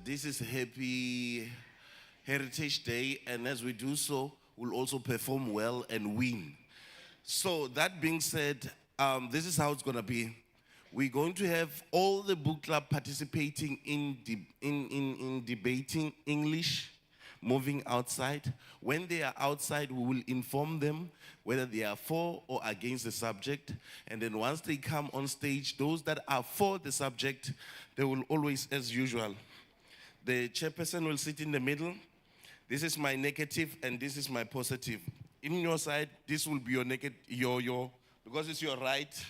this is Happy Heritage Day, and as we do so, we'll also perform well and win. So that being said, this is how it's gonna be. We're going to have all the book club participating in debating English, moving outside. When they are outside, we will inform them whether they are for or against the subject. And then once they come on stage, those that are for the subject, they will always, as usual, the chairperson will sit in the middle. This is my negative and this is my positive. In your side, this will be your negative, because it's your right.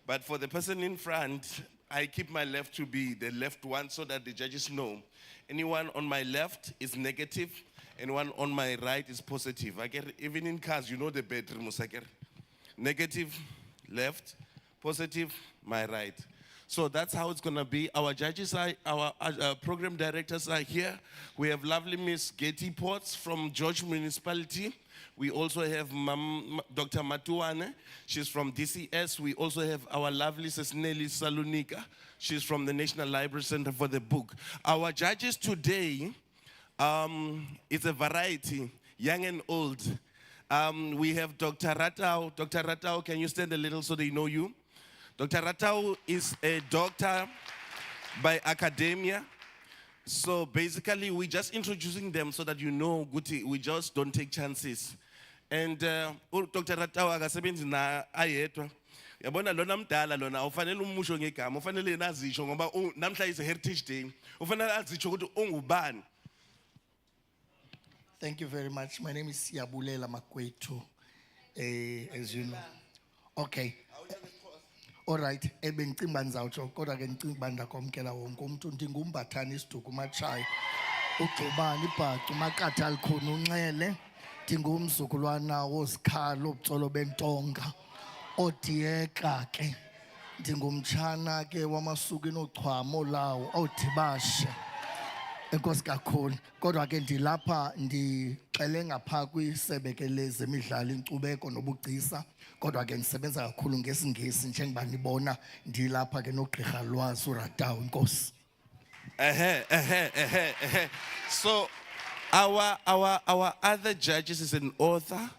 But for the person in front, I keep my left to be the left one so that the judges know. Anyone on my left is negative, anyone on my right is positive. Even in cars, you know the bedroom. Negative, left, positive, my right. So that's how it's gonna be. Our judges are, our program directors are here. We have lovely Miss Getty Potts from George Municipality. We also have Dr. Matuane, she's from DCS. We also have our lovely Sis Nelly Salonika. She's from the National Library Center for the Book. Our judges today, it's a variety, young and old. We have Dr. Ratau. Dr. Ratau, can you stand a little so they know you? Dr. Ratau is a doctor by academia. So basically, we're just introducing them so that you know, Guti, we just don't take chances. And Dr. Ratau akasebenzi na ayedwa. Yabona lona mdala lona ufanele umusho ngegama, ufanele nazisho ngoba namhla is a heritage day. Ufanele azisho ukuthi ungubani. Thank you very much. My name is Siyabulela Makwetu. As you know. Okay. All right. Ebengcimba nizawutsho kodwa ke ngicimba ndakwamkela wonke umuntu ndingumbathani isiduku machai. Ugcobani ibhacu makatha likhona unxele. Ndingumzukulwana wozikhalo ubutsolo bentonga. Odiyeka ke. Ndingumtshana ke wamasuku enochwamo lawo odibashe. Enkosi kakhulu. Kodwa ke ndilapha ndixele ngapha kwisebe ke lezemidlalo inkcubeko nobugcisa. Kodwa ke ndisebenza kakhulu ngesingesi njengoba nibona ndilapha ke nogqirha Lwazi uRatau inkosi. So our other judges is an author.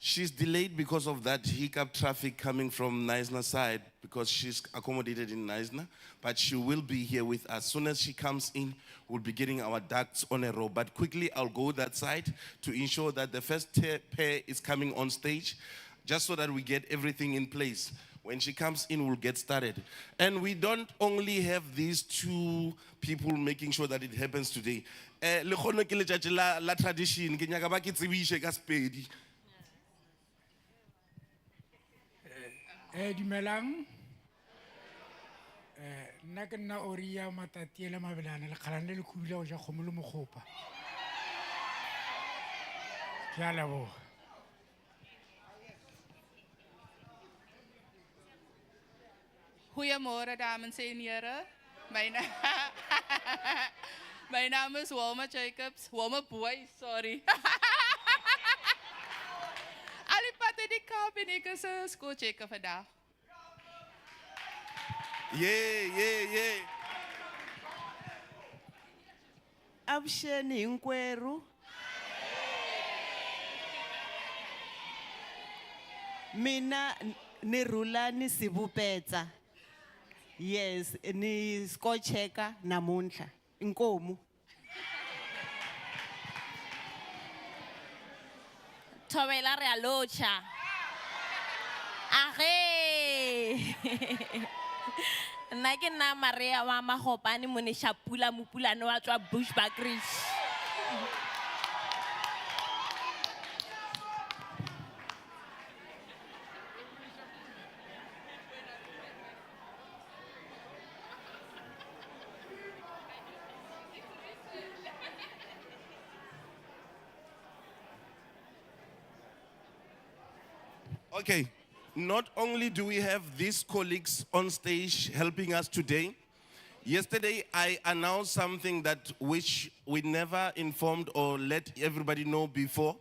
She's delayed because of that hiccup traffic coming from Neisner side because she's accommodated in Neisner. But she will be here with us. As soon as she comes in, we'll be getting our ducks on a row. But quickly, I'll go that side to ensure that the first pair is coming on stage, just so that we get everything in place. When she comes in, we'll get started. And we don't only have these two people making sure that it happens today. La tradition, Dumelang. Nna ke nna Oria Matatiele Mabelane le kgalane le khubile go ja kgomo le mogopa. Ke a leboga. Goeiemôre dames en here. My naam is Wilma Jacobs. Wilma Boy, sorry. Alipad in die Kaap en ek is 'n skoolchecker vandag. Yeah. Avuxeni hinkwerhu. Mina ni rhula ni sivupetsa. Yes, ni skocheka namuntlha. Inkomu. Thobela re a locha. Age. Nna ke nna Maria wa Magopane Monesha Pula Mopulane wa tswa Bushbuckridge. Okay, not only do we have these colleagues on stage helping us today, yesterday I announced something that which we never informed or let everybody know before.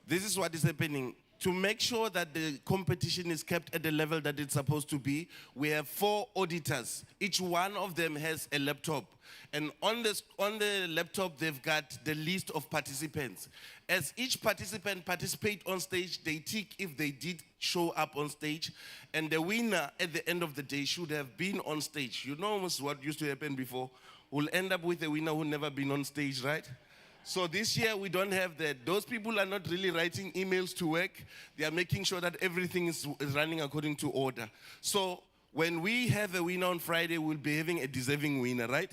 This is what is happening. to make sure that the competition is kept at the level that it's supposed to be, we have 4 auditors. Each one of them has a laptop. And on the laptop, they've got the list of participants. As each participant participates on stage, they tick if they did show up on stage. And the winner at the end of the day should have been on stage. You know almost what used to happen before? We'll end up with a winner who never been on stage, right? So this year we don't have that. Those people are not really writing emails to work. They are making sure that everything is running according to order. So when we have a winner on Friday, we'll be having a deserving winner, right?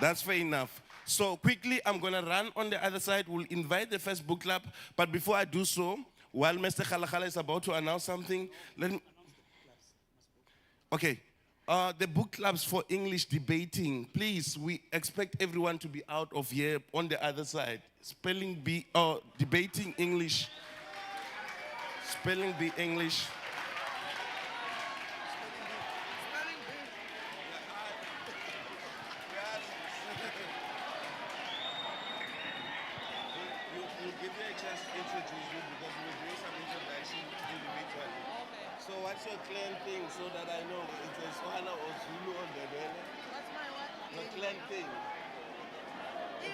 That's fair enough. So quickly, I'm gonna run on the other side. We'll invite the first book club. But before I do so, while Mr. Khalakhala is about to announce something, let me... Okay. The book clubs for English debating, please, we expect everyone to be out of here on the other side. Spelling bee, debating English. Spelling bee English. We'll give you a chance to introduce you because we're doing some introduction individually. So what's your clan thing so that I know it's a Swana or Zulu or the What's my what? Your clan thing.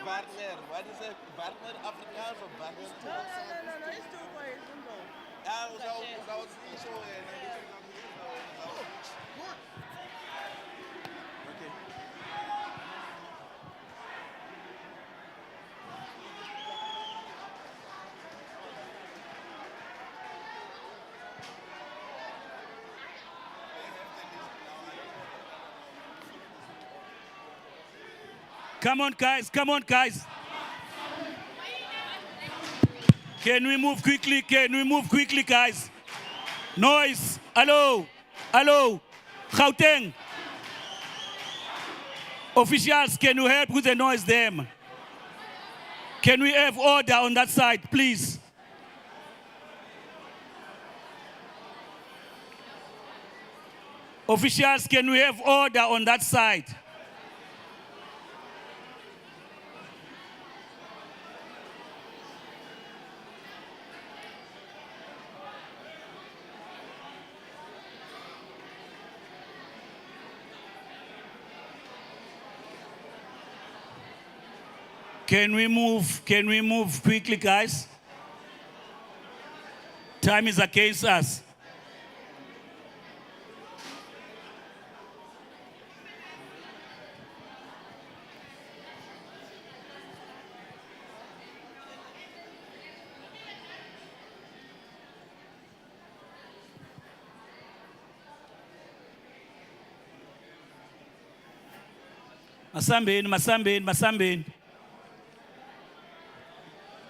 Partner. What is it? Partner Afrikaans or partner? No. It's too quiet. Okay. Come on, guys. Come on, guys. Can we move quickly? Can we move quickly, guys? Noise. Hello. Hello. Gauteng. Officials, can you help with the noise there? Can we have order on that side, please? Officials, can we have order on that side? Can we move quickly, guys? Time is against us.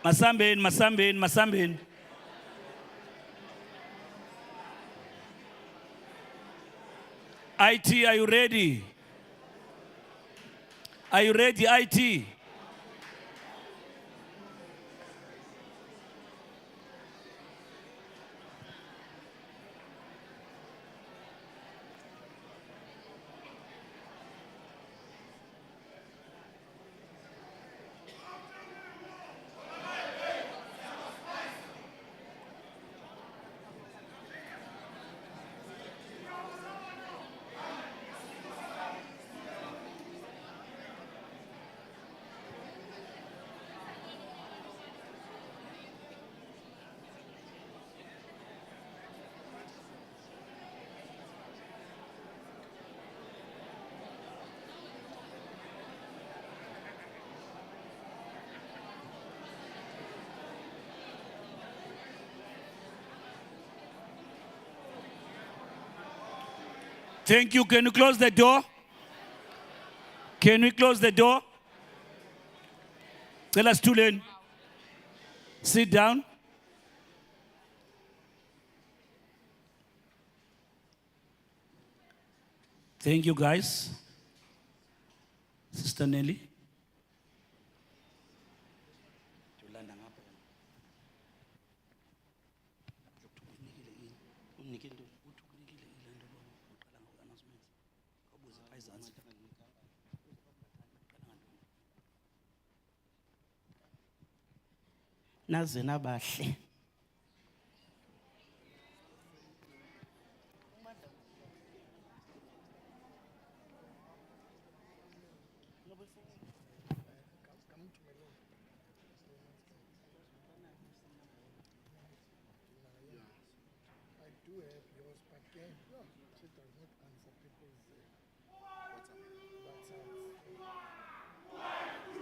Masambeni. IT, are you ready? Are you ready, IT? Thank you. Can you close the door? Can we close the door? Tell us to learn. Sit down. Thank you, guys. Sister Nelly. Nazena bahle. do have yours, but again, no, she does not answer people's WhatsApp.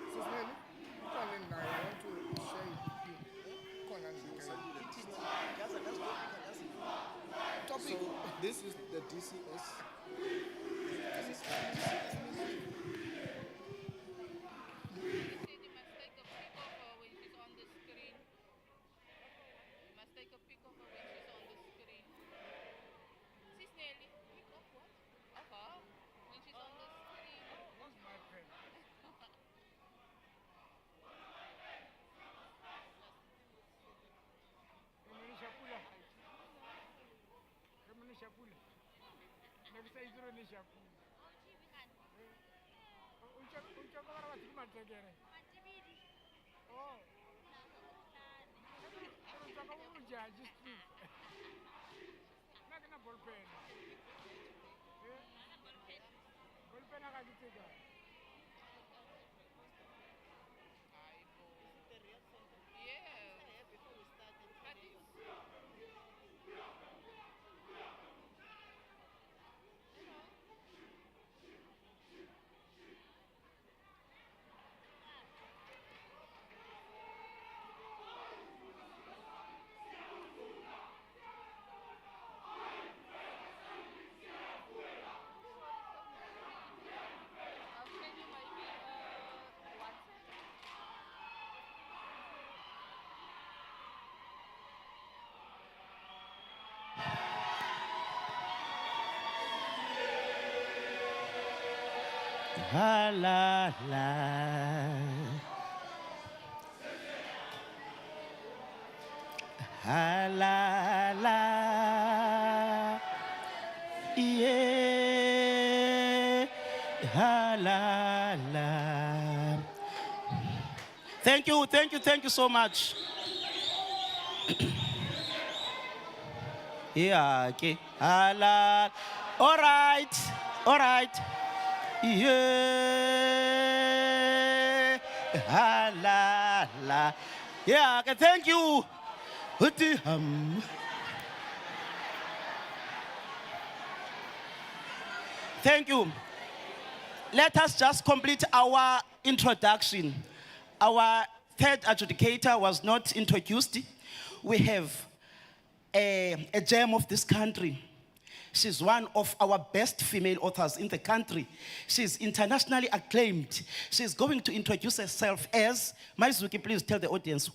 So, Snelly, you can then I want to share it with you. Call and topic. So this is the DCS. La la la. Ha la la. Yeah. Ha la la. Thank you so much. Yeah, okay. Ha la. All right. Yeah, ha la la. Yeah, okay, thank you. Thank you. Let us just complete our introduction. Our third adjudicator was not introduced. We have a gem of this country. She's one of our best female authors in the country. She's internationally acclaimed. She's going to introduce herself as, Maizuki, please tell the audience,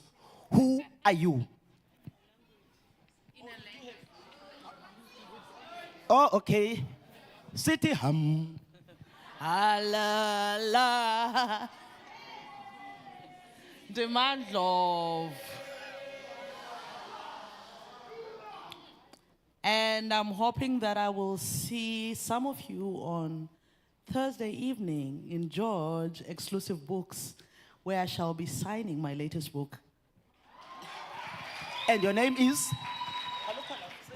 who are you? Oh, okay. City hum. La la. Demand love. And I'm hoping that I will see some of you on Thursday evening in George Exclusive Books, where I shall be signing my latest book. And your name is?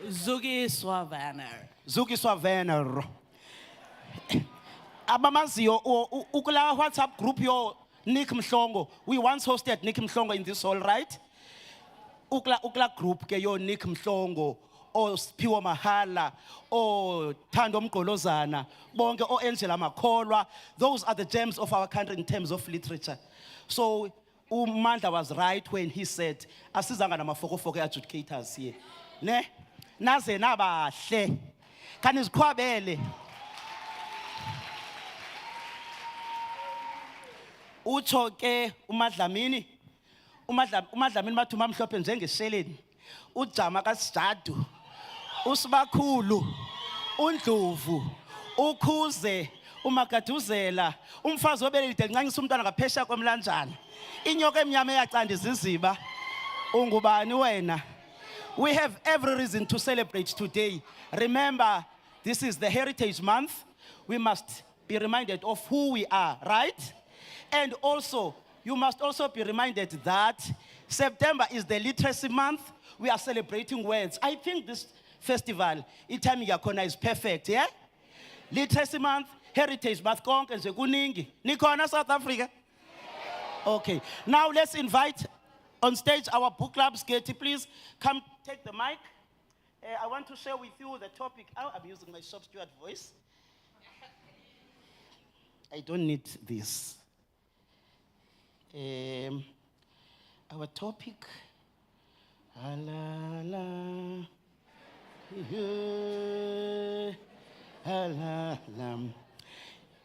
Zugi Swavaner. Zuki Swavener. Abamaziyo, ukula WhatsApp group yo Nick Mhlongo. We once hosted Nick Mhlongo in this hall, right? Ukla group ke yo Nick Mhlongo. O Spiwo Mahala, o Thando Mgqolozana, bonke o Angela Makholwa. Those are the gems of our country in terms of literature. So uMandla was right when he said, asizanga namafokofoko adjudicators here. Ne? Naze nabahle. Kanizikhwabele. Utsho ke uMadlamini bathi umamhlophe njengesheleni. Ujama kaSijadu. Usibakhulu, uNdlovu, uKhuze, uMagaduzela, umfazi obelide ncancisa umntwana ngaphesha kwemlanjana. Inyoka emnyama eyacanda iziziba. Ungubani wena? We have every reason to celebrate today. Remember, this is the Heritage Month. We must be reminded of who we are, right? And also, you must also be reminded that September is the Literacy Month. We are celebrating words. I think this festival, itiming yakhona is perfect, yeah? Literacy Month, Heritage Month, konke nje kuningi. Nikhona South Africa? Okay, now let's invite on stage our book clubs. Katie, please come take the mic I want to share with you the topic. Oh, I'm using my soft steward voice. I don't need this. Our topic.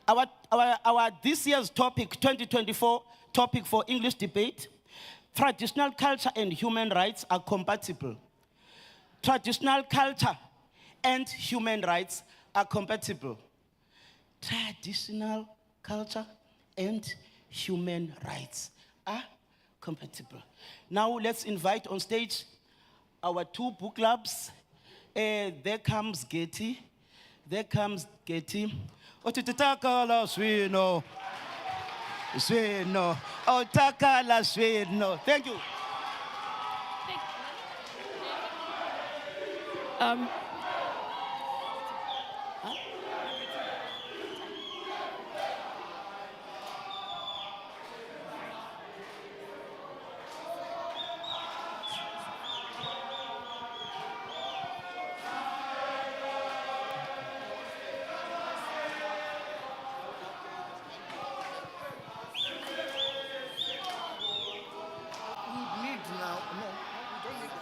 Our this year's topic, 2024 topic for English debate, traditional culture and human rights are compatible. Traditional culture and human rights are compatible. Traditional culture and human rights are compatible. Now let's invite on stage our two book clubs. There comes Getty. There comes Getty. Otitakala swino. Swino. Otakala swino. Thank you. We need now. No, we don't need it.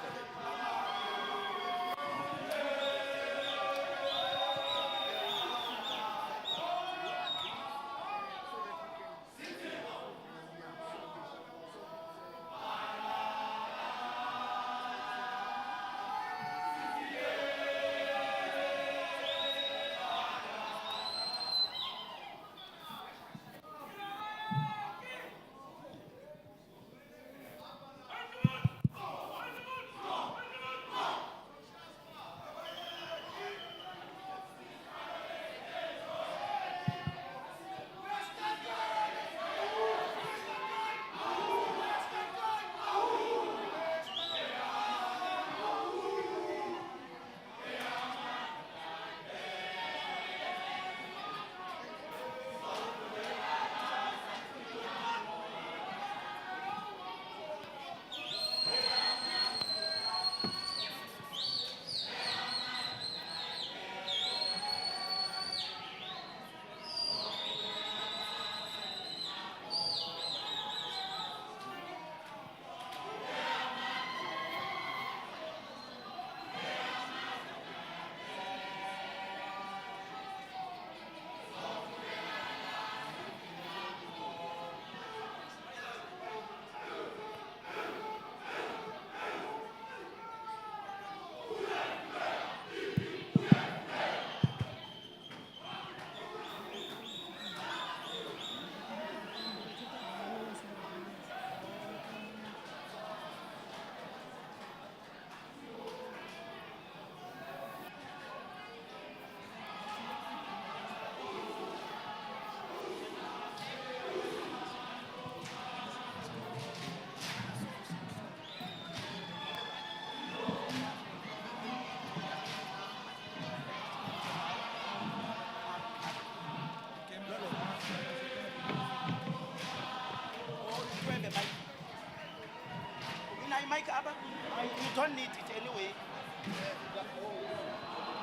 You don't need it anyway.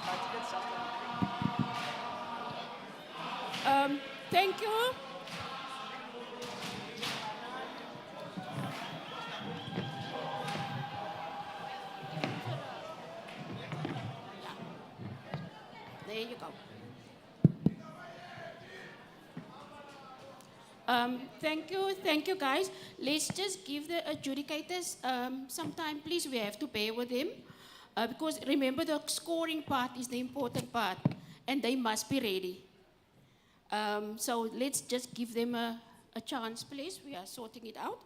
But let's just- Thank you. There you go. Thank you guys. Let's just give the adjudicators some time, please. We have to bear with them because remember the scoring part is the important part and they must be ready. So let's just give them a chance, please. We are sorting it out.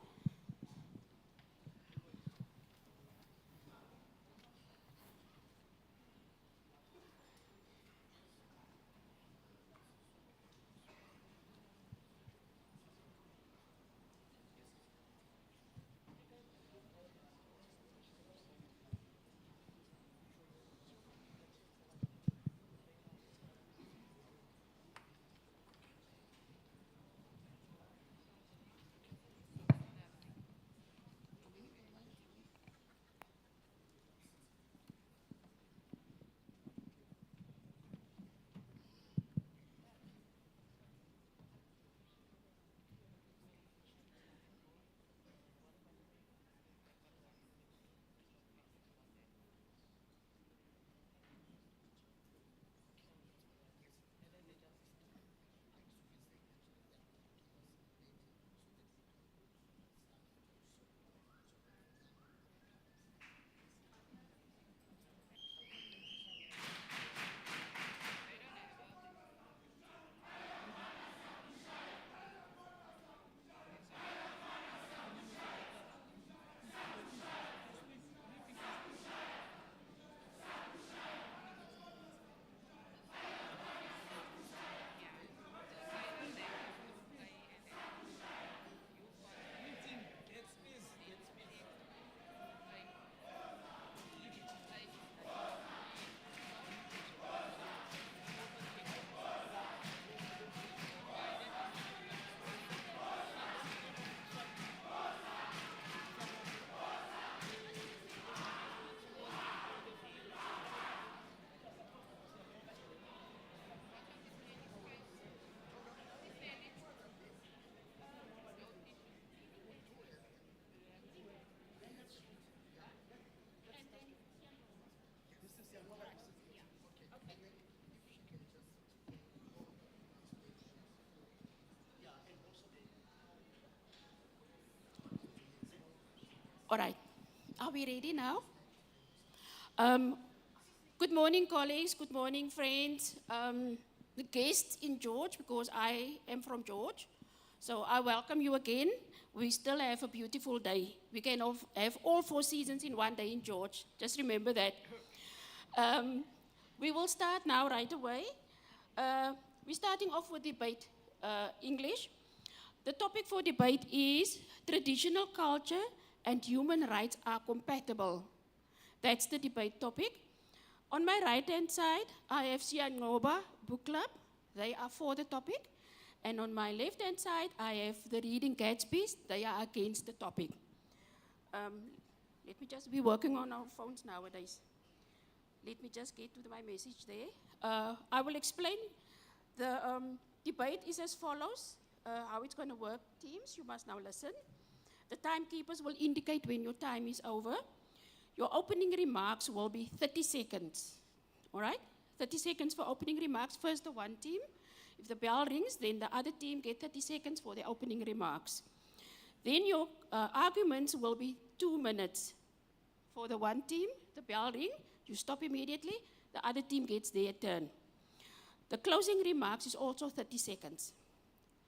All right. Are we ready now? Good morning, colleagues. Good morning, friends. The guests in George, because I am from George. So I welcome you again. We still have a beautiful day. We can have all 4 seasons in one day in George. Just remember that. We will start now right away. We're starting off with debate English. The topic for debate is traditional culture and human rights are compatible. That's the debate topic. On my right-hand side, I have Siangoba Book Club. They are for the topic. And on my left-hand side, I have the Reading Gatsby's. They are against the topic. Let me just be working on our phones nowadays. Let me just get to my message there. I will explain. The debate is as follows. How it's going to work, teams, you must now listen. The timekeepers will indicate when your time is over. Your opening remarks will be 30 seconds, all right? 30 seconds for opening remarks. First the one team. If the bell rings, then the other team get 30 seconds for their opening remarks. Then your arguments will be 2 minutes. For the one team, the bell ring, you stop immediately, the other team gets their turn. The closing remarks is also 30 seconds.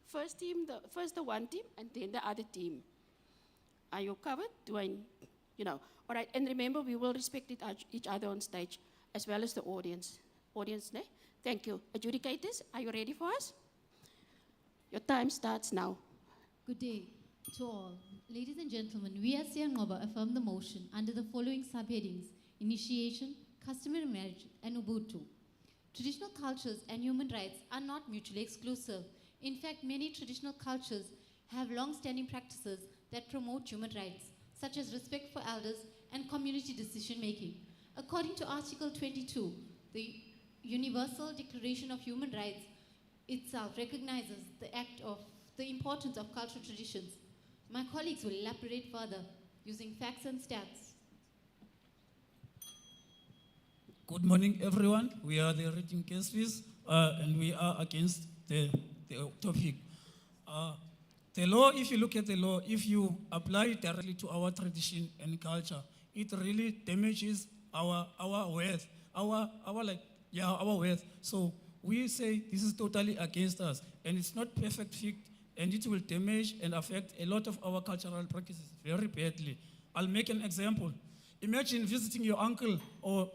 First the one team, and then the other team. Are you covered? All right, and remember, we will respect each other on stage, as well as the audience. Ne? Thank you. Adjudicators, are you ready for us? Your time starts now. Good day to all. Ladies and gentlemen, we as Siangoba affirm the motion under the following subheadings: initiation, customary marriage, and Ubuntu. Traditional cultures and human rights are not mutually exclusive. In fact, many traditional cultures have long-standing practices that promote human rights, such as respect for elders and community decision-making. According to Article 22, the Universal Declaration of Human Rights itself recognizes the importance of cultural traditions. My colleagues will elaborate further using facts and stats. Good morning, everyone. We are the Reading Gatsby's, and we are against the topic. The law, if you look at the law, if you apply it directly to our tradition and culture, it really damages our worth, our worth. So we say this is totally against us, and it's not perfect fit, and it will damage and affect a lot of our cultural practices very badly. I'll make an example. Imagine visiting your uncle or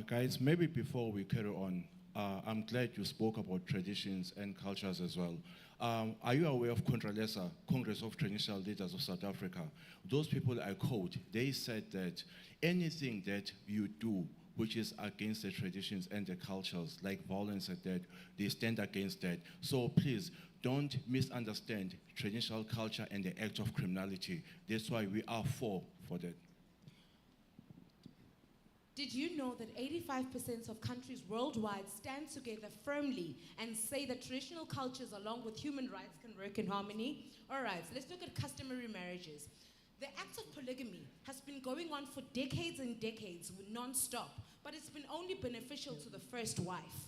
guys, maybe before we carry on, I'm glad you spoke about traditions and cultures as well. Are you aware of Contralesa, Congress of Traditional Leaders of South Africa? Those people I quote, they said that anything that you do which is against the traditions and the cultures, like violence and that, they stand against that. So please, don't misunderstand traditional culture and the act of criminality. That's why we are for that. Did you know that 85% of countries worldwide stand together firmly and say that traditional cultures along with human rights can work in harmony? All right, so let's look at customary marriages. The act of polygamy has been going on for decades and decades, non-stop, but it's been only beneficial to the first wife.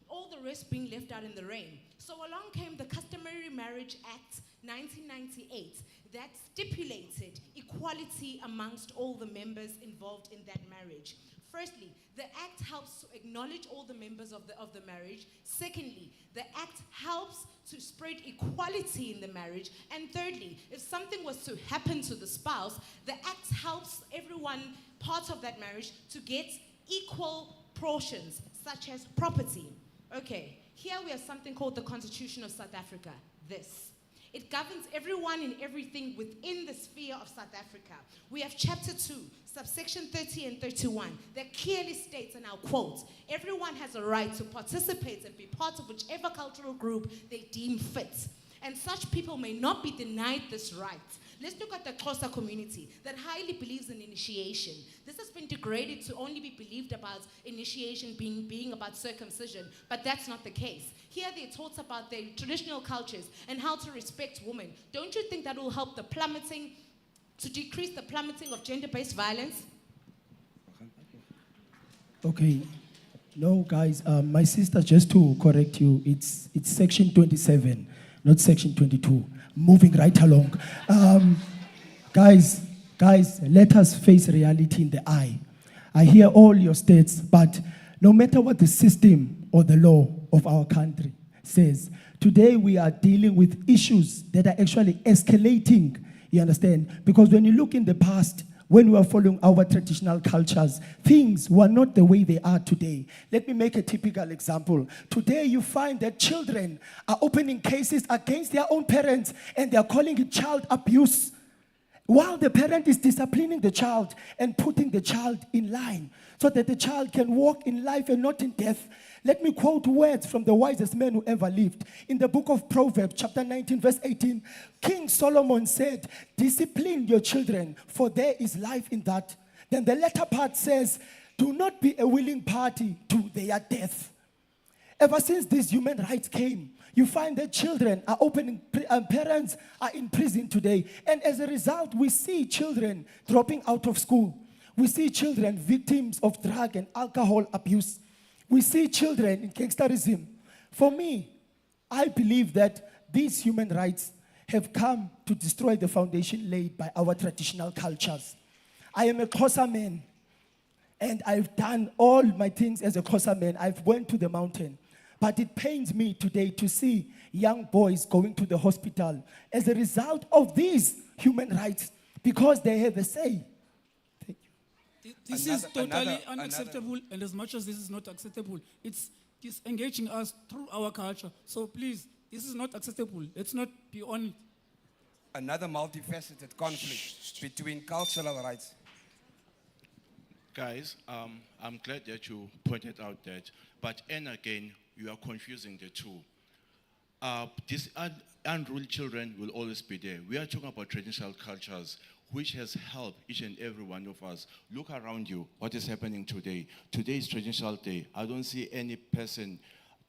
All the rest being left out in the rain. So along came the Customary Marriage Act 1998 that stipulated equality amongst all the members involved in that marriage. Firstly, the act helps to acknowledge all the members of the marriage. Secondly, the act helps to spread equality in the marriage. And thirdly, if something was to happen to the spouse, the act helps everyone part of that marriage to get equal portions, such as property. Okay, here we have something called the Constitution of South Africa. It governs everyone and everything within the sphere of South Africa. We have Chapter 2, subsection 30 and 31, that clearly states, and I'll quote, everyone has a right to participate and be part of whichever cultural group they deem fit. And such people may not be denied this right. Let's look at the Xhosa community that highly believes in initiation. This has been degraded to only be believed about initiation being about circumcision, but that's not the case. Here they taught about their traditional cultures and how to respect women. Don't you think that will help to decrease the plummeting of gender-based violence? Okay. No, guys, my sister, just to correct you, it's section 27, not section 22. moving right along. Guys, let us face reality in the eye. I hear all your states, but no matter what the system or the law of our country says, today we are dealing with issues that are actually escalating, you understand? Because when you look in the past, when we were following our traditional cultures, things were not the way they are today. Let me make a typical example. Today you find that children are opening cases against their own parents and they are calling it child abuse, while the parent is disciplining the child and putting the child in line so that the child can walk in life and not in death. Let me quote words from the wisest man who ever lived. In the book of Proverbs, chapter 19, verse 18, King Solomon said, discipline your children, for there is life in that. Then the latter part says, do not be a willing party to their death. Ever since these human rights came, you find that children are opening, parents are in prison today. And as a result, we see children dropping out of school. We see children victims of drug and alcohol abuse. We see children in gangsterism. For me, I believe that these human rights have come to destroy the foundation laid by our traditional cultures. I am a Xhosa man, and I've done all my things as a Xhosa man. I've went to the mountain. But it pains me today to see young boys going to the hospital as a result of these human rights because they have a say. This is totally unacceptable, and as much as this is not acceptable, it's disengaging us through our culture. So please, this is not acceptable. Let's not be on it. Another multifaceted conflict between cultural rights. Guys, I'm glad that you pointed out that, but and again, you are confusing the two. These unruly children will always be there. We are talking about traditional cultures, which has helped each and every one of us. Look around you, what is happening today. Today is traditional day. I don't see any person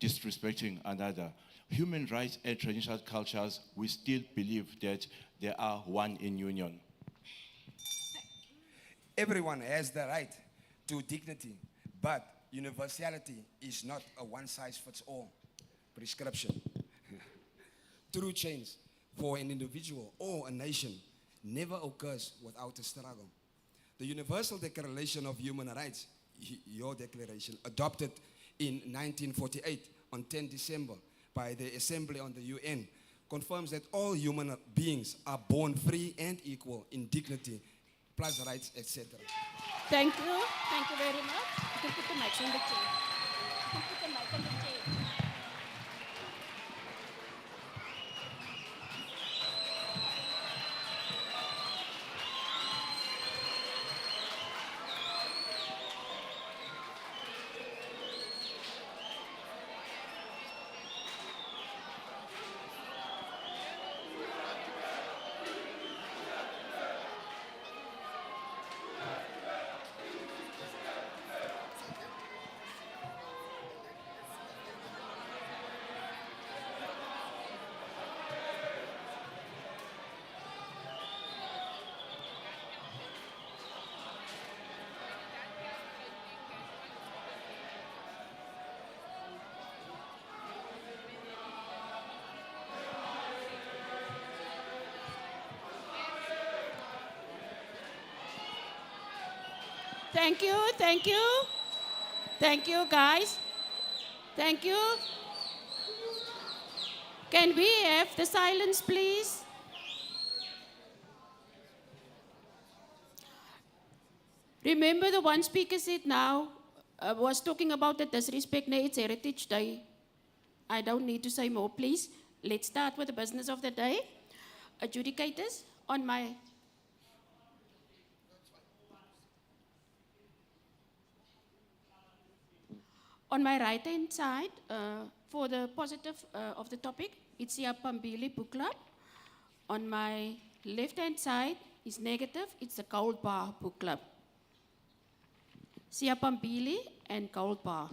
disrespecting another. Human rights and traditional cultures, we still believe that they are one in union. Everyone has the right to dignity, but universality is not a one-size-fits-all prescription. True change for an individual or a nation never occurs without a struggle. The Universal Declaration of Human Rights, your declaration, adopted in 1948 on 10 December by the Assembly on the UN, confirms that all human beings are born free and equal in dignity, plus rights, etc. Thank you. Thank you very much. You can put the mic on the chair. You can put the mic on the chair. Thank you, thank you. Thank you, guys. Thank you. Can we have the silence, please? Remember the one speaker said now, was talking about the disrespect, no, it's Heritage Day. I don't need to say more, please. Let's start with the business of the day. Adjudicators, on my right-hand side, for the positive of the topic, it's the Pambili Book Club. On my left-hand side is negative, it's the Gold Bar Book Club. Siapambili and Gold Bar.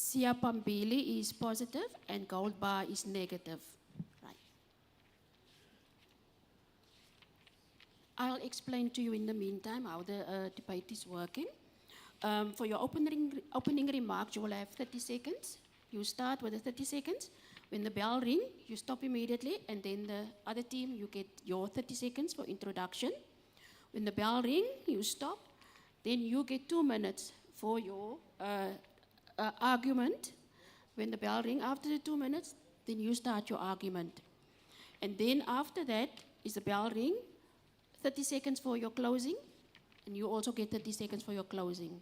Siapambili is positive and gold bar is negative. Right. I'll explain to you in the meantime how the debate is working. For your opening remarks, you will have 30 seconds. You start with the 30 seconds. When the bell rings, you stop immediately, and then the other team, you get your 30 seconds for introduction. When the bell rings, you stop. Then you get 2 minutes for your argument. When the bell rings, after the 2 minutes, then you start your argument. And then after that is the bell ring, 30 seconds for your closing, and you also get 30 seconds for your closing.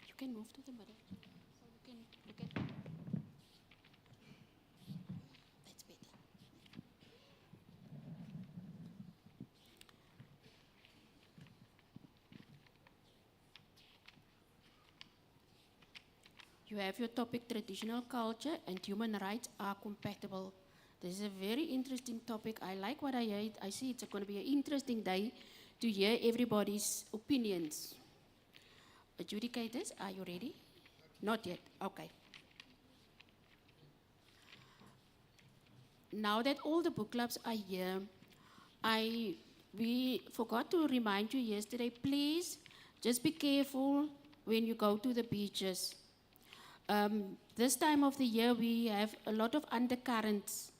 You can move to the middle, so you can look at. That's better. You have your topic, traditional culture and human rights are compatible. This is a very interesting topic. I like what I heard. I see it's going to be an interesting day to hear everybody's opinions. Adjudicators, are you ready? Not yet. Okay. Now that all the book clubs are here, we forgot to remind you yesterday, please just be careful when you go to the beaches. This time of the year, we have a lot of undercurrents.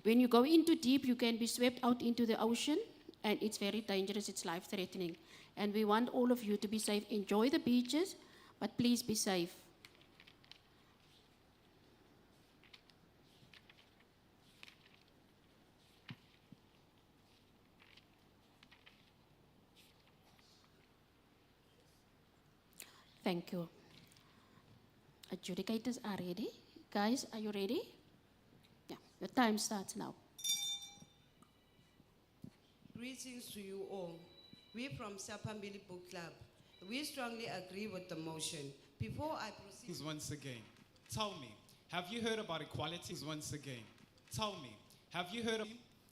When you go into deep, you can be swept out into the ocean, and it's very dangerous, it's life-threatening. And we want all of you to be safe. Enjoy the beaches, but please be safe. Thank you. Adjudicators are ready. Guys, are you ready? Yeah, the time starts now. Greetings to you all. We from Siapambili Book Club, we strongly agree with the motion. Before I proceed... Once again, tell me, have you heard about equality? Once again, tell me, have you heard of...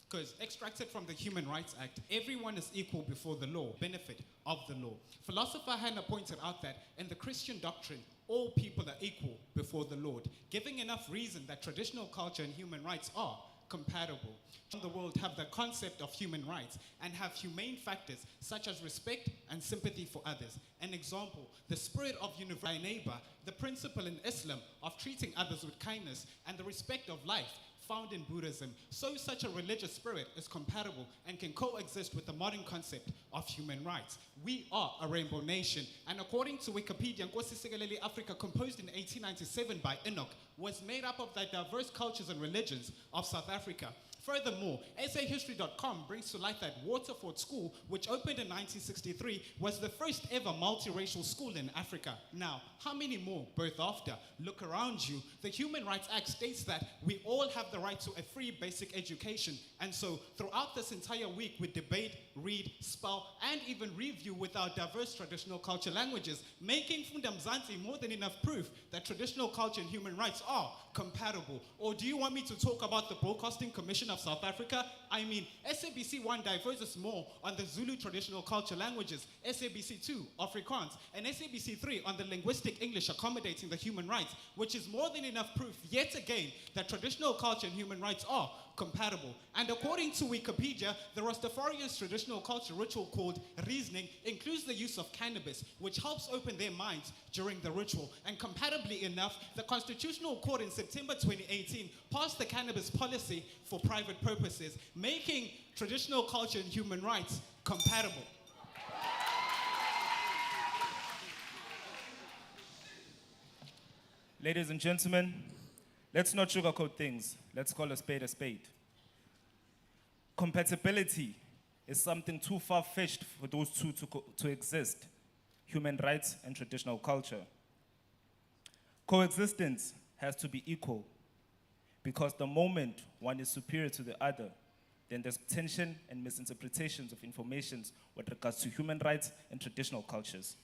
Because extracted from the Human Rights Act, everyone is equal before the law, benefit of the law. Philosopher Hannah pointed out that in the Christian doctrine, all people are equal before the Lord, giving enough reason that traditional culture and human rights are compatible. The world have the concept of human rights and have humane factors such as respect and sympathy for others. An example, the spirit of universal neighbor, the principle in Islam of treating others with kindness and the respect of life found in Buddhism. So such a religious spirit is compatible and can coexist with the modern concept of human rights. We are a rainbow nation, and according to Wikipedia, Nkosi Sikelel' Africa, composed in 1897 by Enoch, was made up of the diverse cultures and religions of South Africa. Furthermore, SAHistory.com brings to light that Waterford School, which opened in 1963, was the first ever multiracial school in Africa. Now, how many more birth after? Look around you. The Human Rights Act states that we all have the right to a free basic education. And so, throughout this entire week, we debate, read, spell, and even review with our diverse traditional culture languages, making Funda Mzansi more than enough proof that traditional culture and human rights are compatible. Or do you want me to talk about the Broadcasting Commission of South Africa? I mean, SABC 1 diverses more on the Zulu traditional culture languages, SABC 2 Afrikaans, and SABC 3 on the linguistic English accommodating the human rights, which is more than enough proof, yet again, that traditional culture and human rights are compatible. And according to Wikipedia, the Rastafarians' traditional culture ritual called reasoning includes the use of cannabis, which helps open their minds during the ritual. And compatibly enough, the Constitutional Court in September 2018 passed the cannabis policy for private purposes, making traditional culture and human rights compatible. Ladies and gentlemen, let's not sugarcoat things. Let's call a spade a spade. Compatibility is something too far-fetched for those two to exist, human rights and traditional culture. Coexistence has to be equal, because the moment one is superior to the other, then there's tension and misinterpretations of information with regards to human rights and traditional cultures.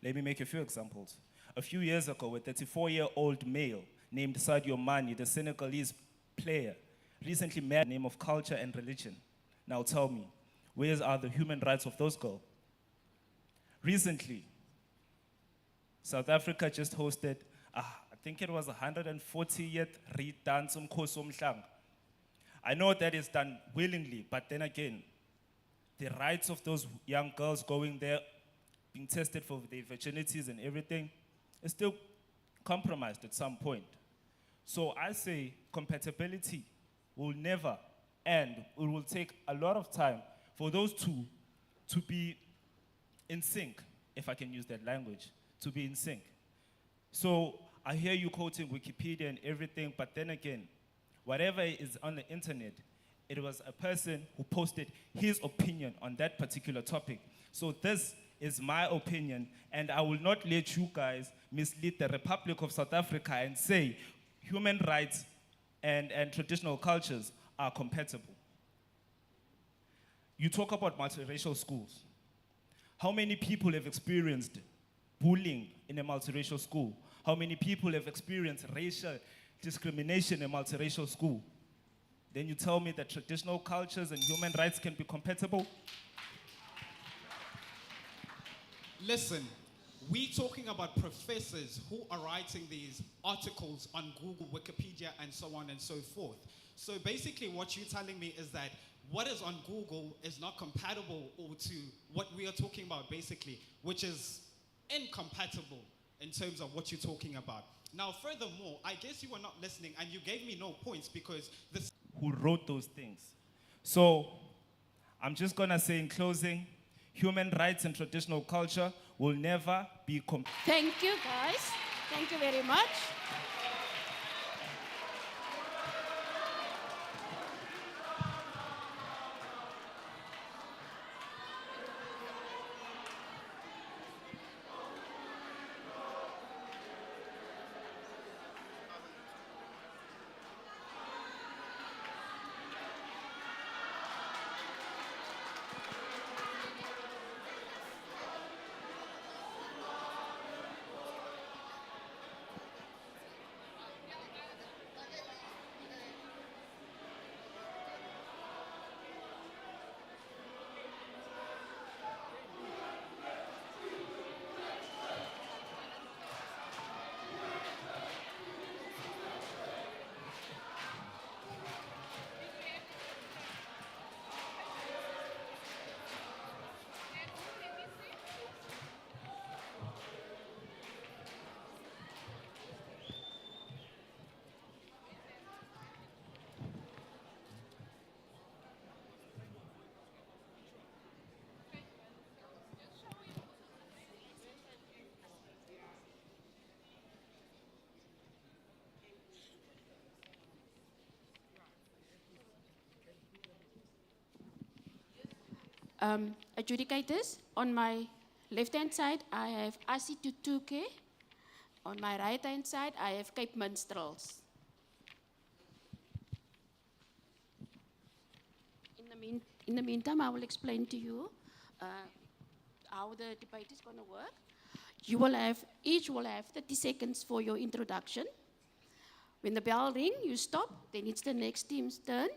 Let me make a few examples. A few years ago, a 34-year-old male named Sadio Mane, the Senegalese player, recently married in the name of culture and religion. Now tell me, where are the human rights of those girls? Recently, South Africa just hosted, I think it was 140th Read Dance Umkhosi Womhlanga. I know that is done willingly, but then again, the rights of those young girls going there, being tested for their virginities and everything, is still compromised at some point. So I say compatibility will never end. It will take a lot of time for those two to be in sync, if I can use that language, to be in sync. So I hear you quoting Wikipedia and everything, but then again, whatever is on the internet, it was a person who posted his opinion on that particular topic. So this is my opinion, and I will not let you guys mislead the Republic of South Africa and say human rights and traditional cultures are compatible. You talk about multiracial schools. How many people have experienced bullying in a multiracial school? How many people have experienced racial discrimination in a multiracial school? Then you tell me that traditional cultures and human rights can be compatible? Listen, we talking about professors who are writing these articles on Google, Wikipedia, and so on and so forth. So basically what you're telling me is that what is on Google is not compatible or to what we are talking about basically, which is incompatible in terms of what you're talking about. Now, furthermore, I guess you were not listening and you gave me no points because this... Who wrote those things. So I'm just gonna say in closing, human rights and traditional culture will never be Thank you, guys. Thank you very much. Adjudicators, on my left-hand side, I have Asi Tutuke. On my right-hand side, I have Cape Minstrels. In the meantime, I will explain to you how the debate is going to work. Each will have 30 seconds for your introduction. When the bell rings, you stop, then it's the next team's turn.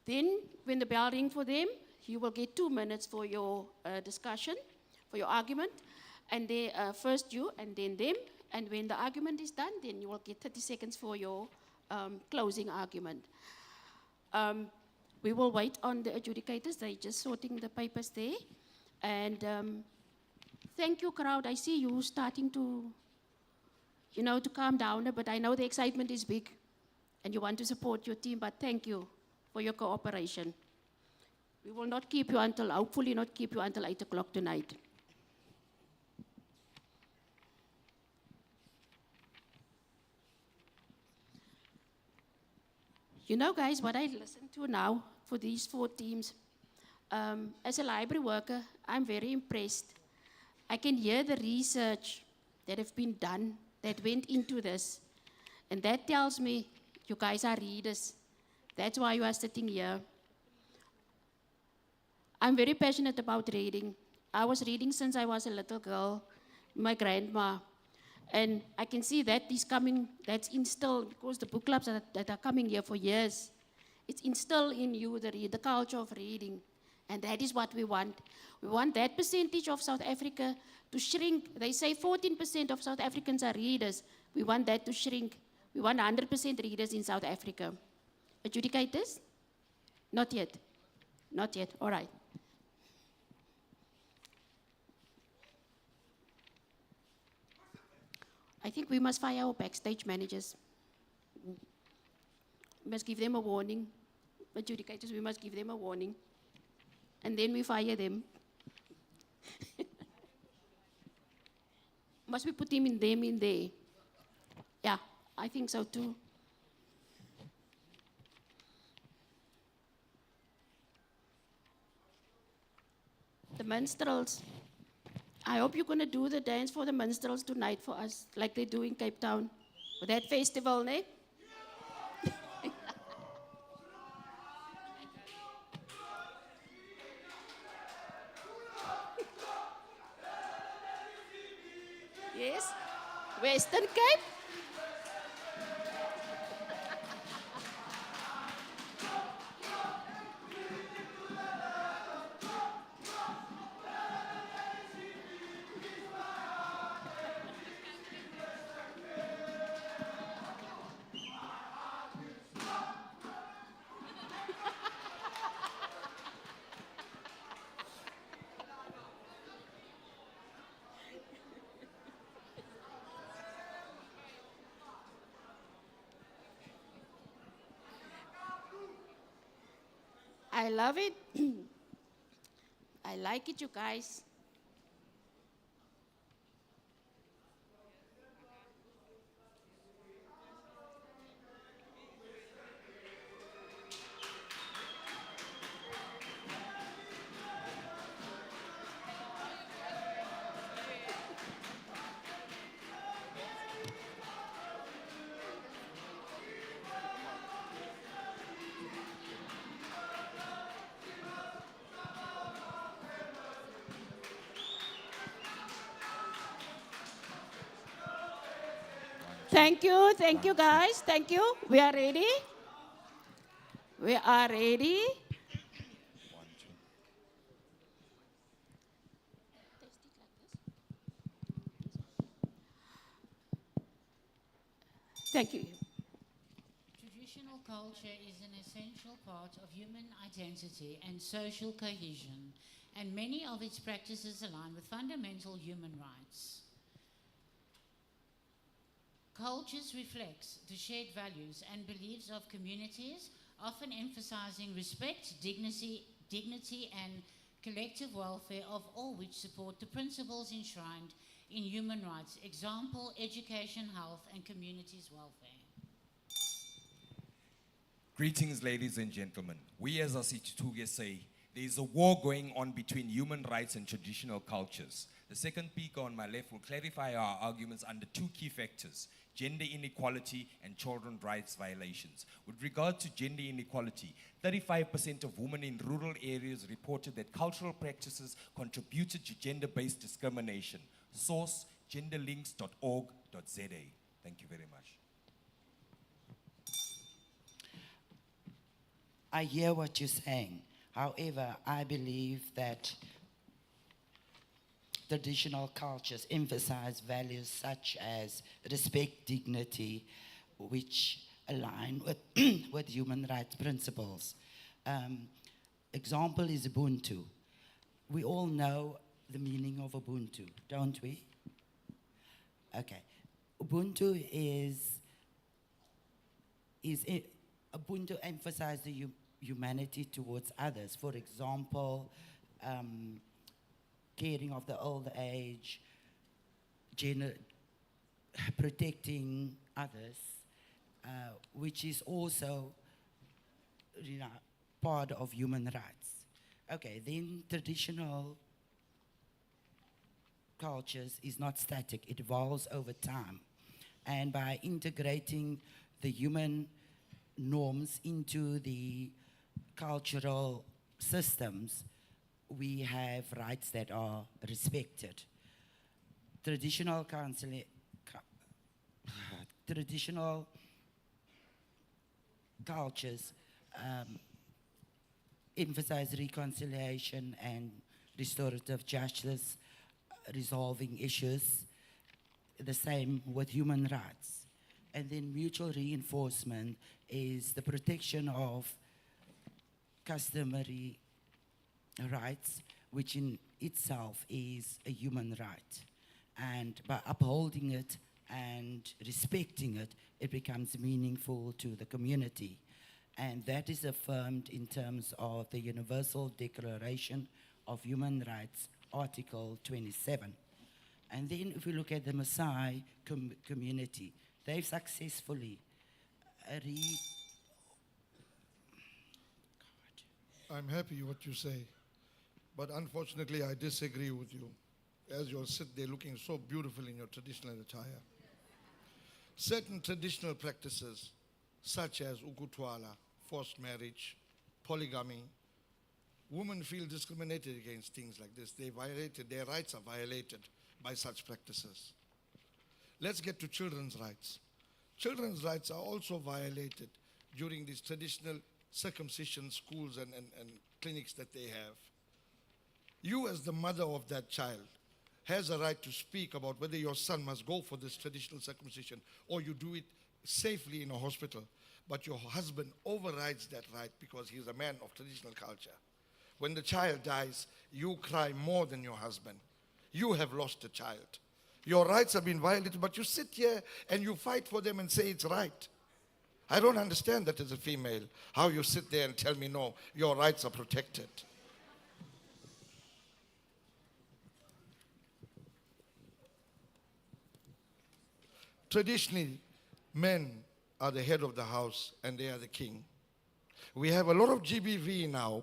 Then, when the bell rings for them, you will get 2 minutes for your discussion, for your argument, and they first you and then them. And when the argument is done, then you will get 30 seconds for your closing argument. We will wait on the adjudicators. They're just sorting the papers there. And thank you, crowd. I see you starting to, to calm down a bit. I know the excitement is big, and you want to support your team, but thank you for your cooperation. We will not keep you until, hopefully not keep you until 8 o'clock tonight. You know, guys, what I listen to now for these 4 teams, as a library worker, I'm very impressed. I can hear the research that have been done that went into this. And that tells me you guys are readers. That's why you are sitting here. I'm very passionate about reading. I was reading since I was a little girl, my grandma. And I can see that is coming, that's instilled, because the book clubs that are coming here for years, it's instilled in you the culture of reading. And that is what we want. We want that percentage of South Africa to shrink. They say 14% of South Africans are readers. We want that to shrink. We want 100% readers in South Africa. Adjudicators? Not yet. Not yet. All right. I think we must fire our backstage managers. We must give them a warning. Adjudicators, we must give them a warning. And then we fire them. Must we put them in there? Yeah, I think so too. The minstrels. I hope you're going to do the dance for the minstrels tonight for us, like they do in Cape Town. For that festival, ne? Yes? Western Cape? I love it. I like it, you guys. Thank you guys, thank you. We are ready. We are ready. Thank you. Traditional culture is an essential part of human identity and social cohesion, and many of its practices align with fundamental human rights. Cultures reflects the shared values and beliefs of communities, often emphasizing respect, dignity and collective welfare of all, which support the principles enshrined in human rights. Example, education, health and communities' welfare. Greetings, ladies and gentlemen. We as Asituge say, there is a war going on between human rights and traditional cultures. The second speaker on my left will clarify our arguments under two key factors: gender inequality and children's rights violations. With regard to gender inequality, 35% of women in rural areas reported that cultural practices contributed to gender-based discrimination. Source, genderlinks.org.za. Thank you very much. I hear what you're saying. However, I believe that traditional cultures emphasize values such as respect, dignity, which align with, with human rights principles. Example is Ubuntu. We all know the meaning of Ubuntu, don't we? Okay. Ubuntu Ubuntu emphasizes the humanity towards others. For example, caring of the old age, protecting others, which is also, part of human rights. Okay, then traditional cultures is not static, it evolves over time. And by integrating the human norms into the cultural systems, we have rights that are respected. Traditional cultures emphasize reconciliation and restorative justice, resolving issues, the same with human rights. And then mutual reinforcement is the protection of customary rights, which in itself is a human right. And by upholding it and respecting it, it becomes meaningful to the community. And that is affirmed in terms of the Universal Declaration of Human Rights, Article 27. And then if we look at the Maasai community, they've successfully I'm happy what you say, but unfortunately I disagree with you, as you'll sit there looking so beautiful in your traditional attire. Certain traditional practices, such as ukutwala, forced marriage, polygamy, women feel discriminated against things like this. Their rights are violated by such practices. Let's get to children's rights. Children's rights are also violated during these traditional circumcision schools and clinics that they have. You, as the mother of that child, has a right to speak about whether your son must go for this traditional circumcision or you do it safely in a hospital. But your husband overrides that right because he's a man of traditional culture. When the child dies, you cry more than your husband. You have lost a child. Your rights have been violated, but you sit here and you fight for them and say it's right. I don't understand that as a female, how you sit there and tell me, no, your rights are protected. Traditionally, men are the head of the house and they are the king. We have a lot of GBV now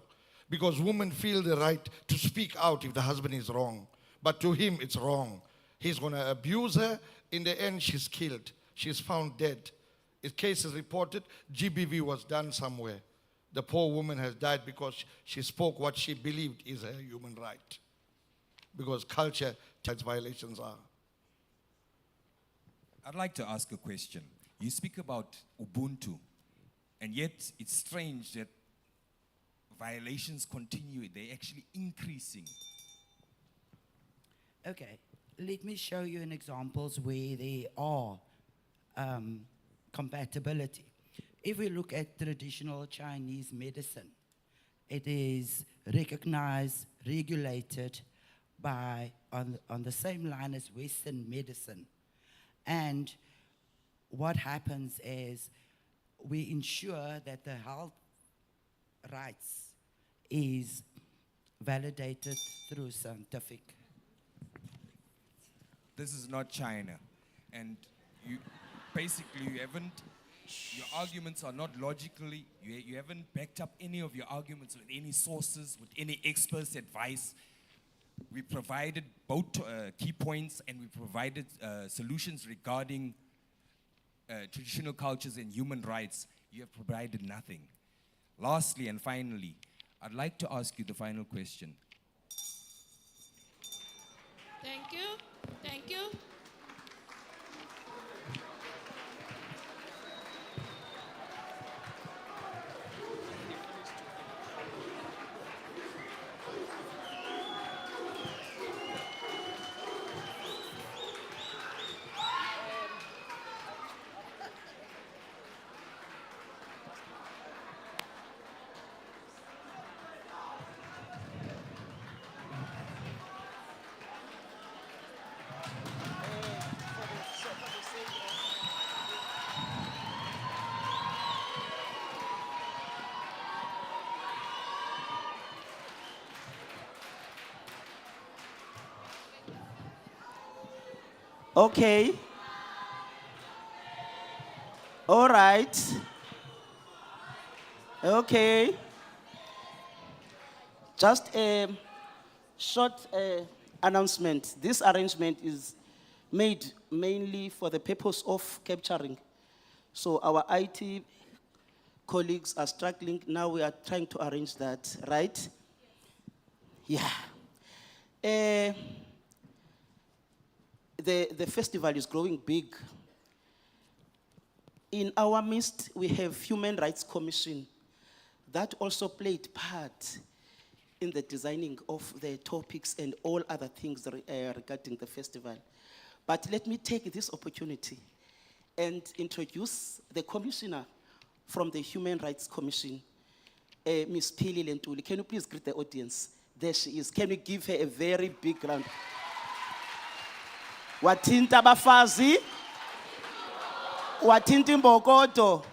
because women feel the right to speak out if the husband is wrong. But to him, it's wrong. He's going to abuse her. In the end, she's killed. She's found dead. If case is reported, GBV was done somewhere. The poor woman has died because she spoke what she believed is her human right. Because culture, such violations are. I'd like to ask a question. You speak about Ubuntu, and yet it's strange that violations continue. They're actually increasing. Okay, let me show you an examples where there are compatibility. If we look at traditional Chinese medicine, it is recognized, regulated by on the same line as Western medicine. And what happens is we ensure that the health rights is validated through scientific. This is not China. And you haven't, your arguments are not logically, you haven't backed up any of your arguments with any sources, with any experts' advice. We provided both key points and we provided solutions regarding traditional cultures and human rights. You have provided nothing. Lastly and finally, I'd like to ask you the final question. Thank you. Thank you. Okay. All right. Okay. Just a short announcement. This arrangement is made mainly for the purpose of capturing. So our IT colleagues are struggling. Now we are trying to arrange that, right? Yeah. The festival is growing big. In our midst, we have Human Rights Commission that also played part in the designing of the topics and all other things regarding the festival. But let me take this opportunity and introduce the commissioner from the Human Rights Commission, Ms. Pili Lentuli. Can you please greet the audience? There she is. Can we give her a very big round? Watinta bafazi. Watinta mbokodo.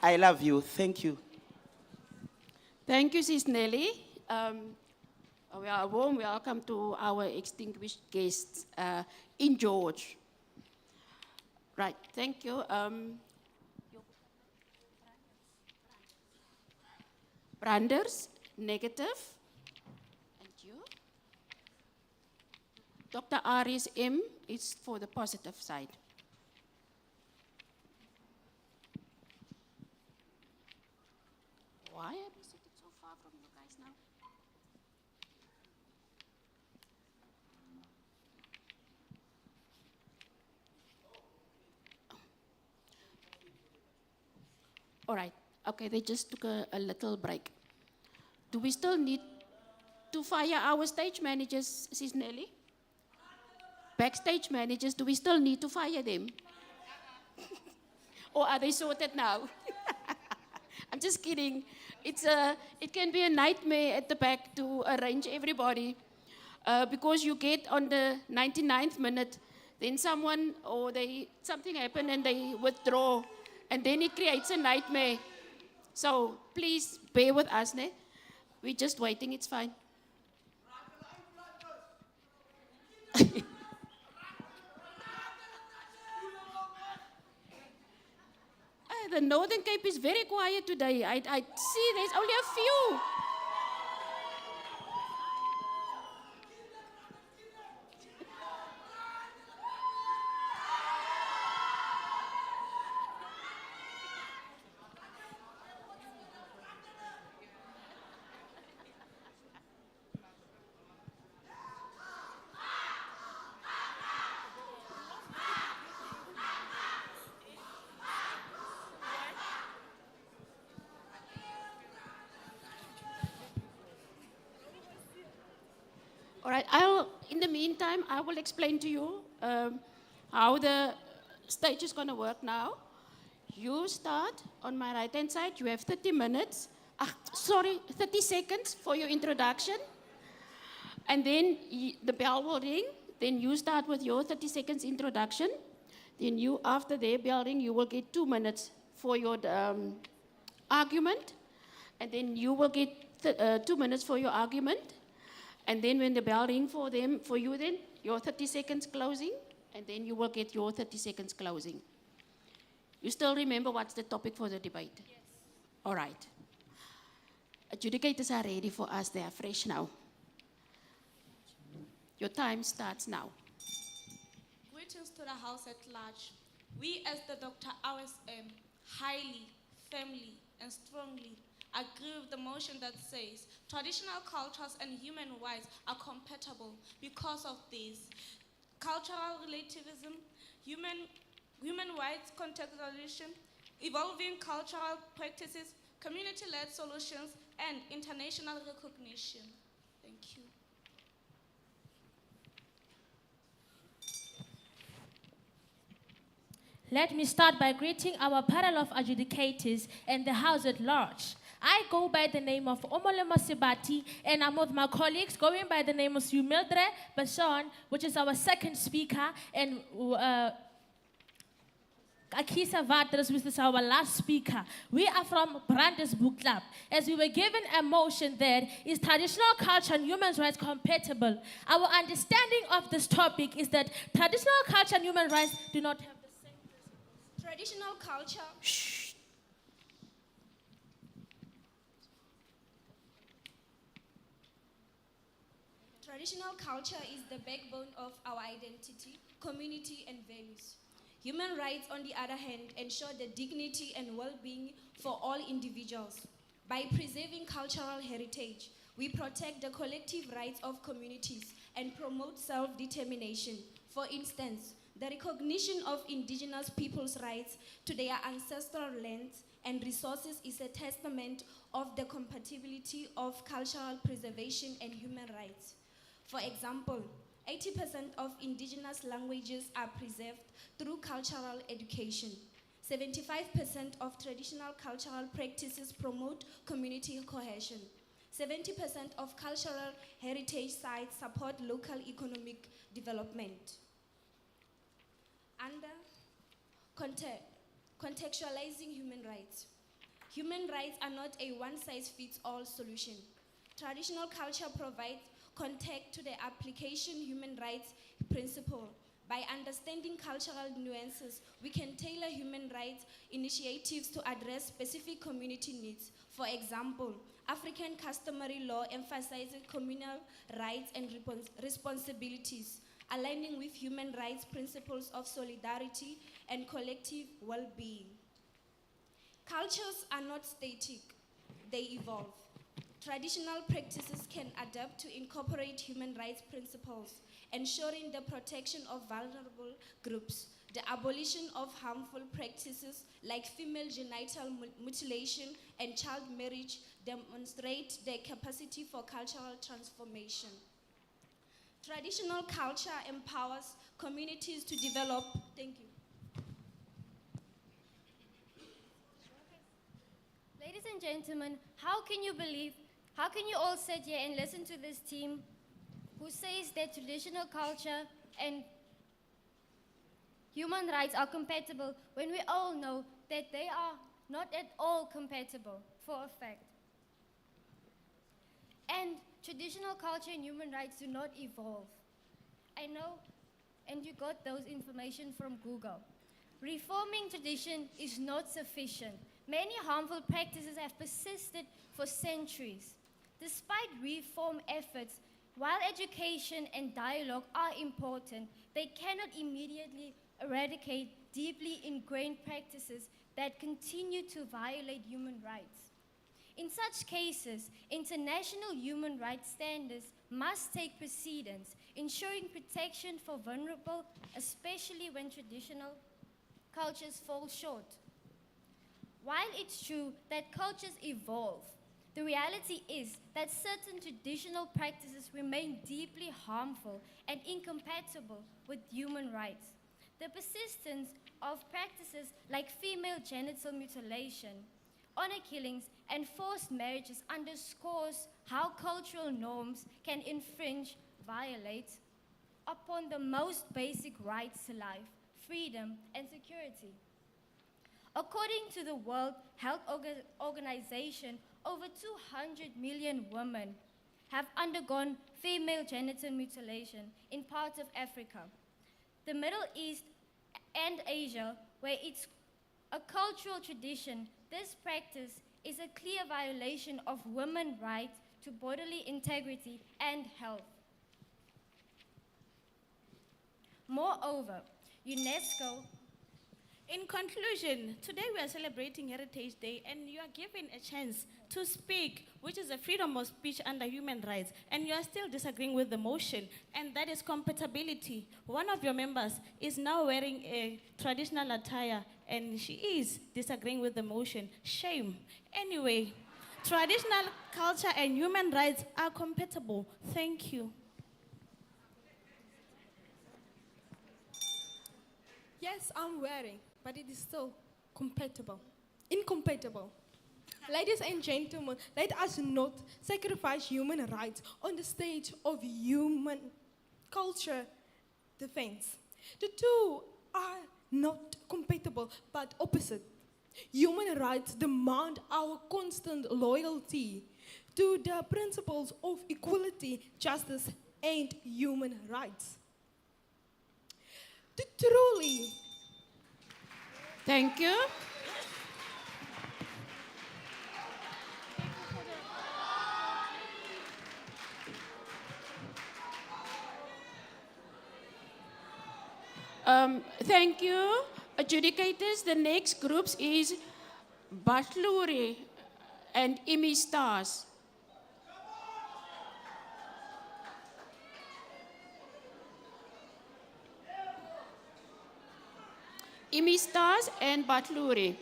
I love you. Thank you. Thank you, Sis Nelly. We are warm welcome to our extinguished guests in George. Right, thank you. Branders, negative. And you? Dr. Aries M is for the positive side. Why am I sitting so far from you guys now? All right, okay, they just took a little break. Do we still need to fire our stage managers, Sis Nelly? Backstage managers, do we still need to fire them? Or are they sorted now? I'm just kidding. It can be a nightmare at the back to arrange everybody because you get on the 99th minute, then something happen and they withdraw, and then it creates a nightmare. So please bear with us, ne? We're just waiting, it's fine. The Northern Cape is very quiet today. I see there's only a few. All right, in the meantime, I will explain to you how the stage is going to work now. You start on my right-hand side. You have 30 minutes. 30 seconds for your introduction. And then the bell will ring. Then you start with your 30 seconds introduction. Then you, after the bell ring, you will get 2 minutes for your argument. And then you will get 2 minutes for your argument. And then when the bell rings for you then, your 30 seconds closing, and then you will get your 30 seconds closing. You still remember what's the topic for the debate? Yes. All right. Adjudicators are ready for us. They are fresh now. Your time starts now. Greetings to the House at large. We as the Dr. RSM highly, firmly, and strongly agree with the motion that says traditional cultures and human rights are compatible because of this: cultural relativism, human rights contextualization, evolving cultural practices, community-led solutions, and international recognition. Thank you. Let me start by greeting our panel of adjudicators and the House at large. I go by the name of Omolemo Sibati, and I'm with my colleagues going by the name of Sumildre Bashan, which is our second speaker, and Akisa Vatras, which is our last speaker. We are from Brandes Book Club. As we were given a motion there, is traditional culture and human rights compatible? Our understanding of this topic is that traditional culture and human rights do not have the same principles. Traditional culture. Shh. Traditional culture is the backbone of our identity, community, and values. Human rights, on the other hand, ensure the dignity and well-being for all individuals. By preserving cultural heritage, we protect the collective rights of communities and promote self-determination. For instance, the recognition of indigenous peoples' rights to their ancestral lands and resources is a testament of the compatibility of cultural preservation and human rights. For example, 80% of indigenous languages are preserved through cultural education. 75% of traditional cultural practices promote community cohesion. 70% of cultural heritage sites support local economic development. Under contextualizing human rights. Human rights are not a one-size-fits-all solution. Traditional culture provides context to the application human rights principle. By understanding cultural nuances, we can tailor human rights initiatives to address specific community needs. For example, African customary law emphasizes communal rights and responsibilities, aligning with human rights principles of solidarity and collective well-being. Cultures are not static, they evolve. Traditional practices can adapt to incorporate human rights principles, ensuring the protection of vulnerable groups. The abolition of harmful practices like female genital mutilation and child marriage demonstrate their capacity for cultural transformation. Traditional culture empowers communities to develop. Thank you. Ladies and gentlemen, how can you all sit here and listen to this team who says that traditional culture and human rights are compatible when we all know that they are not at all compatible for a fact? And traditional culture and human rights do not evolve. I know, and you got those information from Google. Reforming tradition is not sufficient. Many harmful practices have persisted for centuries. Despite reform efforts, while education and dialogue are important, they cannot immediately eradicate deeply ingrained practices that continue to violate human rights. In such cases, international human rights standards must take precedence, ensuring protection for vulnerable, especially when traditional cultures fall short. While it's true that cultures evolve, the reality is that certain traditional practices remain deeply harmful and incompatible with human rights. The persistence of practices like female genital mutilation, honor killings, and forced marriages underscores how cultural norms can infringe, violate upon the most basic rights to life, freedom, and security. According to the World Health Organization, over 200 million women have undergone female genital mutilation in parts of Africa, the Middle East, and Asia, where it's a cultural tradition. This practice is a clear violation of women's rights to bodily integrity and health. Moreover, UNESCO. In conclusion, today we are celebrating Heritage Day and you are given a chance to speak, which is a freedom of speech under human rights, and you are still disagreeing with the motion, and that is compatibility. One of your members is now wearing a traditional attire and she is disagreeing with the motion. Shame. Anyway, traditional culture and human rights are compatible. Thank you. Yes, I'm wearing, but it is still compatible. Incompatible. Ladies and gentlemen, let us not sacrifice human rights on the stage of human culture defense. The two are not compatible, but opposite. Human rights demand our constant loyalty to the principles of equality, justice, and human rights. To truly. Thank you. Thank you. Adjudicators, the next groups is Batluri and Imi Stars. Imi Stars and Batluri.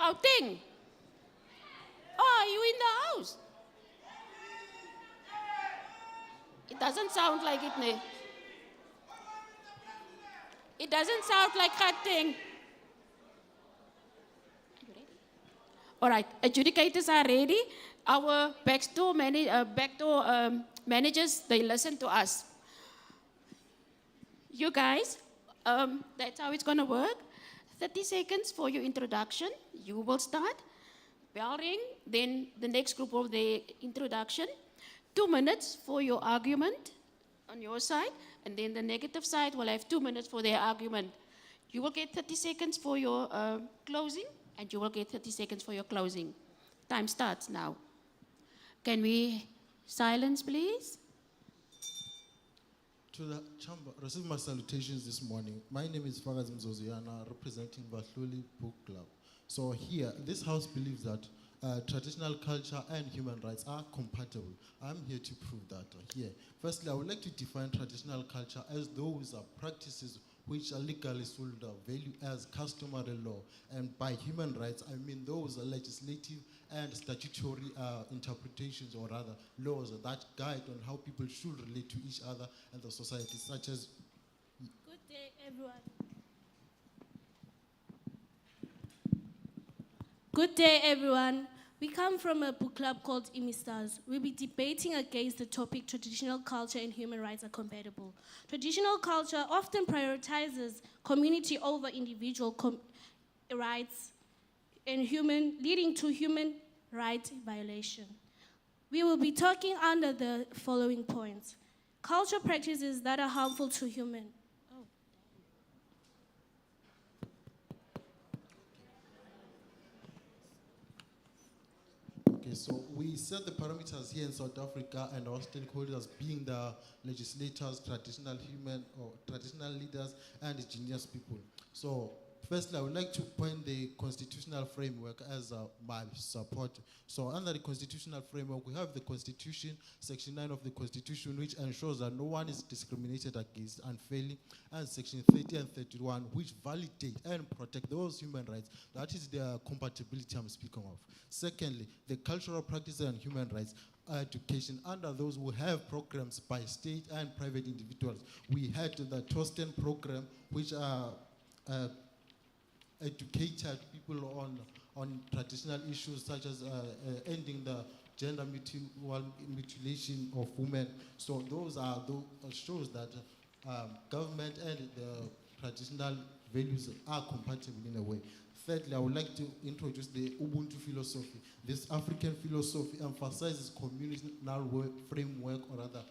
Gauteng. Oh, are you in the house? It doesn't sound like it, ne? It doesn't sound like Gauteng. All right, adjudicators are ready. Our backdoor managers, they listen to us. You guys, that's how it's gonna work. 30 seconds for your introduction. You will start. Bell ring, then the next group of the introduction. 2 minutes for your argument on your side, and then the negative side will have 2 minutes for their argument. You will get 30 seconds for your closing, and you will get 30 seconds for your closing. Time starts now. Can we silence, please? To the chamber, receive my salutations this morning. My name is 14th FUNDA representing Bahluli Book Club. So here, this house believes that traditional culture and human rights are compatible. I'm here to prove that here. Firstly, I would like to define traditional culture as those practices which are legally sold value as customary law. And by human rights, I mean those legislative and statutory interpretations, or rather laws that guide on how people should relate to each other and the society, such as... Good day, everyone. Good day, everyone. We come from a book club called Imistars. We'll be debating against the topic traditional culture and human rights are compatible. Traditional culture often prioritizes community over individual rights and leading to human rights violation. We will be talking under the following points. Culture practices that are harmful to human. Okay, so we set the parameters here in South Africa, and our stakeholders being the legislators, traditional leaders, and indigenous people. So firstly, I would like to point the constitutional framework as my support. So under the constitutional framework, we have the Constitution, Section 9 of the Constitution, which ensures that no one is discriminated against unfairly, and Section 30 and 31, which validate and protect those human rights. That is the compatibility I'm speaking of. Secondly, the cultural practices and human rights education. Under those, we have programs by state and private individuals. We had the Torsten program, which educated people on traditional issues such as ending the gender mutilation of women. So those shows that government and the traditional values are compatible in a way. Thirdly, I would like to introduce the Ubuntu philosophy. This African philosophy emphasizes communal framework, or rather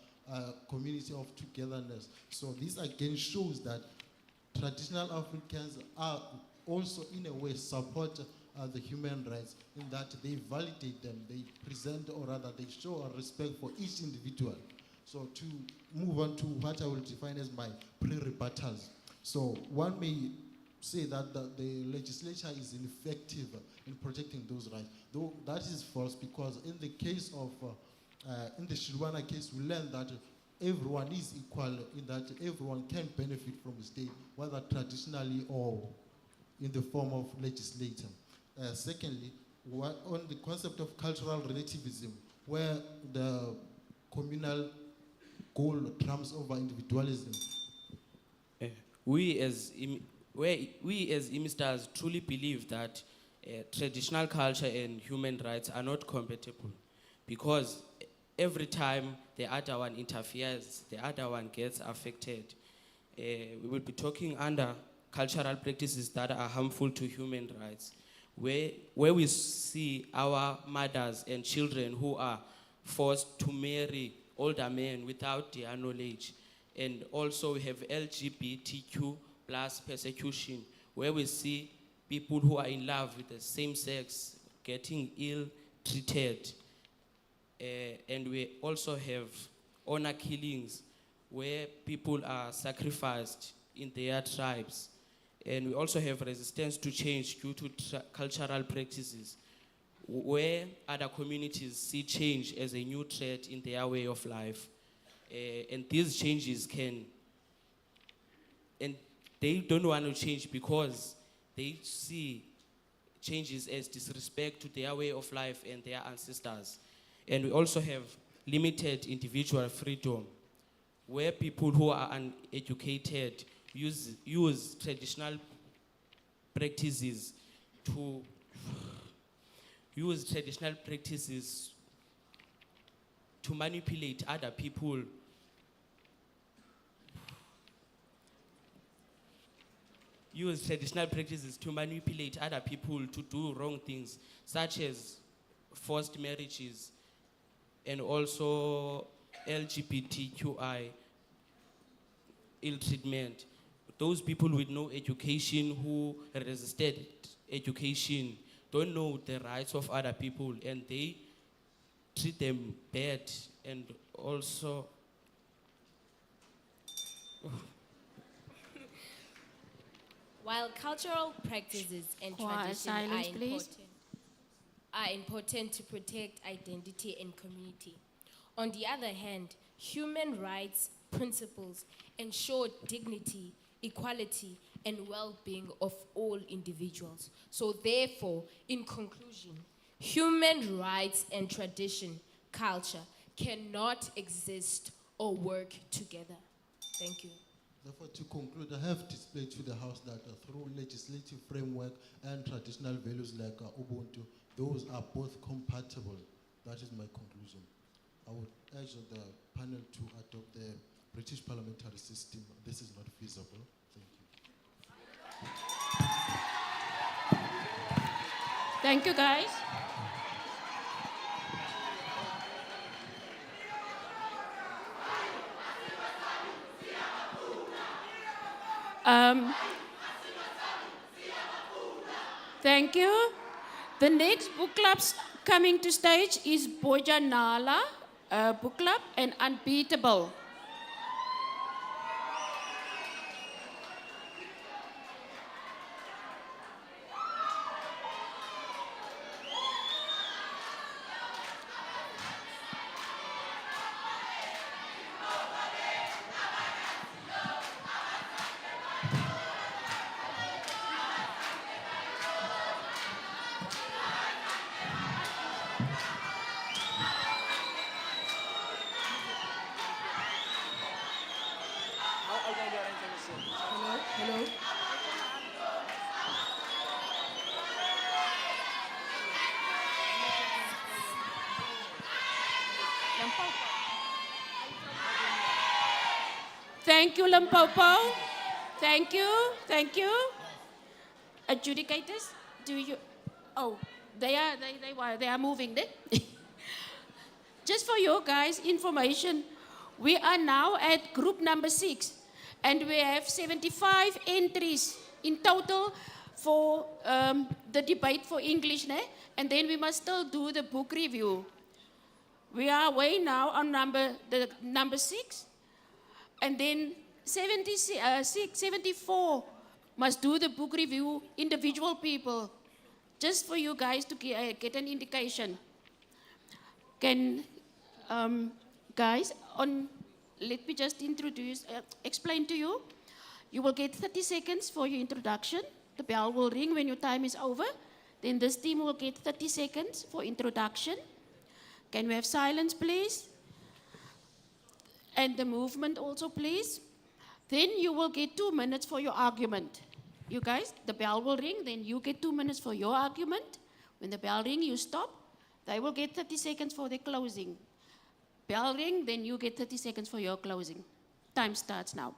community of togetherness. So this again shows that traditional Africans are also in a way support the human rights, in that they validate them, they present, or rather they show a respect for each individual. So to move on to what I will define as my pre-rebuttals. So one may say that the legislature is ineffective in protecting those rights. Though that is false, because in the case of, in the Shirwana case, we learned that everyone is equal, in that everyone can benefit from the state, whether traditionally or in the form of legislature. Secondly, on the concept of cultural relativism, where the communal goal trumps over individualism. We as Imistars truly believe that traditional culture and human rights are not compatible, because every time the other one interferes, the other one gets affected. We will be talking under cultural practices that are harmful to human rights, where we see our mothers and children who are forced to marry older men without their knowledge. And also we have LGBTQ plus persecution, where we see people who are in love with the same sex getting ill-treated. And we also have honor killings, where people are sacrificed in their tribes. And we also have resistance to change due to cultural practices, where other communities see change as a new threat in their way of life. And these changes and they don't want to change because they see changes as disrespect to their way of life and their ancestors. And we also have limited individual freedom, where people who are uneducated use traditional practices to manipulate other people. Use traditional practices to manipulate other people to do wrong things, such as forced marriages and also LGBTQI ill treatment. Those people with no education who resisted education don't know the rights of other people, and they treat them bad. And also While cultural practices and Quiet, traditions silence, please. are important to protect identity and community, on the other hand, human rights principles ensure dignity, equality, and well-being of all individuals. So therefore, in conclusion, human rights and tradition, culture, cannot exist or work together. Thank you. Therefore, to conclude, I have displayed to the House that through legislative framework and traditional values like Ubuntu, those are both compatible. That is my conclusion. I would urge the panel to adopt the British parliamentary system. This is not feasible. Thank you. Thank you, guys. Thank you. The next book clubs coming to stage is Bojanala Book Club and Unbeatable. Hello. Thank you, Limpopo. Thank you. Thank you. Adjudicators, do you? Oh, they are moving there. Just for you guys' information, we are now at group number 6, and we have 75 entries in total for the debate for English, and then we must still do the book review. We are away now on number 6, and then 74 must do the book review, individual people, just for you guys to get an indication. Can, guys, let me just explain to you. You will get 30 seconds for your introduction. The bell will ring when your time is over. Then this team will get 30 seconds for introduction. Can we have silence, please? And the movement also, please. Then you will get 2 minutes for your argument. You guys, the bell will ring, then you get 2 minutes for your argument. When the bell rings, you stop. They will get 30 seconds for their closing. Bell ring, then you get 30 seconds for your closing. Time starts now.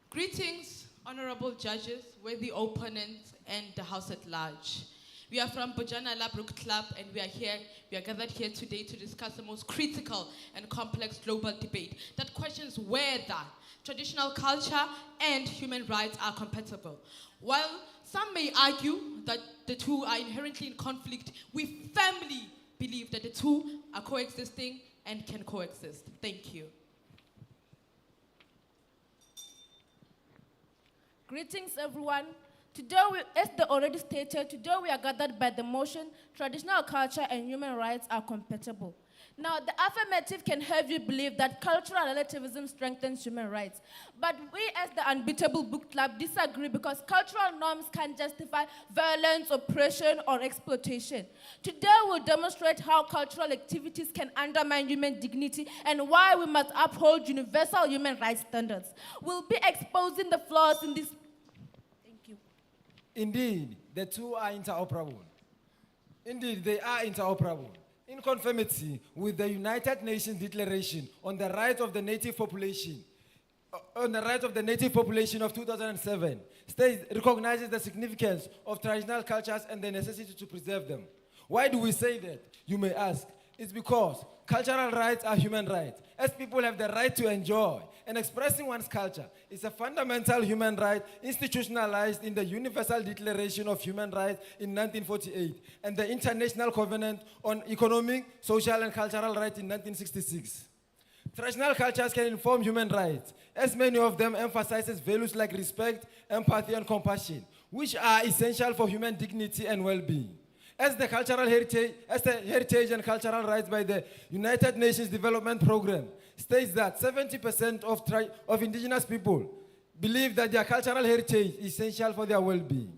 Greetings, honorable judges, worthy opponents, and the House at large. We are from Bojanala Book Club, and we are gathered here today to discuss the most critical and complex global debate that questions whether traditional culture and human rights are compatible. While some may argue that the two are inherently in conflict, we firmly believe that the two are coexisting and can coexist. Thank you. Greetings, everyone. Today, as the already stated, today we are gathered by the motion, traditional culture and human rights are compatible. Now, the affirmative can have you believe that cultural relativism strengthens human rights. But we, as the Unbeatable Book Club, disagree because cultural norms can justify violence, oppression, or exploitation. Today, we'll demonstrate how cultural activities can undermine human dignity and why we must uphold universal human rights standards. We'll be exposing the flaws in this. Thank you. Indeed, the two are interoperable. Indeed, they are interoperable. In conformity with the United Nations Declaration on the Rights of the Native Population, of 2007, states recognizes the significance of traditional cultures and the necessity to preserve them. Why do we say that? You may ask. It's because cultural rights are human rights, as people have the right to enjoy and expressing one's culture. It's a fundamental human right institutionalized in the Universal Declaration of Human Rights in 1948 and the International Covenant on Economic, Social and Cultural Rights in 1966. Traditional cultures can inform human rights, as many of them emphasizes values like respect, empathy and compassion, which are essential for human dignity and well-being. As the heritage and cultural rights by the United Nations Development Programme states that 70% of indigenous people believe that their cultural heritage is essential for their well-being.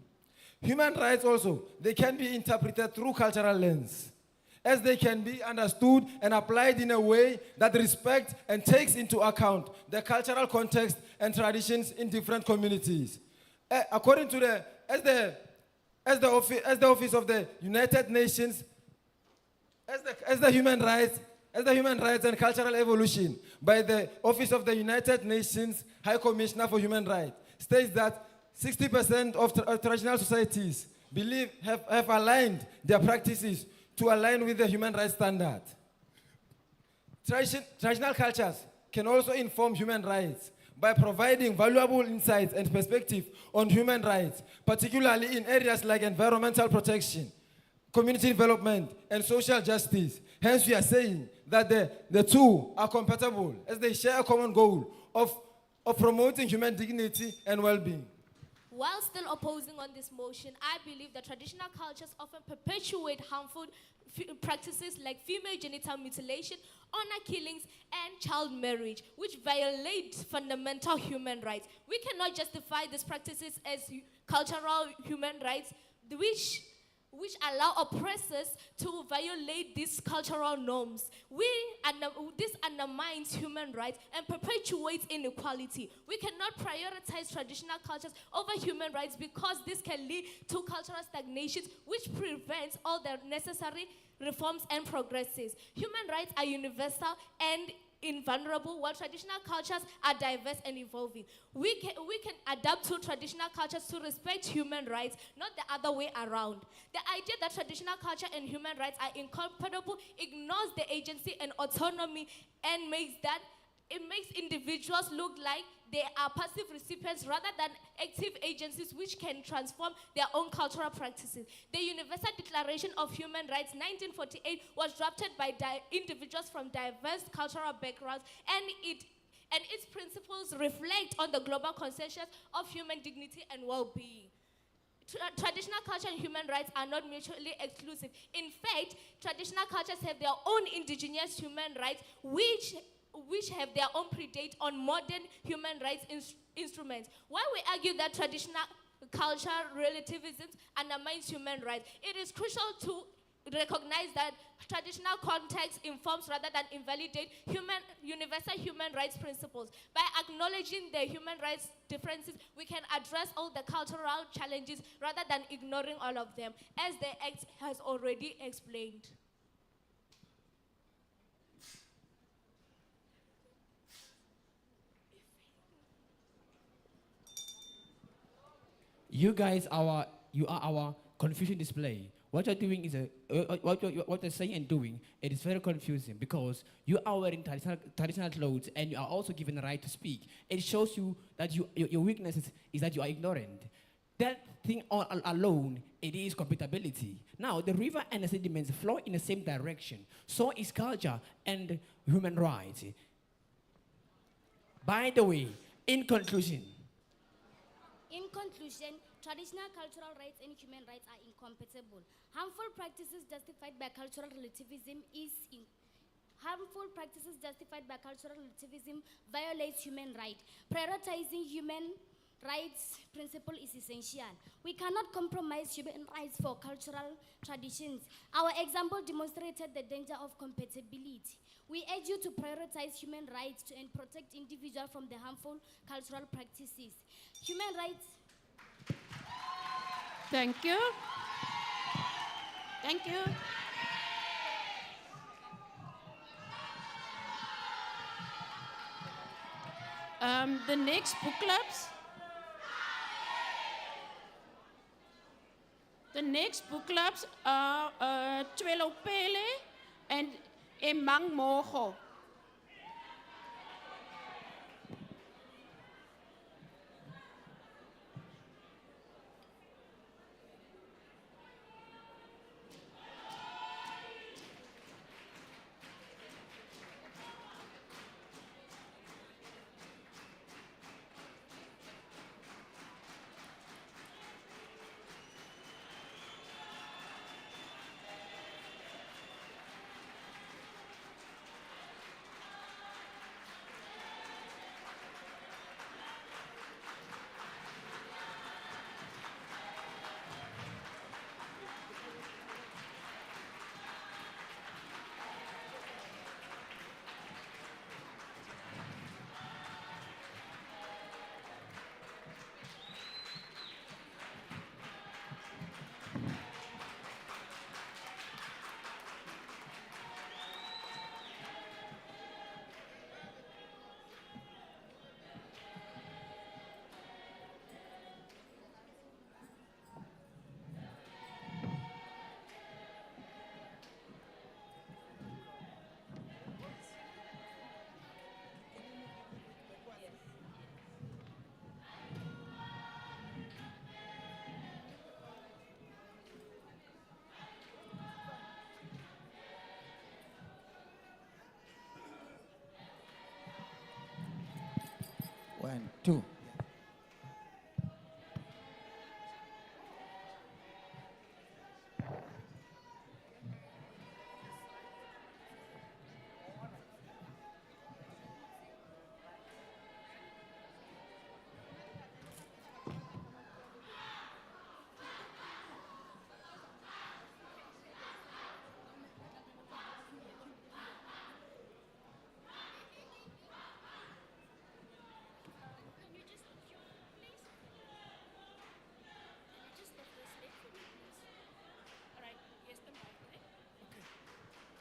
Human rights also, they can be interpreted through cultural lens, as they can be understood and applied in a way that respects and takes into account the cultural context and traditions in different communities. According to the Office of the United Nations, as the Human Rights and Cultural Evolution by the Office of the United Nations High Commissioner for Human Rights, states that 60% of traditional societies have aligned their practices to align with the human rights standard. Traditional cultures can also inform human rights by providing valuable insights and perspective on human rights, particularly in areas like environmental protection, community development, and social justice. Hence, we are saying that the two are compatible as they share a common goal of promoting human dignity and well-being. While still opposing on this motion, I believe that traditional cultures often perpetuate harmful practices like female genital mutilation, honor killings, and child marriage, which violate fundamental human rights. We cannot justify these practices as cultural human rights, which allow oppressors to violate these cultural norms. This undermines human rights and perpetuates inequality. We cannot prioritize traditional cultures over human rights because this can lead to cultural stagnations, which prevents all the necessary reforms and progresses. Human rights are universal and invulnerable, while traditional cultures are diverse and evolving. We can adapt to traditional cultures to respect human rights, not the other way around. The idea that traditional culture and human rights are incompatible ignores the agency and autonomy and makes individuals look like they are passive recipients rather than active agencies which can transform their own cultural practices. The Universal Declaration of Human Rights 1948 was drafted by individuals from diverse cultural backgrounds, and its principles reflect on the global consensus of human dignity and well-being. Traditional culture and human rights are not mutually exclusive. In fact, traditional cultures have their own indigenous human rights, which have their own predate on modern human rights instruments. While we argue that traditional culture relativism undermines human rights, it is crucial to recognize that traditional context informs rather than invalidate universal human rights principles. By acknowledging the human rights differences, we can address all the cultural challenges rather than ignoring all of them, as the Act has already explained. You guys are our confusion display. What you're doing is what you're saying and doing. It is very confusing because you are wearing traditional clothes and you are also given the right to speak. It shows you that your weakness is that you are ignorant. That thing alone, it is compatibility. Now, the river and the sediments flow in the same direction. So is culture and human rights. By the way, in conclusion, traditional cultural rights and human rights are incompatible. Harmful practices justified by cultural relativism Harmful practices justified by cultural relativism violates human rights. Prioritizing human rights principle is essential. We cannot compromise human rights for cultural traditions. Our example demonstrated the danger of compatibility. We urge you to prioritize human rights and protect individuals from the harmful cultural practices. Human rights. Thank you. Thank you. The next book clubs. The next book clubs are Twelopele and Emang Moho. One, two.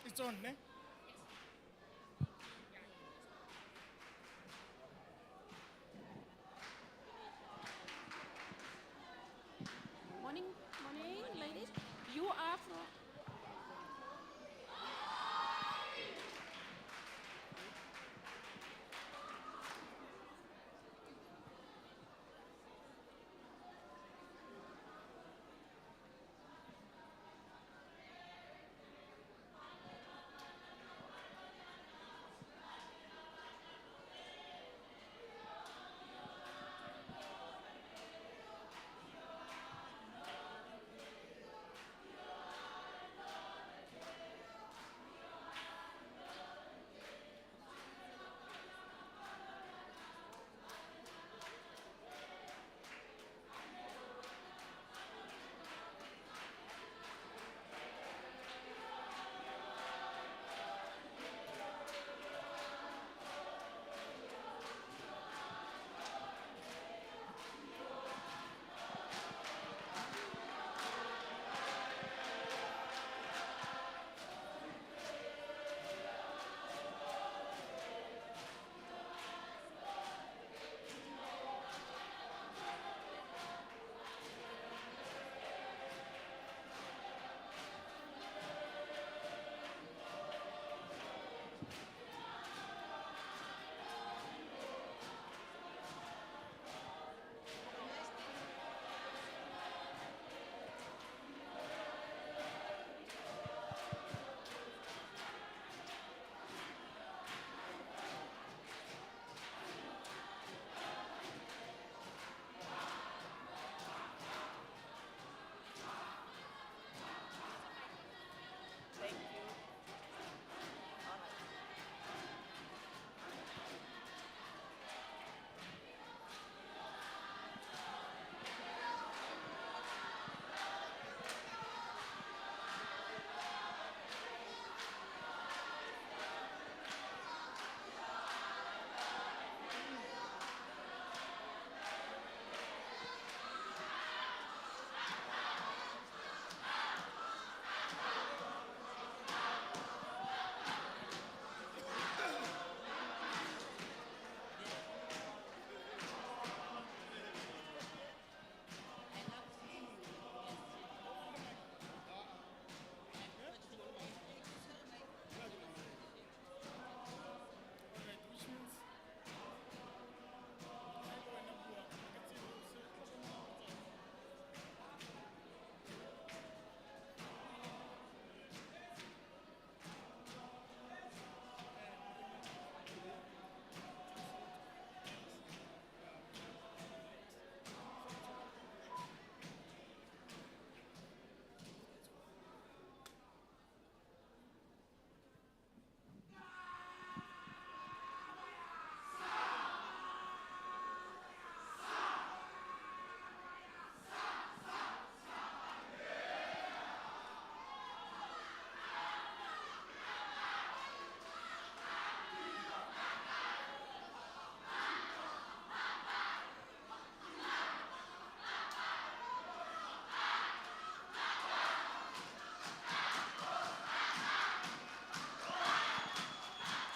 It's on, ne? Morning, ladies. You are from.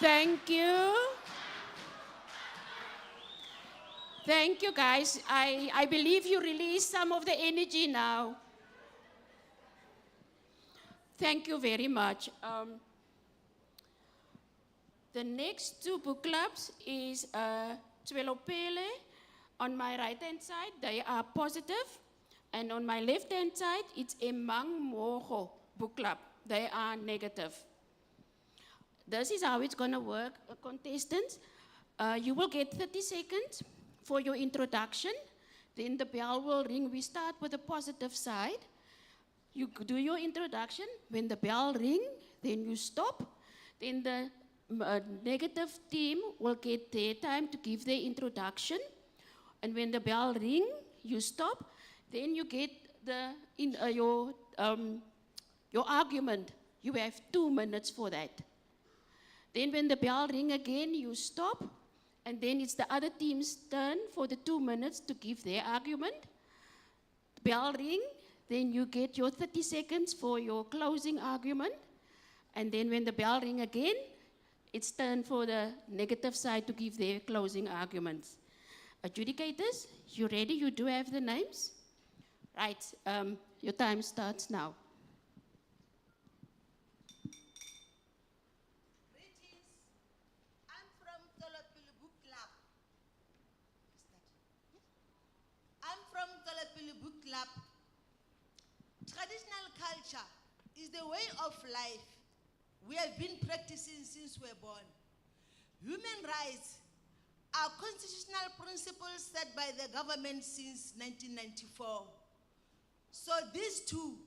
Thank you. Thank you, guys. I believe you release some of the energy now. Thank you very much. The next two book clubs is Twelopele. On my right-hand side, they are positive. And on my left-hand side, it's Emang Moho book club. They are negative. This is how it's gonna work, contestants. You will get 30 seconds for your introduction. Then the bell will ring. We start with the positive side. You do your introduction. When the bell rings, then you stop. Then the negative team will get their time to give their introduction. And when the bell rings, you stop. Then you get your argument. You have 2 minutes for that. Then when the bell rings again, you stop. And then it's the other team's turn for the 2 minutes to give their argument. Bell ring, then you get your 30 seconds for your closing argument. And then when the bell ring again, it's turn for the negative side to give their closing arguments. Adjudicators, you ready? You do have the names? Right, your time starts now. Club. Traditional culture is the way of life we have been practicing since we're born. Human rights are constitutional principles set by the government since 1994. So these two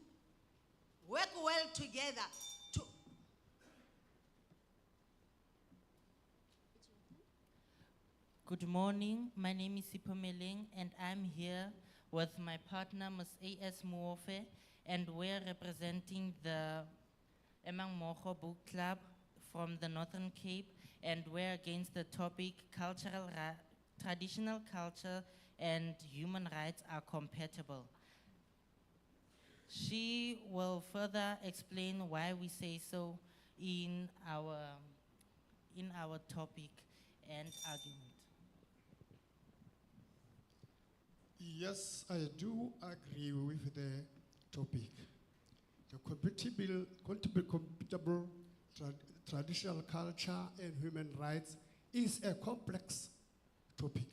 work well together to Good morning, my name is Sipomeleng and I'm here with my partner, Ms. A.S. Muofe, and we're representing the Emang Moho Book Club from the Northern Cape, and we're against the topic traditional culture and human rights are compatible. She will further explain why we say so in our topic and argument. Yes, I do agree with the topic. The compatible traditional culture and human rights is a complex topic.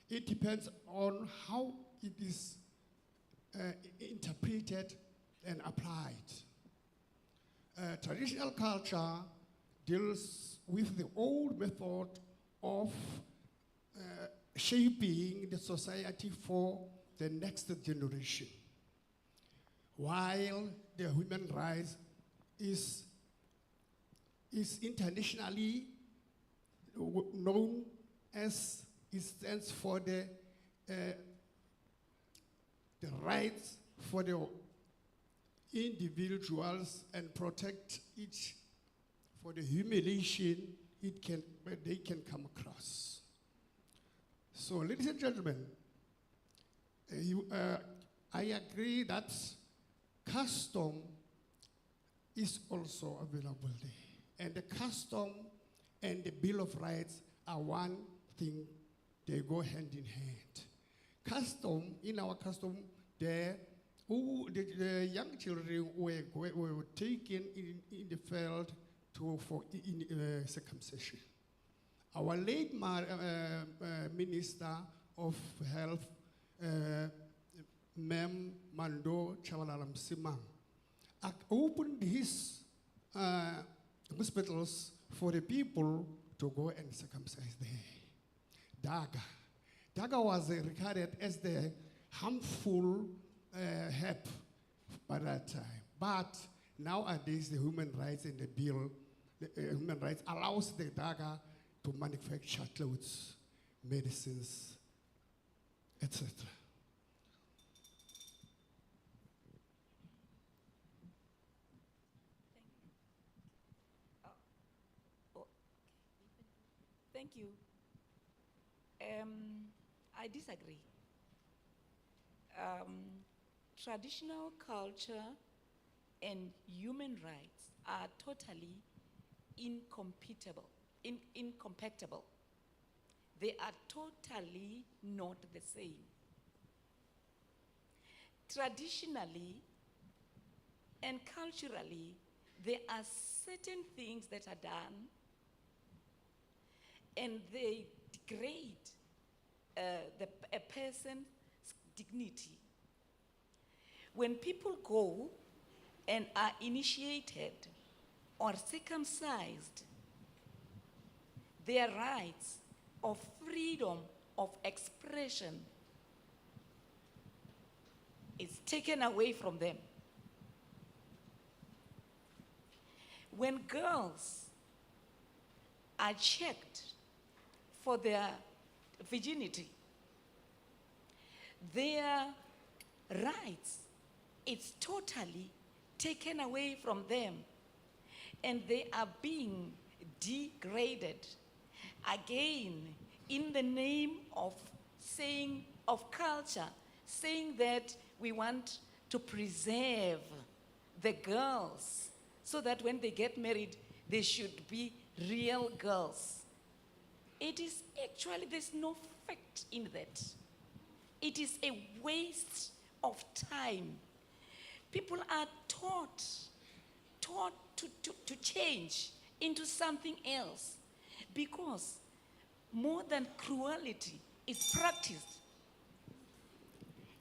It depends on how it is interpreted and applied. Traditional culture deals with the old method of shaping the society for the next generation, while the human rights is internationally known as, it stands for the rights for the individuals and protect each for the humiliation they can come across. So, ladies and gentlemen, I agree that custom is also available there. And the custom and the Bill of Rights are one thing, they go hand in hand. Custom, in our custom, the young children were taken in the field for circumcision. Our late Minister of Health, Mem Mando Chawalaram Simang, opened his hospitals for the people to go and circumcise there. Daga was regarded as the harmful herb by that time. But nowadays, the human rights in the bill, human rights allows the Daga to manufacture clothes, medicines, etc. Thank you. I disagree. Traditional culture and human rights are totally incompatible. Incompatible. They are totally not the same. Traditionally and culturally, there are certain things that are done and they degrade a person's dignity. When people go and are initiated or circumcised, their rights of freedom of expression is taken away from them. When girls are checked for their virginity, their rights is totally taken away from them, and they are being degraded again in the name of saying, of culture, saying that we want to preserve the girls so that when they get married, they should be real girls. It is actually, there's no fact in that. It is a waste of time. People are taught to change into something else because more than cruelty is practiced.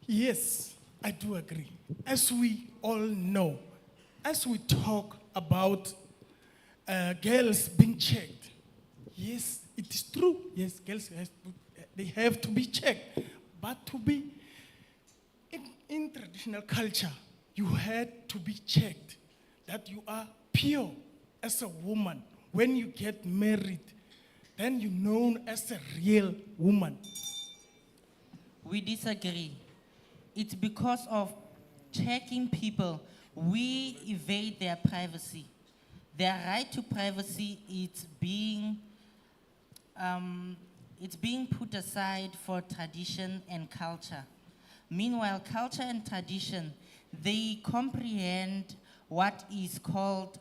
Yes, I do agree. As we all know, as we talk about girls being checked, yes, it is true. Yes, girls they have to be checked. But to be in traditional culture, you had to be checked that you are pure as a woman. When you get married, then you're known as a real woman. We disagree. It's because of checking people, we evade their privacy. Their right to privacy is being put aside for tradition and culture. Meanwhile, culture and tradition, they comprehend what is called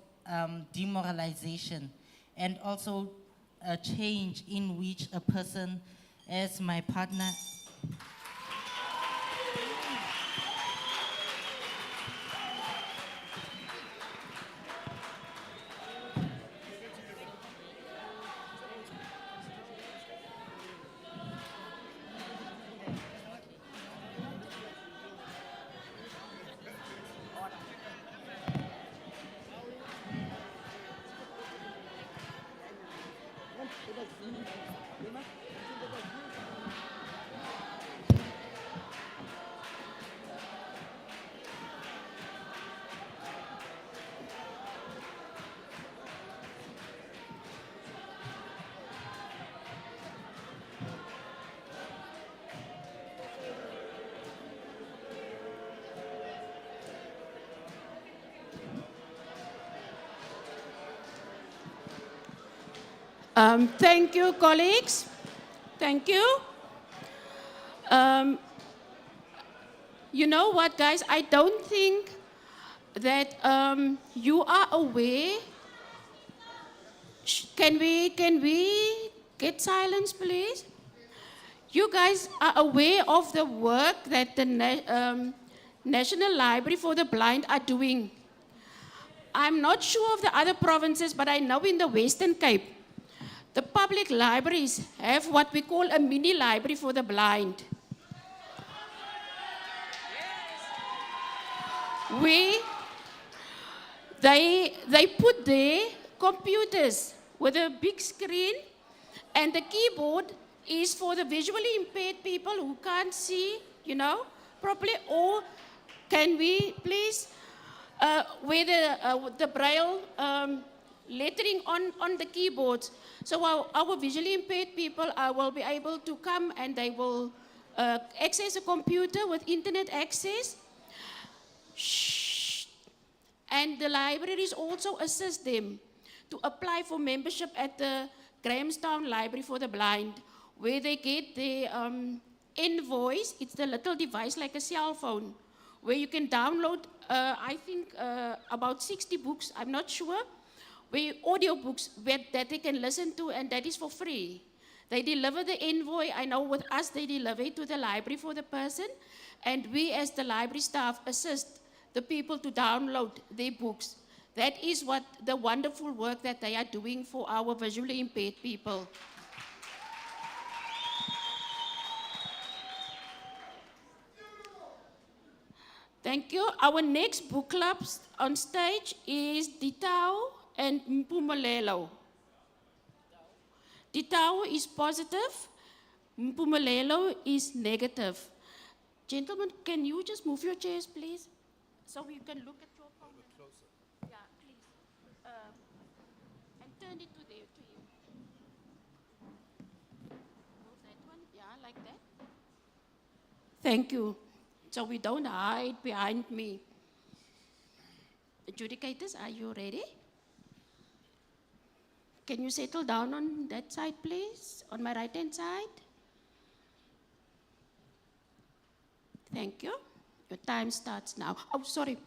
demoralization and also a change in which a person, as my partner, Thank you, colleagues. Thank you. You know what, guys? I don't think that you are aware. Can we get silence, please? You guys are aware of the work that the National Library for the Blind are doing. I'm not sure of the other provinces, but I know in the Western Cape, the public libraries have what we call a mini library for the blind. They put there computers with a big screen, and the keyboard is for the visually impaired people who can't see, properly. Or can we please, where the braille lettering on the keyboards, so our visually impaired people will be able to come and they will access a computer with internet access. And the libraries also assist them to apply for membership at the Grahamstown Library for the Blind, where they get their invoice. It's the little device like a cell phone, where you can download, I think, about 60 books, I'm not sure, where audiobooks that they can listen to, and that is for free. They deliver the envoy. I know with us, they deliver it to the library for the person, and we as the library staff assist the people to download their books. That is what the wonderful work that they are doing for our visually impaired people. Thank you. Our next book club on stage is Ditao and Mpumalelo. Ditao is positive, Mpumalelo is negative. Gentlemen, can you just move your chairs, please? So you can look at your phone. Yeah, please. And turn it to there, to you. Move that one, yeah, like that. Thank you. So we don't hide behind me. Adjudicators, are you ready? Can you settle down on that side, please? On my right-hand side? Thank you. Your time starts now. Oh, sorry.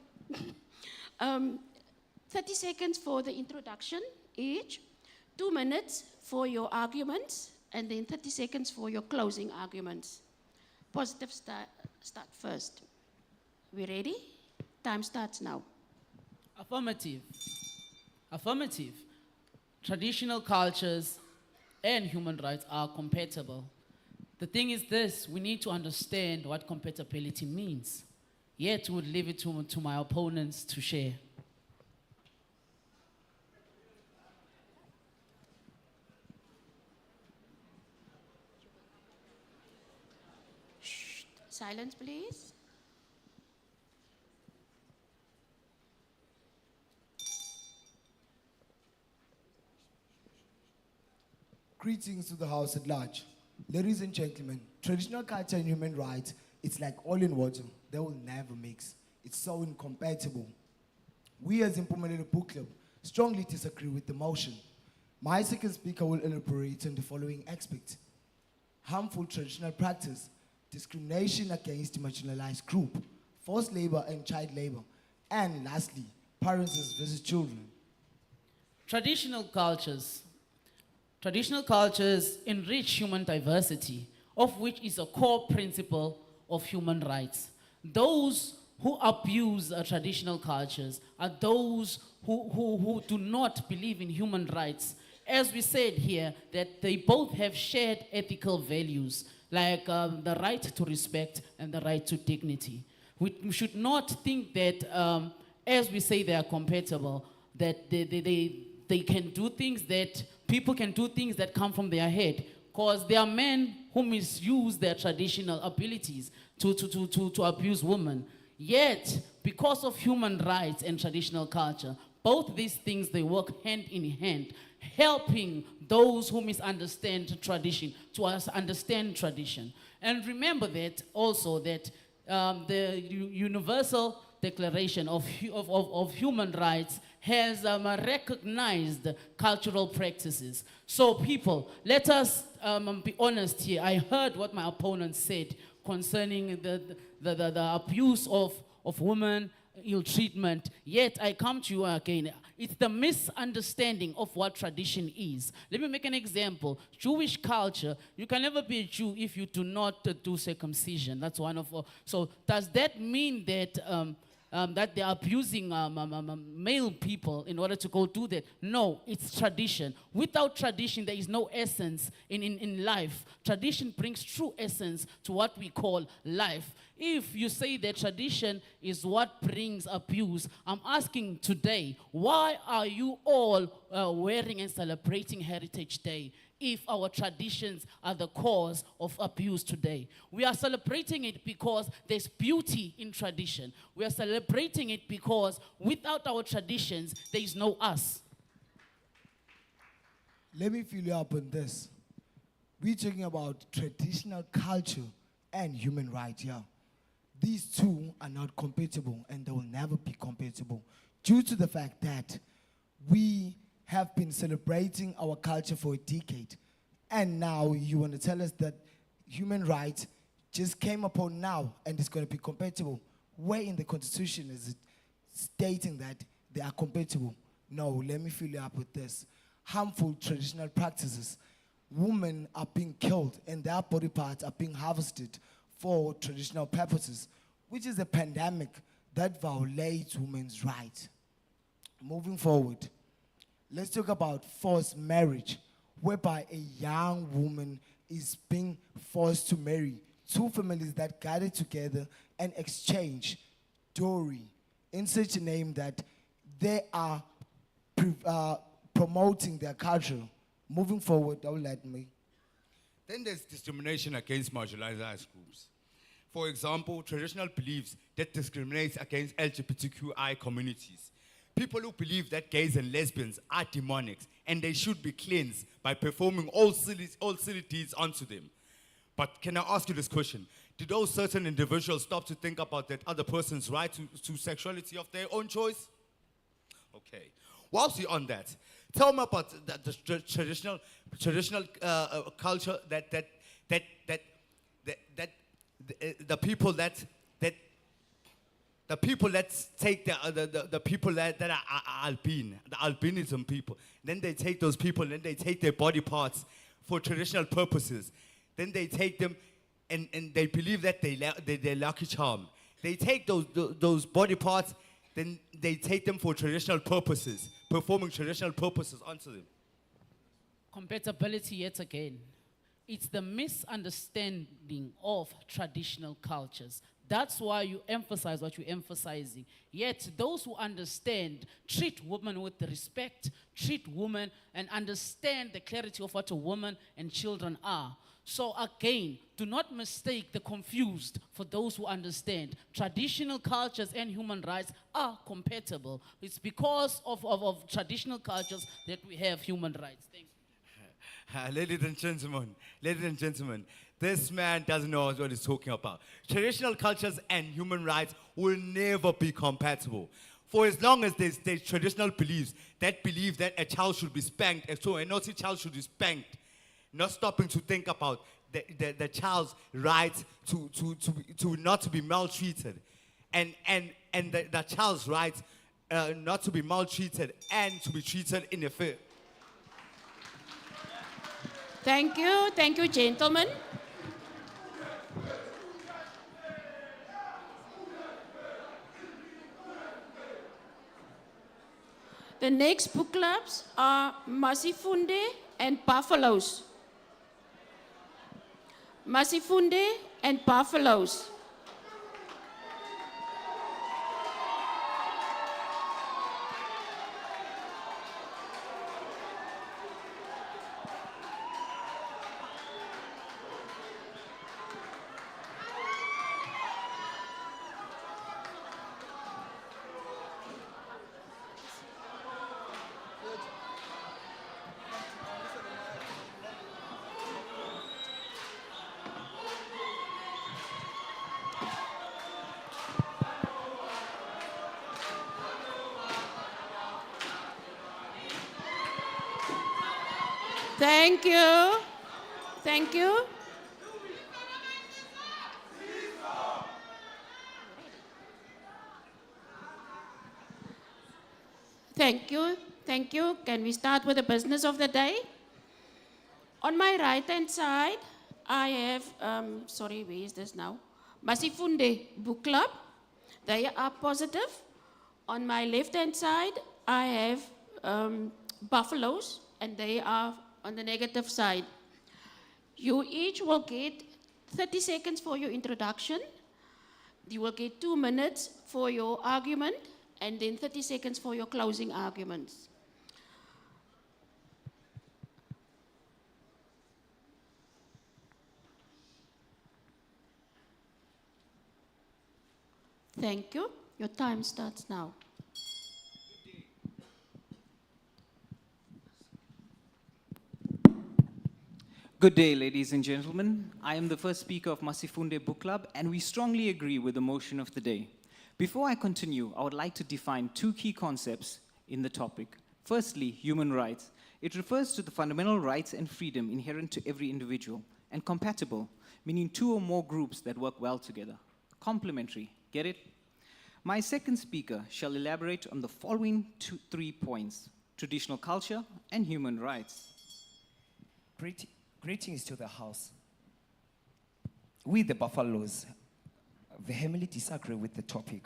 30 seconds for the introduction each, 2 minutes for your arguments, and then 30 seconds for your closing arguments. Positive start first. We ready? Time starts now. Affirmative. Affirmative. Traditional cultures and human rights are compatible. The thing is this, we need to understand what compatibility means. Yet we would leave it to my opponents to share. Shh. Silence, please. Greetings to the House at large. Ladies and gentlemen, traditional culture and human rights, it's like oil and water. They will never mix. It's so incompatible. We as Impumelelo Book Club strongly disagree with the motion. My second speaker will elaborate on the following aspects: harmful traditional practice, discrimination against marginalized group, forced labor and child labor, and lastly, parents versus children. Traditional cultures enrich human diversity, of which is a core principle of human rights. Those who abuse traditional cultures are those who do not believe in human rights. As we said here, that they both have shared ethical values, like the right to respect and the right to dignity. We should not think that, as we say they are compatible, that they can do things that, people can do things that come from their head. Because there are men who misuse their traditional abilities to abuse women. Yet, because of human rights and traditional culture, both these things, they work hand in hand, helping those who misunderstand tradition to understand tradition. And remember that also that the Universal Declaration of Human Rights has recognized cultural practices. So people, let us be honest here. I heard what my opponent said concerning the abuse of women, ill treatment. Yet I come to you again. It's the misunderstanding of what tradition is. Let me make an example. Jewish culture, you can never be a Jew if you do not do circumcision. That's one of. So does that mean that that they're abusing male people in order to go do that? No, it's tradition. Without tradition, there is no essence in life. Tradition brings true essence to what we call life. If you say that tradition is what brings abuse, I'm asking today, why are you all wearing and celebrating Heritage Day if our traditions are the cause of abuse today? We are celebrating it because there's beauty in tradition. We are celebrating it because without our traditions, there is no us. Let me fill you up on this. We're talking about traditional culture and human rights here. These two are not compatible, and they will never be compatible due to the fact that we have been celebrating our culture for a decade, and now you want to tell us that human rights just came upon now and it's going to be compatible. Where in the Constitution is it stating that they are compatible? No, let me fill you up with this. Harmful traditional practices. Women are being killed and their body parts are being harvested for traditional purposes, which is a pandemic that violates women's rights. Moving forward, let's talk about forced marriage, whereby a young woman is being forced to marry two families that gather together and exchange dowry in such a name that they are promoting their culture. Moving forward, that will let me. Then there's discrimination against marginalized groups. For example, traditional beliefs that discriminate against LGBTQI communities. People who believe that gays and lesbians are demonic and they should be cleansed by performing all silly deeds onto them. But can I ask you this question? Did those certain individuals stop to think about that other person's right to sexuality of their own choice? Okay. Whilst you're on that, tell me about the traditional culture that the people that take the people that are albino, the albinism people, then they take those people and they take their body parts for traditional purposes. Then they take them and they believe that they're lucky charm. They take those body parts, then they take them for traditional purposes, performing traditional purposes onto them. Compatibility yet again. It's the misunderstanding of traditional cultures. That's why you emphasize what you're emphasizing. Yet those who understand treat women with respect, treat women and understand the clarity of what a woman and children are. So again, do not mistake the confused for those who understand. Traditional cultures and human rights are compatible. It's because of traditional cultures that we have human rights. Thank you. Ladies and gentlemen, this man doesn't know what he's talking about. Traditional cultures and human rights will never be compatible. For as long as there's traditional beliefs that believe that a child should be spanked, so a naughty child should be spanked, not stopping to think about the child's right to not to be maltreated, and the child's right not to be maltreated and to be treated in a fair. Thank you, gentlemen. The next book clubs are Masifunde and Buffaloes. Masifunde and Buffaloes. Thank you. Thank you. Thank you. Thank you. Can we start with the business of the day? On my right-hand side, I have, sorry, where is this now? Masifunde Book Club. They are positive. On my left-hand side, I have Buffaloes, and they are on the negative side. You each will get 30 seconds for your introduction. You will get 2 minutes for your argument, and then 30 seconds for your closing arguments. Thank you. Your time starts now. Good day, ladies and gentlemen. I am the first speaker of Masifunde Book Club, and we strongly agree with the motion of the day. Before I continue, I would like to define 2 key concepts in the topic. Firstly, human rights. It refers to the fundamental rights and freedom inherent to every individual, and compatible, meaning 2 or more groups that work well together. Complementary, get it? My second speaker shall elaborate on the following three points: traditional culture and human rights. Greetings to the House. We, the Buffaloes, vehemently disagree with the topic.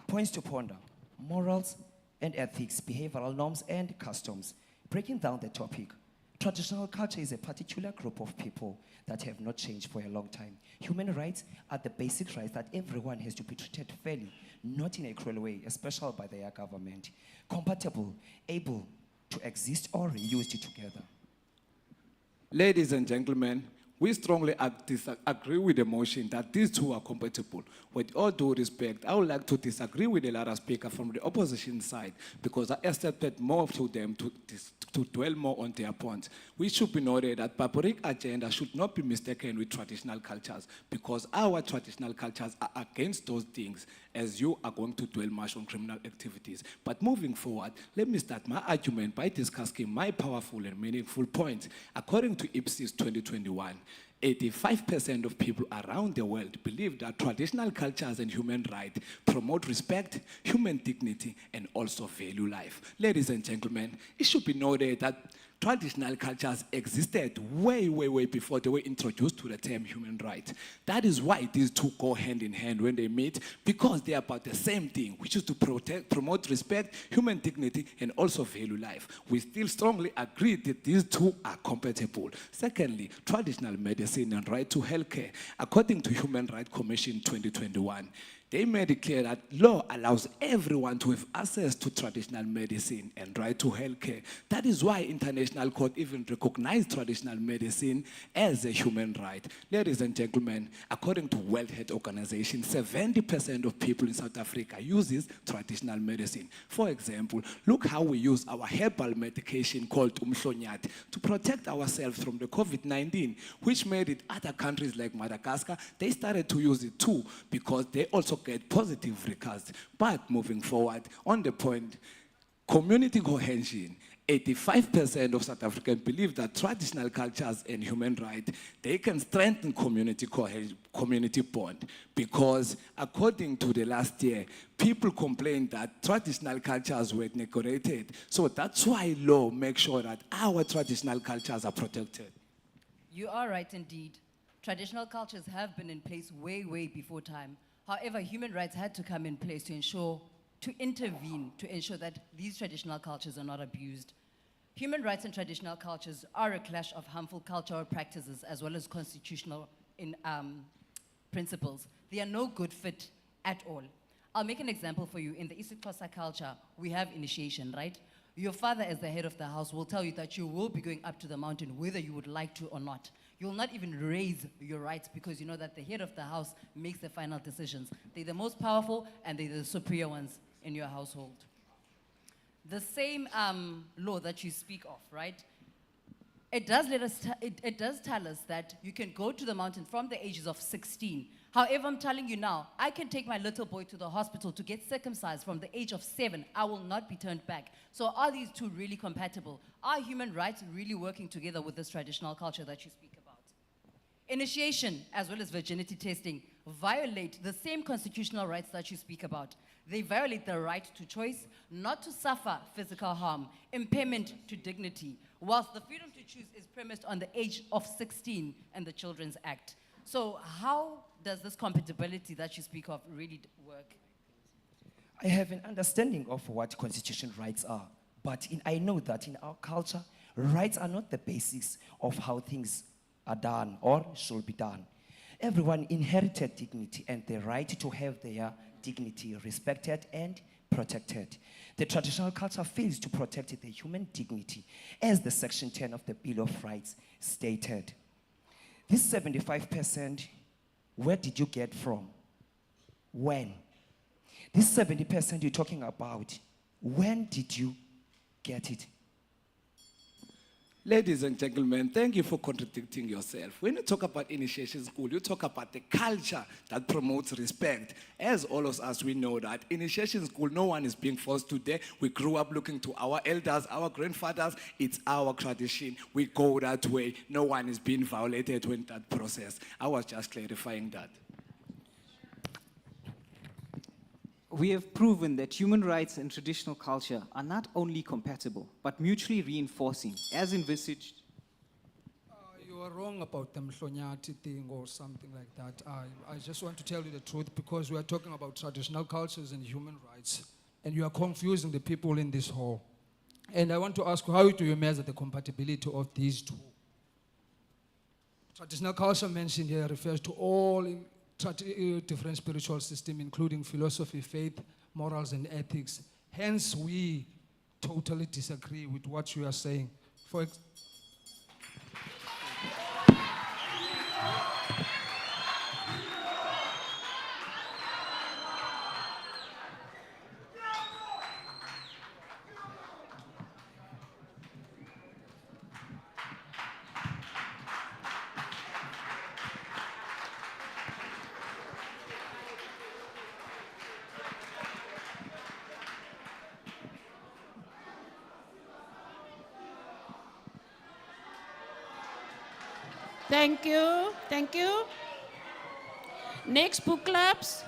Points to ponder: morals and ethics, behavioral norms and customs. Breaking down the topic, traditional culture is a particular group of people that have not changed for a long time. Human rights are the basic rights that everyone has to be treated fairly, not in a cruel way, especially by their government. Compatible, able to exist or used together. Ladies and gentlemen, we strongly disagree with the motion that these two are compatible. With all due respect, I would like to disagree with the latter speaker from the opposition side because I accepted more to them to dwell more on their points. We should be noted that barbaric agenda should not be mistaken with traditional cultures because our traditional cultures are against those things, as you are going to dwell much on criminal activities. But moving forward, let me start my argument by discussing my powerful and meaningful points. According to Ipsos 2021, 85% of people around the world believe that traditional cultures and human rights promote respect, human dignity, and also value life. Ladies and gentlemen, it should be noted that traditional cultures existed way before they were introduced to the term human rights. That is why these two go hand in hand when they meet, because they are about the same thing, which is to promote respect, human dignity, and also value life. We still strongly agree that these two are compatible. Secondly, traditional medicine and right to healthcare. According to Human Rights Commission 2021, they made it clear that law allows everyone to have access to traditional medicine and right to healthcare. That is why international court even recognized traditional medicine as a human right. Ladies and gentlemen, according to World Health Organization, 70% of people in South Africa uses traditional medicine. For example, look how we use our herbal medication called umhlonyat to protect ourselves from the COVID-19, which made it other countries like Madagascar, they started to use it too because they also get positive records. But moving forward, on the point, community cohesion, 85% of South Africans believe that traditional cultures and human rights, they can strengthen community cohesion, community bond. Because according to the last year, people complained that traditional cultures were neglected. So that's why law makes sure that our traditional cultures are protected. You are right indeed. Traditional cultures have been in place way before time. However, human rights had to come in place to intervene, to ensure that these traditional cultures are not abused. Human rights and traditional cultures are a clash of harmful cultural practices as well as constitutional principles. They are no good fit at all. I'll make an example for you. In the isiXhosa culture, we have initiation, right? Your father, as the head of the house, will tell you that you will be going up to the mountain whether you would like to or not. You'll not even raise your rights because you know that the head of the house makes the final decisions. They're the most powerful and they're the superior ones in your household. The same law that you speak of, right? It does tell us that you can go to the mountain from the ages of 16. However, I'm telling you now, I can take my little boy to the hospital to get circumcised from the age of 7. I will not be turned back. So are these two really compatible? Are human rights really working together with this traditional culture that you speak about? Initiation, as well as virginity testing, violate the same constitutional rights that you speak about. They violate the right to choice, not to suffer physical harm, impairment to dignity, whilst the freedom to choose is premised on the age of 16 and the Children's Act. So how does this compatibility that you speak of really work? I have an understanding of what constitutional rights are, but I know that in our culture, rights are not the basics of how things are done or should be done. Everyone inherited dignity and the right to have their dignity respected and protected. The traditional culture fails to protect the human dignity, as the Section 10 of the Bill of Rights stated. This 75%, where did you get from? When? This 70% you're talking about, when did you get it? Ladies and gentlemen, thank you for contradicting yourself. When you talk about initiation school, you talk about the culture that promotes respect. As all of us, we know that initiation school, no one is being forced to there. We grew up looking to our elders, our grandfathers. It's our tradition. We go that way. No one is being violated in that process. I was just clarifying that. we have proven that human rights and traditional culture are not only compatible, but mutually reinforcing, as envisaged. You are wrong about the Mhlonyati thing or something like that. I just want to tell you the truth because we are talking about traditional cultures and human rights, and you are confusing the people in this hall. And I want to ask, how do you measure the compatibility of these two? Traditional culture mentioned here refers to all different spiritual systems, including philosophy, faith, morals, and ethics. Hence, we totally disagree with what you are saying. Thank you. Thank you. Next book clubs.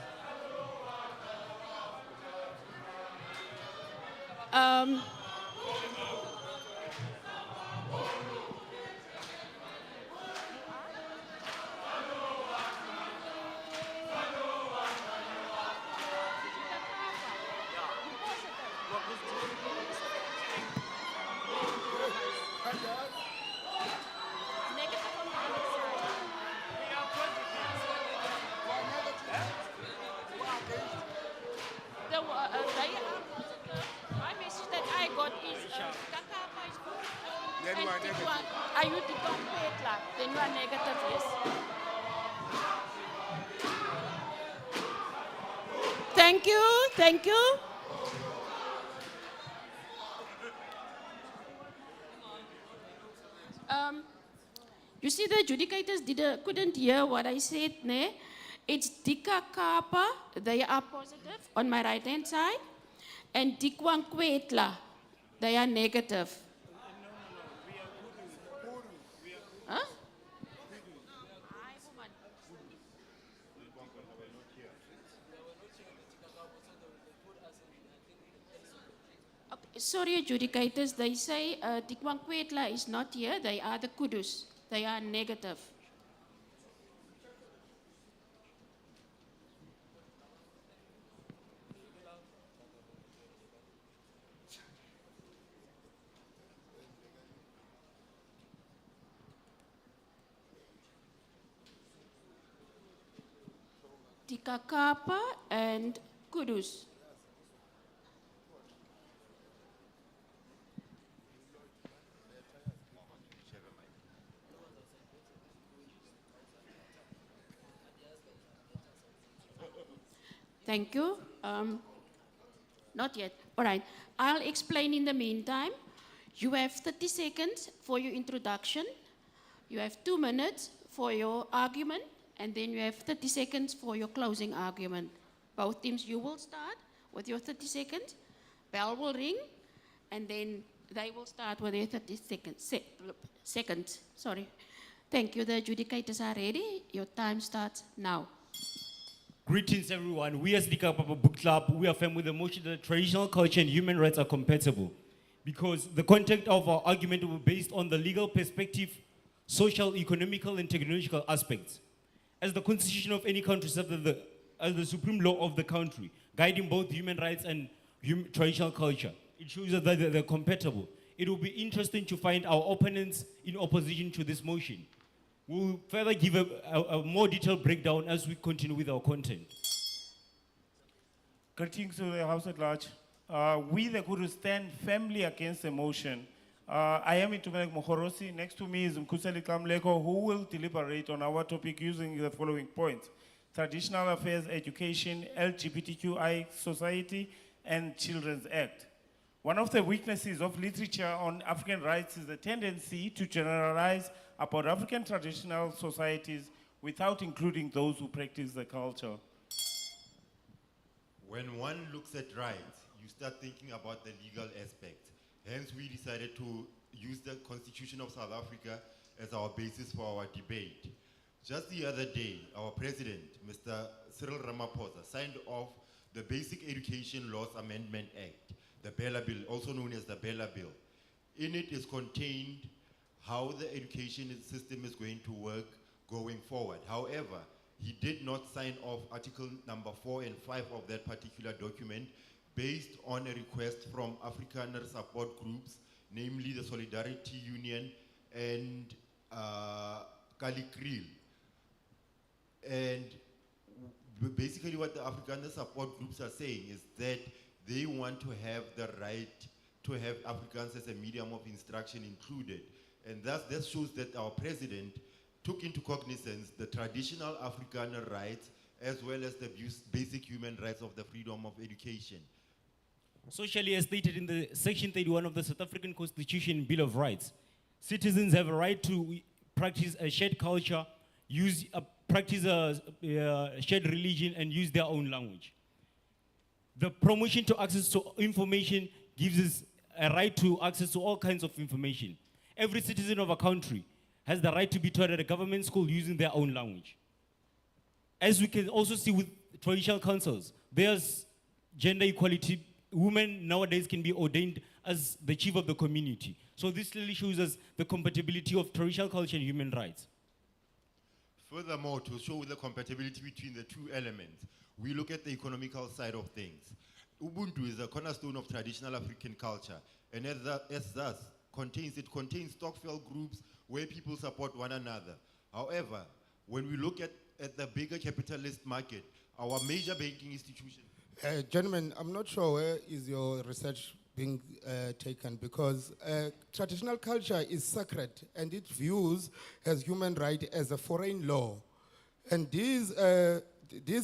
My message that I got is Kakapa is good. Then you are negative. Are you the competitor? Then you are negative, yes. Thank you, thank you. You see, the adjudicators couldn't hear what I said, ne? It's Dika Kapa, they are positive on my right-hand side, and Dikwang Kwetla, they are negative. Huh? Okay, sorry, adjudicators, they say Dikwang Kwetla is not here, they are the kudus, they are negative. Tikakapa and Kudus. Thank you. Not yet. All right. I'll explain in the meantime. You have 30 seconds for your introduction. You have 2 minutes for your argument. And then you have 30 seconds for your closing argument. Both teams, you will start with your 30 seconds. Bell will ring. And then they will start with their 30 seconds. Sorry. Thank you. The adjudicators are ready. Your time starts now. Greetings, everyone. We as the Kapapa Book Club, we affirm with the motion that traditional culture and human rights are compatible because the content of our argument will be based on the legal perspective, social, economical, and technological aspects. As the constitution of any country serves as the supreme law of the country, guiding both human rights and traditional culture, it shows that they're compatible. It will be interesting to find our opponents in opposition to this motion. We'll further give a more detailed breakdown as we continue with our content. Greetings to the House at large. We, the Kudus, stand firmly against the motion. I am Itumelek Mohorosi. Next to me is Mkuseli Kamleko, who will deliberate on our topic using the following points: traditional affairs, education, LGBTQI society, and Children's Act. One of the weaknesses of literature on African rights is the tendency to generalize about African traditional societies without including those who practice the culture. When one looks at rights, you start thinking about the legal aspect. Hence, we decided to use the Constitution of South Africa as our basis for our debate. Just the other day, our president, Mr. Cyril Ramaphosa, signed off the Basic Education Laws Amendment Act, the Bella Bill, also known as the Bella Bill. In it is contained how the education system is going to work going forward. However, he did not sign off article number 4 and 5 of that particular document based on a request from Afrikaner support groups, namely the Solidarity Union and Kalikril. And basically what the Afrikaner support groups are saying is that they want to have the right to have Afrikaans as a medium of instruction included. And that shows that our president took into cognizance the traditional Afrikaner rights as well as the basic human rights of the freedom of education. Socially, as stated in the Section 31 of the South African Constitution Bill of Rights, citizens have a right to practice a shared culture, practice a shared religion, and use their own language. The promotion to access to information gives us a right to access to all kinds of information. Every citizen of a country has the right to be taught at a government school using their own language. As we can also see with traditional councils, there's gender equality. Women nowadays can be ordained as the chief of the community. So this clearly shows us the compatibility of traditional culture and human rights. Furthermore, to show the compatibility between the two elements, we look at the economical side of things. Ubuntu is a cornerstone of traditional African culture, and as thus contains stokvel groups where people support one another. However, when we look at the bigger capitalist market, our major banking institutions. Gentlemen, I'm not sure where is your research being taken, because traditional culture is sacred and it views as human right as a foreign law. And this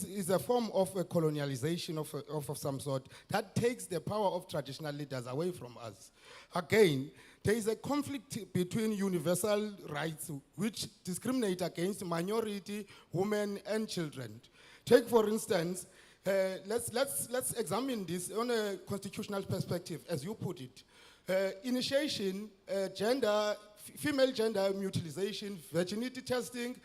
is a form of a colonialization of some sort that takes the power of traditional leaders away from us. Again, there is a conflict between universal rights which discriminate against minority, women, and children. Take, for instance, let's examine this on a constitutional perspective, as you put it. Initiation, female gender mutilization, virginity testing,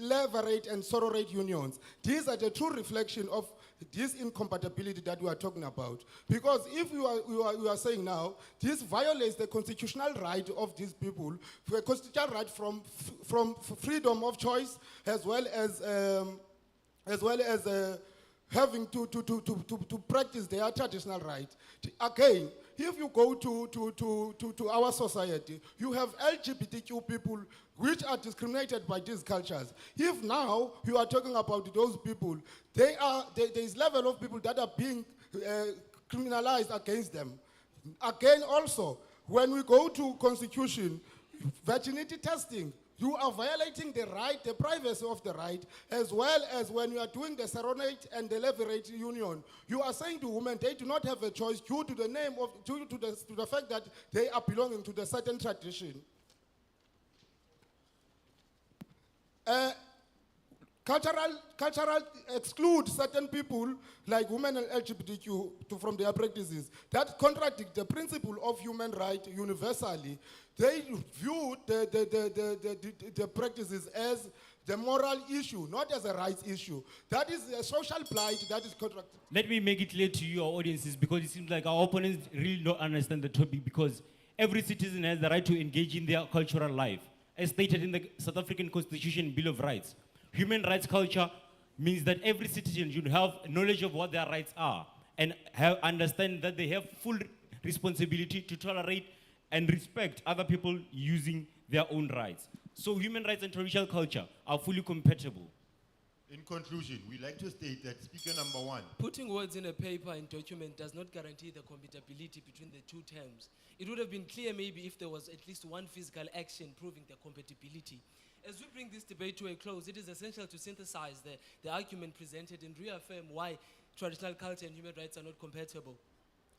levirate and sororate unions. These are the true reflection of this incompatibility that we are talking about. Because if you are saying now, this violates the constitutional right of these people, the constitutional right from freedom of choice, as well as having to practice their traditional right. Again, if you go to our society, you have LGBTQ people which are discriminated by these cultures. If now you are talking about those people, there is level of people that are being criminalized against them. Again, also, when we go to constitution, virginity testing, you are violating the right, the privacy of the right, as well as when you are doing the serenade and the levirate union. You are saying to women they do not have a choice due to the fact that they are belonging to the certain tradition. Cultural exclude certain people like women and LGBTQ from their practices that contradict the principle of human right universally. They view the practices as the moral issue, not as a rights issue. That is a social plight that is contradicted. Let me make it clear to you, our audiences, because it seems like our opponents really don't understand the topic, because every citizen has the right to engage in their cultural life, as stated in the South African Constitution Bill of Rights. Human rights culture means that every citizen should have knowledge of what their rights are and understand that they have full responsibility to tolerate and respect other people using their own rights. So human rights and traditional culture are fully compatible. In conclusion, we like to state that speaker number one. Putting words in a paper and document does not guarantee the compatibility between the two terms. It would have been clear maybe if there was at least one physical action proving the compatibility. As we bring this debate to a close, it is essential to synthesize the argument presented and reaffirm why traditional culture and human rights are not compatible.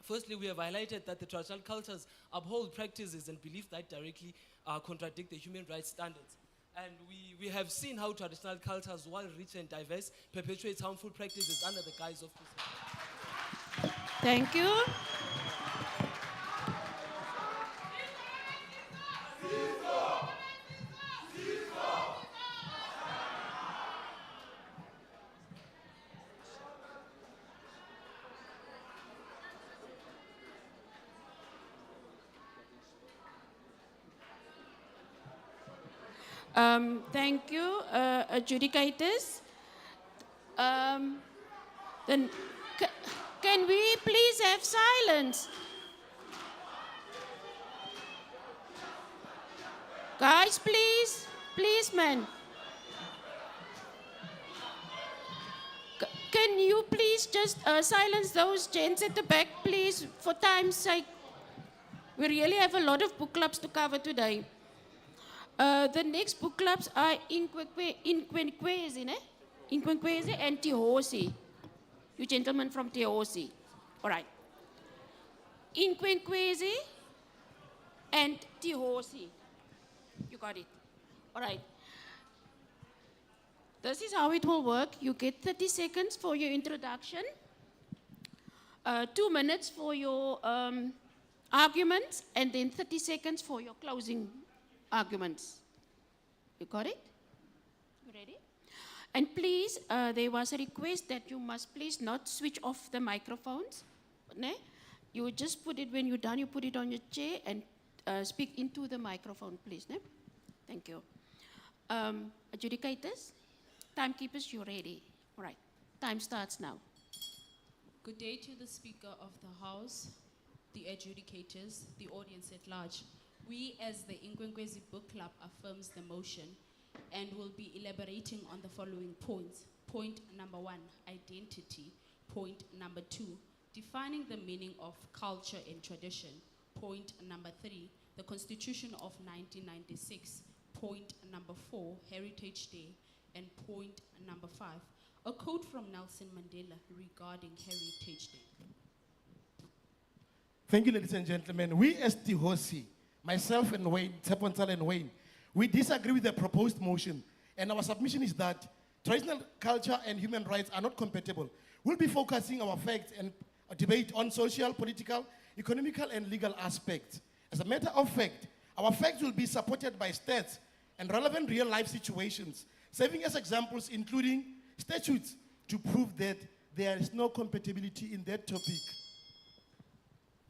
Firstly, we have highlighted that the traditional cultures uphold practices and beliefs that directly contradict the human rights standards. And we have seen how traditional cultures, while rich and diverse, perpetuate harmful practices under the guise of peace. Thank you. Thank you, adjudicators. Then, can we please have silence? Guys, please, please, man. Can you please just silence those gents at the back, please, for time's sake? We really have a lot of book clubs to cover today. The next book clubs are Inkwenkwezi and Tihosi. You gentlemen from Tihosi. All right. Inkwenkwezi and Tihosi. You got it. All right. This is how it will work. You get 30 seconds for your introduction, 2 minutes for your arguments, and then 30 seconds for your closing arguments. You got it? You ready? And please, there was a request that you must please not switch off the microphones. Ne? You would just put it, when you're done, you put it on your chair and speak into the microphone, please. Ne? Thank you. Adjudicators, timekeepers, you're ready. All right, time starts now. Good day to the Speaker of the House, the adjudicators, the audience at large. We, as the Inkwenkwezi Book Club, affirms the motion and will be elaborating on the following points. Point number 1, identity. Point number 2, defining the meaning of culture and tradition. Point number 3, the Constitution of 1996. Point number 4, Heritage Day. And point number 5, a quote from Nelson Mandela regarding Heritage Day. Thank you, ladies and gentlemen. We as Tihosi, myself and Wayne, Tsepontsal and Wayne, we disagree with the proposed motion. And our submission is that traditional culture and human rights are not compatible. We'll be focusing our facts and a debate on social, political, economical, and legal aspects. As a matter of fact, our facts will be supported by stats and relevant real-life situations, serving as examples including statutes to prove that there is no compatibility in that topic.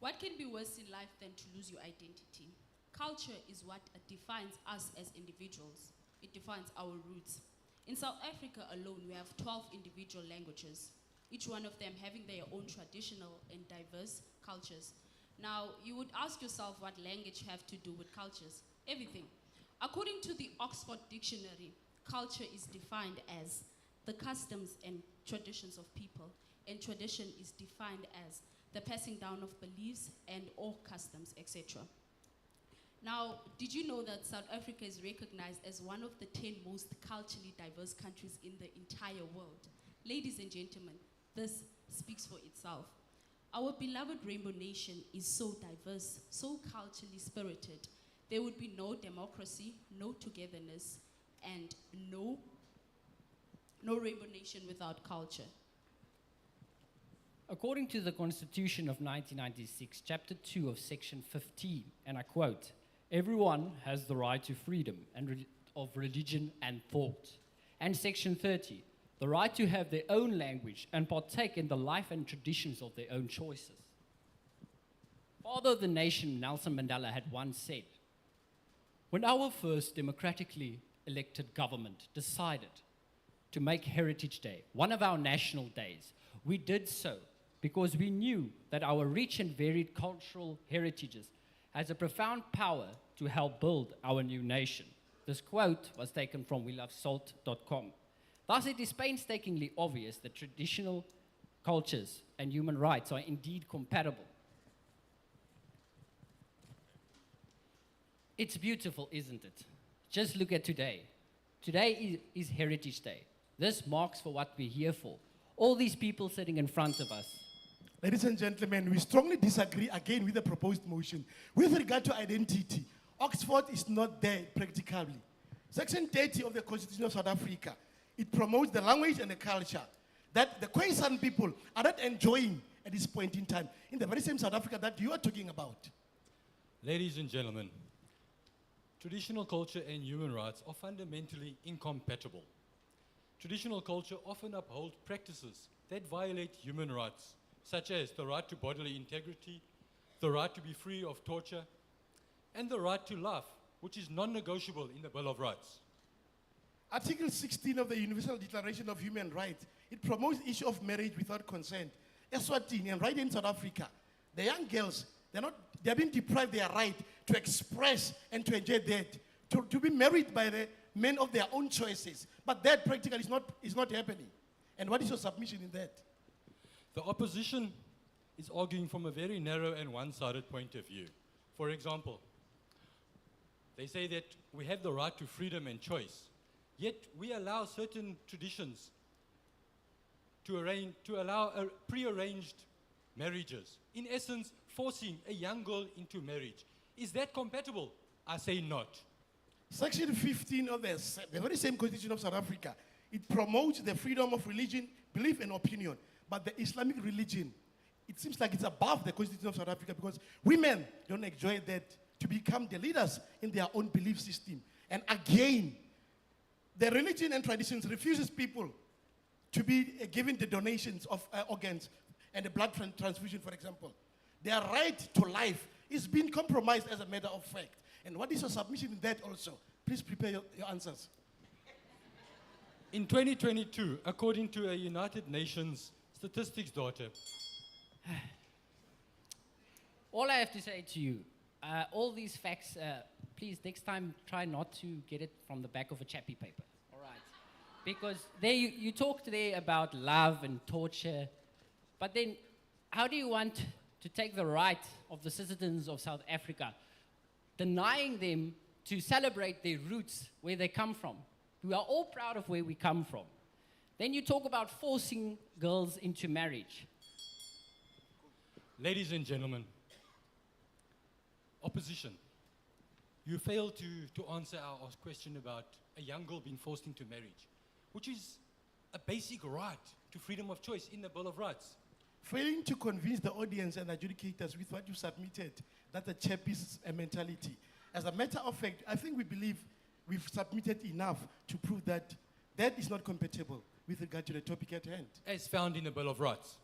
What can be worse in life than to lose your identity? Culture is what defines us as individuals. It defines our roots. In South Africa alone, we have 12 individual languages, each one of them having their own traditional and diverse cultures. Now, you would ask yourself what language have to do with cultures? Everything. According to the Oxford Dictionary, culture is defined as the customs and traditions of people, and tradition is defined as the passing down of beliefs and or customs, etc. Now, did you know that South Africa is recognized as one of the 10 most culturally diverse countries in the entire world? Ladies and gentlemen, this speaks for itself. Our beloved Rainbow Nation is so diverse, so culturally spirited. There would be no democracy, no togetherness, and no Rainbow Nation without culture. According to the Constitution of 1996, Chapter 2 of Section 15, and I quote, "Everyone has the right to freedom and of religion and thought." And Section 30, the right to have their own language and partake in the life and traditions of their own choices. Father of the nation, Nelson Mandela, had once said, "When our first democratically elected government decided to make Heritage Day one of our national days, we did so because we knew that our rich and varied cultural heritages has a profound power to help build our new nation." This quote was taken from welovesalt.com. Thus, it is painstakingly obvious that traditional cultures and human rights are indeed compatible. It's beautiful, isn't it? Just look at today. Today is Heritage Day. This marks for what we're here for. All these people sitting in front of us. Ladies and gentlemen, we strongly disagree again with the proposed motion. With regard to identity, Oxford is not there practically. Section 30 of the Constitution of South Africa, it promotes the language and the culture that the Khoisan people are not enjoying at this point in time, in the very same South Africa that you are talking about. Ladies and gentlemen, traditional culture and human rights are fundamentally incompatible. Traditional culture often upholds practices that violate human rights, such as the right to bodily integrity, the right to be free of torture, and the right to life, which is non-negotiable in the Bill of Rights. Article 16 of the Universal Declaration of Human Rights, it promotes the issue of marriage without consent. Eswatini and right in South Africa, the young girls, they're being deprived their right to express and to enjoy that, to be married by the men of their own choices. But that practically is not happening. And what is your submission in that? The opposition is arguing from a very narrow and one-sided point of view. For example, they say that we have the right to freedom and choice, yet we allow certain traditions to allow pre-arranged marriages. In essence, forcing a young girl into marriage. Is that compatible? I say not. Section 15 of the very same Constitution of South Africa, it promotes the freedom of religion, belief, and opinion. But the Islamic religion, it seems like it's above the Constitution of South Africa because women don't enjoy that to become the leaders in their own belief system. And again, the religion and traditions refuses people to be given the donations of organs and the blood transfusion, for example. Their right to life is being compromised as a matter of fact. And what is your submission in that also? Please prepare your answers. In 2022, according to a United Nations statistics data, All I have to say to you, all these facts, please next time try not to get it from the back of a chappy paper, all right? Because there you talked there about love and torture, but then how do you want to take the right of the citizens of South Africa, denying them to celebrate their roots, where they come from? We are all proud of where we come from. Then you talk about forcing girls into marriage. ladies and gentlemen, opposition, you failed to answer our question about a young girl being forced into marriage, which is a basic right to freedom of choice in the Bill of Rights. Failing to convince the audience and adjudicators with what you submitted, that's a chappist mentality. As a matter of fact, I think we believe we've submitted enough to prove that that is not compatible with regard to the topic at hand. As found in the Bill of Rights.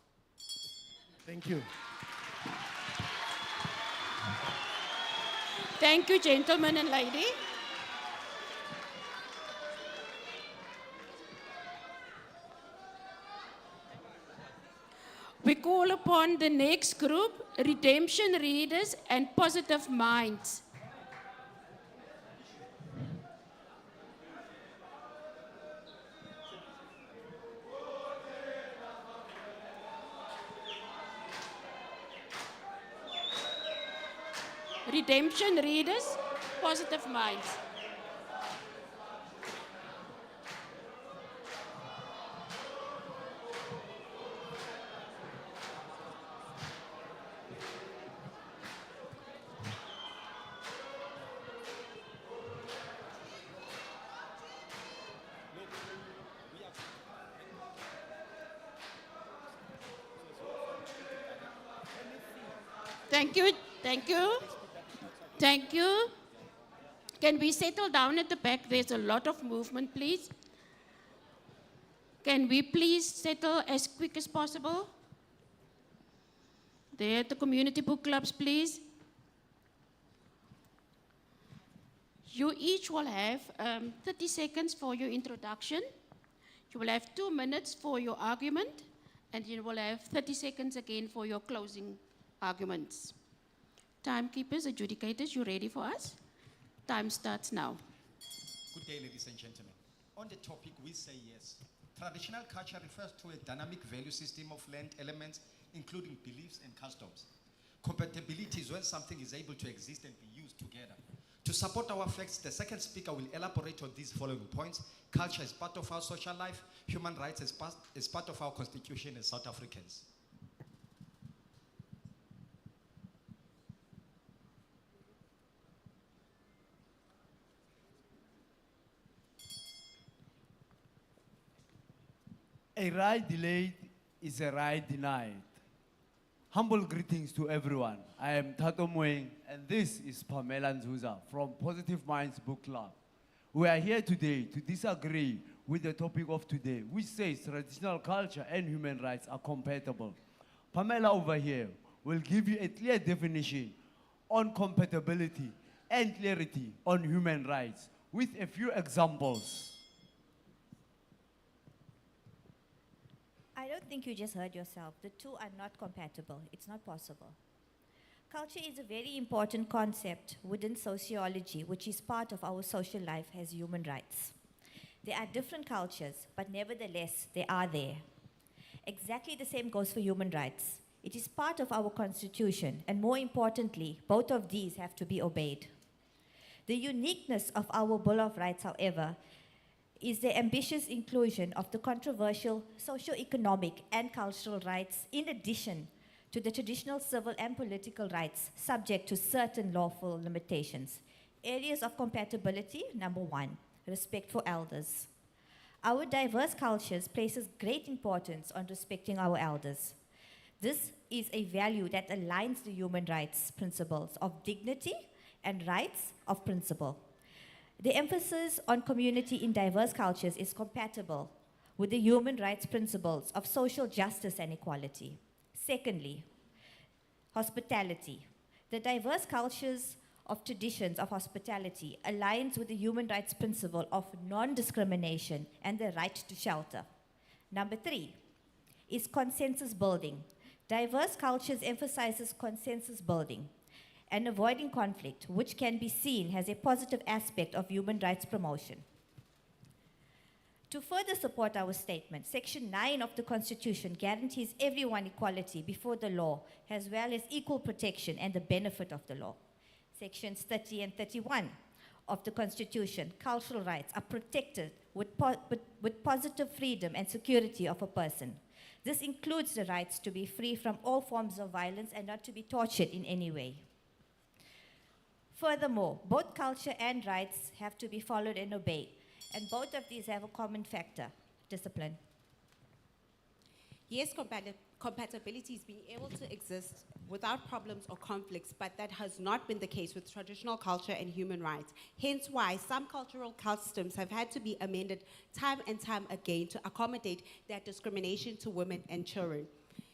Thank you. Thank you, gentlemen and lady. We call upon the next group, Redemption Readers and Positive Minds. Redemption Readers, Positive Minds. Thank you, thank you, thank you. Can we settle down at the back? There's a lot of movement, please. Can we please settle as quick as possible? There at the community book clubs, please. You each will have 30 seconds for your introduction. You will have 2 minutes for your argument, and you will have 30 seconds again for your closing arguments. Timekeepers, adjudicators, you ready for us? Time starts now. Good day, ladies and gentlemen. On the topic, we say yes. Traditional culture refers to a dynamic value system of learned elements, including beliefs and customs. Compatibility is when something is able to exist and be used together. To support our facts, the second speaker will elaborate on these following points. Culture is part of our social life. Human rights is part of our constitution as South Africans. A right delayed is a right denied. Humble greetings to everyone. I am Tato Moeng, and this is Pamela Nzuza from Positive Minds Book Club. We are here today to disagree with the topic of today, which says traditional culture and human rights are compatible. Pamela over here will give you a clear definition on compatibility and clarity on human rights with a few examples. I don't think you just heard yourself. The two are not compatible. It's not possible. Culture is a very important concept within sociology, which is part of our social life as human rights. There are different cultures, but nevertheless, they are there. Exactly the same goes for human rights. It is part of our constitution, and more importantly, both of these have to be obeyed. The uniqueness of our Bill of Rights, however, is the ambitious inclusion of the controversial socio-economic and cultural rights in addition to the traditional civil and political rights subject to certain lawful limitations. Areas of compatibility, number one, respect for elders. Our diverse cultures places great importance on respecting our elders. This is a value that aligns the human rights principles of dignity and rights of principle. The emphasis on community in diverse cultures is compatible with the human rights principles of social justice and equality. Secondly, hospitality. The diverse cultures of traditions of hospitality aligns with the human rights principle of non-discrimination and the right to shelter. Number three is consensus building. Diverse cultures emphasizes consensus building and avoiding conflict, which can be seen as a positive aspect of human rights promotion. To further support our statement, Section 9 of the Constitution guarantees everyone equality before the law, as well as equal protection and the benefit of the law. Sections 30 and 31 of the Constitution, cultural rights are protected with positive freedom and security of a person. This includes the rights to be free from all forms of violence and not to be tortured in any way. Furthermore, both culture and rights have to be followed and obeyed, and both of these have a common factor, discipline. Yes, compatibility is being able to exist without problems or conflicts, but that has not been the case with traditional culture and human rights. Hence why some cultural customs have had to be amended time and time again to accommodate that discrimination to women and children.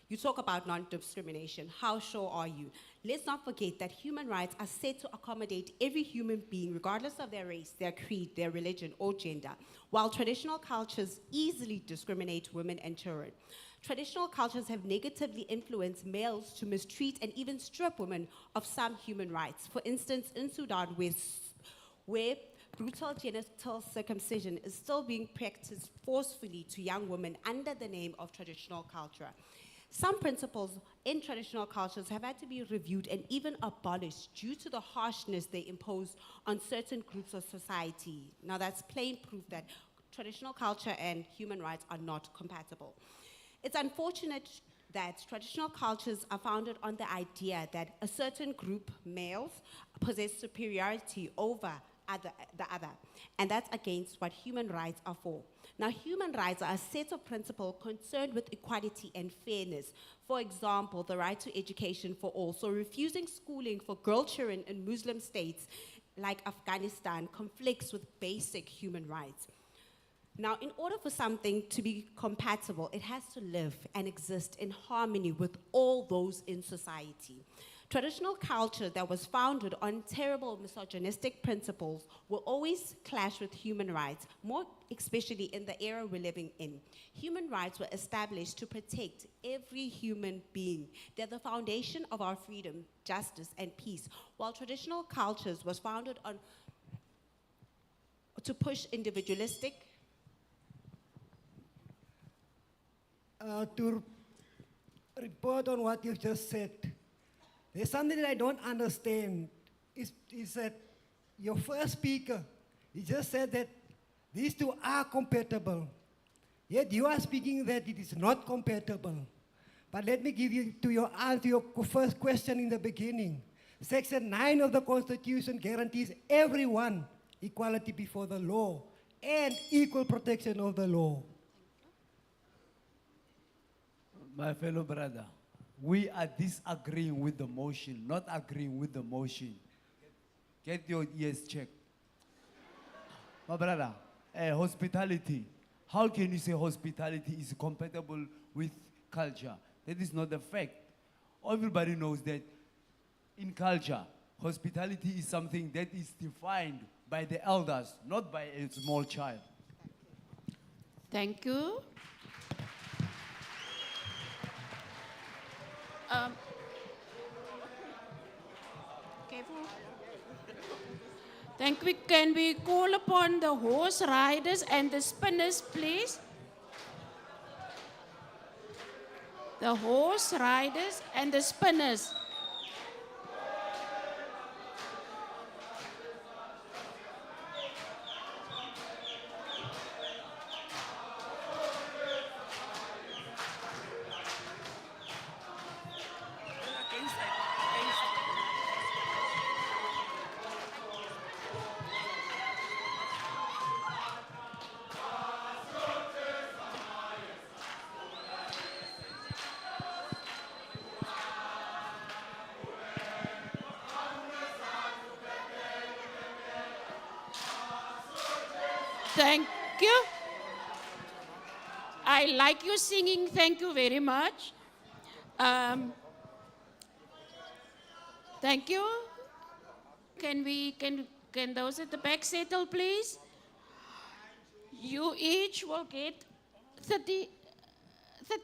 You talk about non-discrimination. How sure are you? Let's not forget that human rights are set to accommodate every human being, regardless of their race, their creed, their religion, or gender, while traditional cultures easily discriminate women and children. Traditional cultures have negatively influenced males to mistreat and even strip women of some human rights. For instance, in Sudan, where brutal genital circumcision is still being practiced forcefully to young women under the name of traditional culture. Some principles in traditional cultures have had to be reviewed and even abolished due to the harshness they impose on certain groups of society. Now that's plain proof that traditional culture and human rights are not compatible. It's unfortunate that traditional cultures are founded on the idea that a certain group, males, possess superiority over the other, and that's against what human rights are for. Now, human rights are a set of principles concerned with equality and fairness. For example, the right to education for all. So refusing schooling for girl children in Muslim states like Afghanistan conflicts with basic human rights. Now, in order for something to be compatible, it has to live and exist in harmony with all those in society. Traditional culture that was founded on terrible misogynistic principles will always clash with human rights, more especially in the era we're living in. Human rights were established to protect every human being. They're the foundation of our freedom, justice, and peace, while traditional cultures was founded on to push individualistic. To report on what you just said, there's something that I don't understand. Is that your first speaker, he just said that these two are compatible. Yet you are speaking that it is not compatible. But let me give you to your answer your first question in the beginning. Section 9 of the Constitution guarantees everyone equality before the law and equal protection of the law. My fellow brother, we are disagreeing with the motion, not agreeing with the motion. Get your ears checked. My brother, hospitality. How can you say hospitality is compatible with culture? That is not the fact. Everybody knows that in culture, hospitality is something that is defined by the elders, not by a small child. Thank you. Um, careful. Can we call upon the horse riders and the spinners, please? The horse riders and the spinners. Thank you. I like you singing. Thank you very much. Thank you. Can those at the back settle, please? You each will get 30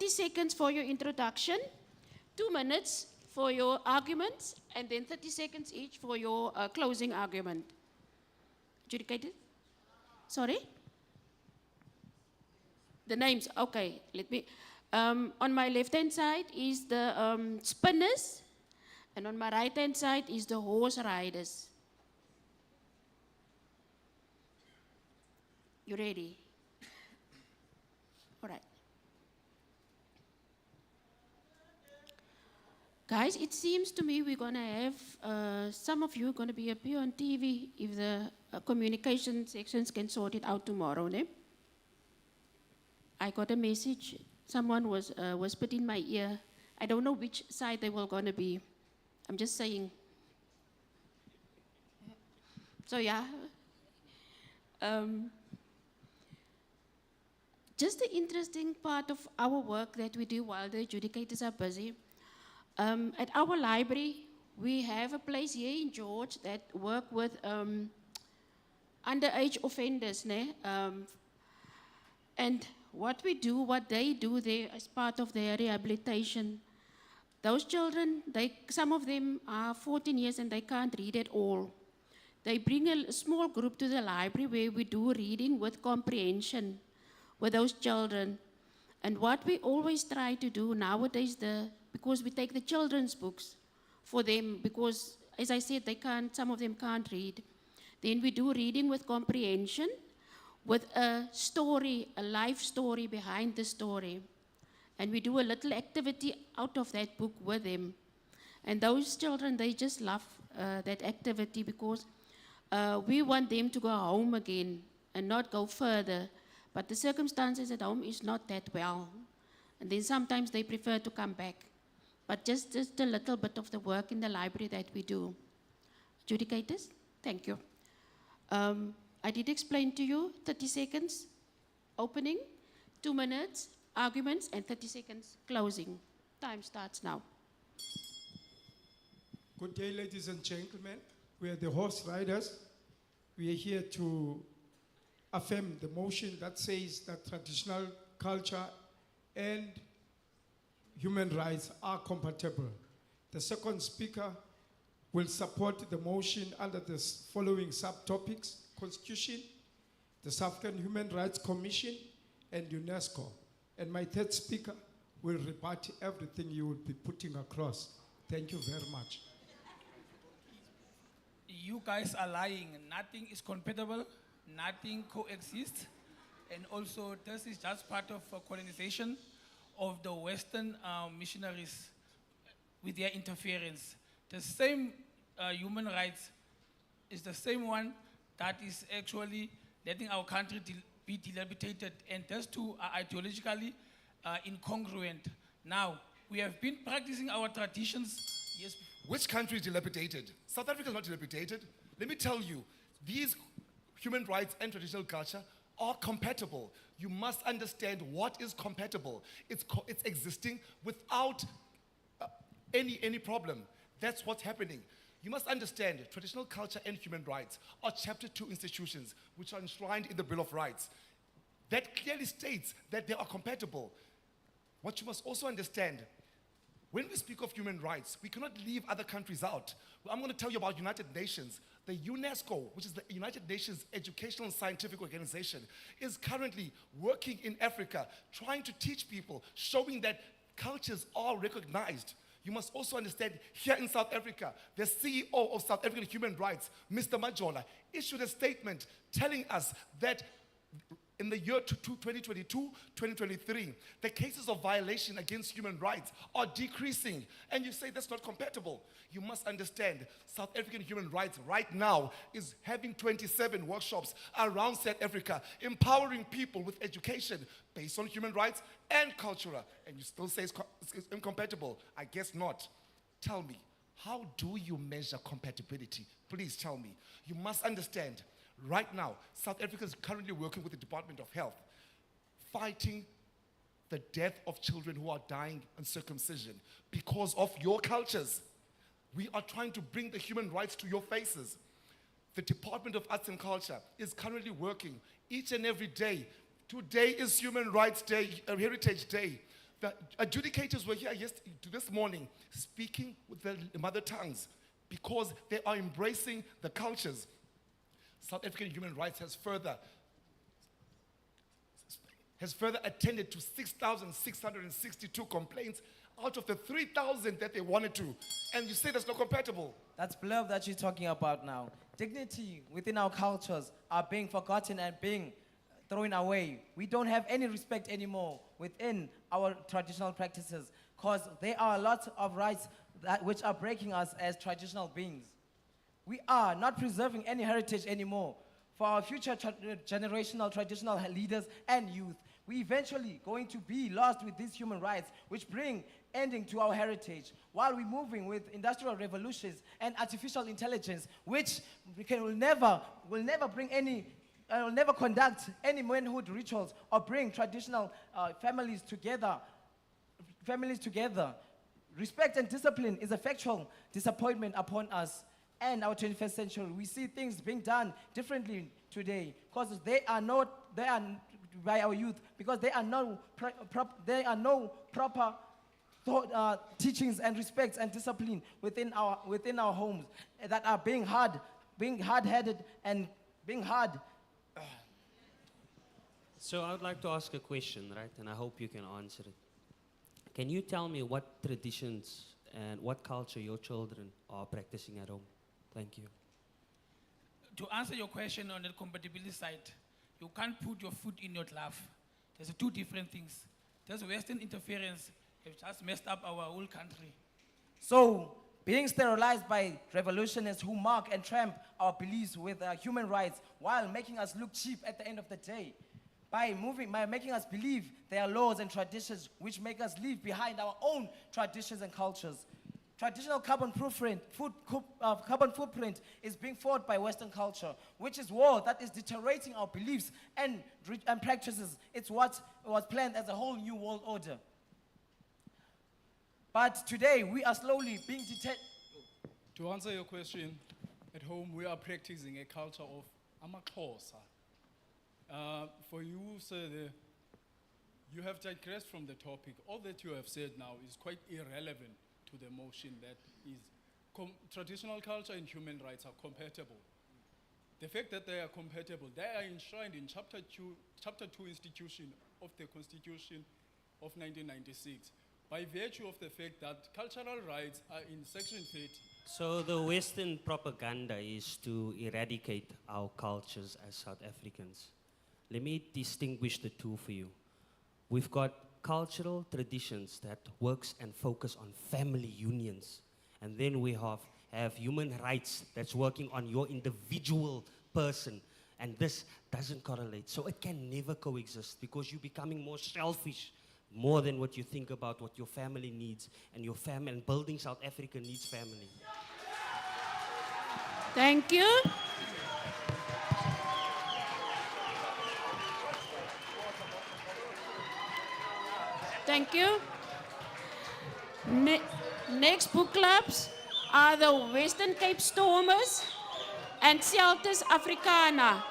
seconds for your introduction, 2 minutes for your arguments, and then 30 seconds each for your closing argument. Adjudicated? Sorry? The names, okay, let me. On my left-hand side is the spinners, and on my right-hand side is the horse riders. You ready? All right. Guys, it seems to me we're going to have, some of you are going to be appear on TV if the communication sections can sort it out tomorrow, ne? I got a message. Someone was whispered in my ear. I don't know which side they were going to be. I'm just saying. So yeah. Just the interesting part of our work that we do while the adjudicators are busy. At our library, we have a place here in George that work with underage offenders, ne? And what they do there as part of their rehabilitation, those children, some of them are 14 years and they can't read at all. They bring a small group to the library where we do reading with comprehension with those children. And what we always try to do nowadays, because we take the children's books for them, because as I said, some of them can't read. Then we do reading with comprehension, with a story, a life story behind the story. And we do a little activity out of that book with them. And those children, they just love that activity because we want them to go home again and not go further. But the circumstances at home is not that well. And then sometimes they prefer to come back. But just a little bit of the work in the library that we do. Adjudicators, thank you. I did explain to you 30 seconds opening, 2 minutes arguments, and 30 seconds closing. Time starts now. Good day, ladies and gentlemen. We are the horse riders. We are here to affirm the motion that says that traditional culture and human rights are compatible. The second speaker will support the motion under the following subtopics: Constitution, the South African Human Rights Commission, and UNESCO. And my third speaker will rebut everything you will be putting across. Thank you very much. You guys are lying. Nothing is compatible, nothing coexists. And also, this is just part of colonization of the Western missionaries with their interference. The same human rights is the same one that is actually letting our country be dilapidated, and those two are ideologically incongruent. Now, we have been practicing our traditions. Yes. Which country is dilapidated? South Africa is not dilapidated. Let me tell you, these human rights and traditional culture are compatible. You must understand what is compatible. It's existing without any problem. That's what's happening. You must understand traditional culture and human rights are Chapter 2 institutions which are enshrined in the Bill of Rights. That clearly states that they are compatible. What you must also understand, When we speak of human rights, we cannot leave other countries out. I'm going to tell you about United Nations. The UNESCO, which is the United Nations Educational and Scientific Organization, is currently working in Africa, trying to teach people, showing that cultures are recognized. You must also understand, here in South Africa, the CEO of South African Human Rights, Mr. Majola, issued a statement telling us that in the year 2022, 2023, the cases of violation against human rights are decreasing. And you say that's not compatible. You must understand, South African human rights right now is having 27 workshops around South Africa, empowering people with education based on human rights and culture. And you still say it's incompatible. I guess not. Tell me, how do you measure compatibility? Please tell me. You must understand, right now, South Africa is currently working with the Department of Health, fighting the death of children who are dying on circumcision because of your cultures. We are trying to bring the human rights to your faces. The Department of Arts and Culture is currently working each and every day. Today is Human Rights Day, Heritage Day. The adjudicators were here this morning speaking with their mother tongues because they are embracing the cultures. South African human rights has further attended to 6,662 complaints out of the 3,000 that they wanted to. And you say that's not compatible. That's blurb that you're talking about now. Dignity within our cultures are being forgotten and being thrown away. We don't have any respect anymore within our traditional practices because there are a lot of rights which are breaking us as traditional beings. We are not preserving any heritage anymore for our future generational traditional leaders and youth. We eventually going to be lost with these human rights, which bring ending to our heritage, while we're moving with industrial revolutions and artificial intelligence, which will never bring any, will never conduct any manhood rituals or bring traditional families together. Respect and discipline is a factual disappointment upon us. And our 21st century, we see things being done differently today because they are by our youth, because there are no proper teachings and respects and discipline within our homes that are being hard-headed and being hard. So I would like to ask a question, right? And I hope you can answer it. Can you tell me what traditions and what culture your children are practicing at home? Thank you. To answer your question on the compatibility side, you can't put your foot in your glove. There's two different things. There's Western interference. It just messed up our whole country. So, being sterilized by revolutionists who mark and tramp our beliefs with human rights while making us look cheap at the end of the day. By making us believe there are laws and traditions which make us leave behind our own traditions and cultures. Traditional carbon footprint is being fought by Western culture, which is war that is deteriorating our beliefs and practices. It's what was planned as a whole new world order. But today, we are slowly being To answer your question, at home we are practicing a culture of amaXhosa. For you, sir, you have digressed from the topic. All that you have said now is quite irrelevant to the motion that is traditional culture and human rights are compatible. The fact that they are compatible, they are enshrined in Chapter 2 institution of the Constitution of 1996 by virtue of the fact that cultural rights are in Section 30. So the Western propaganda is to eradicate our cultures as South Africans. Let me distinguish the two for you. We've got cultural traditions that works and focus on family unions. And then we have human rights that's working on your individual person. And this doesn't correlate. So it can never coexist because you're becoming more selfish, more than what you think about what your family needs. And your family, and building South Africa needs family. Thank you. Thank you. Next book clubs are the Western Cape Stormers and Celtus Africana.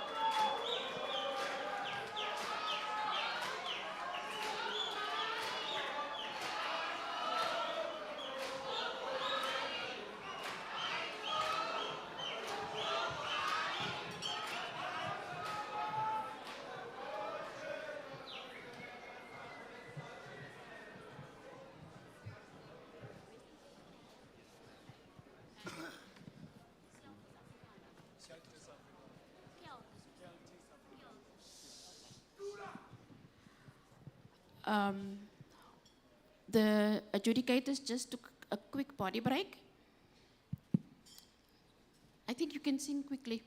The adjudicators just took a quick body break. I think you can sing quickly.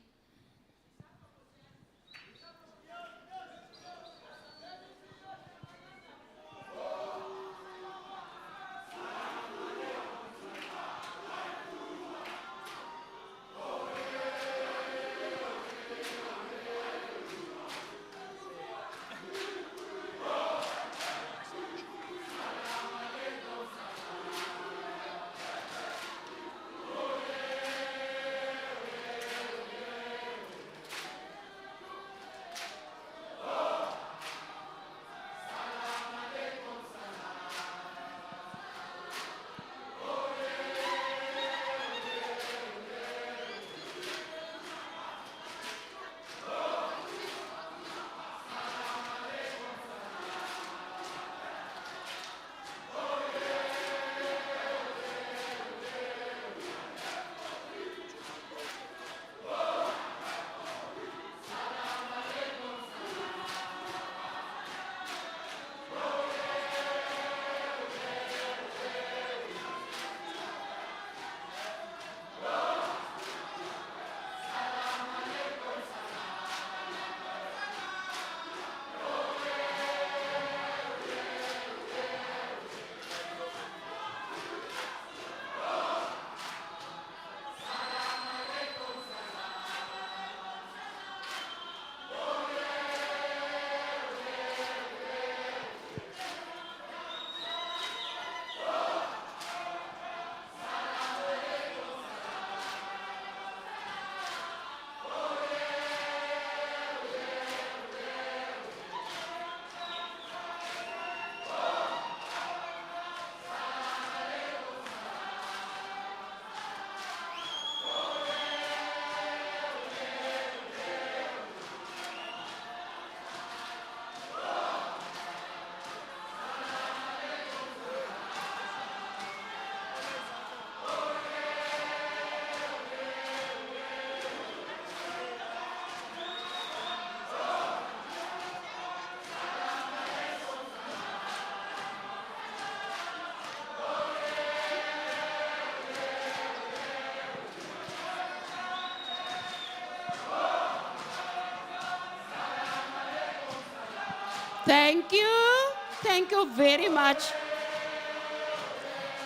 Thank you. Thank you very much.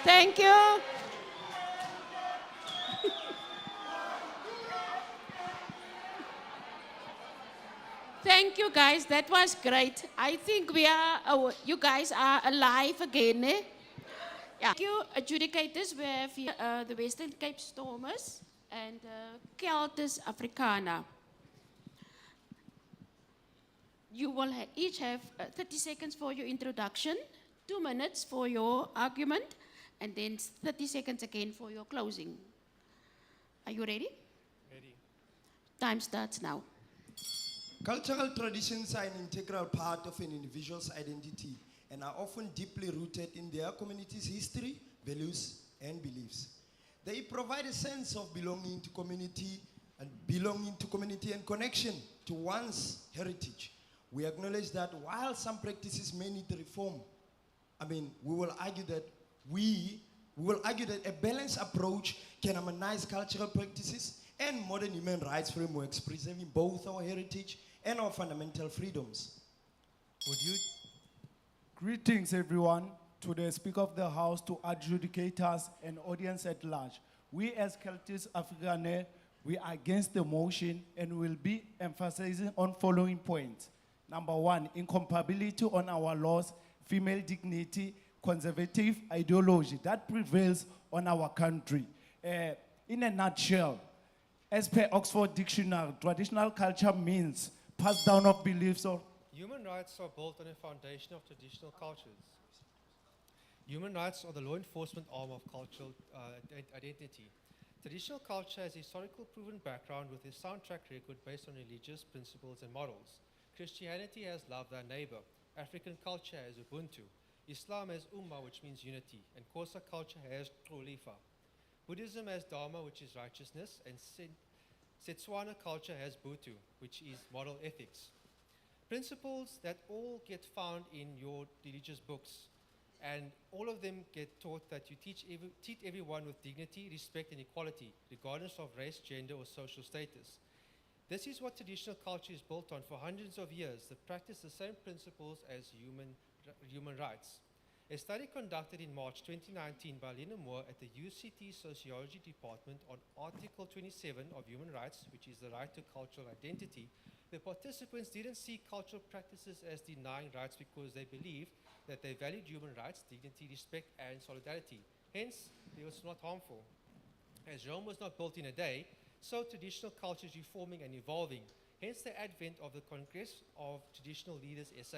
Thank you. Thank you guys, that was great. I think you guys are alive again. Eh? Yeah. Thank you, adjudicators. We have here the Western Cape Stormers and Celtus Africana. You will each have 30 seconds for your introduction, 2 minutes for your argument, and then 30 seconds again for your closing. Are you ready? Ready. Time starts now. Cultural traditions are an integral part of an individual's identity and are often deeply rooted in their community's history, values, and beliefs. They provide a sense of belonging to community and connection to one's heritage. We acknowledge that while some practices may need reform, we will argue that a balanced approach can harmonize cultural practices and modern human rights frameworks, preserving both our heritage and our fundamental freedoms. Greetings, everyone, to the Speaker of the House, to adjudicators and audience at large. We as Celtus Africana, we are against the motion and will be emphasizing on following points. Number one, incompatibility on our laws, female dignity, conservative ideology that prevails on our country. In a nutshell, as per Oxford Dictionary, traditional culture means passed down of beliefs or Human rights are built on a foundation of traditional cultures. Human rights are the law enforcement arm of cultural identity. Traditional culture has a historical proven background with a sound track record based on religious principles and models. Christianity has love thy neighbor. African culture has Ubuntu. Islam has Ummah, which means unity. And Xhosa culture has Xolifa. Buddhism has Dharma, which is righteousness. And Setswana culture has Bhutu, which is moral ethics. Principles that all get found in your religious books, and all of them get taught that you treat everyone with dignity, respect, and equality, regardless of race, gender, or social status. This is what traditional culture is built on for hundreds of years, that practice the same principles as human rights. A study conducted in March 2019 by Lena Moore at the UCT Sociology Department on Article 27 of Human Rights, which is the right to cultural identity, the participants didn't see cultural practices as denying rights because they believed that they valued human rights, dignity, respect, and solidarity. Hence, it was not harmful. As Rome was not built in a day, so traditional culture is reforming and evolving. Hence the advent of the Congress of Traditional Leaders SA.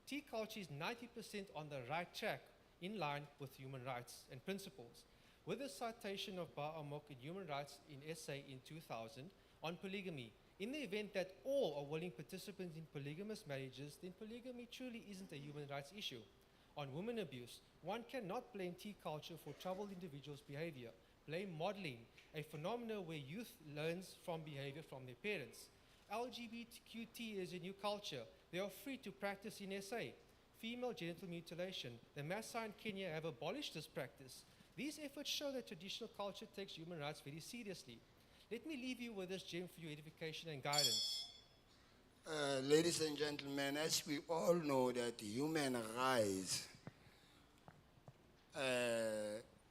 Tea culture is 90% on the right track, in line with human rights and principles. With the citation of Ba Amok in Human Rights in SA in 2000 on polygamy, in the event that all are willing participants in polygamous marriages, then polygamy truly isn't a human rights issue. On women abuse, one cannot blame tea culture for troubled individuals' behavior. Blame modeling, a phenomenon where youth learns from behavior from their parents. LGBTQT is a new culture. They are free to practice in SA. Female genital mutilation. The Maasai in Kenya have abolished this practice. These efforts show that traditional culture takes human rights very seriously. Let me leave you with this gem for your edification and guidance. Ladies and gentlemen, as we all know that human rights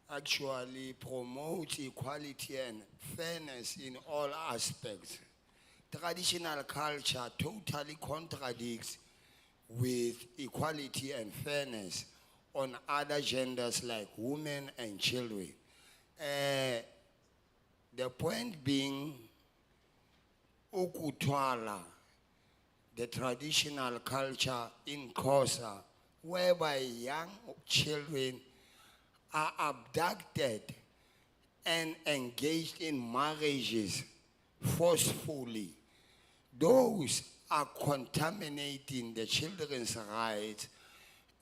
actually promotes equality and fairness in all aspects. Traditional culture totally contradicts with equality and fairness on other genders like women and children. The point being, ukutwala, the traditional culture in Xhosa, whereby young children are abducted and engaged in marriages forcefully. Those are contaminating the children's rights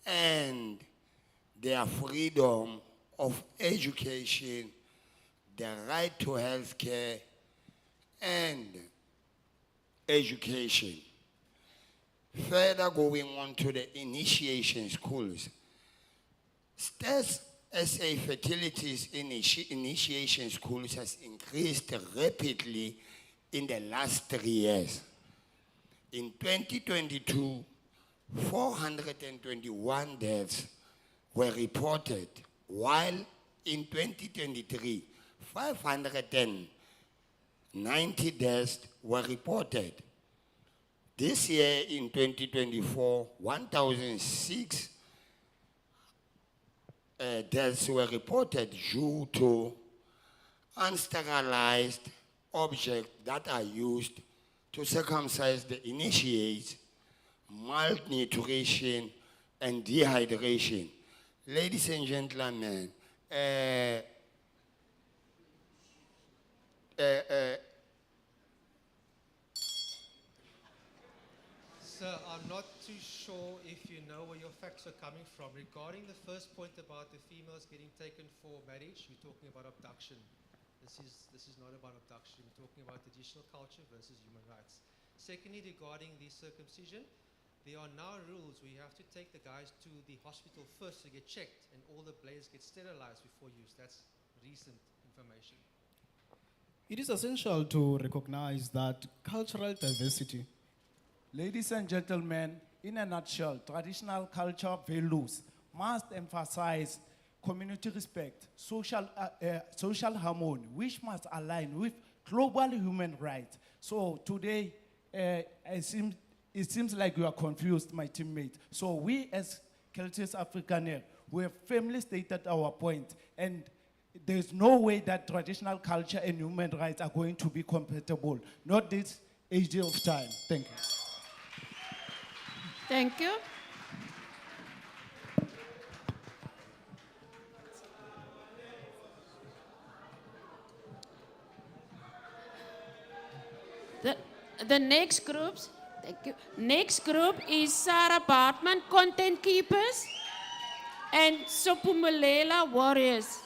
and their freedom of education, the right to health care and education. Further going on to the initiation schools, Stats SA fertilities initiation schools has increased rapidly in the last 3 years. In 2022, 421 deaths were reported, while in 2023, 590 deaths were reported. This year, in 2024, 1,006 deaths were reported due to unsterilized objects that are used to circumcise the initiates, malnutrition, and dehydration. Ladies and gentlemen, Sir, I'm not too sure if you know where your facts are coming from. Regarding the first point about the females getting taken for marriage, we're talking about abduction. This is not about abduction. We're talking about traditional culture versus human rights. Secondly, regarding the circumcision, there are now rules where you have to take the guys to the hospital first to get checked, and all the blades get sterilized before use. That's recent information. It is essential to recognize that cultural diversity. Ladies and gentlemen, in a nutshell, traditional culture values must emphasize community respect, social harmony, which must align with global human rights. So today, it seems like you are confused, my teammate. So we as Celtics Afrikaner, we have firmly stated our point, and there's no way that traditional culture and human rights are going to be compatible, not this age of time. Thank you. Thank you. The next groups, thank you. Next group is Sarah Bartman, Content Keepers, and Sopumelela Warriors.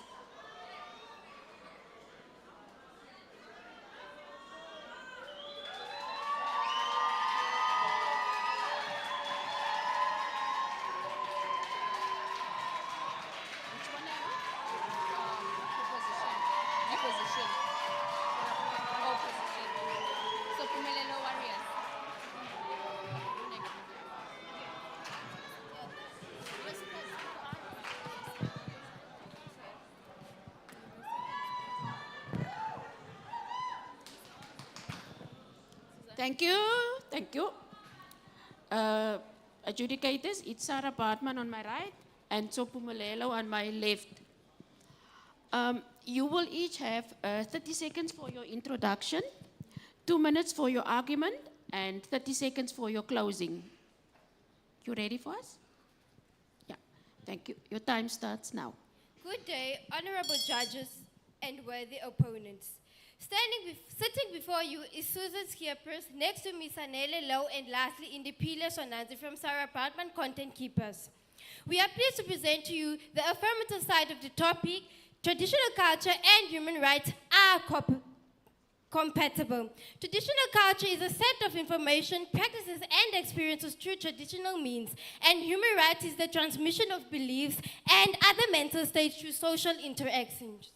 Thank you. Thank you. Adjudicators, it's Sarah Bartman on my right and Tsopu Molelo on my left. You will each have 30 seconds for your introduction, 2 minutes for your argument, and 30 seconds for your closing. You ready for us? Yeah, thank you. Your time starts now. Good day, honorable judges and worthy opponents. Sitting before you is Susan Schiepers, next to Ms. Anele Low, and lastly Indipila Sonanzi from Sarah Bartman Content Keepers. We are pleased to present to you the affirmative side of the topic. Traditional culture and human rights are compatible. Traditional culture is a set of information, practices, and experiences through traditional means, and human rights is the transmission of beliefs and other mental states through social interactions.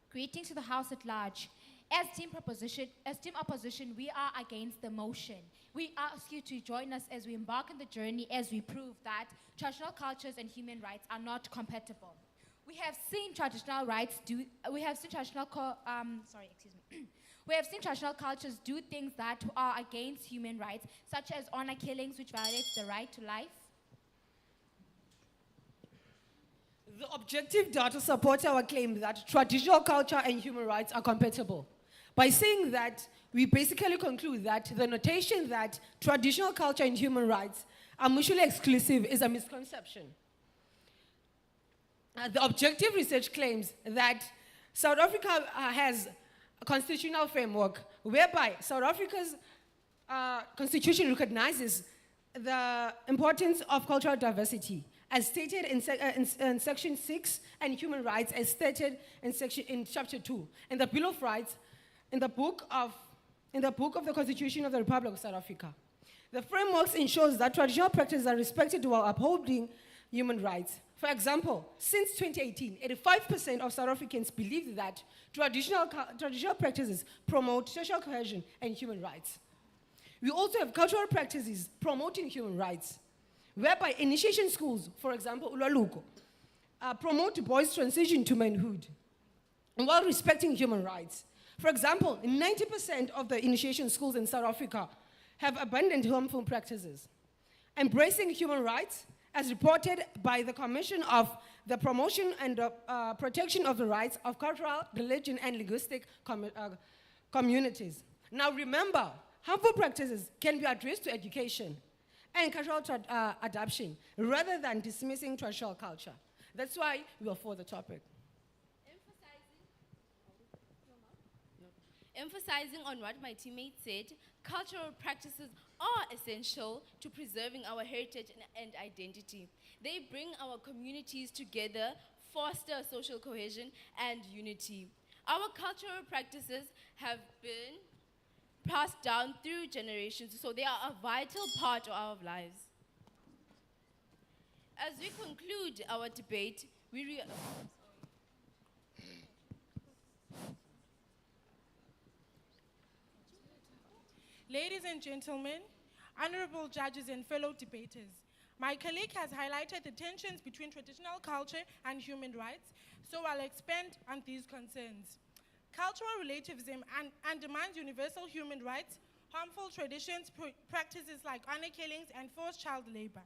Greetings to the House at large. As team opposition, we are against the motion. We ask you to join us as we embark on the journey as we prove that traditional cultures and human rights are not compatible. We have seen traditional cultures do things that are against human rights, such as honor killings, which violates the right to life. The objective data supports our claim that traditional culture and human rights are compatible. By saying that, we basically conclude that the notation that traditional culture and human rights are mutually exclusive is a misconception. The objective research claims that South Africa has a constitutional framework whereby South Africa's constitution recognizes the importance of cultural diversity, as stated in Section 6, and human rights as stated in Chapter 2, in the Bill of Rights, in the book of the Constitution of the Republic of South Africa. The framework ensures that traditional practices are respected while upholding human rights. For example, since 2018, 85% of South Africans believe that traditional practices promote social cohesion and human rights. We also have cultural practices promoting human rights, whereby initiation schools, for example, Ulaluko, promote boys' transition to manhood while respecting human rights. For example, 90% of the initiation schools in South Africa have abandoned harmful practices. Embracing human rights, as reported by the Commission of the Promotion and Protection of the Rights of Cultural, Religion, and Linguistic Communities. Now remember, harmful practices can be addressed to education and cultural adoption, rather than dismissing traditional culture. That's why we are for the topic. Emphasizing on what my teammate said, cultural practices are essential to preserving our heritage and identity. They bring our communities together, foster social cohesion and unity. Our cultural practices have been passed down through generations, so they are a vital part of our lives. As we conclude our debate, Ladies and gentlemen, honorable judges and fellow debaters, my colleague has highlighted the tensions between traditional culture and human rights, so I'll expand on these concerns. Cultural relativism undermines universal human rights, harmful traditions, practices like honor killings, and forced child labor.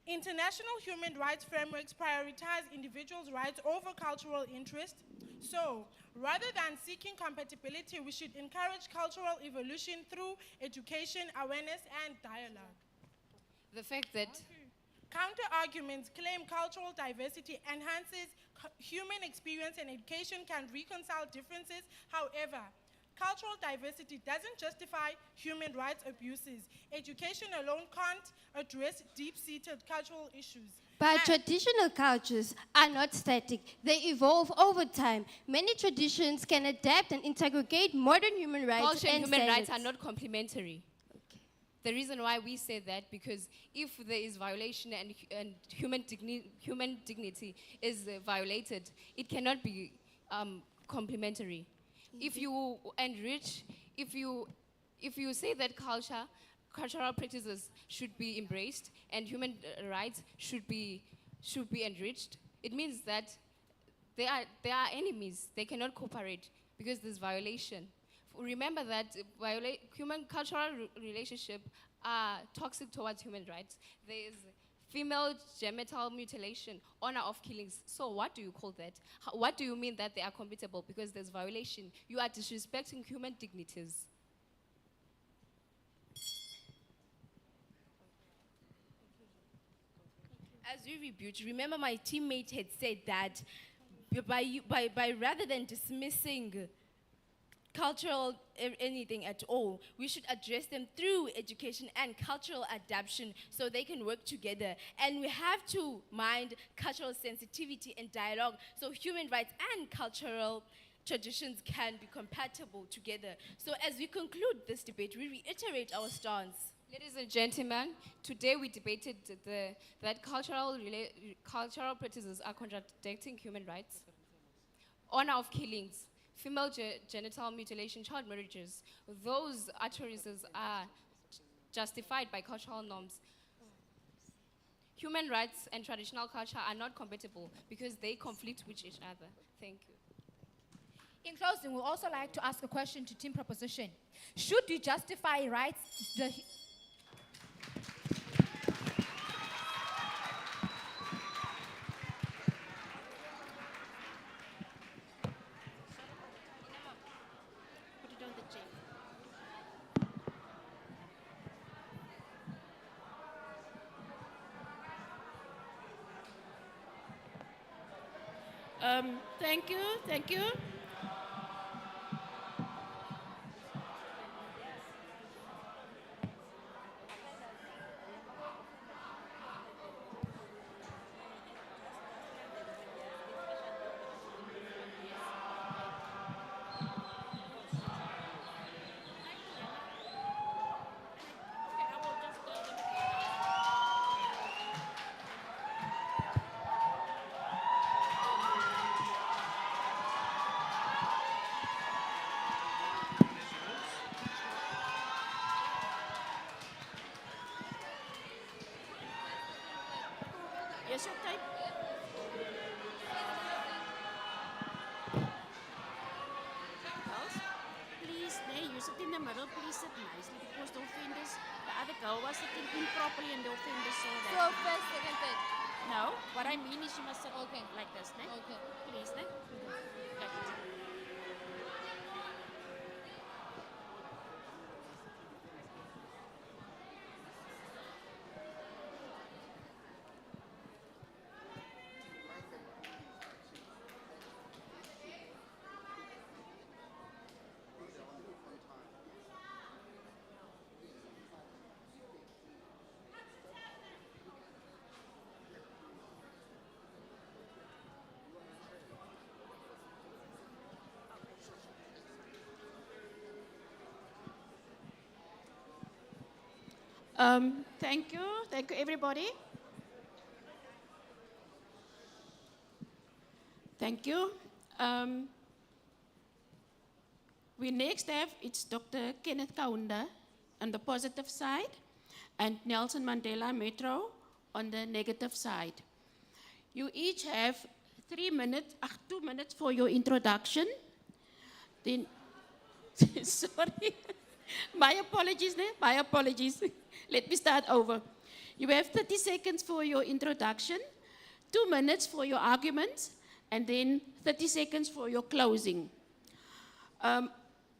International human rights frameworks prioritize individuals' rights over cultural interest. So, rather than seeking compatibility, we should encourage cultural evolution through education, awareness, and dialogue. The fact that counter-arguments claim cultural diversity enhances human experience and education can reconcile differences. However, cultural diversity doesn't justify human rights abuses. Education alone can't address deep-seated cultural issues. But traditional cultures are not static. They evolve over time. Many traditions can adapt and integrate modern human rights Culture and human rights are standards. not complementary. The reason why we say that, because if there is violation and human dignity is violated, it cannot be complementary. If you enrich, if you say that cultural practices should be embraced and human rights should be enriched, it means that they are enemies. They cannot cooperate because there's violation. Remember that human cultural relationship are toxic towards human rights. There is female genital mutilation, honor of killings. So what do you call that? What do you mean that they are compatible? Because there's violation. You are disrespecting human dignities. As we rebuke, remember my teammate had said that by rather than dismissing cultural anything at all, we should address them through education and cultural adaptation so they can work together. And we have to mind cultural sensitivity and dialogue so human rights and cultural traditions can be compatible together. So as we conclude this debate, we reiterate our stance. Ladies and gentlemen, today we debated that cultural practices are contradicting human rights, honor of killings, female genital mutilation, child marriages. Those utterances are justified by cultural norms. Human rights and traditional culture are not compatible because they conflict with each other. Thank you. In closing, we'd also like to ask a question to Team Proposition. Should you justify rights? Put it on the chair. Thank you, thank you. Yes, your type. Girls, please, you sit in the middle, please sit nicely because the offenders, the other girl was sitting improperly and the offenders saw that. So first, second, third. No, what I mean is you must sit like this, ne? Okay. Please, ne? Like this. Thank you everybody. Thank you. We next have, it's Dr. Kenneth Kaunda on the positive side and Nelson Mandela Metro on the negative side. You each have 2 minutes for your introduction. Then, sorry. My apologies, my apologies. Let me start over. You have 30 seconds for your introduction, 2 minutes for your arguments, and then 30 seconds for your closing.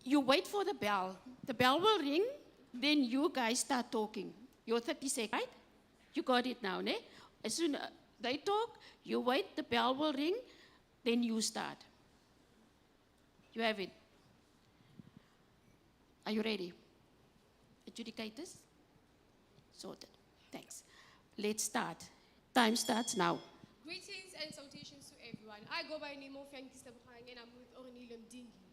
You wait for the bell. The bell will ring, then you guys start talking. Your 30 seconds, right? You got it now, ne? As soon as they talk, you wait, the bell will ring, then you start. You have it. Are you ready? Adjudicators? Sorted. Thanks. Let's start. Time starts now. Greetings and salutations to everyone. I go by the name of Frankie Sabukang and I'm with Ornelium Dingi.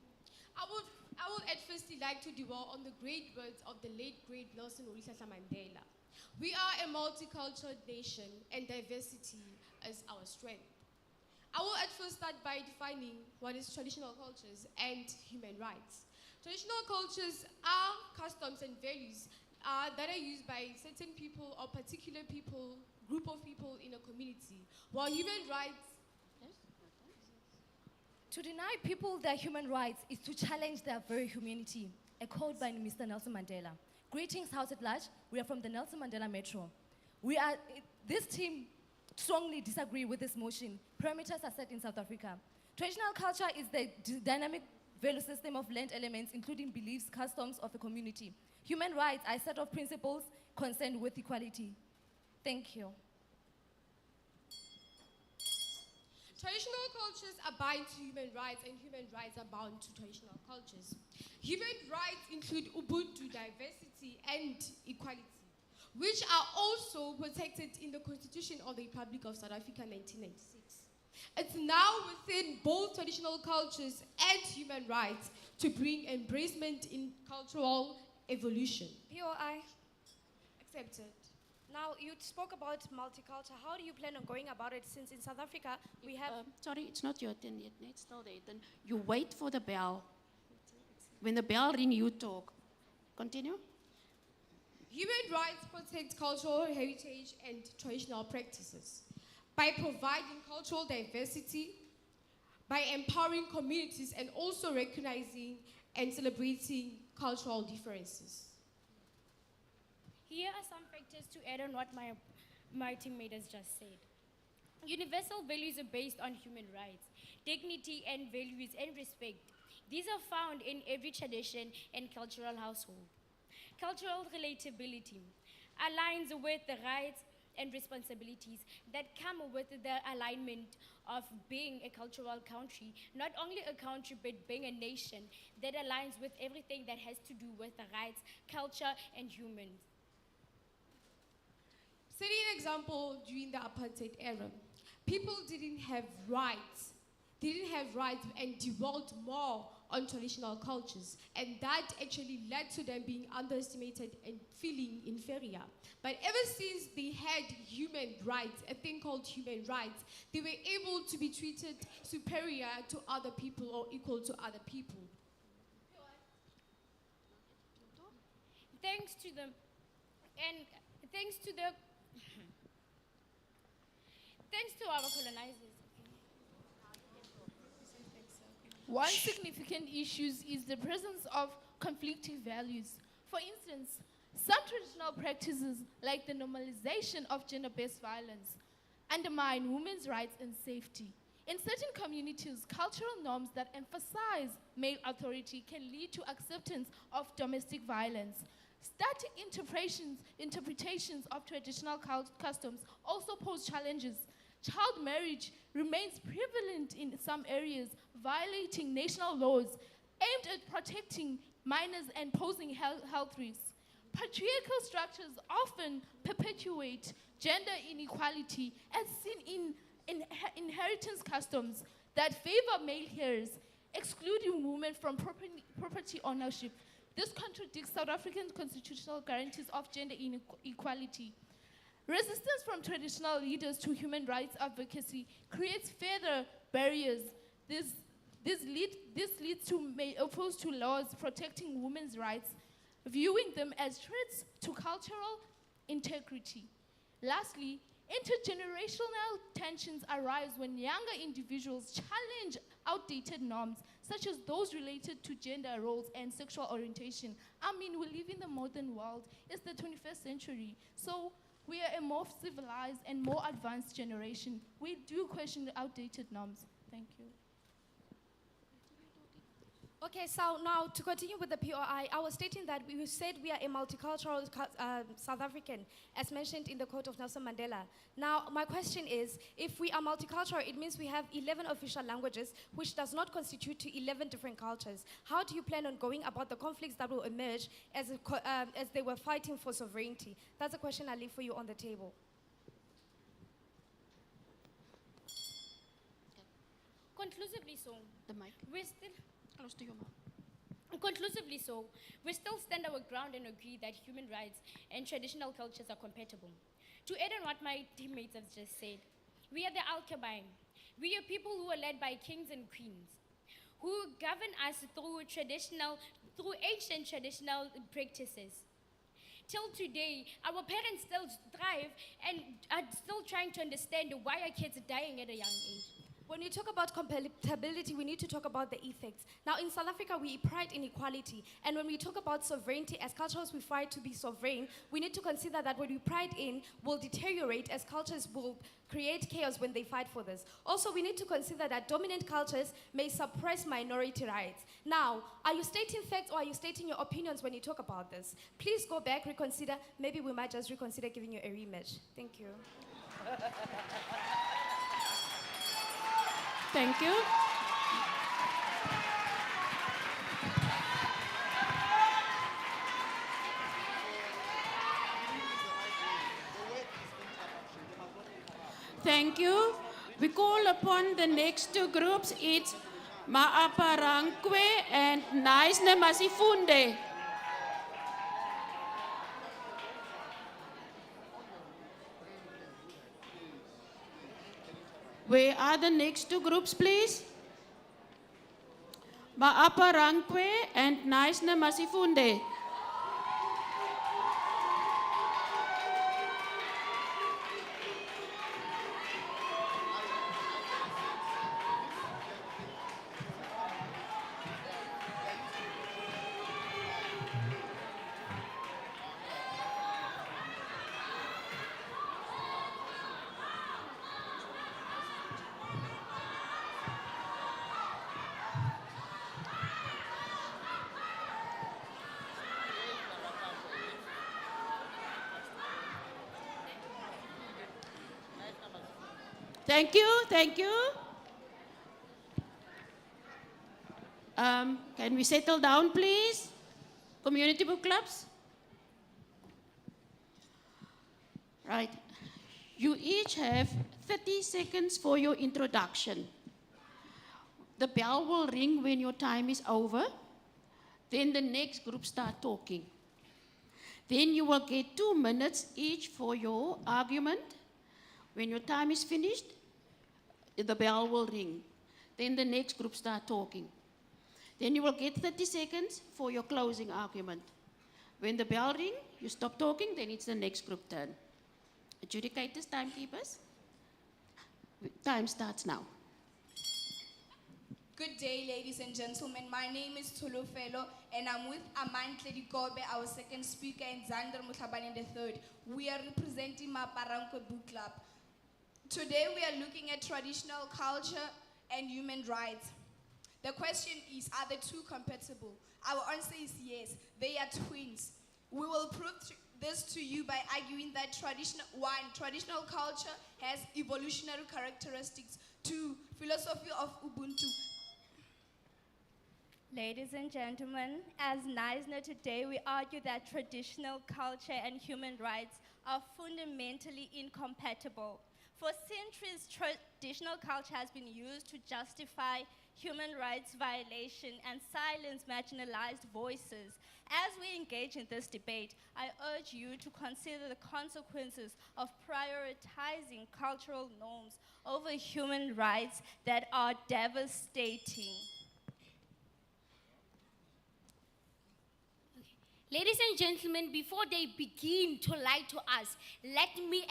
I would at first like to dwell on the great words of the late great Nelson Mandela. We are a multicultural nation and diversity is our strength. I will at first start by defining what is traditional cultures and human rights. Traditional cultures are customs and values that are used by certain people or particular people, group of people in a community, while human rights. To deny people their human rights is to challenge their very humanity. A quote by Mr. Nelson Mandela. Greetings, House at Large. We are from the Nelson Mandela Metro. This team strongly disagree with this motion. Parameters are set in South Africa. Traditional culture is the dynamic value system of learned elements, including beliefs, customs of a community. Human rights are a set of principles concerned with equality. Thank you. Traditional cultures are bound to human rights, and human rights are bound to traditional cultures. Human rights include Ubuntu, diversity, and equality, which are also protected in the Constitution of the Republic of South Africa 1996. It's now within both traditional cultures and human rights to bring embracement in cultural evolution. POI. Accepted. Now, you spoke about multicultural. How do you plan on going about it, since in South Africa we have... Sorry, it's not your turn yet. It's still there. Then you wait for the bell. When the bell rings, you talk. Continue. Human rights protect cultural heritage and traditional practices by providing cultural diversity, by empowering communities, and also recognizing and celebrating cultural differences. Here are some factors to add on what my teammate has just said. Universal values are based on human rights, dignity and values and respect. These are found in every tradition and cultural household. Cultural relatability aligns with the rights and responsibilities that come with the alignment of being a cultural country, not only a country but being a nation that aligns with everything that has to do with the rights, culture, and humans. Setting an example during the apartheid era, people didn't have rights. They didn't have rights and dwelt more on traditional cultures. And that actually led to them being underestimated and feeling inferior. But ever since they had human rights, a thing called human rights, they were able to be treated superior to other people or equal to other people. Thanks to the thanks to our colonizers. One significant issue is the presence of conflicting values. For instance, some traditional practices, like the normalization of gender-based violence, undermine women's rights and safety. In certain communities, cultural norms that emphasize male authority can lead to acceptance of domestic violence. Static interpretations of traditional customs also pose challenges. Child marriage remains prevalent in some areas, violating national laws aimed at protecting minors and posing health risks. Patriarchal structures often perpetuate gender inequality, as seen in inheritance customs that favor male heirs, excluding women from property ownership. This contradicts South African constitutional guarantees of gender inequality. Resistance from traditional leaders to human rights advocacy creates further barriers. This leads to opposed to laws protecting women's rights, viewing them as threats to cultural integrity. Lastly, intergenerational tensions arise when younger individuals challenge outdated norms, such as those related to gender roles and sexual orientation. I mean, we live in the modern world. It's the 21st century. So we are a more civilized and more advanced generation. We do question the outdated norms. Thank you. Okay, so now to continue with the POI, I was stating that we said we are a multicultural South African, as mentioned in the quote of Nelson Mandela. Now, my question is, if we are multicultural, it means we have 11 official languages, which does not constitute to 11 different cultures. How do you plan on going about the conflicts that will emerge as they were fighting for sovereignty? That's a question I leave for you on the table. Conclusively so, The mic. we're still... Close to your mouth. Conclusively so, we still stand our ground and agree that human rights and traditional cultures are compatible. To add on what my teammates have just said, we are the Al-Kabaim. We are people who are led by kings and queens, who govern us through ancient traditional practices. Till today, our parents still thrive and are still trying to understand why our kids are dying at a young age. When we talk about compatibility, we need to talk about the ethics. Now, in South Africa, we pride in equality. And when we talk about sovereignty, as cultures we fight to be sovereign, we need to consider that what we pride in will deteriorate as cultures will create chaos when they fight for this. Also, we need to consider that dominant cultures may suppress minority rights. Now, are you stating facts or are you stating your opinions when you talk about this? Please go back, reconsider. Maybe we might just reconsider giving you a rematch. Thank you. Thank you. Thank you. We call upon the next two groups. It's Maaparankwe and Naisne Masifunde. Where are the next two groups, please? Maaparankwe and Naisne Masifunde. Thank you, thank you. Can we settle down, please? Community book clubs? Right. You each have 30 seconds for your introduction. The bell will ring when your time is over. Then the next group start talking. Then you will get 2 minutes each for your argument. When your time is finished, the bell will ring. Then the next group start talking. Then you will get 30 seconds for your closing argument. When the bell rings, you stop talking, then it's the next group turn. Adjudicators, timekeepers, time starts now. Good day, ladies and gentlemen. My name is Tulu Fellow, and I'm with Amantle Dikobe, our second speaker, and Zander Mutlabane the third. We are representing Maparanko Book Club. Today, we are looking at traditional culture and human rights. The question is, are the two compatible? Our answer is yes, they are twins. We will prove this to you by arguing that traditional culture has evolutionary characteristics. 2, philosophy of Ubuntu. Ladies and gentlemen, as Neisner today, we argue that traditional culture and human rights are fundamentally incompatible. For centuries, traditional culture has been used to justify human rights violation and silence marginalized voices. As we engage in this debate, I urge you to consider the consequences of prioritizing cultural norms over human rights that are devastating. Ladies and gentlemen, before they begin to lie to us, let me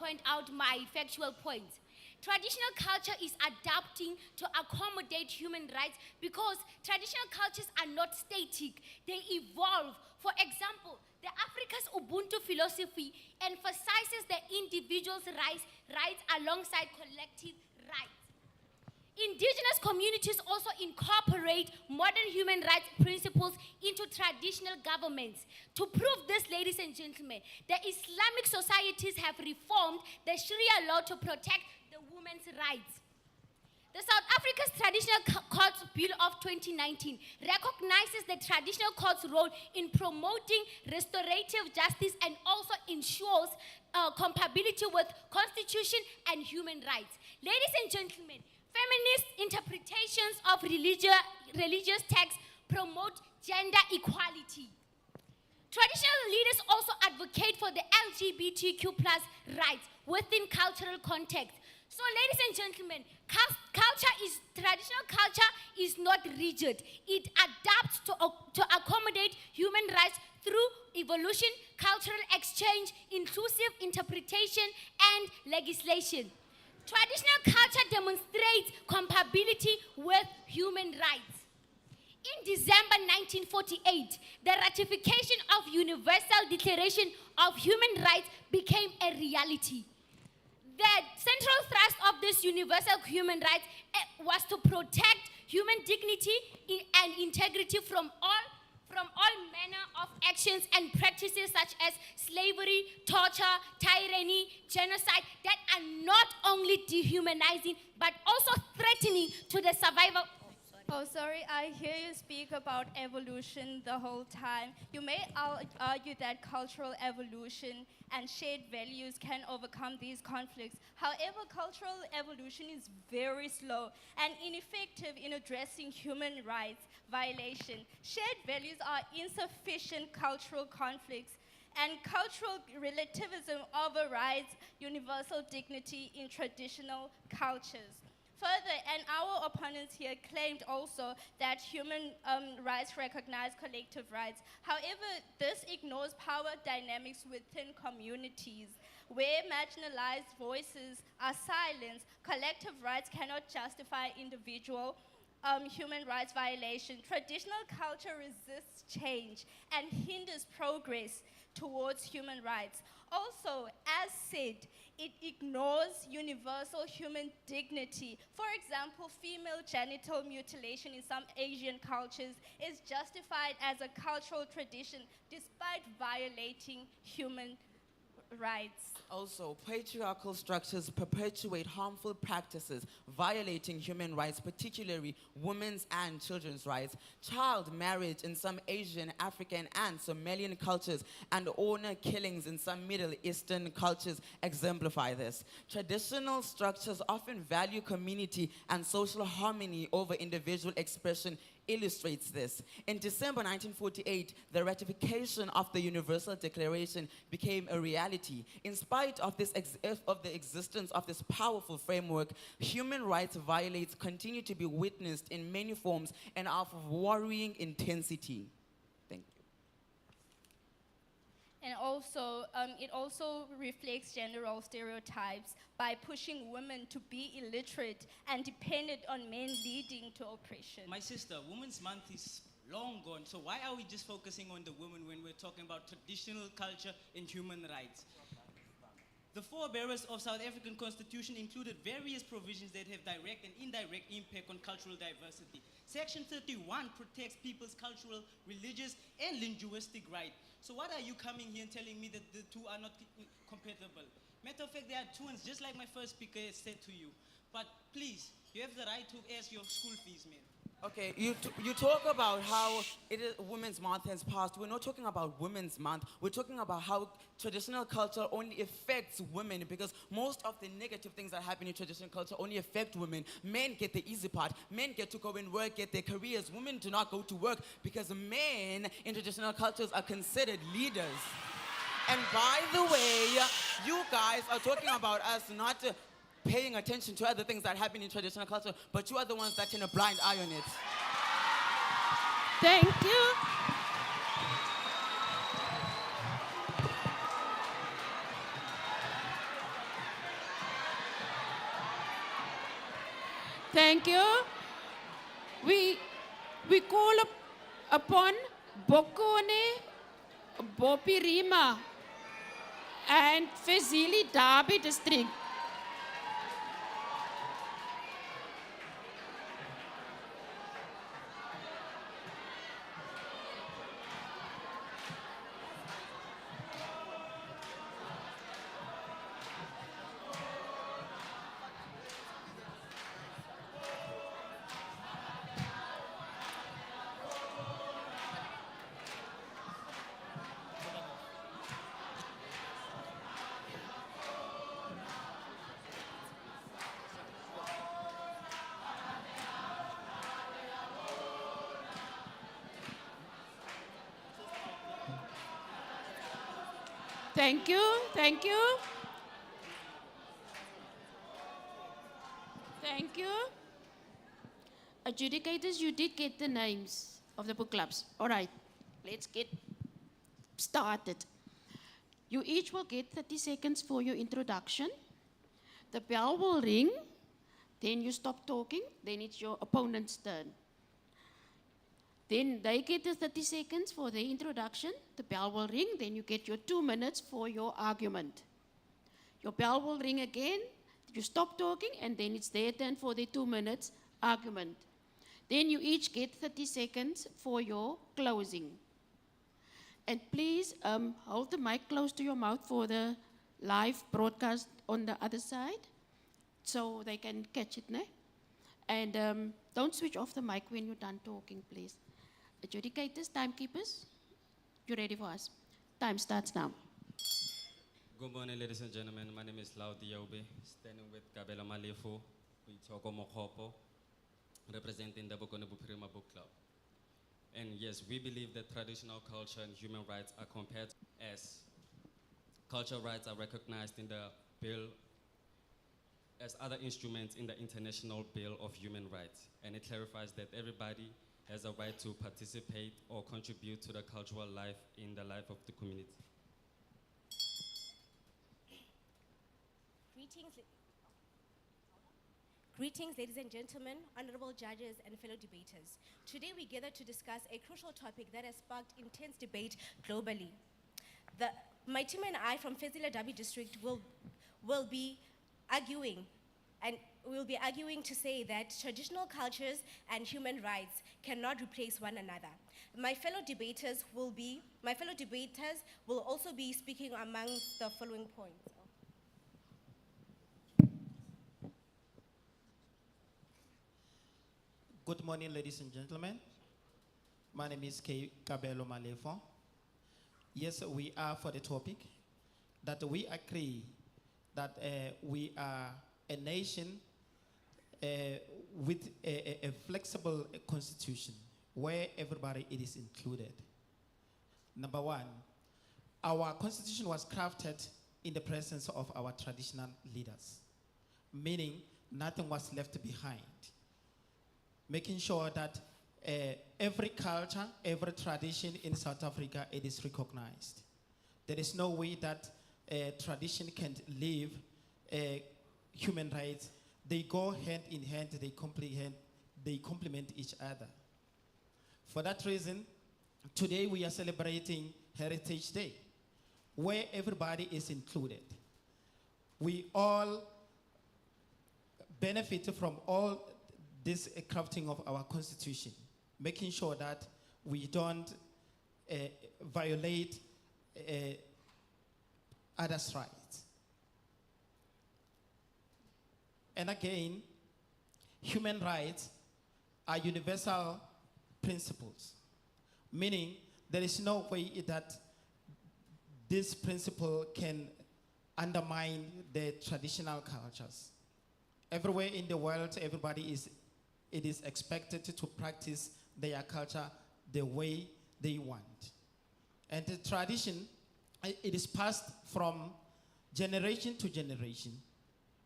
point out my factual points. Traditional culture is adapting to accommodate human rights because traditional cultures are not static, they evolve. For example, the Africa's Ubuntu philosophy emphasizes the individual's rights alongside collective rights. Indigenous communities also incorporate modern human rights principles into traditional governments. To prove this, ladies and gentlemen, the Islamic societies have reformed the Sharia law to protect the women's rights. The South Africa's Traditional Courts Bill of 2019 recognizes the traditional court's role in promoting restorative justice and also ensures compatibility with constitution and human rights. Ladies and gentlemen, feminist interpretations of religious texts promote gender equality. Traditional leaders also advocate for the LGBTQ+ rights within cultural context. So, ladies and gentlemen, traditional culture is not rigid. It adapts to accommodate human rights through evolution, cultural exchange, inclusive interpretation, and legislation. Traditional culture demonstrates compatibility with human rights. In December 1948, the ratification of Universal Declaration of Human Rights became a reality. The central thrust of this universal human rights was to protect human dignity and integrity from all manner of actions and practices such as slavery, torture, tyranny, genocide that are not only dehumanizing but also threatening to the survival. Oh, sorry, I hear you speak about evolution the whole time. You may argue that cultural evolution and shared values can overcome these conflicts. However, cultural evolution is very slow and ineffective in addressing human rights violation. Shared values are insufficient cultural conflicts, and cultural relativism overrides universal dignity in traditional cultures. Further, and our opponents here claimed also that human rights recognize collective rights. However, this ignores power dynamics within communities. Where marginalized voices are silenced, collective rights cannot justify individual human rights violation. Traditional culture resists change and hinders progress towards human rights. Also, as said, it ignores universal human dignity. For example, female genital mutilation in some Asian cultures is justified as a cultural tradition despite violating human rights. Also, patriarchal structures perpetuate harmful practices, violating human rights, particularly women's and children's rights. Child marriage in some Asian, African, and Somalian cultures, and honor killings in some Middle Eastern cultures exemplify this. Traditional structures often value community and social harmony over individual expression illustrates this. In December 1948, the ratification of the Universal Declaration became a reality. In spite of the existence of this powerful framework, human rights violations continue to be witnessed in many forms and of worrying intensity. Thank you. And also, it also reflects general stereotypes by pushing women to be illiterate and dependent on men, leading to oppression. My sister, Women's Month is long gone, so why are we just focusing on the women when we're talking about traditional culture and human rights? The forebearers of South African Constitution included various provisions that have direct and indirect impact on cultural diversity. Section 31 protects people's cultural, religious, and linguistic rights. So what are you coming here and telling me that the two are not compatible? Matter of fact, they are twins, just like my first speaker has said to you. But please, you have the right to ask your school fees, man. Okay, you talk about how Women's Month has passed. We're not talking about Women's Month. We're talking about how traditional culture only affects women, because most of the negative things that happen in traditional culture only affect women. Men get the easy part. Men get to go and work, get their careers. Women do not go to work because men in traditional cultures are considered leaders. And by the way, you guys are talking about us not paying attention to other things that happen in traditional culture, but you are the ones that turn a blind eye on it. Thank you. Thank you. We call upon Bokone, Bopirima, and Fezili Dabi district. Thank you, thank you. Adjudicators, you did get the names of the book clubs. All right, let's get started. You each will get 30 seconds for your introduction. The bell will ring, then you stop talking, then it's your opponent's turn. Then they get the 30 seconds for their introduction. The bell will ring, then you get your 2 minutes for your argument. Your bell will ring again, you stop talking, and then it's their turn for their 2 minutes argument. Then you each get 30 seconds for your closing. And please hold the mic close to your mouth for the live broadcast on the other side, so they can catch it, ne? And don't switch off the mic when you're done talking, please. Adjudicators, timekeepers, you ready for us? Time starts now. Good morning, ladies and gentlemen. My name is Laudi Yobe, standing with Kabelo Malefo, Toko Mokopo, representing the Bokone Bupirima Book Club. And yes, we believe that traditional culture and human rights are compared as cultural rights are recognized in the bill as other instruments in the International Bill of Human Rights. And it clarifies that everybody has a right to participate or contribute to the cultural life in the life of the community. Greetings, ladies and gentlemen, honorable judges, and fellow debaters. Today we gather to discuss a crucial topic that has sparked intense debate globally. My team and I from Fezile Dabi district will be arguing to say that traditional cultures and human rights cannot replace one another. My fellow debaters will also be speaking amongst the following points. Good morning, ladies and gentlemen. My name is Kabelo Malefo. Yes, we are for the topic that we agree that we are a nation with a flexible constitution where everybody it is included. Number one, our constitution was crafted in the presence of our traditional leaders, meaning nothing was left behind, making sure that every culture, every tradition in South Africa, it is recognized. There is no way that tradition can live human rights. They go hand in hand, they complement each other. For that reason, today we are celebrating Heritage Day, where everybody is included. We all benefit from all this crafting of our constitution, making sure that we don't violate others' rights. And again, human rights are universal principles, meaning there is no way that this principle can undermine the traditional cultures. Everywhere in the world, it is expected to practice their culture the way they want. And the tradition, it is passed from generation to generation.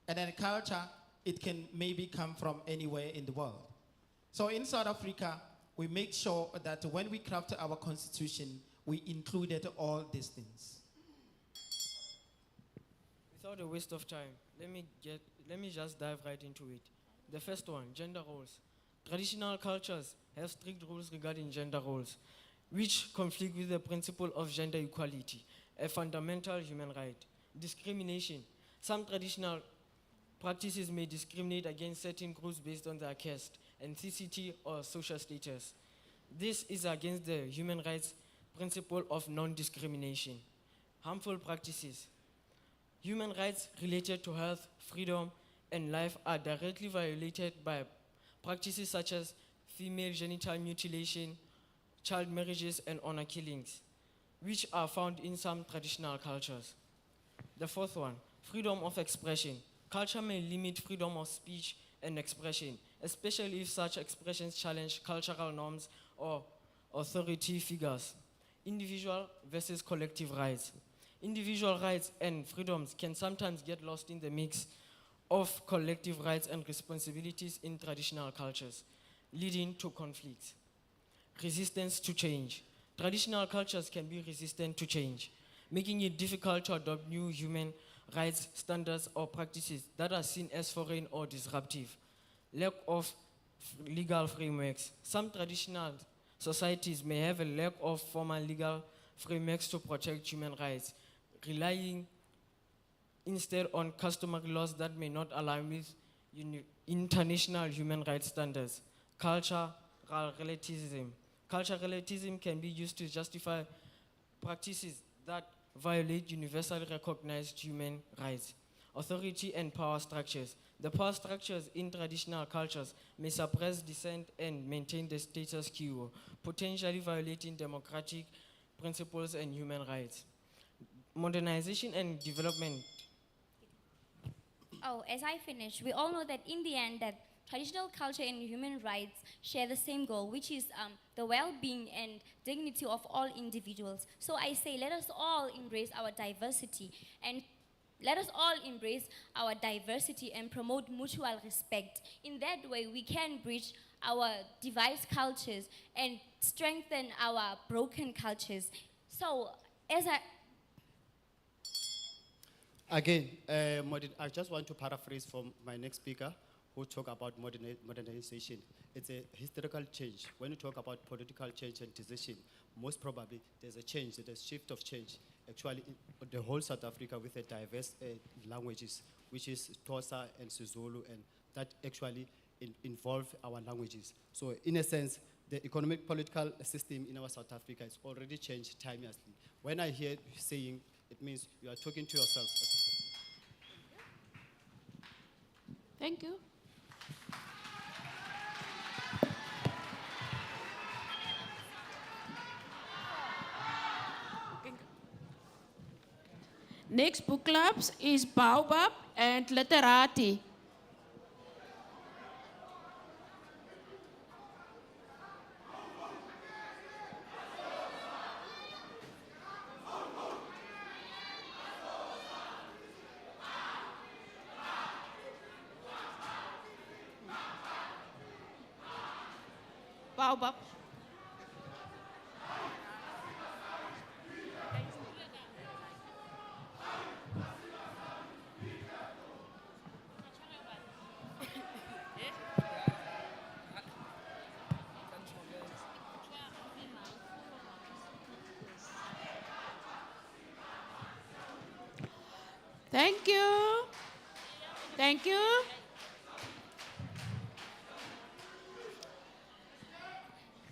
And then culture, it can maybe come from anywhere in the world. So in South Africa, we make sure that when we craft our constitution, we included all these things. Without a waste of time, let me just dive right into it. The first one, gender roles. Traditional cultures have strict rules regarding gender roles, which conflict with the principle of gender equality, a fundamental human right. Discrimination. Some traditional practices may discriminate against certain groups based on their caste, ethnicity, or social status. This is against the human rights principle of non-discrimination. Harmful practices. Human rights related to health, freedom, and life are directly violated by practices such as female genital mutilation, child marriages, and honor killings, which are found in some traditional cultures. The fourth one, freedom of expression. Culture may limit freedom of speech and expression, especially if such expressions challenge cultural norms or authority figures. Individual versus collective rights. Individual rights and freedoms can sometimes get lost in the mix of collective rights and responsibilities in traditional cultures. leading to conflicts. Resistance to change. Traditional cultures can be resistant to change, making it difficult to adopt new human rights standards or practices that are seen as foreign or disruptive. Lack of legal frameworks. Some traditional societies may have a lack of formal legal frameworks to protect human rights, relying instead on customary laws that may not align with international human rights standards. Cultural relativism. Cultural relativism can be used to justify practices that violate universally recognized human rights. Authority and power structures. The power structures in traditional cultures may suppress dissent and maintain the status quo, potentially violating democratic principles and human rights. Modernization and development. Oh, as I finish, we all know that in the end that traditional culture and human rights share the same goal, which is the well-being and dignity of all individuals. So I say, let us all embrace our diversity and promote mutual respect. In that way, we can bridge our diverse cultures and strengthen our broken cultures. So, Again, I just want to paraphrase from my next speaker who talked about modernization. It's a historical change. When you talk about political change and decision, most probably there's a change, there's a shift of change. Actually, the whole South Africa with a diverse languages, which is Xhosa and Sizulu, and that actually involve our languages. So in a sense, the economic political system in our South Africa has already changed timelessly. When I hear you saying, it means you are talking to yourself. Thank you. Next book clubs is Baobab and Literati. Baobab. Thank you. Thank you.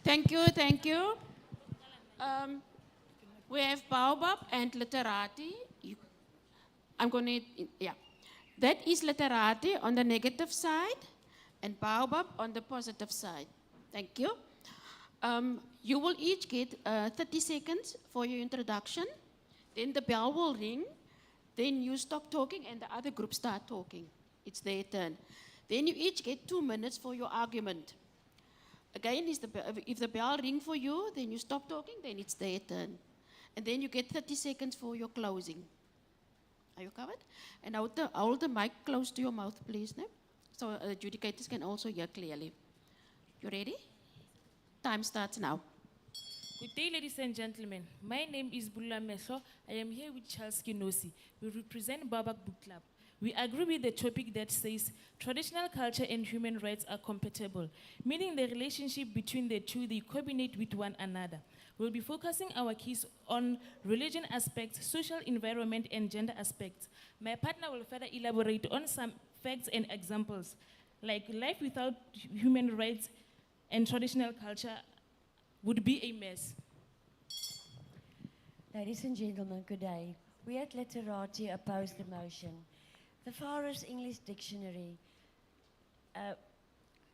Thank you, thank you. We have Baobab and Literati. I'm going to, yeah. That is Literati on the negative side and Baobab on the positive side. Thank you. You will each get 30 seconds for your introduction. Then the bell will ring. Then you stop talking and the other group start talking. It's their turn. Then you each get 2 minutes for your argument. Again, if the bell rings for you, then you stop talking, then it's their turn. And then you get 30 seconds for your closing. Are you covered? And hold the mic close to your mouth, please, no? So adjudicators can also hear clearly. You ready? Time starts now. Good day, ladies and gentlemen. My name is Bulla Mesho. I am here with Charles Kinosi. We represent Babak Book Club. We agree with the topic that says traditional culture and human rights are compatible, meaning the relationship between the two, they coordinate with one another. We'll be focusing our case on religion aspects, social environment, and gender aspects. My partner will further elaborate on some facts and examples, like life without human rights and traditional culture would be a mess. Ladies and gentlemen, good day. We at Literati oppose the motion. The Forest English Dictionary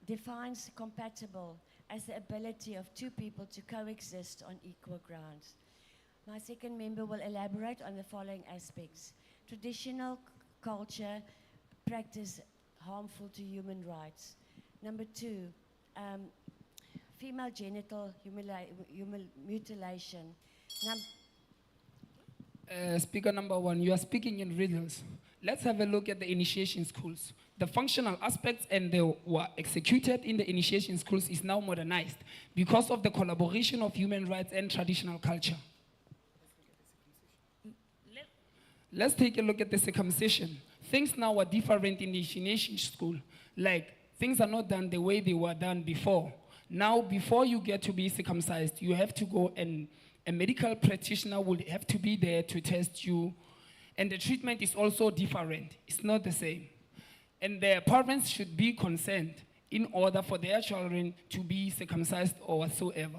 defines compatible as the ability of two people to coexist on equal grounds. My second member will elaborate on the following aspects. Traditional culture practice harmful to human rights. Number two, female genital mutilation. Speaker number one, you are speaking in riddles. Let's have a look at the initiation schools. The functional aspects and they were executed in the initiation schools is now modernized because of the collaboration of human rights and traditional culture. Let's take a look at the circumcision. Things now are different in the initiation school. Like, things are not done the way they were done before. Now, before you get to be circumcised, you have to go and a medical practitioner will have to be there to test you. And the treatment is also different. It's not the same. And the parents should be consent in order for their children to be circumcised or whatsoever.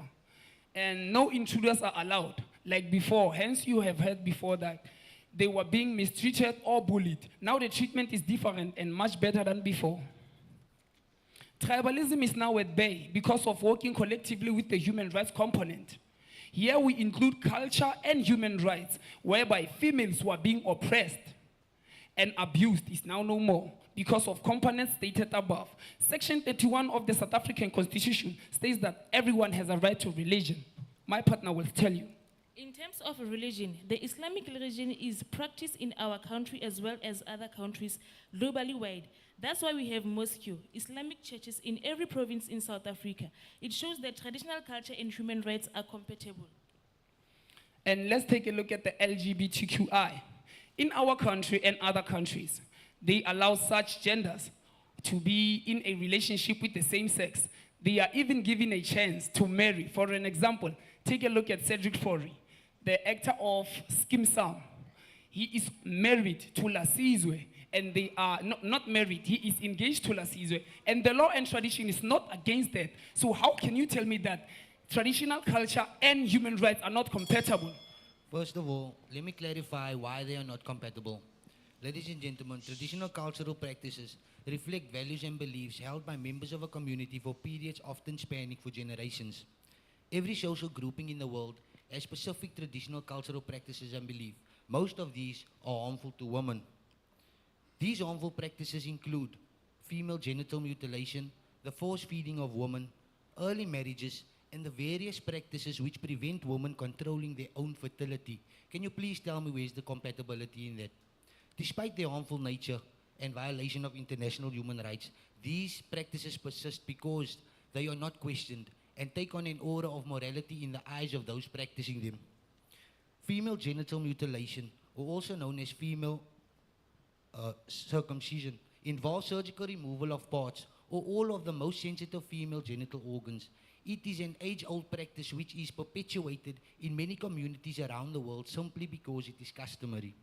And no intruders are allowed, like before. Hence, you have heard before that they were being mistreated or bullied. Now the treatment is different and much better than before. Tribalism is now at bay because of working collectively with the human rights component. Here we include culture and human rights, whereby females were being oppressed and abused is now no more because of components stated above. Section 31 of the South African Constitution states that everyone has a right to religion. My partner will tell you. In terms of religion, the Islamic religion is practiced in our country as well as other countries globally wide. That's why we have mosques, Islamic churches in every province in South Africa. It shows that traditional culture and human rights are compatible. And let's take a look at the LGBTQI. In our country and other countries, they allow such genders to be in a relationship with the same sex. They are even given a chance to marry. For an example, take a look at Cedric Forey, the actor of Skim Sam. He is married to Lasizwe, and they are not married. He is engaged to Lasizwe, and the law and tradition is not against that. So how can you tell me that traditional culture and human rights are not compatible? First of all, let me clarify why they are not compatible. Ladies and gentlemen, traditional cultural practices reflect values and beliefs held by members of a community for periods often spanning for generations. Every social grouping in the world has specific traditional cultural practices and beliefs. Most of these are harmful to women. These harmful practices include female genital mutilation, the forced feeding of women, early marriages, and the various practices which prevent women controlling their own fertility. Can you please tell me where's the compatibility in that? Despite their harmful nature and violation of international human rights, these practices persist because they are not questioned and take on an aura of morality in the eyes of those practicing them. Female genital mutilation, or also known as female circumcision, involves surgical removal of parts or all of the most sensitive female genital organs. It is an age-old practice which is perpetuated in many communities around the world simply because it is customary.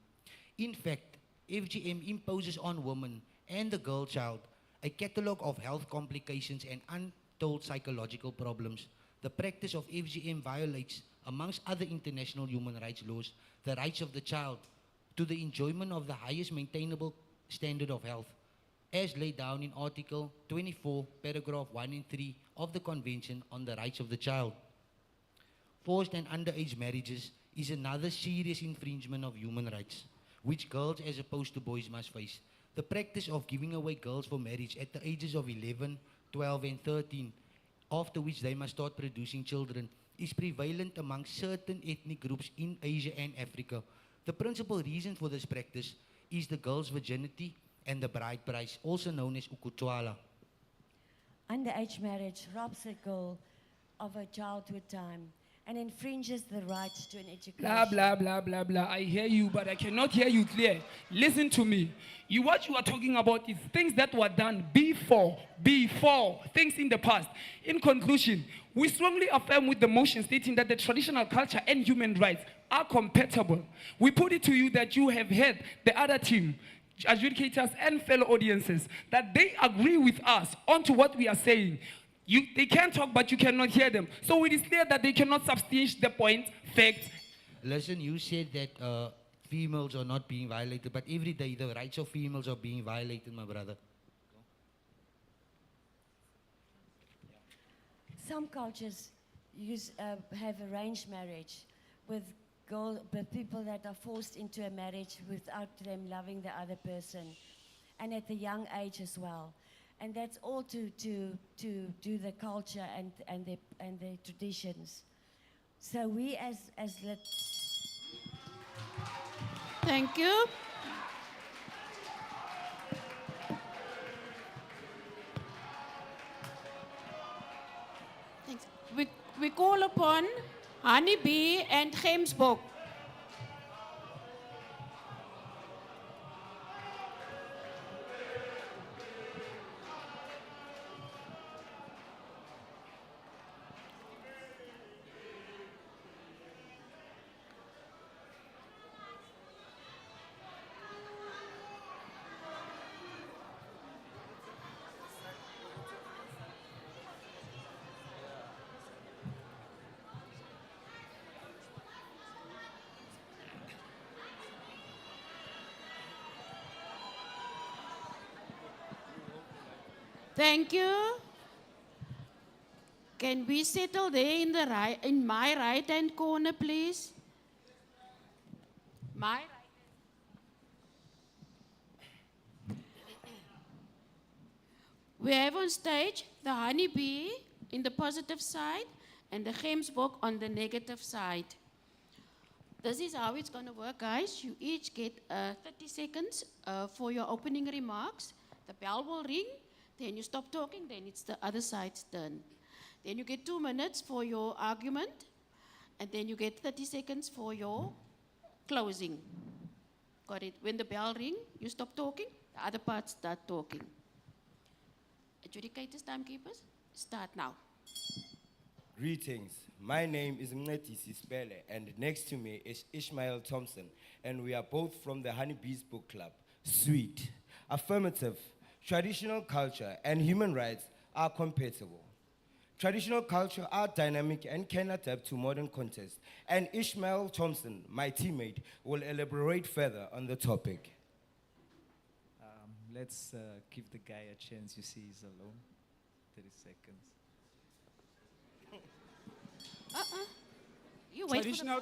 In fact, FGM imposes on women and the girl child a catalogue of health complications and untold psychological problems. The practice of FGM violates, amongst other international human rights laws, the rights of the child to the enjoyment of the highest maintainable standard of health, as laid down in Article 24, paragraph 1 and 3 of the Convention on the Rights of the Child. Forced and underage marriages is another serious infringement of human rights, which girls as opposed to boys must face. The practice of giving away girls for marriage at the ages of 11, 12 and 13, after which they must start producing children, is prevalent among certain ethnic groups in Asia and Africa. The principal reason for this practice is the girl's virginity and the bride price, also known as ukutwala. Underage marriage robs a girl of her childhood time and infringes the right to an education. Blah, blah, blah, blah, blah. I hear you, but I cannot hear you clear. Listen to me. What you are talking about is things that were done before, things in the past. In conclusion, we strongly affirm with the motion stating that the traditional culture and human rights are compatible. We put it to you that you have heard the other team, adjudicators and fellow audiences, that they agree with us onto what we are saying. They can talk, but you cannot hear them. So it is clear that they cannot substantiate the point, fact. Listen, you said that females are not being violated, but every day the rights of females are being violated, my brother. Some cultures have arranged marriage with people that are forced into a marriage without them loving the other person, and at a young age as well. And that's all to do the culture and the traditions. So we as Thank you. Thanks. We call upon Honeybee and Gemsbok. Thank you. Can we settle there in the right, in my right-hand corner, please? My right. We have on stage the honeybee in the positive side and the gemsbok on the negative side. This is how it's going to work, guys. You each get 30 seconds for your opening remarks. The bell will ring, then you stop talking, then it's the other side's turn. Then you get 2 minutes for your argument, and then you get 30 seconds for your closing. Got it? When the bell rings, you stop talking, the other parts start talking. Adjudicators, timekeepers, start now. Greetings. My name is Mncedisi Sibele, and next to me is Ishmael Thompson, and we are both from the Honeybees Book Club. Sweet. Affirmative. Traditional culture and human rights are compatible. Traditional culture are dynamic and can adapt to modern context, and Ishmael Thompson, my teammate, will elaborate further on the topic. Let's give the guy a chance. You see, he's alone. 30 seconds. You wait Traditional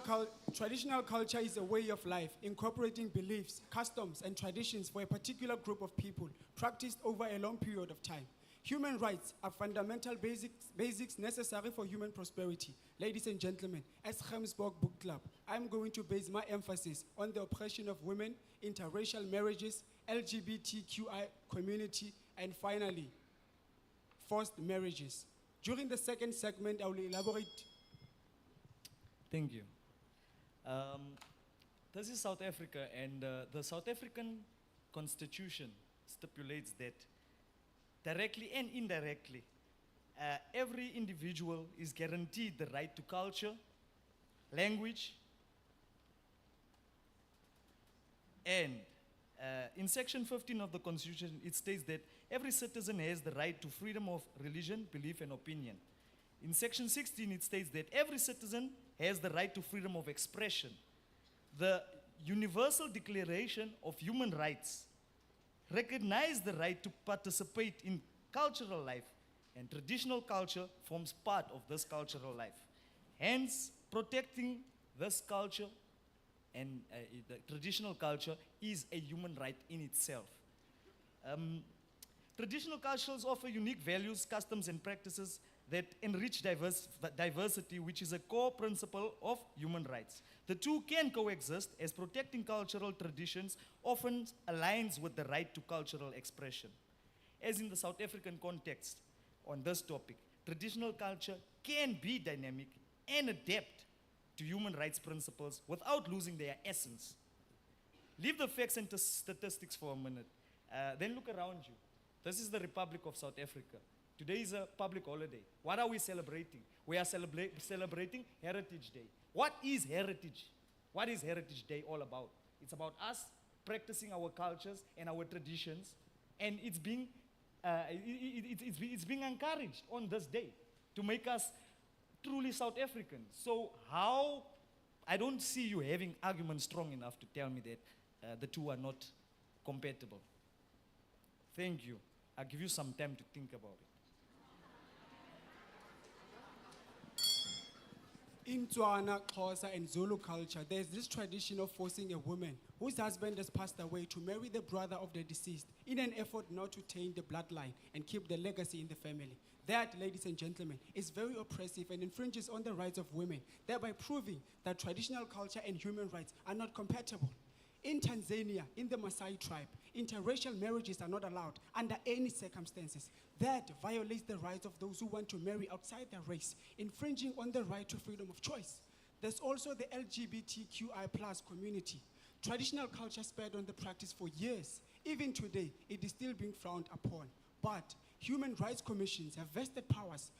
culture is a way of life, incorporating beliefs, customs, and traditions for a particular group of people, practiced over a long period of time. Human rights are fundamental basics necessary for human prosperity. Ladies and gentlemen, as Gemsbok Book Club, I'm going to base my emphasis on the oppression of women, interracial marriages, LGBTQI community, and finally, forced marriages. During the second segment, I will elaborate. Thank you. This is South Africa, and the South African Constitution stipulates that directly and indirectly, every individual is guaranteed the right to culture, language, and in Section 15 of the Constitution, it states that every citizen has the right to freedom of religion, belief, and opinion. In Section 16, it states that every citizen has the right to freedom of expression. The Universal Declaration of Human Rights recognizes the right to participate in cultural life, and traditional culture forms part of this cultural life. Hence, protecting this culture and the traditional culture is a human right in itself. Traditional cultures offer unique values, customs, and practices that enrich diversity, which is a core principle of human rights. The two can coexist, as protecting cultural traditions often aligns with the right to cultural expression. As in the South African context on this topic, traditional culture can be dynamic and adapt to human rights principles without losing their essence. Leave the facts and statistics for a minute. Then look around you. This is the Republic of South Africa. Today is a public holiday. What are we celebrating? We are celebrating Heritage Day. What is heritage? What is Heritage Day all about? It's about us practicing our cultures and our traditions, and it's being encouraged on this day to make us truly South African. So how, I don't see you having arguments strong enough to tell me that the two are not compatible. Thank you. I'll give you some time to think about it. In Tswana, Xhosa, and Zulu culture, there's this tradition of forcing a woman whose husband has passed away to marry the brother of the deceased in an effort not to taint the bloodline and keep the legacy in the family. That, ladies and gentlemen, is very oppressive and infringes on the rights of women, thereby proving that traditional culture and human rights are not compatible. In Tanzania, in the Maasai tribe, interracial marriages are not allowed under any circumstances. That violates the rights of those who want to marry outside their race, infringing on the right to freedom of choice. There's also the LGBTQI plus community. Traditional culture spared on the practice for years. Even today, it is still being frowned upon. But human rights commissions have vested powers,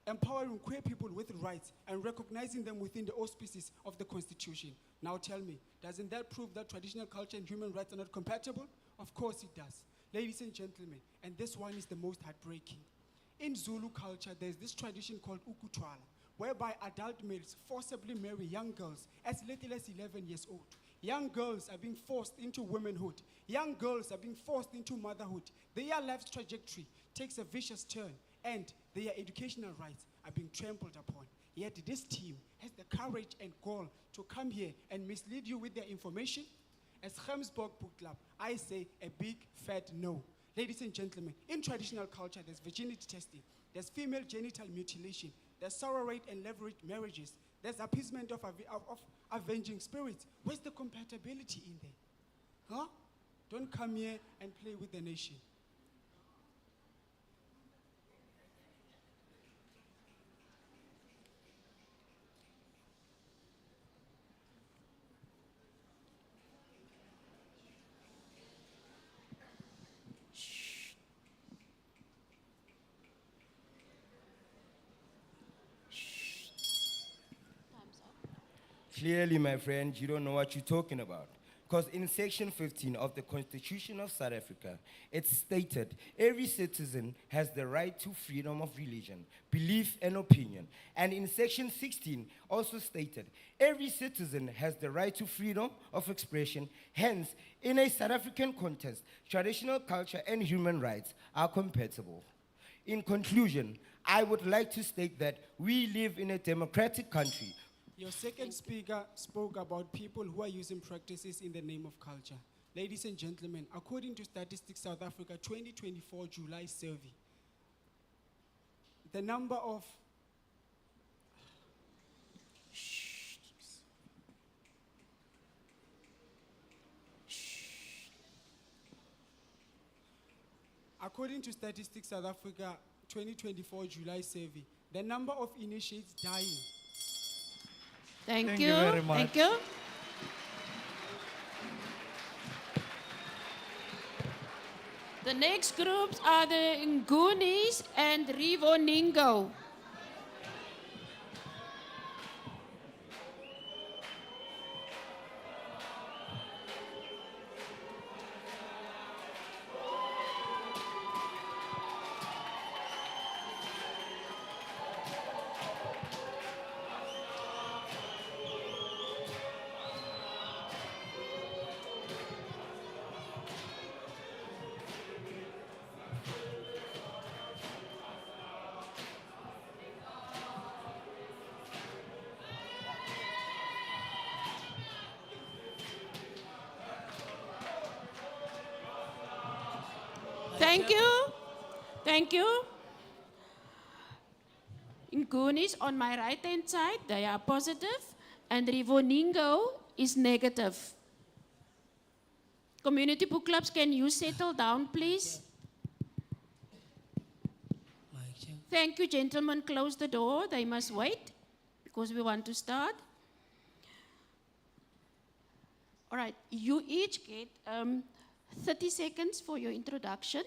empowering queer people with rights and recognizing them within the auspices of the Constitution. Now tell me, doesn't that prove that traditional culture and human rights are not compatible? Of course it does. Ladies and gentlemen, and this one is the most heartbreaking. In Zulu culture, there's this tradition called ukutwala, whereby adult males forcibly marry young girls as little as 11 years old. Young girls are being forced into womanhood. Young girls are being forced into motherhood. Their life's trajectory takes a vicious turn, and their educational rights are being trampled upon. Yet this team has the courage and gall to come here and mislead you with their information. As Gemsborg Book Club, I say a big fat no. Ladies and gentlemen, in traditional culture, there's virginity testing, there's female genital mutilation, there's surrogate and leveraged marriages, there's appeasement of avenging spirits. Where's the compatibility in there? Huh? Don't come here and play with the nation. Clearly, my friend, you don't know what you're talking about. Because in Section 15 of the Constitution of South Africa, it's stated, every citizen has the right to freedom of religion, belief, and opinion. And in Section 16, also stated, every citizen has the right to freedom of expression. Hence, in a South African context, traditional culture and human rights are compatible. In conclusion, I would like to state that we live in a democratic country. Your second speaker spoke about people who are using practices in the name of culture. Ladies and gentlemen, according to Statistics South Africa 2024 July survey, the number of According to Statistics South Africa 2024 July survey, the number of initiates dying. Thank you very much. Thank you. The next groups are the Ngunis and Rivoningo. Thank you. Thank you. Ngunis on my right-hand side, they are positive, and Rivoningo is negative. Community book clubs, can you settle down, please? Thank you, gentlemen. Close the door. They must wait because we want to start. All right, you each get 30 seconds for your introduction.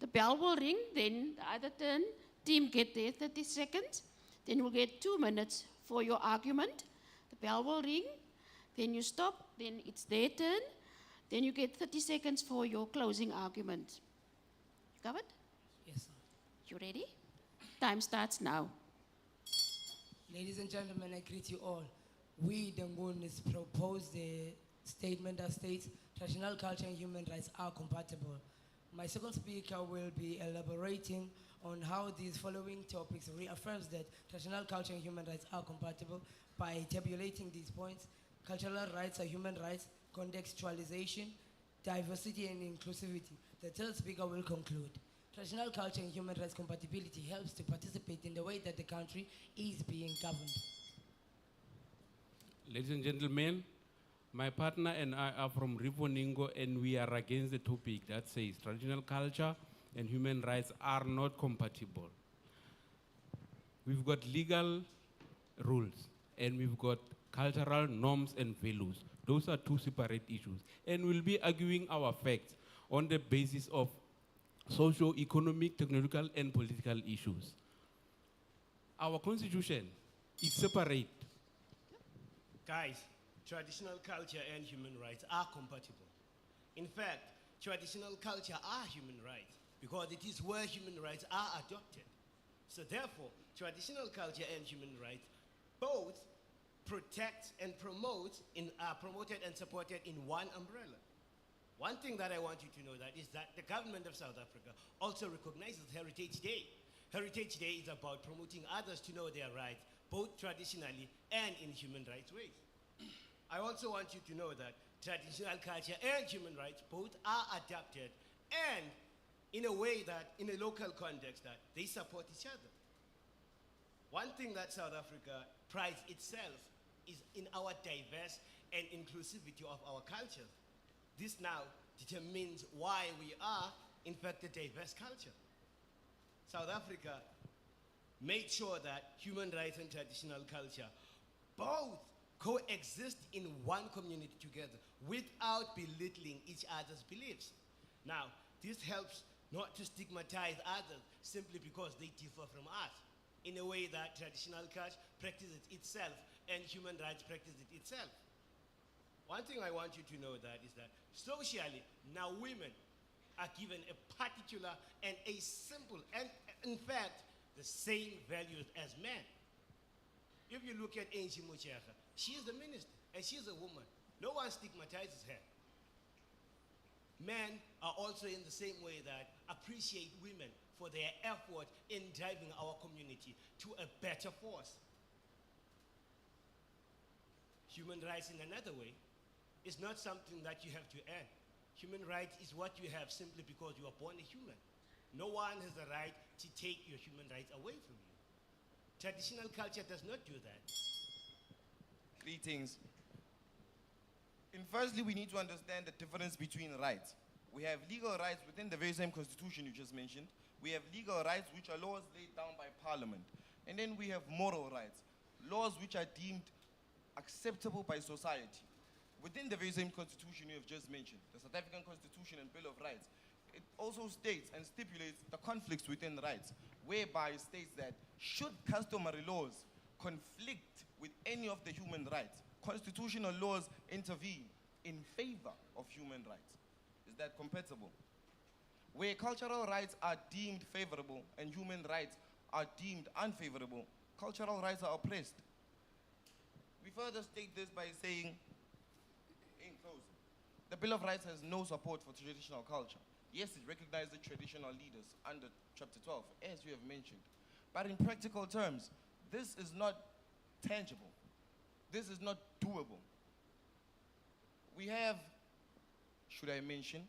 The bell will ring, then the other team get their 30 seconds. Then we'll get 2 minutes for your argument. The bell will ring, then you stop, then it's their turn. Then you get 30 seconds for your closing argument. You covered? Yes, sir. You ready? Time starts now. Ladies and gentlemen, I greet you all. We, the Ngunis, propose the statement that states traditional culture and human rights are compatible. My second speaker will be elaborating on how these following topics reaffirms that traditional culture and human rights are compatible by tabulating these points. Cultural rights are human rights, contextualization, diversity and inclusivity. The third speaker will conclude. Traditional culture and human rights compatibility helps to participate in the way that the country is being governed. Ladies and gentlemen, My partner and I are from Rivoningo, and we are against the topic that says traditional culture and human rights are not compatible. We've got legal rules, and we've got cultural norms and values. Those are two separate issues. And we'll be arguing our facts on the basis of socio-economic, technological, and political issues. Our constitution is separate. Guys, traditional culture and human rights are compatible. In fact, traditional culture are human rights because it is where human rights are adopted. So therefore, traditional culture and human rights both protect and are promoted and supported in one umbrella. One thing that I want you to know that is that the government of South Africa also recognizes Heritage Day. Heritage Day is about promoting others to know their rights, both traditionally and in human rights ways. I also want you to know that traditional culture and human rights both are adapted and in a way that, in a local context, that they support each other. One thing that South Africa prides itself is in our diverse and inclusivity of our culture. This now determines why we are, in fact, a diverse culture. South Africa made sure that human rights and traditional culture both coexist in one community together without belittling each other's beliefs. Now, this helps not to stigmatize others simply because they differ from us, in a way that traditional culture practices itself and human rights practices itself. One thing I want you to know that is that socially, now women are given a particular and a simple, and in fact, the same values as men. If you look at Angie Mocheka, she is the minister, and she is a woman. No one stigmatizes her. Men are also in the same way that appreciate women for their effort in driving our community to a better force. Human rights in another way is not something that you have to earn. Human rights is what you have simply because you are born a human. No one has the right to take your human rights away from you. Traditional culture does not do that. Greetings. Firstly, we need to understand the difference between rights. We have legal rights within the very same constitution you just mentioned. We have legal rights, which are laws laid down by parliament. And then we have moral rights, laws which are deemed acceptable by society. Within the very same constitution you have just mentioned, the South African Constitution and Bill of Rights, it also states and stipulates the conflicts within rights, whereby it states that should customary laws conflict with any of the human rights, constitutional laws intervene in favor of human rights. Is that compatible? Where cultural rights are deemed favorable and human rights are deemed unfavorable, cultural rights are oppressed. We further state this by saying, in closing, the Bill of Rights has no support for traditional culture. Yes, it recognizes traditional leaders under Chapter 12, as you have mentioned. But in practical terms, this is not tangible. This is not doable. We have, should I mention,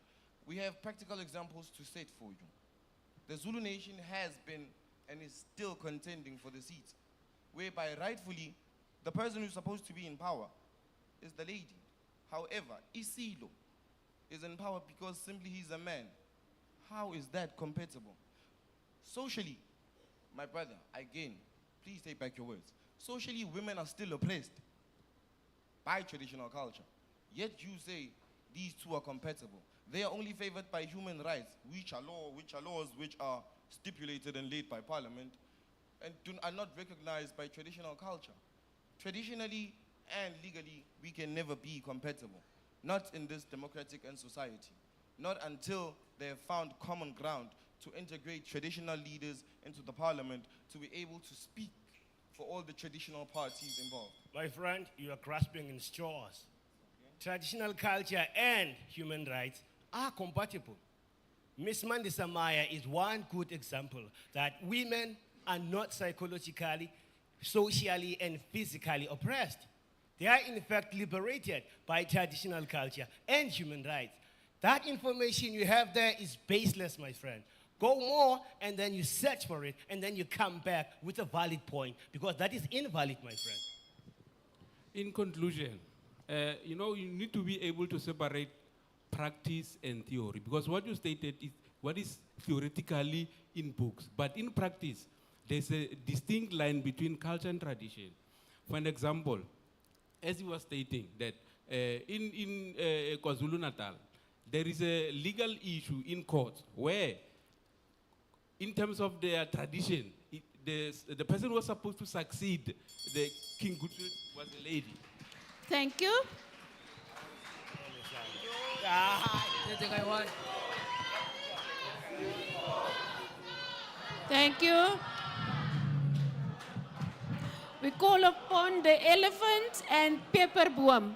we have practical examples to set for you. The Zulu nation has been and is still contending for the seat, whereby rightfully, the person who's supposed to be in power is the lady. However, Isilo is in power because simply he's a man. How is that compatible? Socially, my brother, again, please take back your words. Socially, women are still oppressed by traditional culture. Yet you say these two are compatible. They are only favored by human rights, which are laws which are stipulated and laid by parliament and are not recognized by traditional culture. Traditionally and legally, we can never be compatible. Not in this democratic and society. Not until they have found common ground to integrate traditional leaders into the parliament to be able to speak for all the traditional parties involved. My friend, you are grasping in straws. Traditional culture and human rights are compatible. Miss Mandisa Maya is one good example that women are not psychologically, socially, and physically oppressed. They are in fact liberated by traditional culture and human rights. That information you have there is baseless, my friend. Go more, and then you search for it, and then you come back with a valid point, because that is invalid, my friend. In conclusion, you know, you need to be able to separate practice and theory, because what you stated is what is theoretically in books, but in practice, there's a distinct line between culture and tradition. For an example, as you were stating that in KwaZulu-Natal, there is a legal issue in court where, in terms of their tradition, the person who was supposed to succeed, the King Goodwill, was a lady. Thank you. Thank you. We call upon the elephant and pepperboom.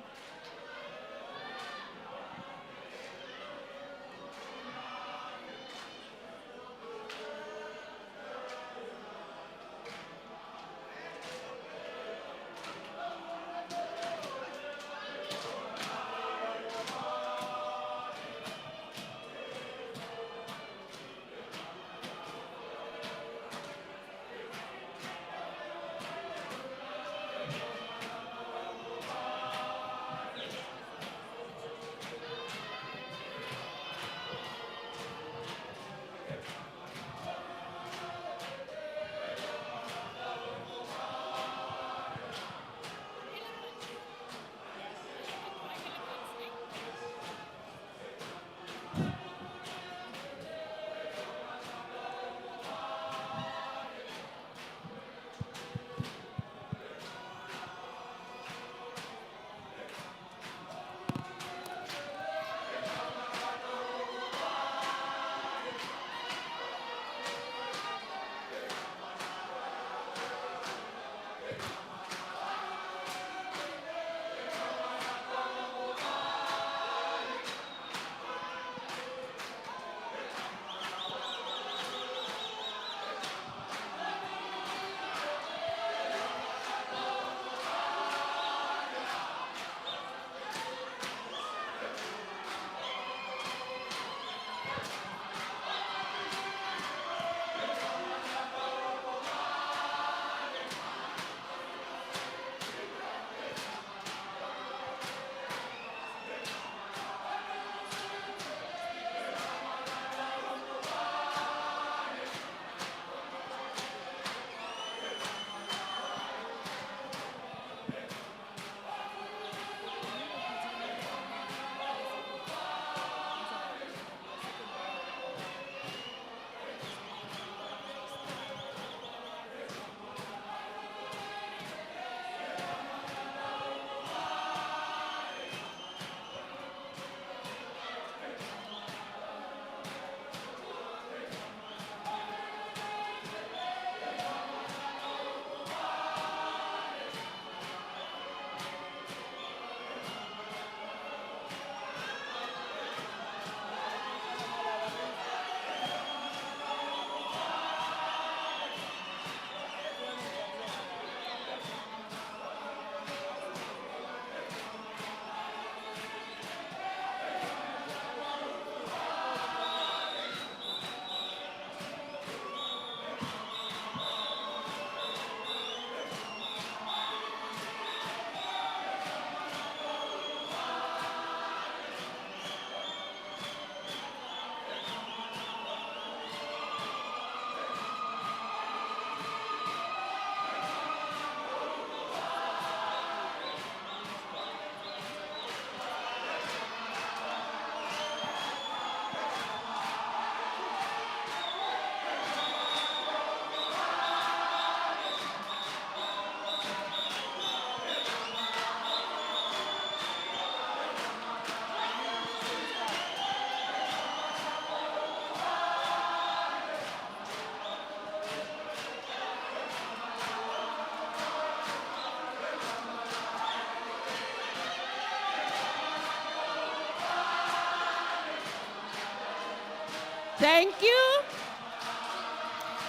Thank you.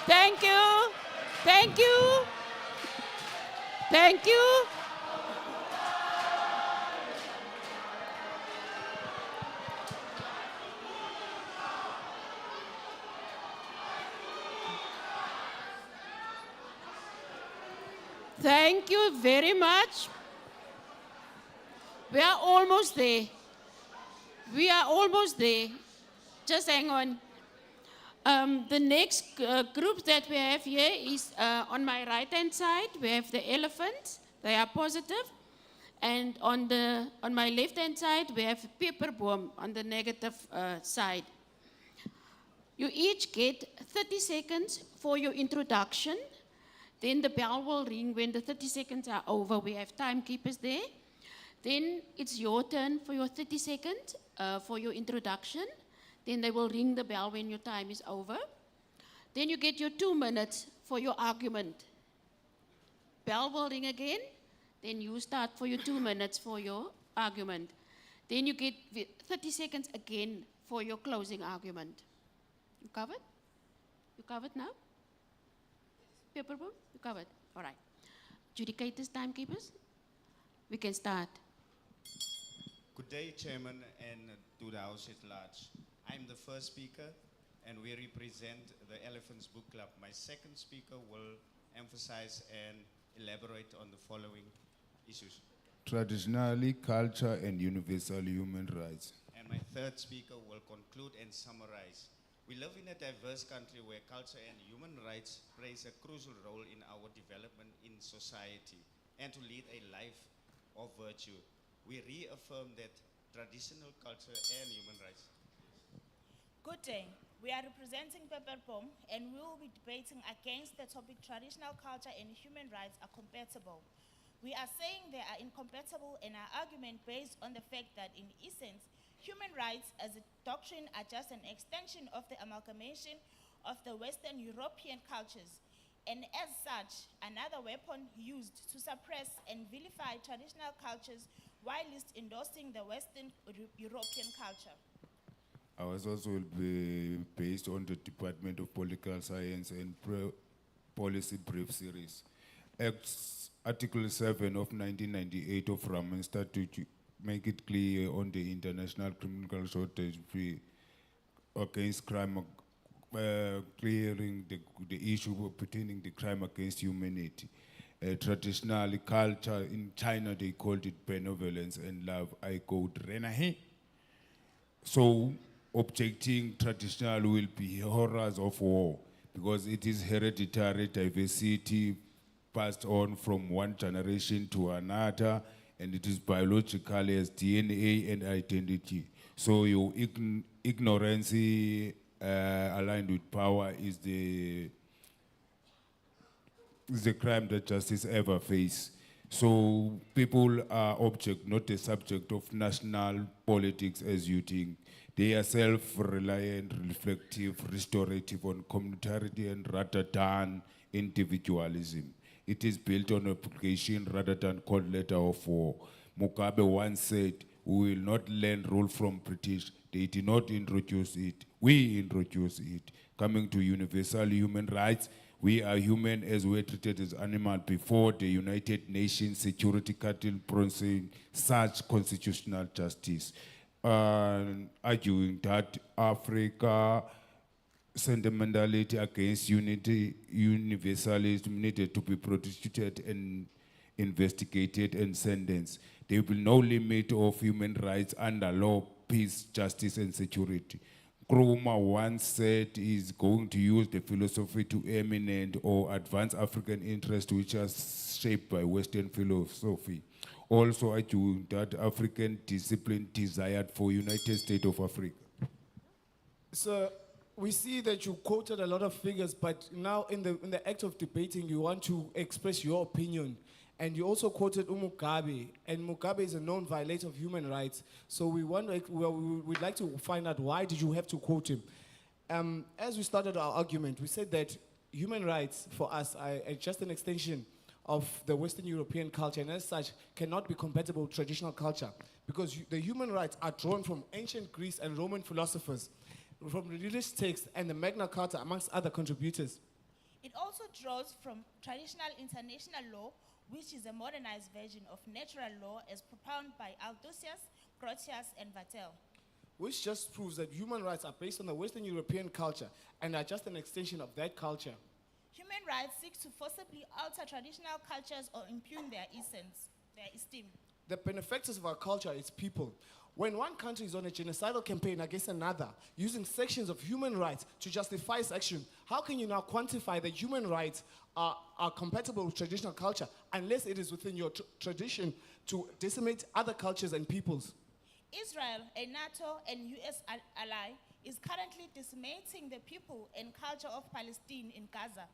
Thank you. Thank you. Thank you. Thank you very much. We are almost there. We are almost there. Just hang on. The next group that we have here is on my right-hand side, we have the elephants. They are positive. And on my left-hand side, we have pepperboom on the negative side. You each get 30 seconds for your introduction. Then the bell will ring when the 30 seconds are over. We have timekeepers there. Then it's your turn for your 30 seconds for your introduction. Then they will ring the bell when your time is over. Then you get your 2 minutes for your argument. Bell will ring again. Then you start for your 2 minutes for your argument. Then you get 30 seconds again for your closing argument. You covered? You covered now? Pepperboom? You covered? All right. Judicators, timekeepers, we can start. Good day, Chairman, and to the House at large. I'm the first speaker, and we represent the Elephants Book Club. My second speaker will emphasize and elaborate on the following issues. Traditionally, culture and universal human rights. And my third speaker will conclude and summarize. We live in a diverse country where culture and human rights plays a crucial role in our development in society and to lead a life of virtue. We reaffirm that traditional culture and human rights. Good day. We are representing Pepperboom, and we will be debating against the topic traditional culture and human rights are compatible. We are saying they are incompatible in our argument based on the fact that in essence, human rights as a doctrine are just an extension of the amalgamation of the Western European cultures, and as such, another weapon used to suppress and vilify traditional cultures whilst endorsing the Western European culture. Ours also will be based on the Department of Political Science and Policy Brief Series. Article 7 of 1998 of Raman Statute make it clear on the international criminal shortage against crime, clearing the issue pertaining the crime against humanity. Traditionally, culture in China, they called it benevolence and love. I quote Renahe. So, objecting traditional will be horrors of war because it is hereditary diversity passed on from one generation to another, and it is biological as DNA and identity. So your ignorance aligned with power is the crime that justice ever face. So people are object, not a subject of national politics as you think. They are self-reliant, reflective, restorative on community and rather than individualism. It is built on application rather than cold letter of war. Mugabe once said, we will not learn rule from British. They did not introduce it. We introduced it. Coming to universal human rights, we are human as we are treated as animal before the United Nations Security Council pronouncing such constitutional justice. Arguing that Africa sentimentality against unity, universalism needed to be prosecuted and investigated and sentenced. There will be no limit of human rights under law, peace, justice, and security. Nkrumah once said he's going to use the philosophy to eminent or advance African interests which are shaped by Western philosophy. Also arguing that African discipline desired for United States of Africa. So we see that you quoted a lot of figures, but now in the act of debating, you want to express your opinion. And you also quoted Mugabe, and Mugabe is a known violator of human rights. So we'd like to find out, why did you have to quote him? As we started our argument, we said that human rights for us are just an extension of the Western European culture, and as such cannot be compatible with traditional culture, because the human rights are drawn from ancient Greece and Roman philosophers, from religious texts and the Magna Carta, amongst other contributors. It also draws from traditional international law, which is a modernized version of natural law as propounded by Aldosius, Grotius, and Vattel. Which just proves that human rights are based on the Western European culture and are just an extension of that culture. Human rights seek to forcibly alter traditional cultures or impugn their essence, their esteem. the benefactors of our culture is people. When one country is on a genocidal campaign against another, using sections of human rights to justify its action, how can you now quantify that human rights are compatible with traditional culture unless it is within your tradition to decimate other cultures and peoples? Israel, a NATO and US ally, is currently decimating the people and culture of Palestine in Gaza.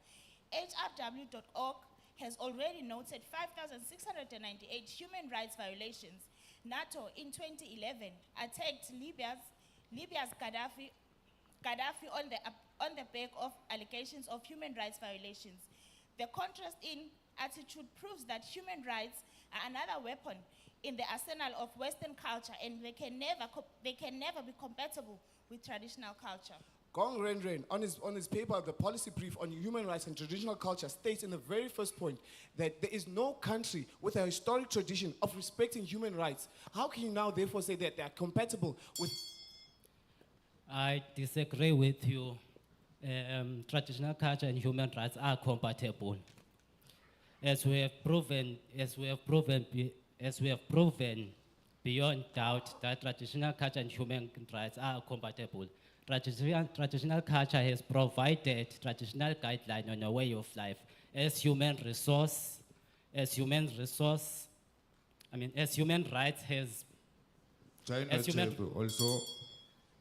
HRW.org has already noted 5,698 human rights violations. NATO in 2011 attacked Libya's Gaddafi on the back of allegations of human rights violations. The contrast in attitude proves that human rights are another weapon in the arsenal of Western culture, and they can never be compatible with traditional culture. Gong Renren, on his paper, the policy brief on human rights and traditional culture, states in the very first point that there is no country with a historic tradition of respecting human rights. How can you now therefore say that they are compatible with... I disagree with you. Traditional culture and human rights are compatible. As we have proven beyond doubt that traditional culture and human rights are compatible. Traditional culture has provided traditional guidelines on a way of life as human rights has. Also.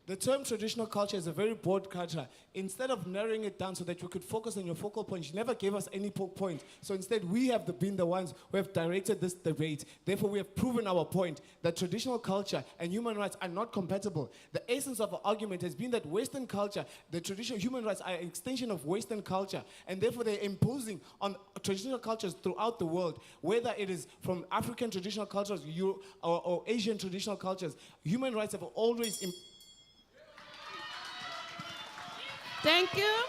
The term traditional culture is a very broad culture. Instead of narrowing it down so that you could focus on your focal point, you never gave us any point. So instead, we have been the ones who have directed this debate. Therefore, we have proven our point that traditional culture and human rights are not compatible. The essence of our argument has been that Western culture, the traditional human rights are an extension of Western culture, and therefore they're imposing on traditional cultures throughout the world, whether it is from African traditional cultures or Asian traditional cultures. Human rights have always... Thank you.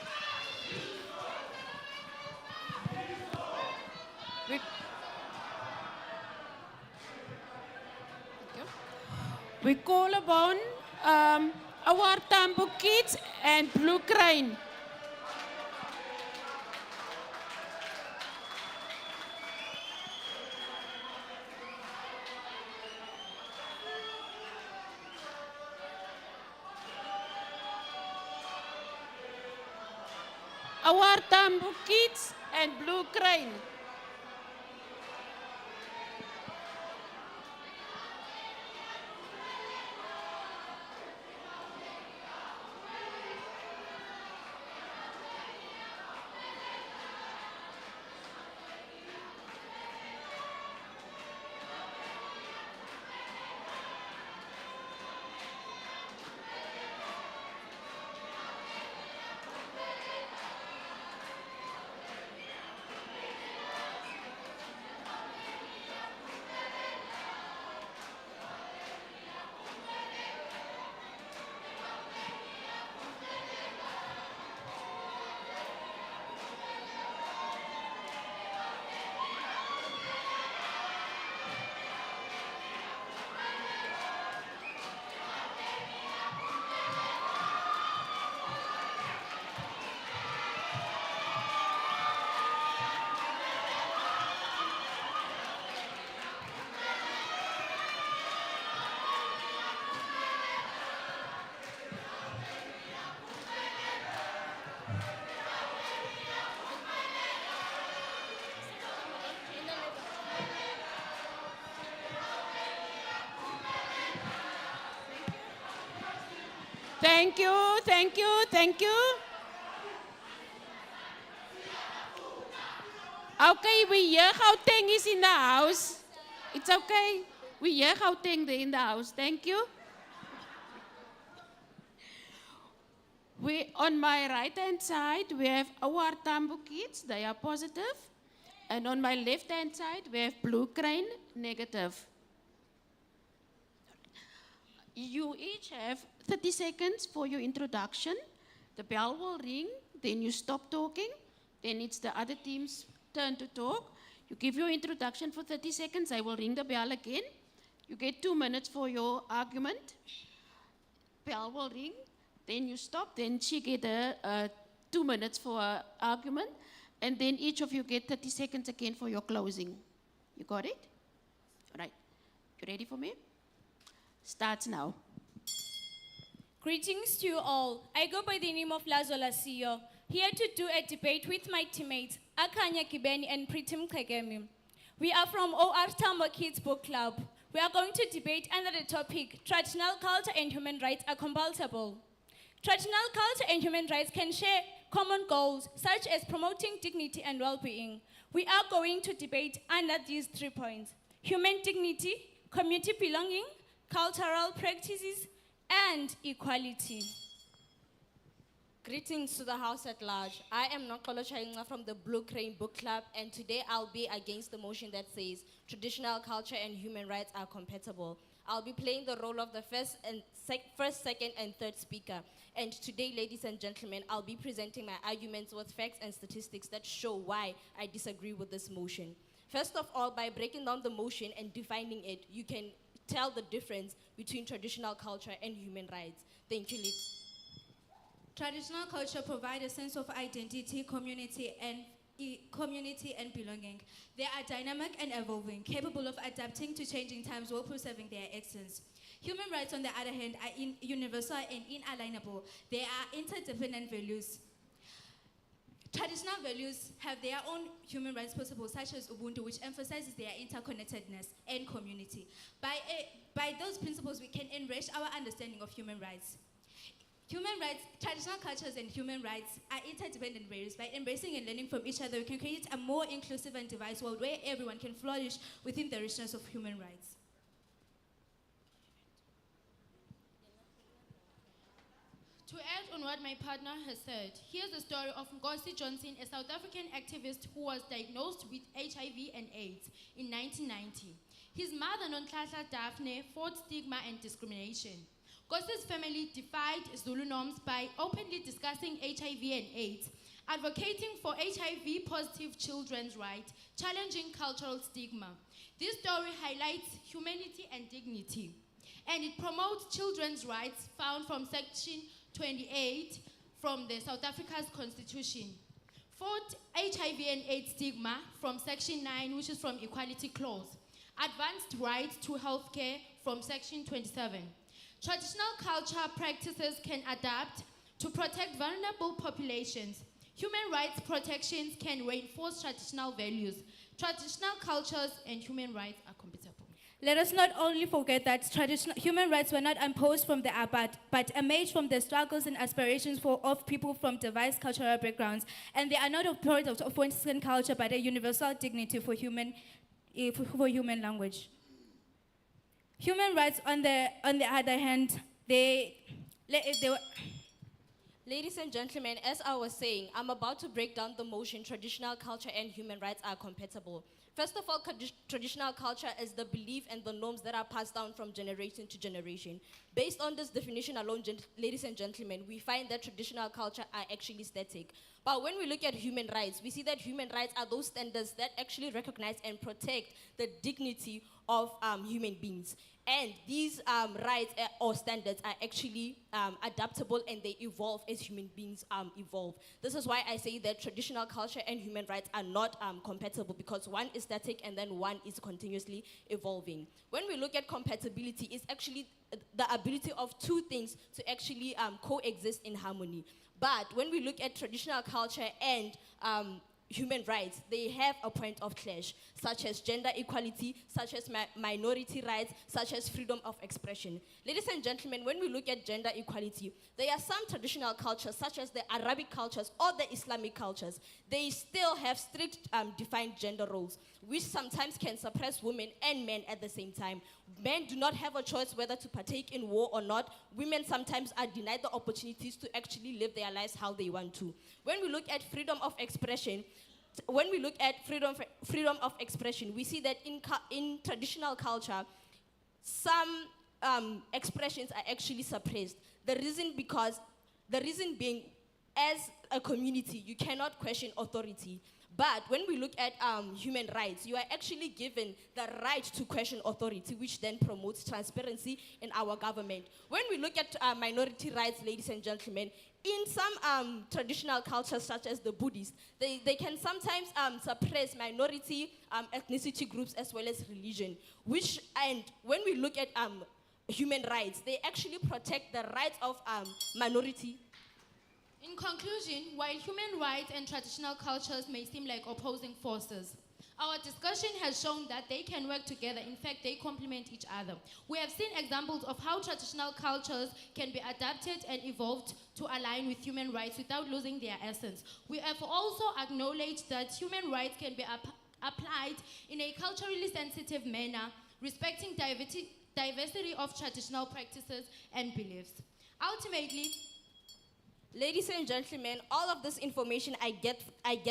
We call upon our Tambo Kids and Blue Crane. Our Tambo Kids and Blue Crane. Thank you, thank you, thank you. Okay, we hear Gauteng is in the house. It's okay. We hear Gauteng in the house. Thank you. On my right-hand side, we have our Tambo Kids. They are positive. And on my left-hand side, we have Blue Crane, negative. You each have 30 seconds for your introduction. The bell will ring, then you stop talking. Then it's the other team's turn to talk. You give your introduction for 30 seconds, I will ring the bell again. You get 2 minutes for your argument. Bell will ring, then you stop, then she get 2 minutes for her argument, and then each of you get 30 seconds again for your closing. You got it? All right. You ready for me? Start now. Greetings to you all. I go by the name of Lazola Siyo, here to do a debate with my teammates, Akanya Kibeni and Pritim Kagemi. We are from OR Tambo Kids Book Club. We are going to debate under the topic, traditional culture and human rights are compatible. Traditional culture and human rights can share common goals, such as promoting dignity and well-being. We are going to debate under these 3 points: human dignity, community belonging, cultural practices, and equality. Greetings to the house at large. I am Nokolo Chainga from the Blue Crane Book Club, and today I'll be against the motion that says traditional culture and human rights are compatible. I'll be playing the role of the first, second, and third speaker. And today, ladies and gentlemen, I'll be presenting my arguments with facts and statistics that show why I disagree with this motion. First of all, by breaking down the motion and defining it, you can tell the difference between traditional culture and human rights. Thank you, ladies. Traditional culture provides a sense of identity, community, and belonging. They are dynamic and evolving, capable of adapting to changing times while preserving their essence. Human rights, on the other hand, are universal and inalienable. They are interdependent values. Traditional values have their own human rights principles, such as Ubuntu, which emphasizes their interconnectedness and community. By those principles, we can enrich our understanding of human rights. Human rights, traditional cultures and human rights are interdependent values. By embracing and learning from each other, we can create a more inclusive and diverse world where everyone can flourish within the richness of human rights. To add on what my partner has said, here's the story of Ngozi Johnson, a South African activist who was diagnosed with HIV and AIDS in 1990. His mother, Nonhlanhla Daphne, fought stigma and discrimination. Ngosi's family defied Zulu norms by openly discussing HIV and AIDS, advocating for HIV-positive children's rights, challenging cultural stigma. This story highlights humanity and dignity, and it promotes children's rights found from Section 28 from the South Africa's Constitution. Fought HIV and AIDS stigma from Section 9, which is from Equality Clause. Advanced rights to healthcare from Section 27. Traditional culture practices can adapt to protect vulnerable populations. Human rights protections can reinforce traditional values. Traditional cultures and human rights are compatible. Let us not only forget that human rights were not imposed from the abad, but emerged from the struggles and aspirations of people from diverse cultural backgrounds, and they are not a product of Western culture, but a universal dignity for human language. Human rights, on the other hand, they were. Ladies and gentlemen, as I was saying, I'm about to break down the motion traditional culture and human rights are compatible. First of all, traditional culture is the belief and the norms that are passed down from generation to generation. Based on this definition alone, ladies and gentlemen, we find that traditional culture are actually static. But when we look at human rights, we see that human rights are those standards that actually recognize and protect the dignity of human beings. And these rights or standards are actually adaptable, and they evolve as human beings evolve. This is why I say that traditional culture and human rights are not compatible, because one is static and then one is continuously evolving. When we look at compatibility, it's actually the ability of two things to actually coexist in harmony. But when we look at traditional culture and human rights, they have a point of clash, such as gender equality, such as minority rights, such as freedom of expression. Ladies and gentlemen, when we look at gender equality, there are some traditional cultures, such as the Arabic cultures or the Islamic cultures. They still have strict defined gender roles, which sometimes can suppress women and men at the same time. Men do not have a choice whether to partake in war or not. Women sometimes are denied the opportunities to actually live their lives how they want to. When we look at freedom of expression, we see that in traditional culture, some expressions are actually suppressed. The reason being, as a community, you cannot question authority. But when we look at human rights, you are actually given the right to question authority, which then promotes transparency in our government. When we look at minority rights, ladies and gentlemen, in some traditional cultures, such as the Buddhists, they can sometimes suppress minority ethnicity groups as well as religion. And when we look at human rights, they actually protect the rights of minority. In conclusion, while human rights and traditional cultures may seem like opposing forces, our discussion has shown that they can work together. In fact, they complement each other. We have seen examples of how traditional cultures can be adapted and evolved to align with human rights without losing their essence. We have also acknowledged that human rights can be applied in a culturally sensitive manner, respecting diversity of traditional practices and beliefs. Ultimately, ladies and gentlemen, all of this information I get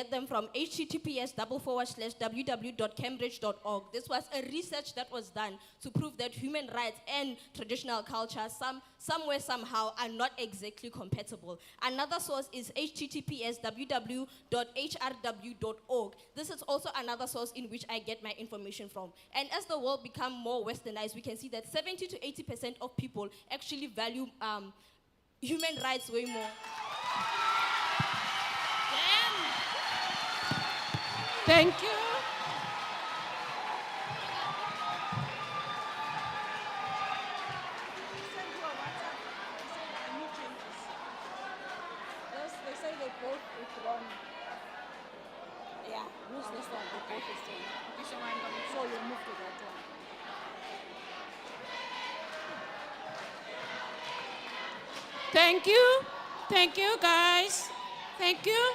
them from https://www.cambridge.org. This was a research that was done to prove that human rights and traditional culture somewhere somehow are not exactly compatible. Another source is https://www.hrw.org. This is also another source in which I get my information from. And as the world becomes more westernized, we can see that 70 to 80% of people actually value human rights way more. Thank you. They say they both withdrawn. Yeah, who's this one? They both withdrawn. So you move to that one. Thank you. Thank you, guys. Thank you.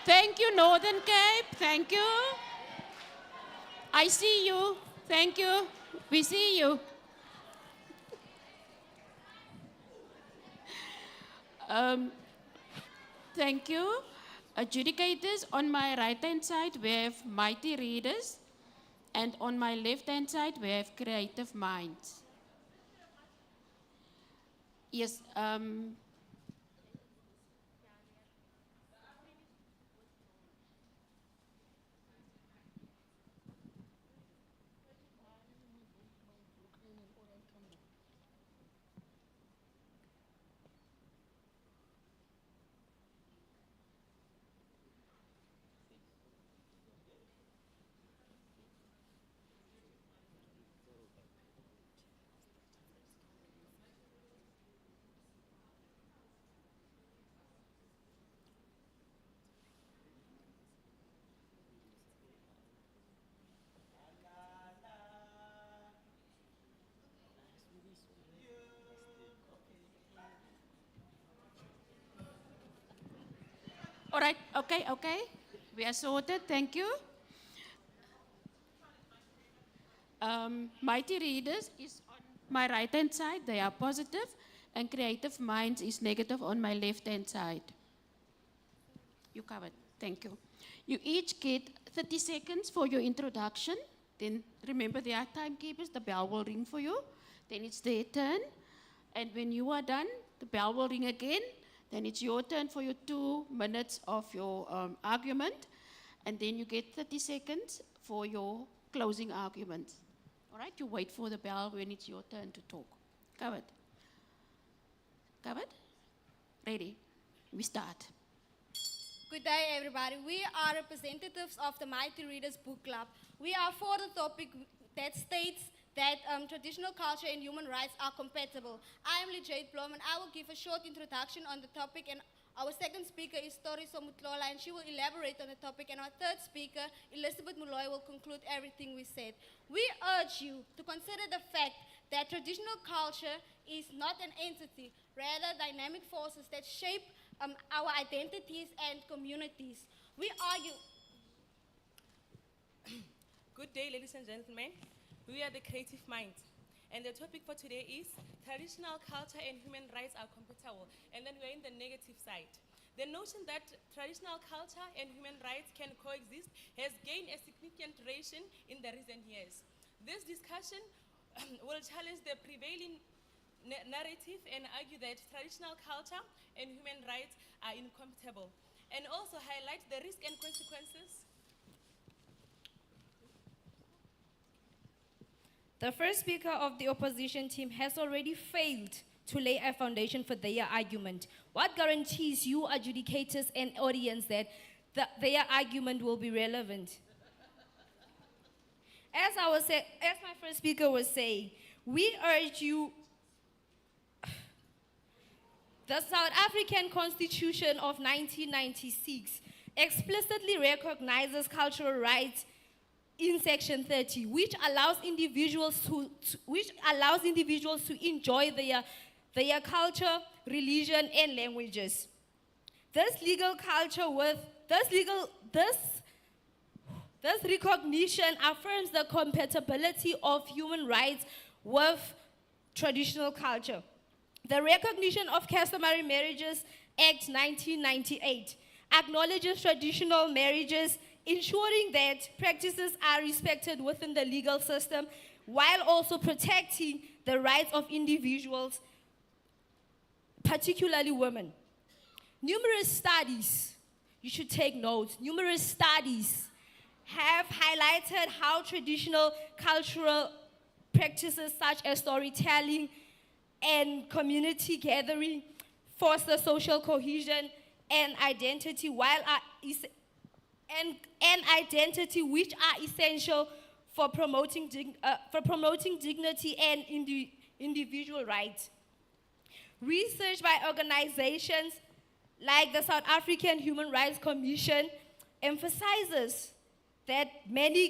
Thank you, Northern Cape. Thank you. I see you. Thank you. We see you. Thank you. Adjudicators, on my right-hand side, we have mighty readers. And on my left-hand side, we have creative minds. Yes. All right, okay. We are sorted, thank you. Mighty readers is on my right-hand side, they are positive, and creative minds is negative on my left-hand side. You covered, thank you. You each get 30 seconds for your introduction. Then remember there are timekeepers, the bell will ring for you. Then it's their turn. And when you are done, the bell will ring again. Then it's your turn for your 2 minutes of your argument. And then you get 30 seconds for your closing argument. All right, you wait for the bell when it's your turn to talk. Covered? Covered? Ready? We start. Good day, everybody. We are representatives of the Mighty Readers Book Club. We are for the topic that states that traditional culture and human rights are compatible. I am Lijade Blom, and I will give a short introduction on the topic, and our second speaker is Toriso Mutlola, and she will elaborate on the topic, and our third speaker, Elizabeth Muloy, will conclude everything we said. We urge you to consider the fact that traditional culture is not an entity, rather dynamic forces that shape our identities and communities. We argue. Good day, ladies and gentlemen. We are the Creative Mind. And the topic for today is traditional culture and human rights are compatible. And then we're in the negative side. The notion that traditional culture and human rights can coexist has gained a significant traction in the recent years. This discussion will challenge the prevailing narrative and argue that traditional culture and human rights are incompatible, and also highlight the risk and consequences. The first speaker of the opposition team has already failed to lay a foundation for their argument. What guarantees you, adjudicators and audience, that their argument will be relevant? As my first speaker was saying, we urge you. The South African Constitution of 1996 explicitly recognizes cultural rights in Section 30, which allows individuals to enjoy their culture, religion, and languages. This recognition affirms the compatibility of human rights with traditional culture. The Recognition of Customary Marriages Act 1998 acknowledges traditional marriages, ensuring that practices are respected within the legal system, while also protecting the rights of individuals, particularly women. Numerous studies, you should take note, numerous studies have highlighted how traditional cultural practices such as storytelling and community gathering foster social cohesion and identity, identity which are essential for promoting dignity and individual rights. Research by organizations like the South African Human Rights Commission emphasizes that many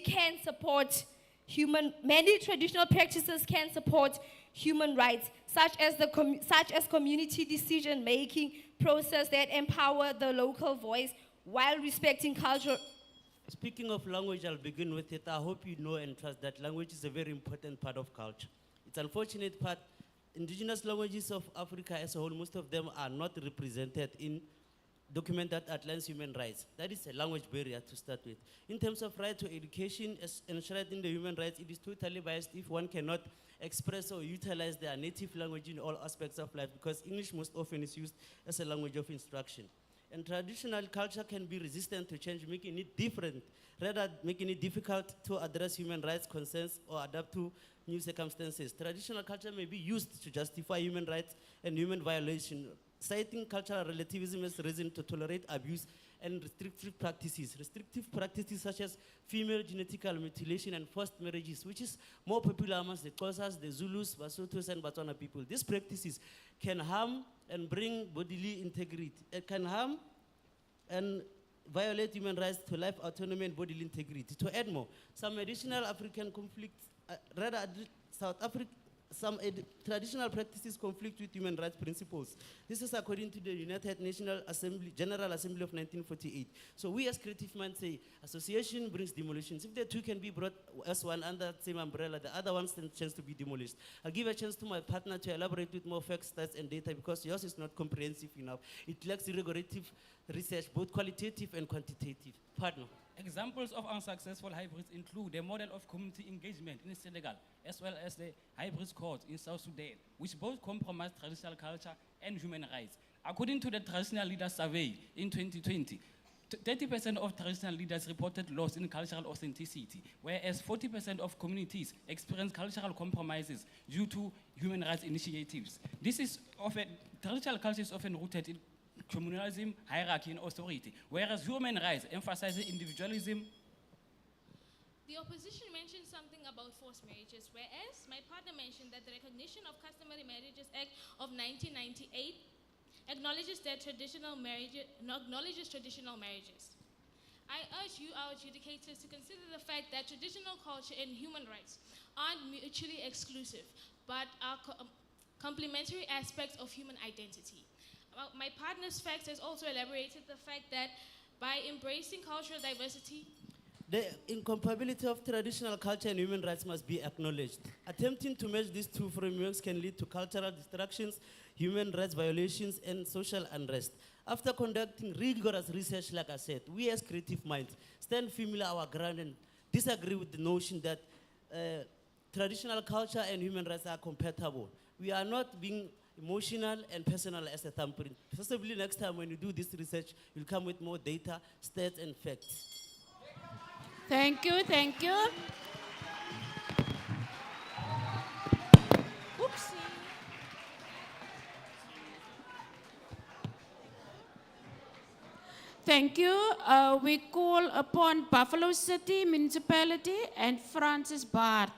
traditional practices can support human rights, such as community decision-making process that empower the local voice while respecting culture. Speaking of language, I'll begin with it. I hope you know and trust that language is a very important part of culture. It's unfortunate part, indigenous languages of Africa as a whole, most of them are not represented in document that outlines human rights. That is a language barrier to start with. In terms of right to education, as enshrined in the human rights, it is totally biased if one cannot express or utilize their native language in all aspects of life, because English most often is used as a language of instruction. And traditional culture can be resistant to change, making it different, rather making it difficult to address human rights concerns or adapt to new circumstances. Traditional culture may be used to justify human rights and human violation, citing cultural relativism as reason to tolerate abuse and restrictive practices. Restrictive practices such as female genetical mutilation and forced marriages, which is more popular amongst the Xhosas, the Zulus, Basotos, and Botswana people. These practices can harm and bring bodily integrity. It can harm and violate human rights to life, autonomy, and bodily integrity. To add more, some additional African conflicts, traditional practices conflict with human rights principles. This is according to the United Nations General Assembly of 1948. So we as creative minds say, association brings demolitions. If the two can be brought as one under the same umbrella, the other one stands a chance to be demolished. I'll give a chance to my partner to elaborate with more facts, stats, and data, because yours is not comprehensive enough. It lacks rigorous research, both qualitative and quantitative. Partner. Examples of unsuccessful hybrids include the model of community engagement in Senegal, as well as the hybrid courts in South Sudan, which both compromise traditional culture and human rights. According to the Traditional Leaders Survey in 2020, 30% of traditional leaders reported loss in cultural authenticity, whereas 40% of communities experience cultural compromises due to human rights initiatives. Traditional culture is often rooted in communalism, hierarchy, and authority, whereas human rights emphasizes individualism. The opposition mentioned something about forced marriages, whereas my partner mentioned that the Recognition of Customary Marriages Act of 1998 acknowledges traditional marriages. I urge you, our adjudicators, to consider the fact that traditional culture and human rights aren't mutually exclusive, but are complementary aspects of human identity. My partner's facts has also elaborated the fact that by embracing cultural diversity, The incompatibility of traditional culture and human rights must be acknowledged. Attempting to merge these two frameworks can lead to cultural distractions, human rights violations, and social unrest. After conducting rigorous research, like I said, we as creative minds stand firmly our ground and disagree with the notion that traditional culture and human rights are compatible. We are not being emotional and personal as a thumbprint. Possibly next time when you do this research, you'll come with more data, stats, and facts. Thank you, thank you. oopsie. Thank you. We call upon Buffalo City Municipality and Francis Bart.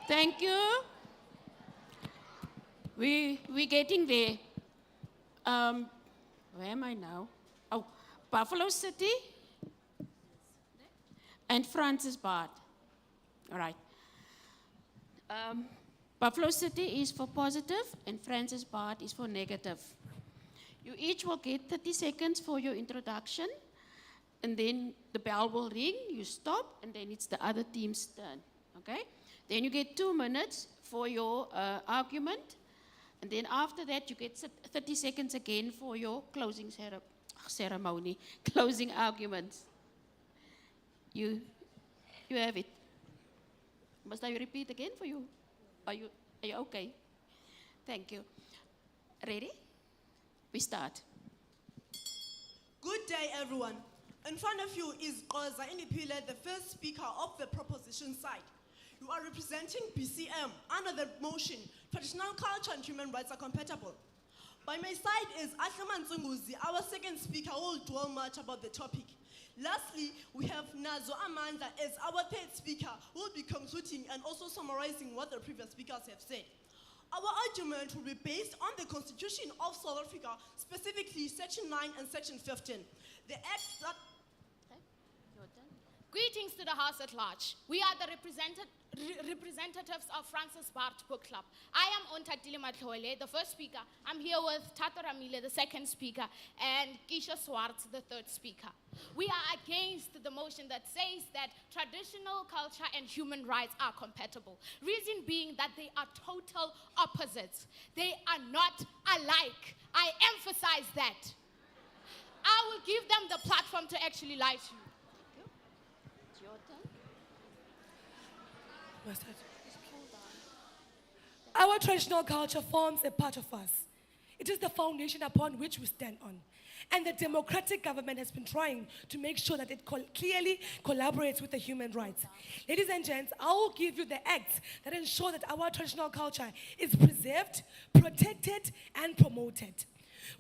Thank you. We're getting there. Where am I now? Oh, Buffalo City and Francis Bart. All right. Buffalo City is for positive and Francis Bart is for negative. You each will get 30 seconds for your introduction, and then the bell will ring, you stop, and then it's the other team's turn, okay? Then you get 2 minutes for your argument, and then after that you get 30 seconds again for your closing ceremony, closing arguments. You have it. Must I repeat again for you? Are you okay? Thank you. Ready? We start. Good day, everyone. In front of you is Qoza Indipile, the first speaker of the proposition side. You are representing BCM under the motion, traditional culture and human rights are compatible. By my side is Ahlaman Zunguzi, our second speaker, who will dwell much about the topic. Lastly, we have Nazo Amanda as our third speaker, who will be concluding and also summarizing what the previous speakers have said. Our argument will be based on the Constitution of South Africa, specifically Section 9 and Section 15. The acts that... Greetings to the House at large. We are the representatives of Francis Bart Book Club. I am Ontatile Matlole, the first speaker. I'm here with Tato Ramile, the second speaker, and Keisha Swartz, the third speaker. We are against the motion that says that traditional culture and human rights are compatible. Reason being that they are total opposites. They are not alike. I emphasize that. I will give them the platform to actually lie to you. Our traditional culture forms a part of us. It is the foundation upon which we stand on. And the democratic government has been trying to make sure that it clearly collaborates with the human rights. Ladies and gents, I will give you the acts that ensure that our traditional culture is preserved, protected, and promoted.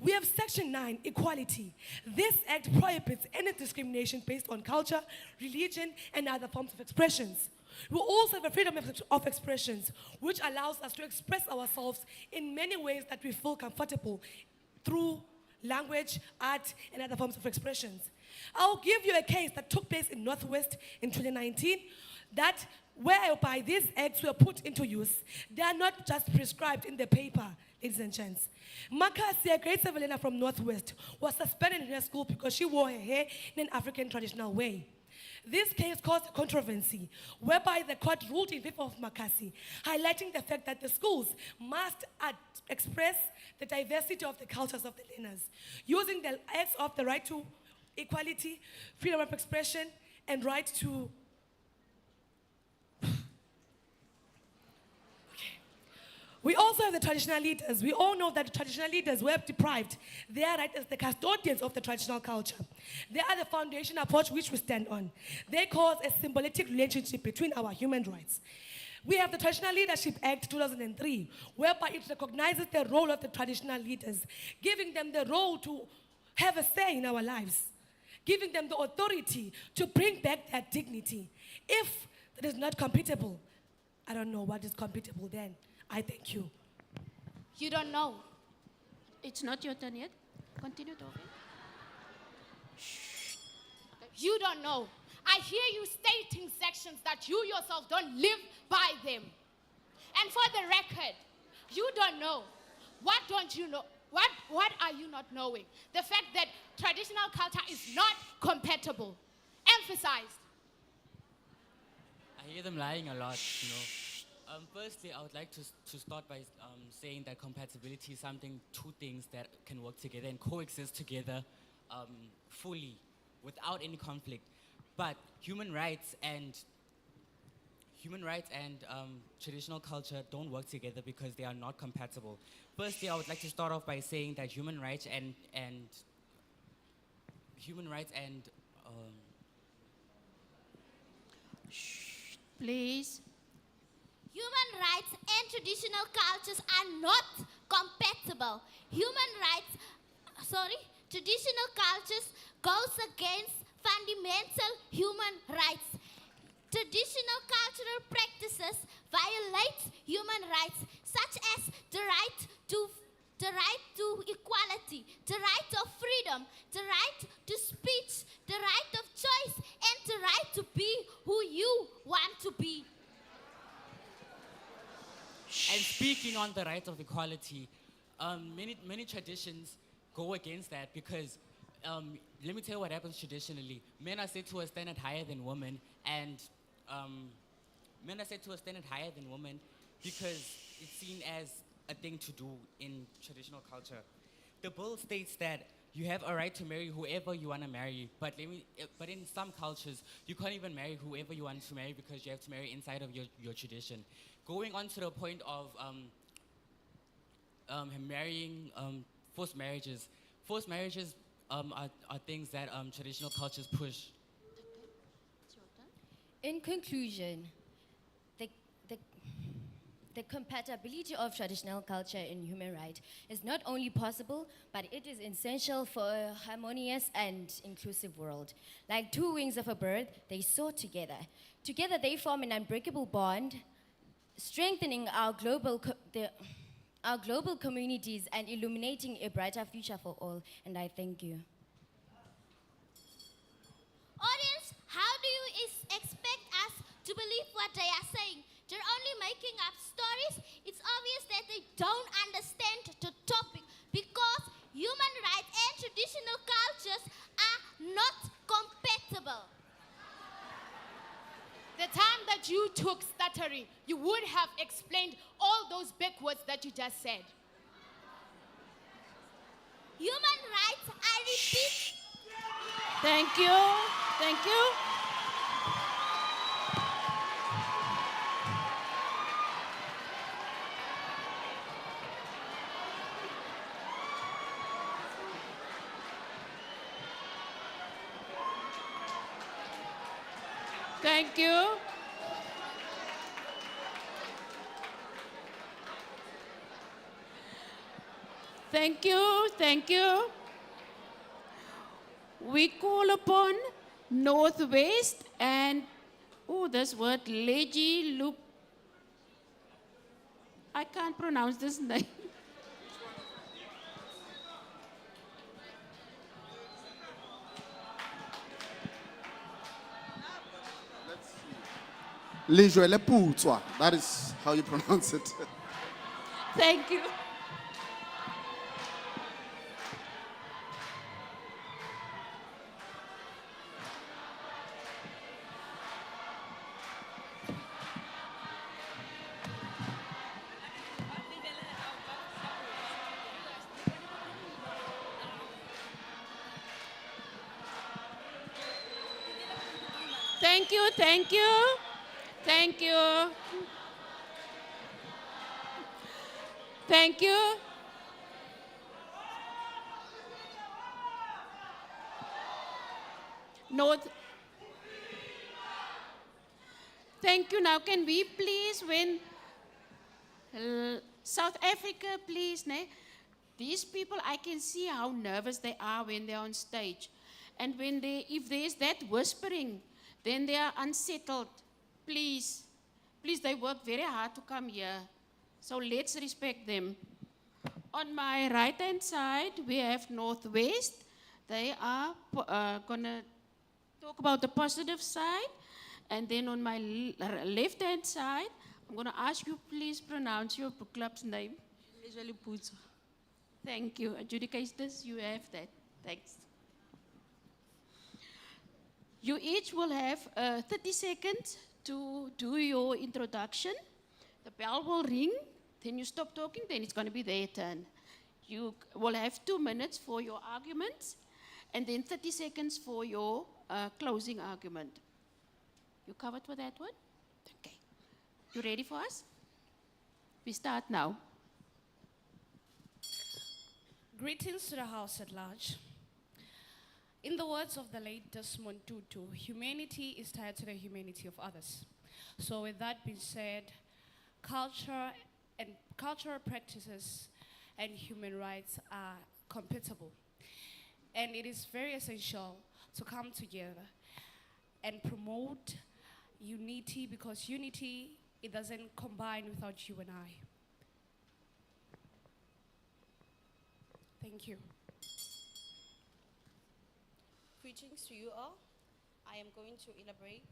We have Section 9, equality. This act prohibits any discrimination based on culture, religion, and other forms of expressions. We also have a freedom of expressions, which allows us to express ourselves in many ways that we feel comfortable through language, art, and other forms of expressions. I'll give you a case that took place in Northwest in 2019, that whereby these acts were put into use. They are not just prescribed in the paper, ladies and gents. Makasi, a grade 7 learner from Northwest, was suspended in her school because she wore her hair in an African traditional way. This case caused controversy, whereby the court ruled in favor of Makasi, highlighting the fact that the schools must express the diversity of the cultures of the learners, using the acts of the right to equality, freedom of expression, and right to... Okay. We also have the traditional leaders. We all know that the traditional leaders were deprived their right as the custodians of the traditional culture. They are the foundation approach which we stand on. They cause a symbiotic relationship between our human rights. We have the Traditional Leadership Act 2003, whereby it recognizes the role of the traditional leaders, giving them the role to have a say in our lives, giving them the authority to bring back their dignity. If that is not compatible, I don't know what is compatible then. I thank you. You don't know. It's not your turn yet. Continue talking. You don't know. I hear you stating sections that you yourself don't live by them. And for the record, you don't know. What don't you know? What are you not knowing? The fact that traditional culture is not compatible. Emphasized. I hear them lying a lot, you know. Firstly, I would like to start by saying that compatibility is something, two things that can work together and coexist together fully, without any conflict. But human rights and traditional culture don't work together because they are not compatible. Firstly, I would like to start off by saying that human rights and please. Human rights and traditional cultures are not compatible. Traditional cultures goes against fundamental human rights. Traditional cultural practices violate human rights, such as the right to equality, the right of freedom, the right to speech, the right of choice, and the right to be who you want to be. And speaking on the right of equality, many traditions go against that because let me tell you what happens traditionally. Men are said to a standard higher than women, and men are said to a standard higher than women because it's seen as a thing to do in traditional culture. The bill states that you have a right to marry whoever you want to marry, but in some cultures, you can't even marry whoever you want to marry because you have to marry inside of your tradition. Going on to the point of marrying forced marriages. Forced marriages are things that traditional cultures push. In conclusion, the compatibility of traditional culture and human rights is not only possible, but it is essential for a harmonious and inclusive world. Like two wings of a bird, they soar together. Together they form an unbreakable bond, strengthening our global communities and illuminating a brighter future for all. And I thank you. Audience, how do you expect us to believe what they are saying? They're only making up stories. It's obvious that they don't understand the topic because human rights and traditional cultures are not compatible. The time that you took stuttering, you would have explained all those big words that you just said. Human rights, I repeat. Thank you. Thank you. Thank you. Thank you. Thank you. We call upon Northwest and, this word, Legi Loop. I can't pronounce this name. Lejwele Putswa. That is how you pronounce it. Thank you. Thank you, thank you, thank you. Thank you. North. Thank you. Now, can we please, when South Africa, please, ne? These people, I can see how nervous they are when they're on stage. And when if there's that whispering, then they are unsettled. Please, please, they work very hard to come here. So let's respect them. On my right-hand side, we have Northwest. They are gonna talk about the positive side. And then on my left-hand side, I'm gonna ask you, please pronounce your book club's name. Thank you. Adjudicators, you have that. Thanks. You each will have 30 seconds to do your introduction. The bell will ring, then you stop talking, then it's going to be their turn. You will have 2 minutes for your arguments, and then 30 seconds for your closing argument. You covered with that one? Okay. You ready for us? We start now. Greetings to the House at large. In the words of the late Desmond Tutu, humanity is tied to the humanity of others. So with that being said, cultural practices and human rights are compatible. And it is very essential to come together and promote unity, because unity, it doesn't combine without you and I. Thank you. Greetings to you all. I am going to elaborate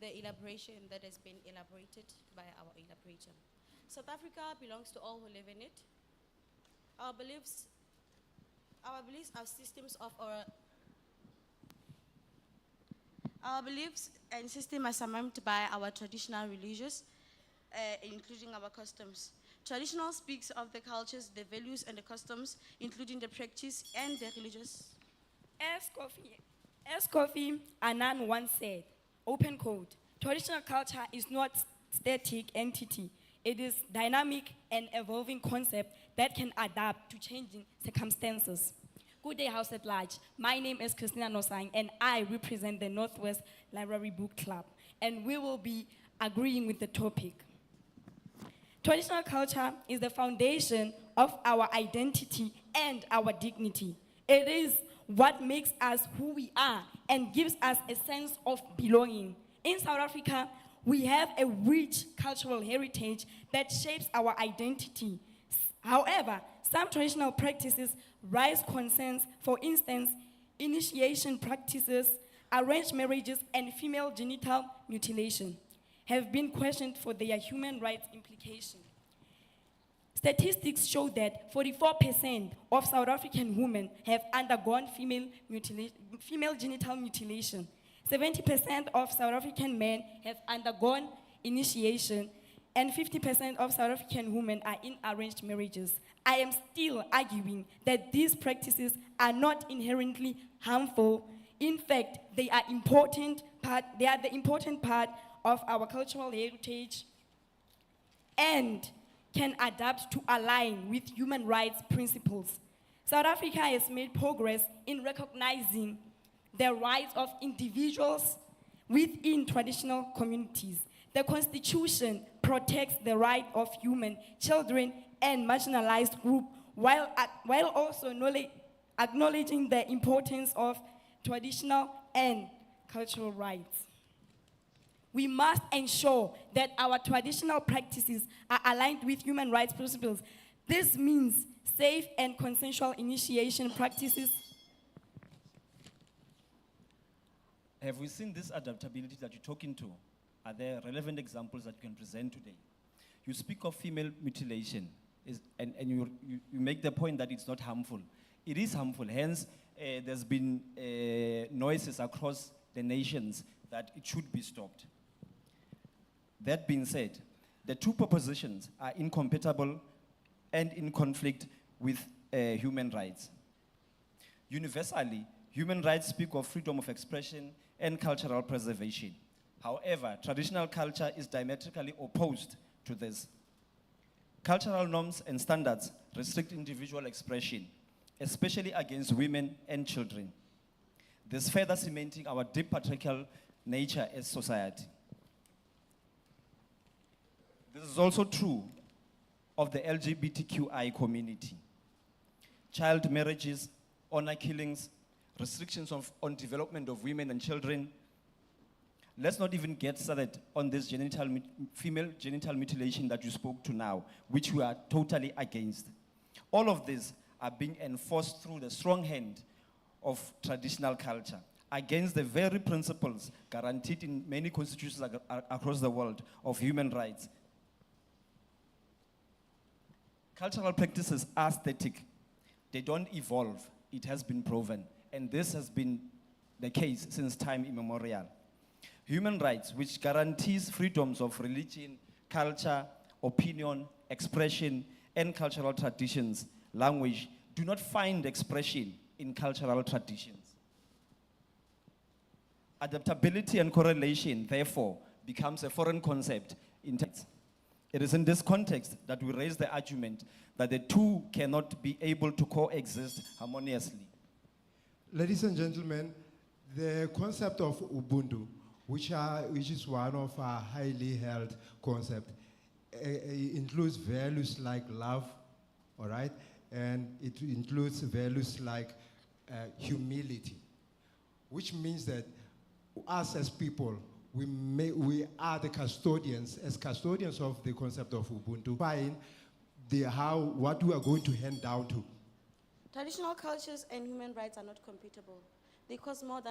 the elaboration that has been elaborated by our elaborator. South Africa belongs to all who live in it. Our beliefs are systems of our beliefs and system are surmounted by our traditional religions, including our customs. Traditional speaks of the cultures, the values, and the customs, including the practice and the religious. As Kofi Annan once said, open quote, traditional culture is not static entity. It is dynamic and evolving concept that can adapt to changing circumstances. Good day, House at large. My name is Christina Nosang, and I represent the Northwest Library Book Club, and we will be agreeing with the topic. Traditional culture is the foundation of our identity and our dignity. It is what makes us who we are and gives us a sense of belonging. In South Africa, we have a rich cultural heritage that shapes our identity. However, some traditional practices raise concerns. For instance, initiation practices, arranged marriages, and female genital mutilation have been questioned for their human rights implications. Statistics show that 44% of South African women have undergone female genital mutilation. 70% of South African men have undergone initiation, and 50% of South African women are in arranged marriages. I am still arguing that these practices are not inherently harmful. In fact, they are the important part of our cultural heritage and can adapt to align with human rights principles. South Africa has made progress in recognizing the rights of individuals within traditional communities. The Constitution protects the right of women, children, and marginalized groups, while also acknowledging the importance of traditional and cultural rights. We must ensure that our traditional practices are aligned with human rights principles. This means safe and consensual initiation practices. Have we seen this adaptability that you're talking to? Are there relevant examples that you can present today? You speak of female mutilation, and you make the point that it's not harmful. It is harmful, hence there's been noises across the nations that it should be stopped. That being said, the two propositions are incompatible and in conflict with human rights. Universally, human rights speak of freedom of expression and cultural preservation. However, traditional culture is diametrically opposed to this. Cultural norms and standards restrict individual expression, especially against women and children. This further cementing our deep patriarchal nature as society. This is also true of the LGBTQI community. Child marriages, honor killings, restrictions on development of women and children. Let's not even get started on this female genital mutilation that you spoke to now, which we are totally against. All of these are being enforced through the strong hand of traditional culture against the very principles guaranteed in many constitutions across the world of human rights. Cultural practices are static. They don't evolve. It has been proven. And this has been the case since time immemorial. Human rights, which guarantees freedoms of religion, culture, opinion, expression, and cultural traditions, language, do not find expression in cultural traditions. Adaptability and correlation, therefore, becomes a foreign concept in text. It is in this context that we raise the argument that the two cannot be able to coexist harmoniously. Ladies and gentlemen, the concept of Ubuntu, which is one of our highly held concepts, includes values like love, all right? And it includes values like humility, which means that us as people, we are the custodians, as custodians of the concept of Ubuntu, find what we are going to hand down to. Traditional cultures and human rights are not compatible. They cause more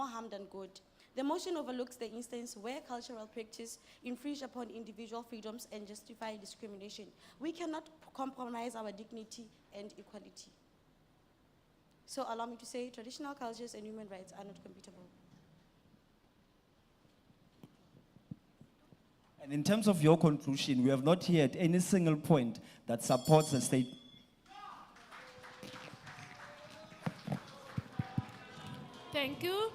harm than good. The motion overlooks the instance where cultural practice infringe upon individual freedoms and justify discrimination. We cannot compromise our dignity and equality. So allow me to say traditional cultures and human rights are not compatible. And in terms of your conclusion, we have not heard any single point that supports the state. Thank you.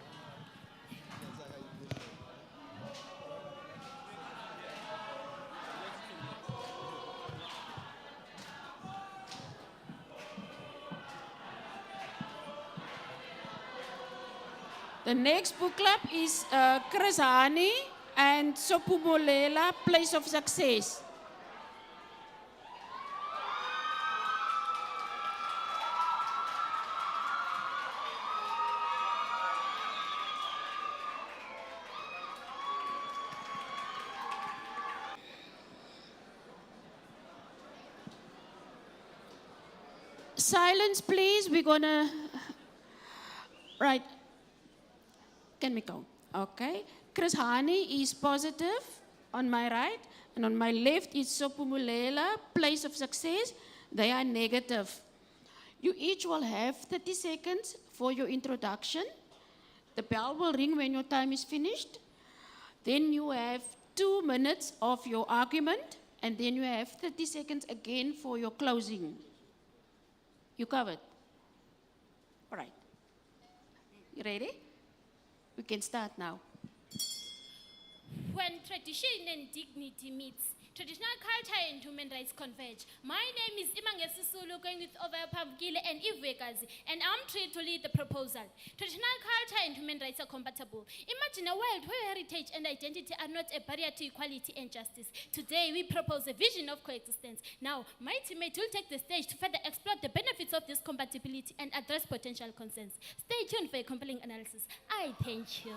The next book club is Chris Hani and Sopumolela, Place of Success. Silence, please. We're gonna, right. Can we go? Okay. Chris Hani is positive on my right, and on my left is Sopumulela, Place of Success. They are negative. You each will have 30 seconds for your introduction. The bell will ring when your time is finished. Then you have 2 minutes of your argument, and then you have 30 seconds again for your closing. You covered? All right. You ready? We can start now. When tradition and dignity meets, traditional culture and human rights converge. My name is Imangesi Sulu, going with Ovaya Pavgile and Ivekazi, and I'm thrilled to lead the proposal. Traditional culture and human rights are compatible. Imagine a world where heritage and identity are not a barrier to equality and justice. Today, we propose a vision of coexistence. Now, my teammate will take the stage to further explore the benefits of this compatibility and address potential concerns. Stay tuned for a compelling analysis. I thank you.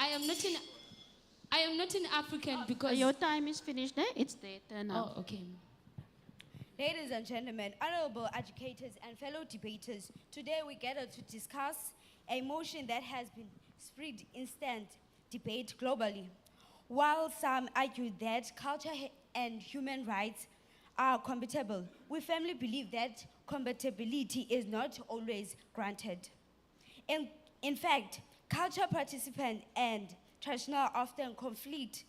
I am not an African because... Your time is finished, eh? It's their turn now. Oh, okay. Ladies and gentlemen, honorable educators and fellow debaters, today we gather to discuss a motion that has been spread instant debate globally. While some argue that culture and human rights are compatible, we firmly believe that compatibility is not always granted. In fact, culture participants and traditional often conflict.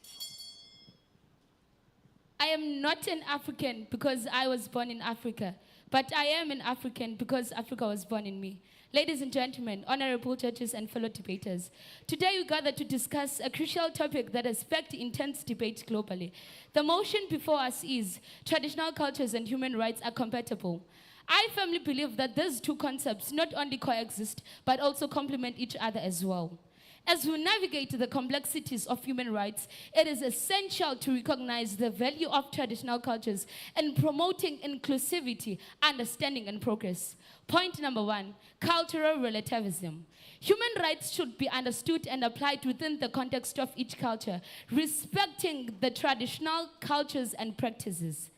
I am not an African because I was born in Africa, but I am an African because Africa was born in me. Ladies and gentlemen, honorable judges and fellow debaters, today we gather to discuss a crucial topic that has sparked intense debate globally. The motion before us is traditional cultures and human rights are compatible. I firmly believe that these two concepts not only coexist, but also complement each other as well. As we navigate the complexities of human rights, it is essential to recognize the value of traditional cultures in promoting inclusivity, understanding, and progress. Point number 1, cultural relativism. Human rights should be understood and applied within the context of each culture, respecting the traditional cultures and practices.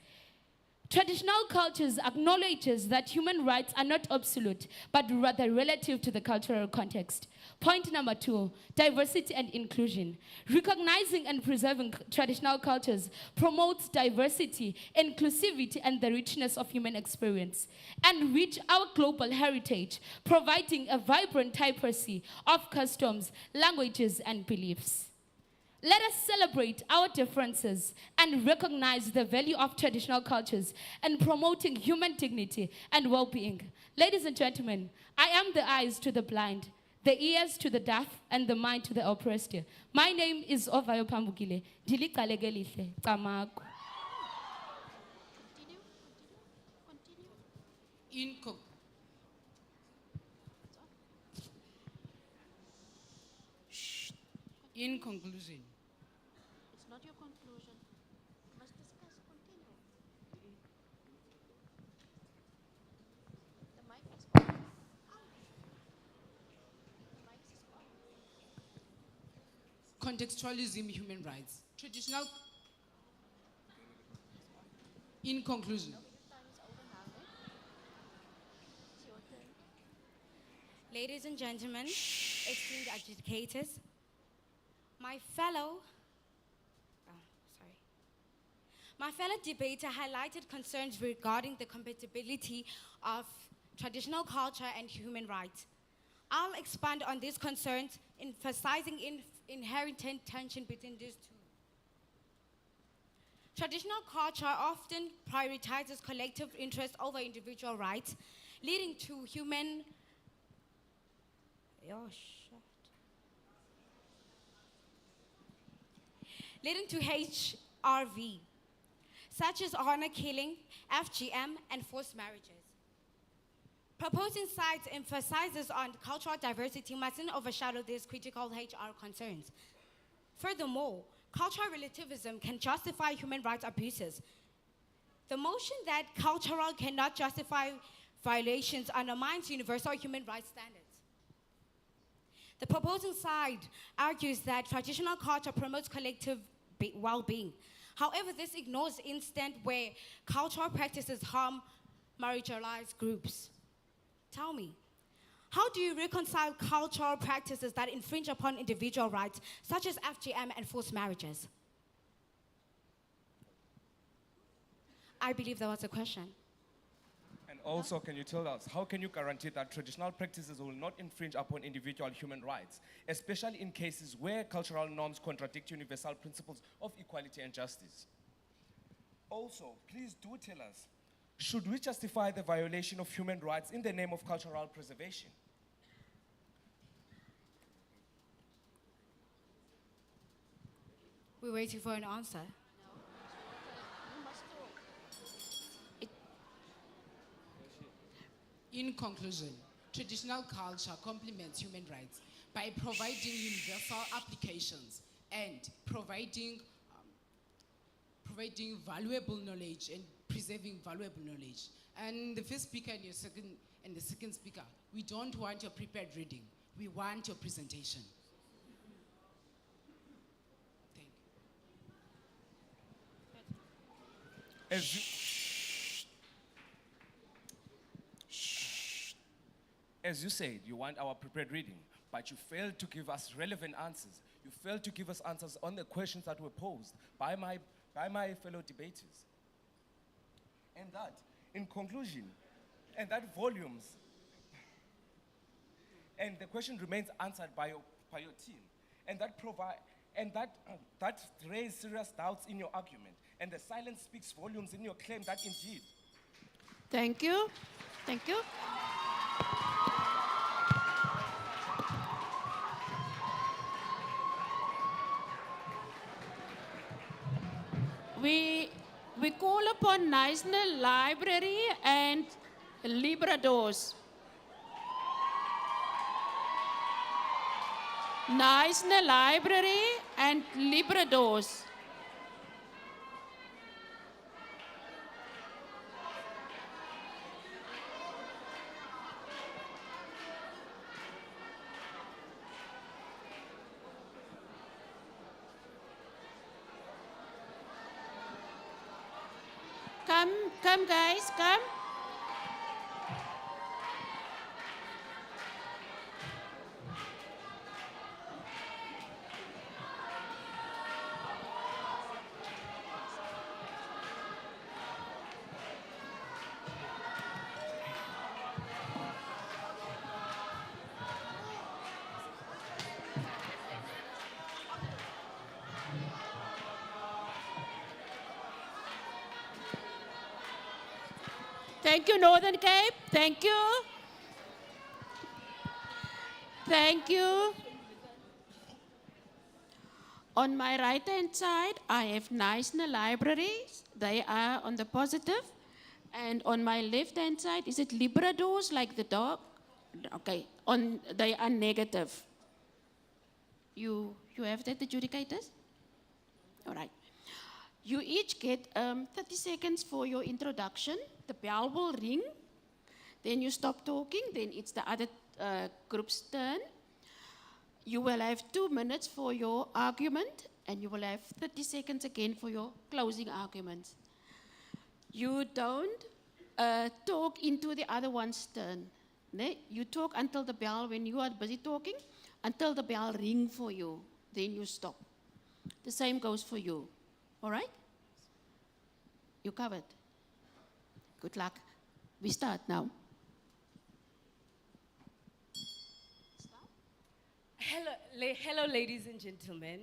Traditional cultures acknowledges that human rights are not absolute, but rather relative to the cultural context. Point number 2, diversity and inclusion. Recognizing and preserving traditional cultures promotes diversity, inclusivity, and the richness of human experience, and enrich our global heritage, providing a vibrant tapestry of customs, languages, and beliefs. Let us celebrate our differences and recognize the value of traditional cultures and promoting human dignity and well-being. Ladies and gentlemen, I am the eyes to the blind, the ears to the deaf, and the mind to the oppressed. My name is Ovayo Pambukile. Diliqalekelihle, Camagu. In conclusion, It's not your conclusion. You must discuss, continue. The mic is on. The mic is on. contextualism, human rights, traditional. In conclusion, Ladies and gentlemen, esteemed educators, my fellow debater highlighted concerns regarding the compatibility of traditional culture and human rights. I'll expand on these concerns, emphasizing inherent tension between these two. Traditional culture often prioritizes collective interest over individual rights, leading to HRV, such as honor killing, FGM, and forced marriages. Proposing sides emphasizes on cultural diversity mustn't overshadow these critical HR concerns. Furthermore, cultural relativism can justify human rights abuses. The motion that cultural cannot justify violations undermines universal human rights standards. The proposing side argues that traditional culture promotes collective well-being. However, this ignores instances where cultural practices harm marginalized groups. Tell me, how do you reconcile cultural practices that infringe upon individual rights, such as FGM and forced marriages? I believe that was a question. And also, can you tell us, how can you guarantee that traditional practices will not infringe upon individual human rights, especially in cases where cultural norms contradict universal principles of equality and justice? Also, please do tell us, should we justify the violation of human rights in the name of cultural preservation? We're waiting for an answer. in conclusion, traditional culture complements human rights by providing universal applications and providing valuable knowledge and preserving valuable knowledge. And the first speaker and the second speaker, we don't want your prepared reading. We want your presentation. Thank you. As you said, you want our prepared reading, but you failed to give us relevant answers. You failed to give us answers on the questions that were posed by my fellow debaters. And that, in conclusion, and that volumes, and the question remains answered by your team, and that raised serious doubts in your argument, and the silence speaks volumes in your claim that indeed. Thank you. Thank you. We call upon National Library and Libradors. National Library and Libradors. Come guys, come. Thank you, Northern Cape. Thank you. Thank you. On my right-hand side, I have National Libraries. They are on the positive. And on my left-hand side, is it Libradors, like the dog? Okay, they are negative. You have that, adjudicators? All right. You each get 30 seconds for your introduction. The bell will ring. Then you stop talking. Then it's the other group's turn. You will have 2 minutes for your argument, and you will have 30 seconds again for your closing arguments. You don't talk into the other one's turn. Ne? You talk until the bell, when you are busy talking, until the bell ring for you. Then you stop. The same goes for you. All right? You covered? Good luck. We start now. Hello, ladies and gentlemen.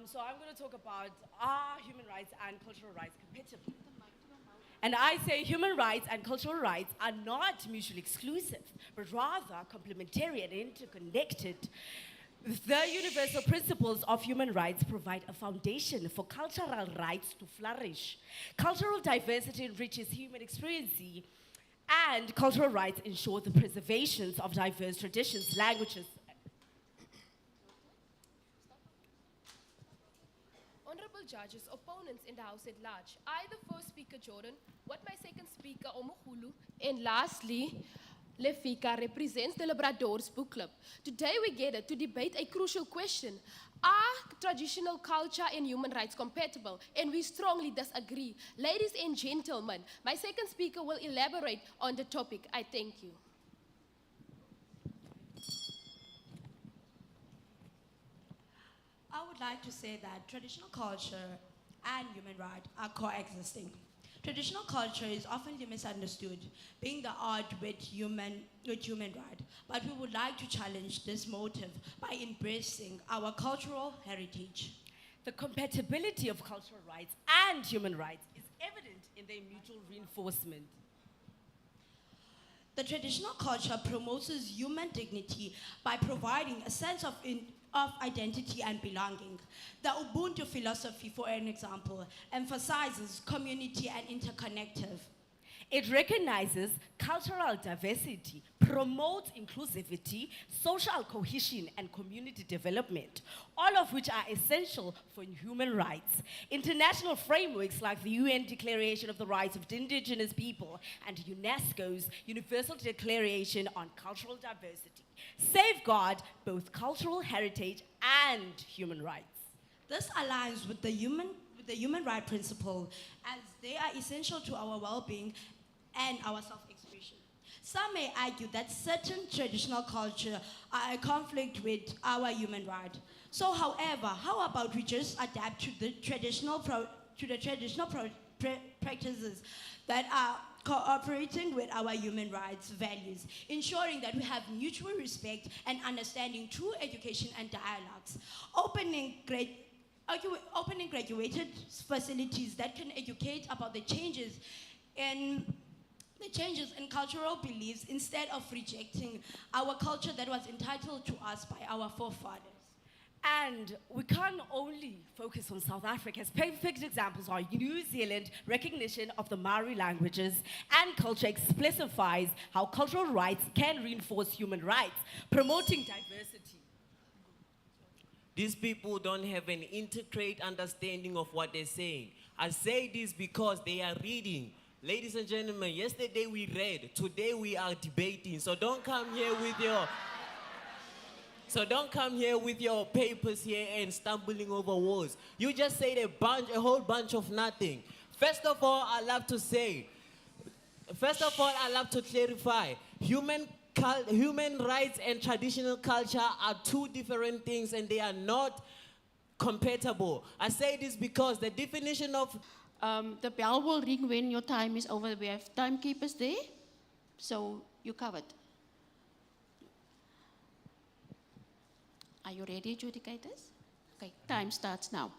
So I'm going to talk about are human rights and cultural rights compatible? And I say human rights and cultural rights are not mutually exclusive, but rather complementary and interconnected. The universal principles of human rights provide a foundation for cultural rights to flourish. Cultural diversity enriches human experience, and cultural rights ensure the preservation of diverse traditions, languages. Honorable judges, opponents in the House at large, I, the first speaker, Jordan, what my second speaker, Omukulu, and lastly, Lefika represents the Labradors Book Club. Today we gather to debate a crucial question. Are traditional culture and human rights compatible? And we strongly disagree. Ladies and gentlemen, my second speaker will elaborate on the topic. I thank you. I would like to say that traditional culture and human rights are coexisting. Traditional culture is often misunderstood, being the odd with human right. But we would like to challenge this motive by embracing our cultural heritage. The compatibility of cultural rights and human rights is evident in their mutual reinforcement. The traditional culture promotes human dignity by providing a sense of identity and belonging. The Ubuntu philosophy, for an example, emphasizes community and interconnective. It recognizes cultural diversity, promotes inclusivity, social cohesion, and community development, all of which are essential for human rights. International frameworks like the UN Declaration of the Rights of Indigenous People and UNESCO's Universal Declaration on Cultural Diversity safeguard both cultural heritage and human rights. This aligns with the human right principle, as they are essential to our well-being and our self-expression. Some may argue that certain traditional culture are a conflict with our human right. So, however, how about we just adapt to the traditional practices that are cooperating with our human rights values, ensuring that we have mutual respect and understanding through education and dialogues, opening graduated facilities that can educate about the changes in the changes in cultural beliefs instead of rejecting our culture that was entitled to us by our forefathers. And we can't only focus on South Africa's perfect examples are New Zealand recognition of the Maori languages and culture exemplifies how cultural rights can reinforce human rights, promoting diversity. These people don't have an integrated understanding of what they're saying. I say this because they are reading. Ladies and gentlemen, yesterday we read, today we are debating. So don't come here with your papers here and stumbling over words. You just said a whole bunch of nothing. First of all, I love to clarify. Human rights and traditional culture are two different things and they are not compatible. I say this because the definition of... the bell will ring when your time is over. We have timekeepers there, so you're covered. Are you ready, adjudicators? Okay, time starts now.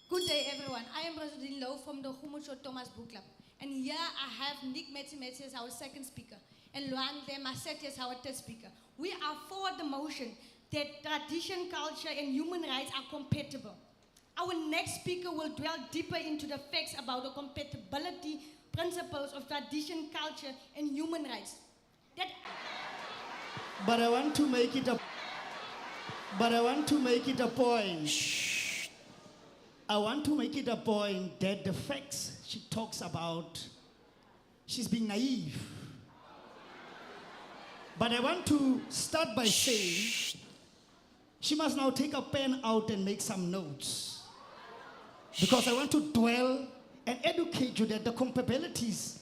Good day, everyone. I am Rosadine Lowe from the Humusho Thomas Book Club. And here I have Nick Metsi as our second speaker, and Luande Massetti as our third speaker. We are for the motion that tradition, culture, and human rights are compatible. Our next speaker will dwell deeper into the facts about the compatibility principles of tradition, culture, and human rights. But I want to make it a point. I want to make it a point that the facts she talks about, she's being naive. But I want to start by saying, she must now take a pen out and make some notes. Because I want to dwell and educate you that the compatibilities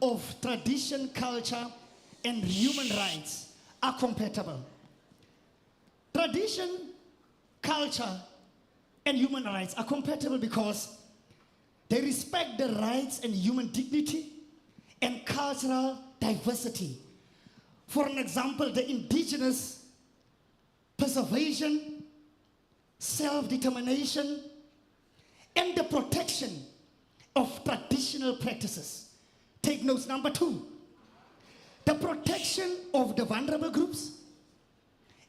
of tradition, culture, and human rights are compatible. Tradition, culture, and human rights are compatible because they respect the rights and human dignity and cultural diversity. For an example, the indigenous preservation, self-determination, and the protection of traditional practices. Take notes number 2. The protection of the vulnerable groups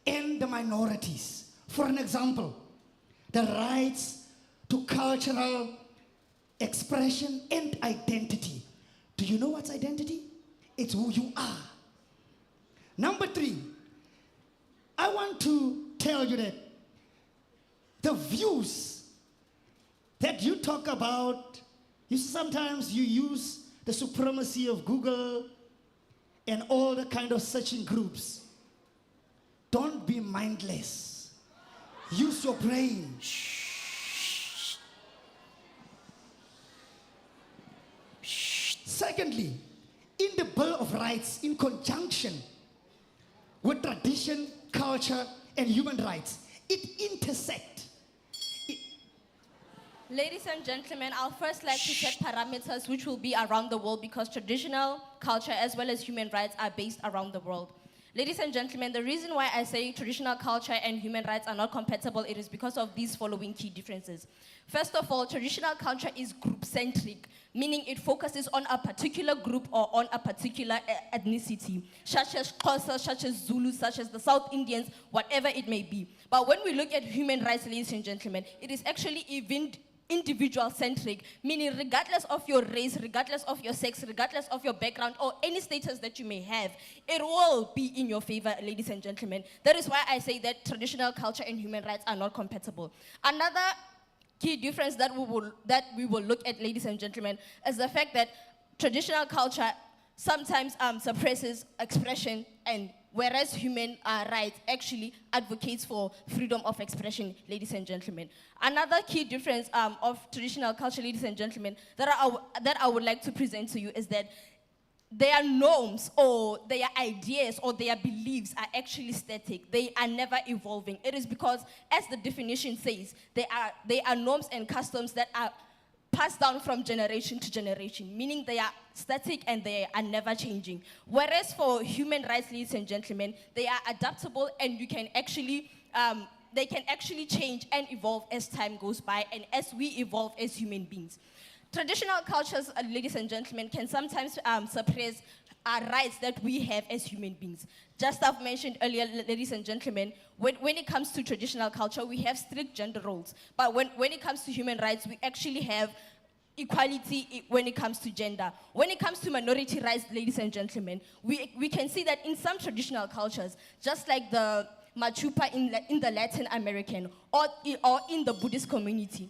and the minorities. For an example, the rights to cultural expression and identity. Do you know what's identity? It's who you are. Number 3, I want to tell you that the views that you talk about, sometimes you use the supremacy of Google and all the kind of searching groups. Don't be mindless. Use your brain. Secondly, in the Bill of Rights, in conjunction with tradition, culture, and human rights, it intersects. Ladies and gentlemen, I'll first like to set parameters which will be around the world because traditional culture as well as human rights are based around the world. Ladies and gentlemen, the reason why I say traditional culture and human rights are not compatible, it is because of these following key differences. First of all, traditional culture is group-centric, meaning it focuses on a particular group or on a particular ethnicity, such as Xhosa, such as Zulu, such as the South Indians, whatever it may be. But when we look at human rights, ladies and gentlemen, it is actually even individual-centric, meaning regardless of your race, regardless of your sex, regardless of your background or any status that you may have, it will be in your favor, ladies and gentlemen. That is why I say that traditional culture and human rights are not compatible. Another key difference that we will look at, ladies and gentlemen, is the fact that traditional culture sometimes suppresses expression, and whereas human rights actually advocates for freedom of expression, ladies and gentlemen. Another key difference of traditional culture, ladies and gentlemen, that I would like to present to you is that their norms or their ideas or their beliefs are actually static. They are never evolving. It is because, as the definition says, they are norms and customs that are passed down from generation to generation, meaning they are static and they are never changing. Whereas for human rights, ladies and gentlemen, they are adaptable and you can actually, they can actually change and evolve as time goes by and as we evolve as human beings. Traditional cultures, ladies and gentlemen, can sometimes suppress rights that we have as human beings. Just I've mentioned earlier, ladies and gentlemen, when it comes to traditional culture, we have strict gender roles. But when it comes to human rights, we actually have equality when it comes to gender. When it comes to minority rights, ladies and gentlemen, we can see that in some traditional cultures, just like the Machupa in the Latin American or in the Buddhist community.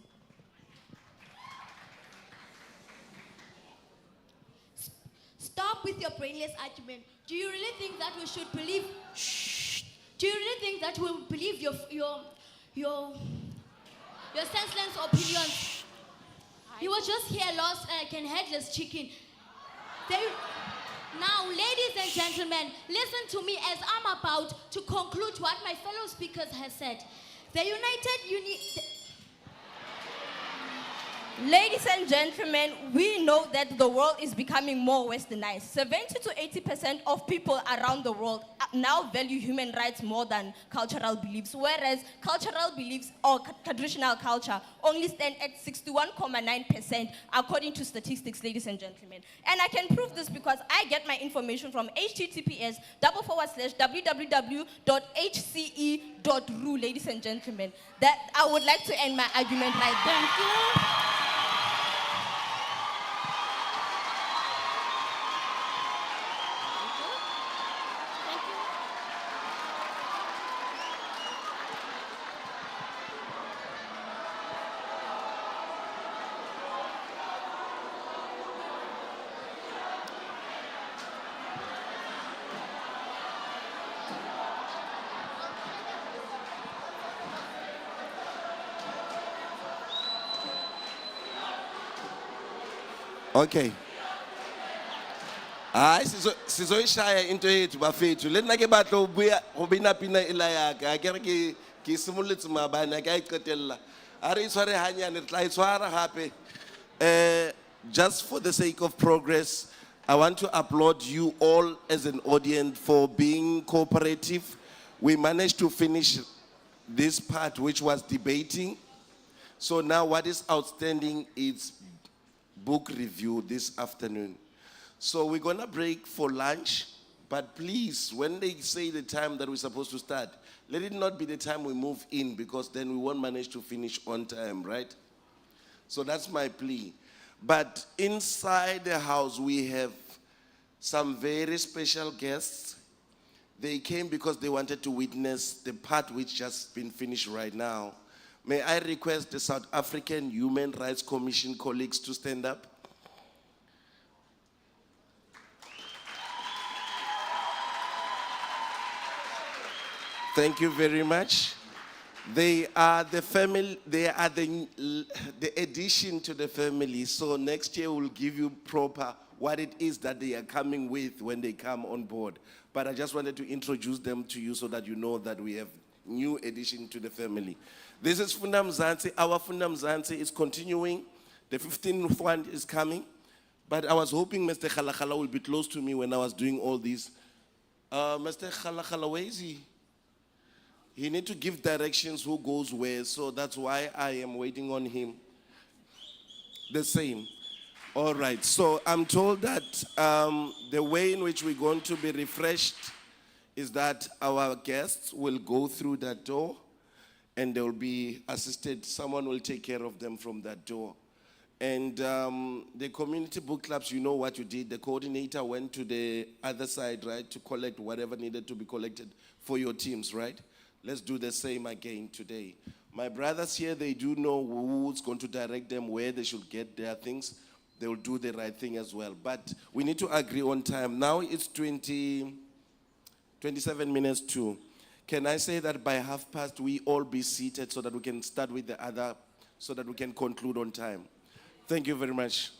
Stop with your brainless argument. Do you really think that we should believe? Shh. Do you really think that we'll believe your senseless opinions? He was just here lost like an headless chicken. Now, ladies and gentlemen, listen to me as I'm about to conclude what my fellow speakers have said. Ladies and gentlemen, we know that the world is becoming more westernized. 70 to 80% of people around the world now value human rights more than cultural beliefs, whereas cultural beliefs or traditional culture only stand at 61.9% according to statistics, ladies and gentlemen. And I can prove this because I get my information from https://www.hce.ru, ladies and gentlemen. That I would like to end my argument right there. Thank you. Okay. Hayi sizoyishaya into yethu bafethu. Le nna ke batla ho buya ho bina pina ela ya ka ke re ke simoletse mabane ke a iqetella. A re itshware hanyane re tla itshwara hape. Just for the sake of progress, I want to applaud you all as an audience for being cooperative. We managed to finish this part which was debating. So now what is outstanding is book review this afternoon. So we're gonna break for lunch, but please, when they say the time that we're supposed to start, let it not be the time we move in because then we won't manage to finish on time, right? So that's my plea. But inside the house, we have some very special guests. They came because they wanted to witness the part which just been finished right now. May I request the South African Human Rights Commission colleagues to stand up? Thank you very much. They are the family, they are the addition to the family. So next year we'll give you proper what it is that they are coming with when they come on board. But I just wanted to introduce them to you so that you know that we have new addition to the family. This is FUNDA MZANTSI. Our FUNDA MZANTSI is continuing. The 15th fund is coming. But I was hoping Mr. Khalakhala will be close to me when I was doing all this. Mr. Khalakhala, where is he? He needs to give directions who goes where, so that's why I am waiting on him. The same. All right, so I'm told that the way in which we're going to be refreshed is that our guests will go through that door and they will be assisted. Someone will take care of them from that door. And the community book clubs, you know what you did. The coordinator went to the other side, right, to collect whatever needed to be collected for your teams, right? Let's do the same again today. My brothers here, they do know who's going to direct them, where they should get their things. They will do the right thing as well. But we need to agree on time. Now it's 27 minutes to. Can I say that by 1:30 we all be seated so that we can start with the other, so that we can conclude on time? Thank you very much.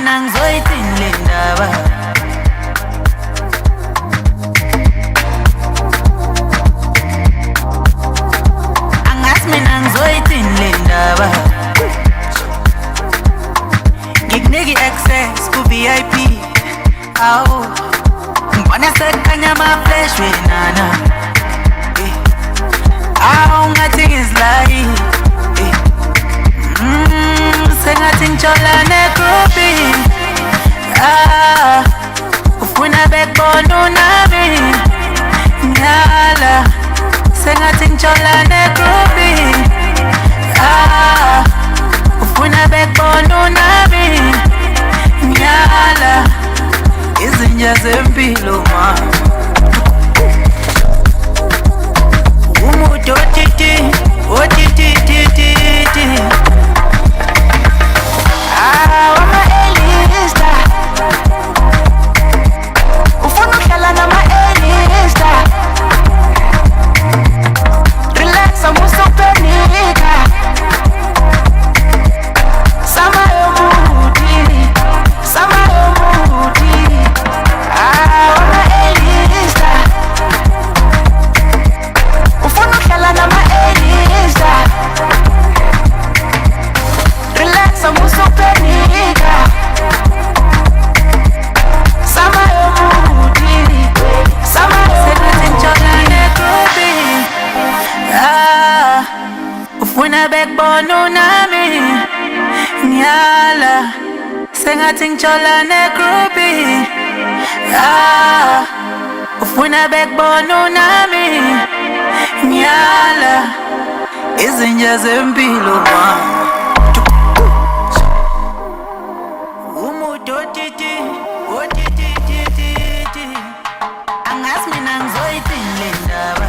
mina ngizoyithini le ndaba. Angazi mina ngizoyithini le ndaba. Ngikunika access ku VIP. Awu ngibona sekukhanya ama-flash wenana. Awu ngathi ngizlayi. Sengathi ngitshola negroupi. Ufuna bekubona unami. Ngiyala sengathi ngitshola negroupi. Ufuna bekubona unami. Ngiyala izinja zempilo ma. Umuntu otiti wama-Elista. Ufuna ukuhlala nama-Elista. Relax amusupenika. Sama yomuthi. Wama-Elista. Ufuna ukuhlala nama-Elista. Relax amusupenika. Sama yomuthi. Sengathi ngitshola negroupi. Ufuna bekubona unami. Ngiyala sengathi ngitshola negroupi. Ufuna bekubona unami. Ngiyala izinja zempilo ma. Umuntu otiti. Angazi mina ngizoyithini le ndaba.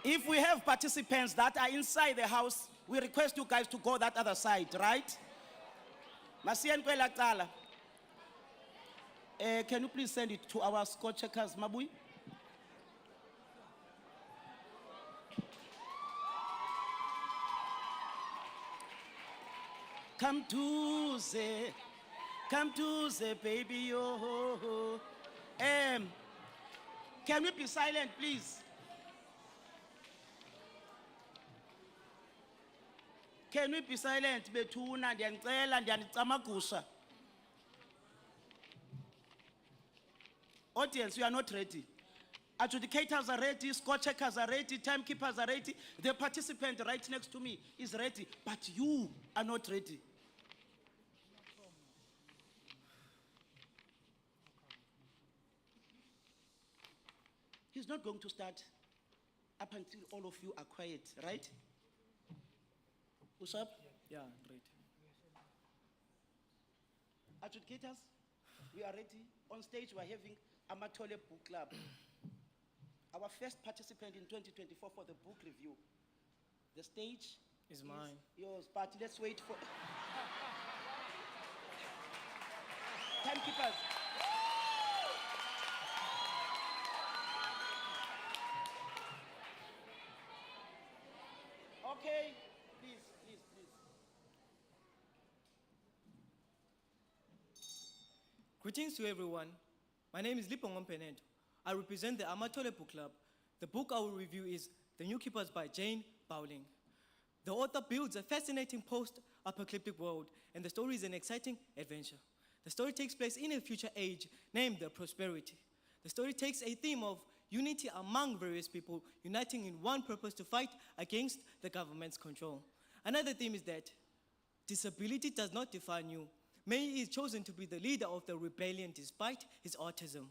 If we have participants that are inside the house, we request you guys to go that other side, right? Masiyan kwela cala. Can you please send it to our score checkers, Mabui? Come to the baby, oh. Can we be silent, please? Can we be silent? Bethuna, ndiyanicela, ndiyanicamagusha. Audience, you are not ready. Adjudicators are ready, score checkers are ready, timekeepers are ready. The participant right next to me is ready, but you are not ready. He's not going to start up until all of you are quiet, right? What's up? Yeah, right. Adjudicators, we are ready. On stage, we are having Amatole Book Club. Our first participant in 2024 for the book review. The stage is mine. Yours, but let's wait for... Timekeepers. Okay, please. Greetings to everyone. My name is Lipong Penento. I represent the Amatole Book Club. The book I will review is The New Keepers by Jane Bowling. The author builds a fascinating post-apocalyptic world, and the story is an exciting adventure. The story takes place in a future age named the Prosperity. The story takes a theme of unity among various people, uniting in one purpose to fight against the government's control. Another theme is that disability does not define you. May is chosen to be the leader of the rebellion despite his autism.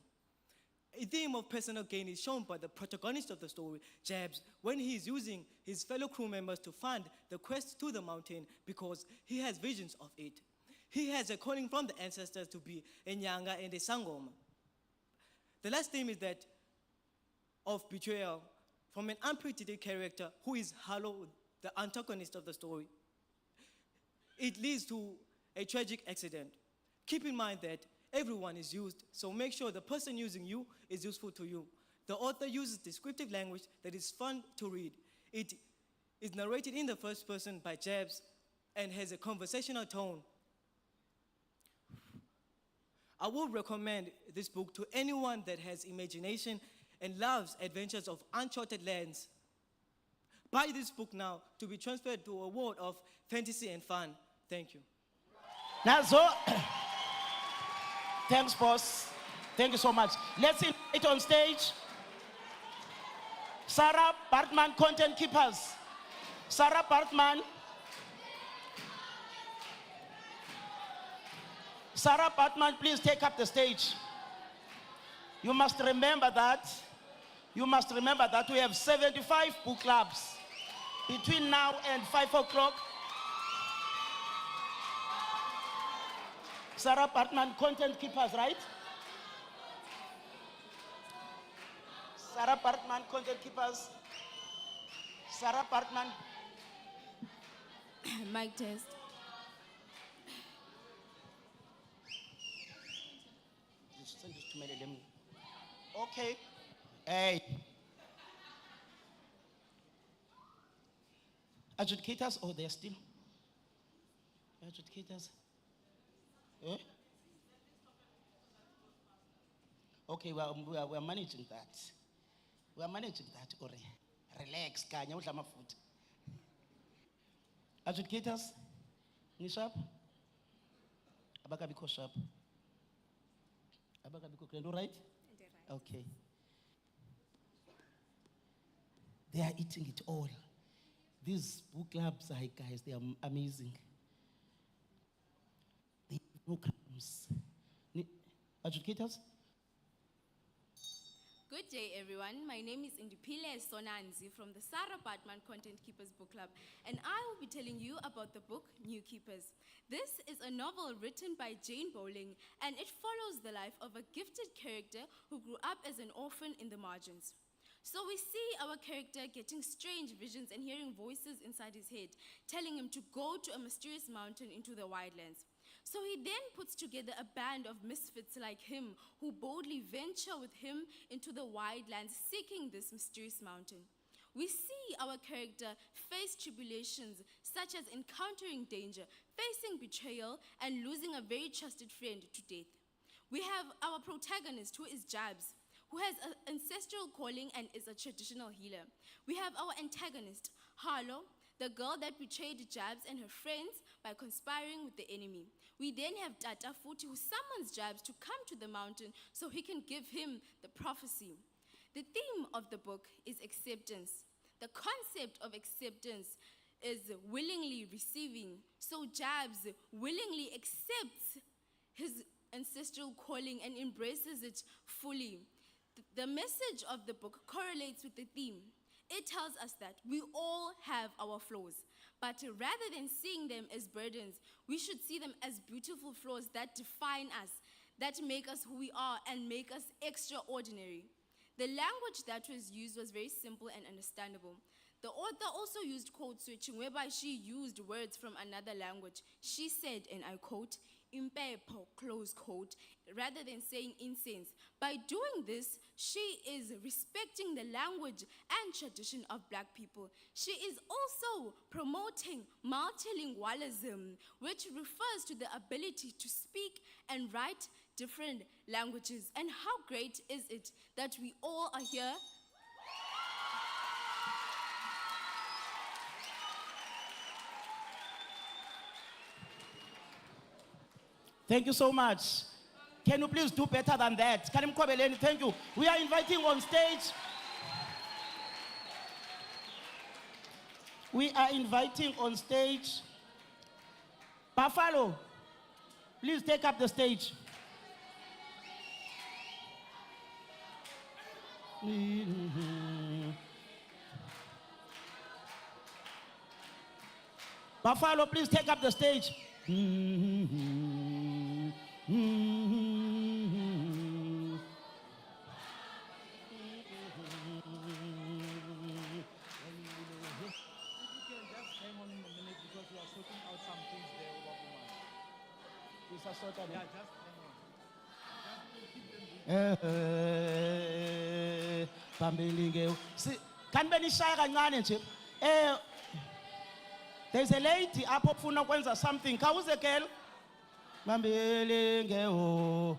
A theme of personal gain is shown by the protagonist of the story, Jabs, when he is using his fellow crew members to fund the quest to the mountain because he has visions of it. He has a calling from the ancestors to be a Nyanga and a Sangoma. The last theme is that of betrayal from an unpredicted character who is Halo, the antagonist of the story. It leads to a tragic accident. Keep in mind that everyone is used, so make sure the person using you is useful to you. The author uses descriptive language that is fun to read. It is narrated in the first person by Jabs and has a conversational tone. I would recommend this book to anyone that has imagination and loves adventures of uncharted lands. Buy this book now to be transferred to a world of fantasy and fun. Thank you. Nazo. Thanks, boss. Thank you so much. Let's invite on stage Sarah Bartman, Content Keepers. Sarah Bartman. Sarah Bartman, please take up the stage. You must remember that. You must remember that we have 75 book clubs between now and 5 o'clock. Sarah Bartman, Content Keepers, right? Sarah Bartman, Content Keepers. Sarah Bartman. Mic test. Send this to me. Okay. Hey. Adjudicators, oh, they're still. Adjudicators. Eh? Okay, we are managing that. We are managing that. Or relax, kanya udla amafutha. Adjudicators, nishap? Abakabiko sharp. Abakabiko kendo right? Okay. They are eating it all. These book clubs, guys, they are amazing. They have no crumbs. Adjudicators? Good day, everyone. My name is Indipile Sonanzi from the Sarah Bartman Content Keepers Book Club, and I will be telling you about the book New Keepers. This is a novel written by Jane Bowling, and it follows the life of a gifted character who grew up as an orphan in the margins. So we see our character getting strange visions and hearing voices inside his head, telling him to go to a mysterious mountain into the wildlands. So he then puts together a band of misfits like him who boldly venture with him into the wildlands seeking this mysterious mountain. We see our character face tribulations such as encountering danger, facing betrayal, and losing a very trusted friend to death. We have our protagonist who is Jabs, who has an ancestral calling and is a traditional healer. We have our antagonist, Harlow, the girl that betrayed Jabs and her friends by conspiring with the enemy. We then have Tata Futi, who summons Jabs to come to the mountain so he can give him the prophecy. The theme of the book is acceptance. The concept of acceptance is willingly receiving. So Jabs willingly accepts his ancestral calling and embraces it fully. The message of the book correlates with the theme. It tells us that we all have our flaws, but rather than seeing them as burdens, we should see them as beautiful flaws that define us, that make us who we are and make us extraordinary. The language that was used was very simple and understandable. The author also used code switching, whereby she used words from another language. She said, and I quote, "Impepho," close quote, rather than saying incense. By doing this, she is respecting the language and tradition of Black people. She is also promoting multilingualism, which refers to the ability to speak and write different languages. And how great is it that we all are here? Thank you so much. Can you please do better than that? Karim Kobeleni, thank you. We are inviting on stage. We are inviting on stage. Buffalo, please take up the stage. Buffalo, please take up the stage. There's a lady apho ofuna ukwenza something. Khawuze girl. Bambelenge o.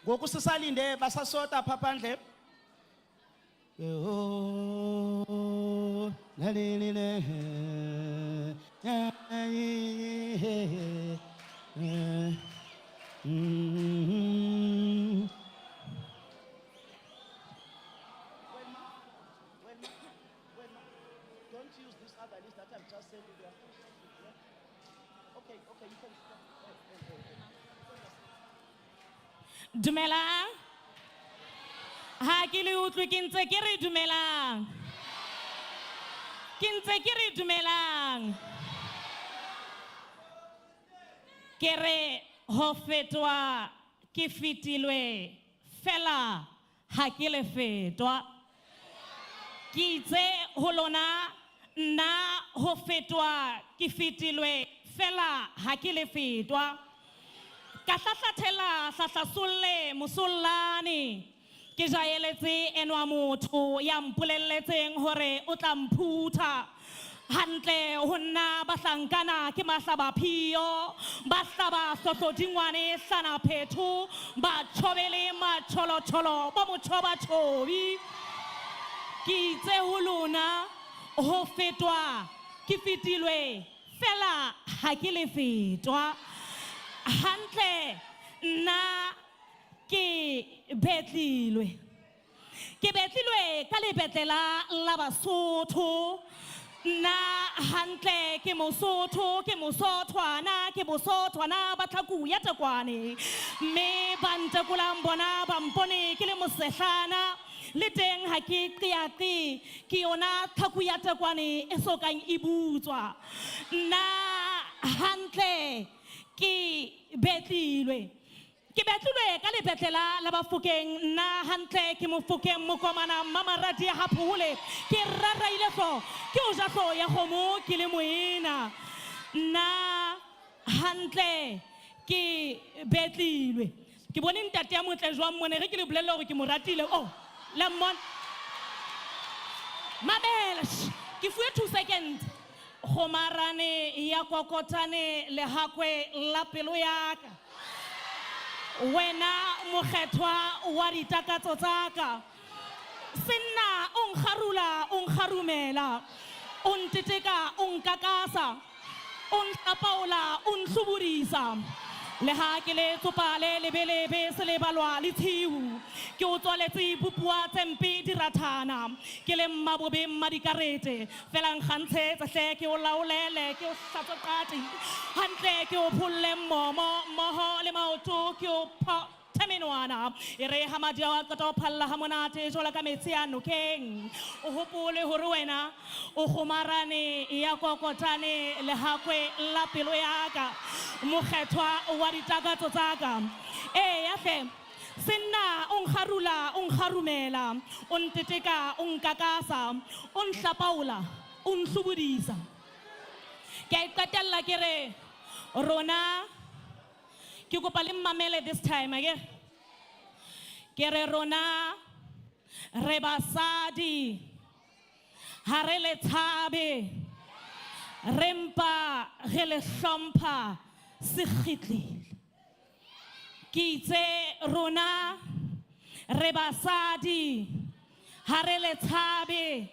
Ngoku sisalinde basasota apha phandle. Oh, lalilile. Don't use this other list that I've just sent you there. Okay, you can stop. Dumelang. Ha ke le utlwe ke ntse ke re dumelang. Ke ntse ke re dumelang. Ke re ho fetwa ke fitilwe fela ha ke le fetwa. Ke itse ho lona nna ho fetwa ke fitilwe fela ha ke le fetwa. Ka hlahlathela hlahlasulle mosollane ke jaeletse enwa motho ya mpolelletseng hore o tla mphutha hantle ho nna bahlankana ke mahlabaphio ba hlaba hlohlodingwane hlana phetho ba tjhobele matjholotjholo ba motjhobatjhobi. Ke itse ho lona ho fetwa ke fitilwe fela ha ke le fetwa. Hantle nna ke betlilwe. Ke betlilwe ka lebetlela la Basotho. Nna hantle ke Mosotho, ke Mosothwana, ke Bosothwana ba Tlhaku ya Tekwane. Me ba ntekolang bona ba mpone ke le Mosehlana. Le teng ha ke qeaqe ke yona Tlhaku ya Tekwane e sokang e butswa. Nna hantle ke betlilwe. Ke betlilwe ka lebetlela la Bafokeng. Nna hantle ke Mofokeng Mokomana Mamarati ya Hapole. Ke raraile hlo ke o ja hlo ya kgomo ke le moena. Nna hantle ke betlilwe. Ke bone ntate ya motle jwang mone re ke le bolella hore ke mo ratile. Oh, la mmona. Mabele, ke fuwe 2 seconds. Khomarane ya kokotane le hakwe la pelo ya ka. Wena mokgethwa wa ditakatso tsaka. Sinna unkharula unkharumela. Untiteka unkakasa. Untapaula unshuburisa. Le ha ke le tsopale le belebe se le balwa le tshiu ke o tswaletse bupua tsempe di rathana ke le mmabobe mmadikarete fela nkgantshe tsehle ke o laolele ke o hlatsaqati hantle ke o pholle mmoho le maoto ke o Teminwana, ere hamadia kato palla hamonate, jola kametia nukeng, uhupule huruena, uhumarani, yakokotani, lehakwe, la piloyaka, mukhetwa, waritaka totaga. Yafe, sinna, unkharula, unkharumela, untiteka, unkakasa, unsapaula, unsubudisa. Kaitella kere, Rona. Kiko palim mamele this time again. Kere rona rebasadi harele tabe rempa hele shampa sikhitli. Kite rona rebasadi harele tabe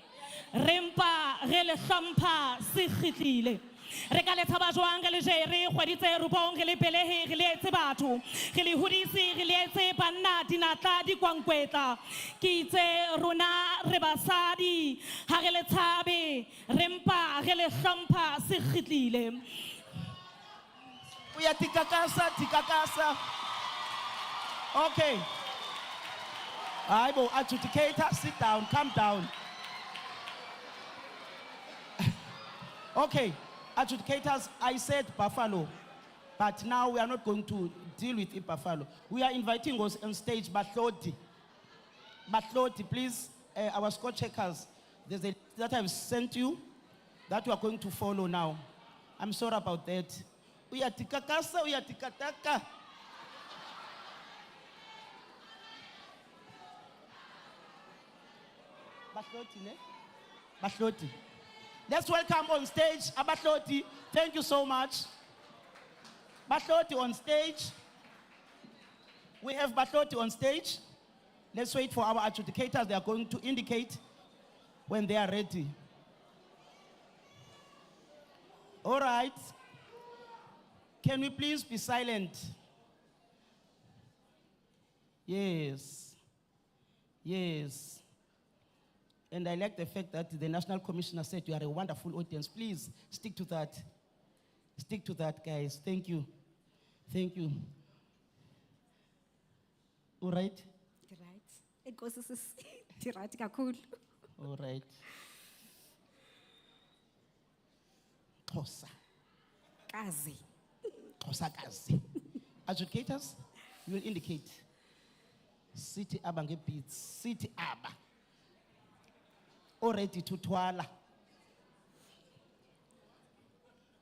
rempa hele shampa sikhitli. Regale tabajwang le jere khwaditse rubong le pelehe le tsebatho le hudisi le tse banna dinatla di kwangkwetla kitse rona re basadi ha re le tsabe rempa re le hlompha se khitlile uya tikakasa okay aibo adjudicator sit down calm down okay. Adjudicators, I said Buffalo, but now we are not going to deal with it Buffalo. We are inviting us on stage, Batloti, please, our score checkers, there's a that I've sent you that we are going to follow now. I'm sorry about that. We are tikakasa, we are tikataka. Batloti. Let's welcome on stage Abatloti. Thank you so much. Batloti on stage. We have Batloti on stage. Let's wait for our adjudicators. They are going to indicate when they are ready. All right. Can we please be silent? Yes. Yes. And I like the fact that the National Commissioner said you are a wonderful audience. Please stick to that. Stick to that, guys. Thank you. Thank you. All right? All right. Kazi. Adjudicators, you will indicate. City Abange beats. City Aba. Already to twala.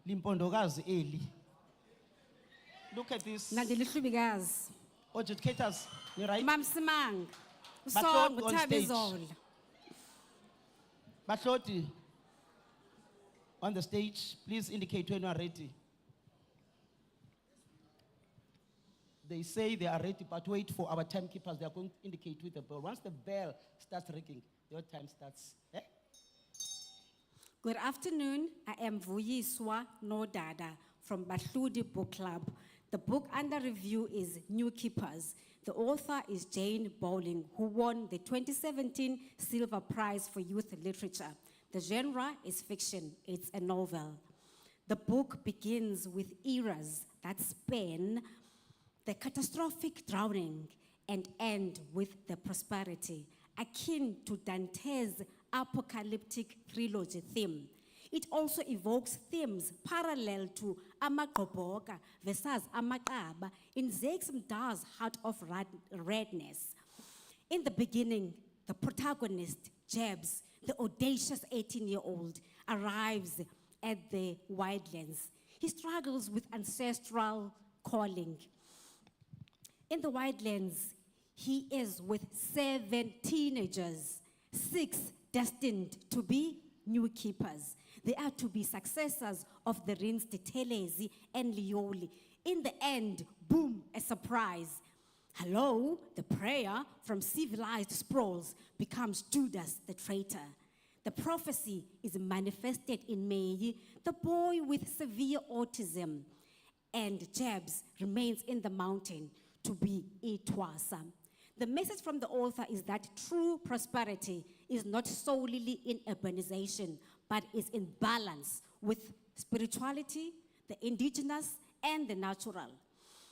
Limpondokazi eli. Look at this. Nandilihlubigazi. Adjudicators, you're right. Mamsimang. Batloti on stage. Batloti on the stage. Please indicate when you are ready. They say they are ready, but wait for our timekeepers. They are going to indicate with the bell. Once the bell starts ringing, your time starts. Eh? Good afternoon. I am Vuyiswa Nodada from Bahludi Book Club. The book under review is New Keepers. The author is Jane Bowling, who won the 2017 Silver Prize for Youth Literature. The genre is fiction. It's a novel. The book begins with eras that span the catastrophic drowning and end with the prosperity, akin to Dante's apocalyptic trilogy theme. It also evokes themes parallel to Amaqoboka versus Amaqaba in Zeiksmdar's Heart of Redness. In the beginning, the protagonist, Jebs, the audacious 18-year-old, arrives at the Wildlands. He struggles with ancestral calling. In the Wildlands, he is with 7 teenagers, 6 destined to be new keepers. They are to be successors of the Rins Telezi and Lioli. In the end, boom, a surprise. Hello, the prayer from civilized sprawls becomes Judas the traitor. The prophecy is manifested in May, the boy with severe autism, and Jebs remains in the mountain to be Itwasa. The message from the author is that true prosperity is not solely in urbanization, but is in balance with spirituality, the indigenous, and the natural.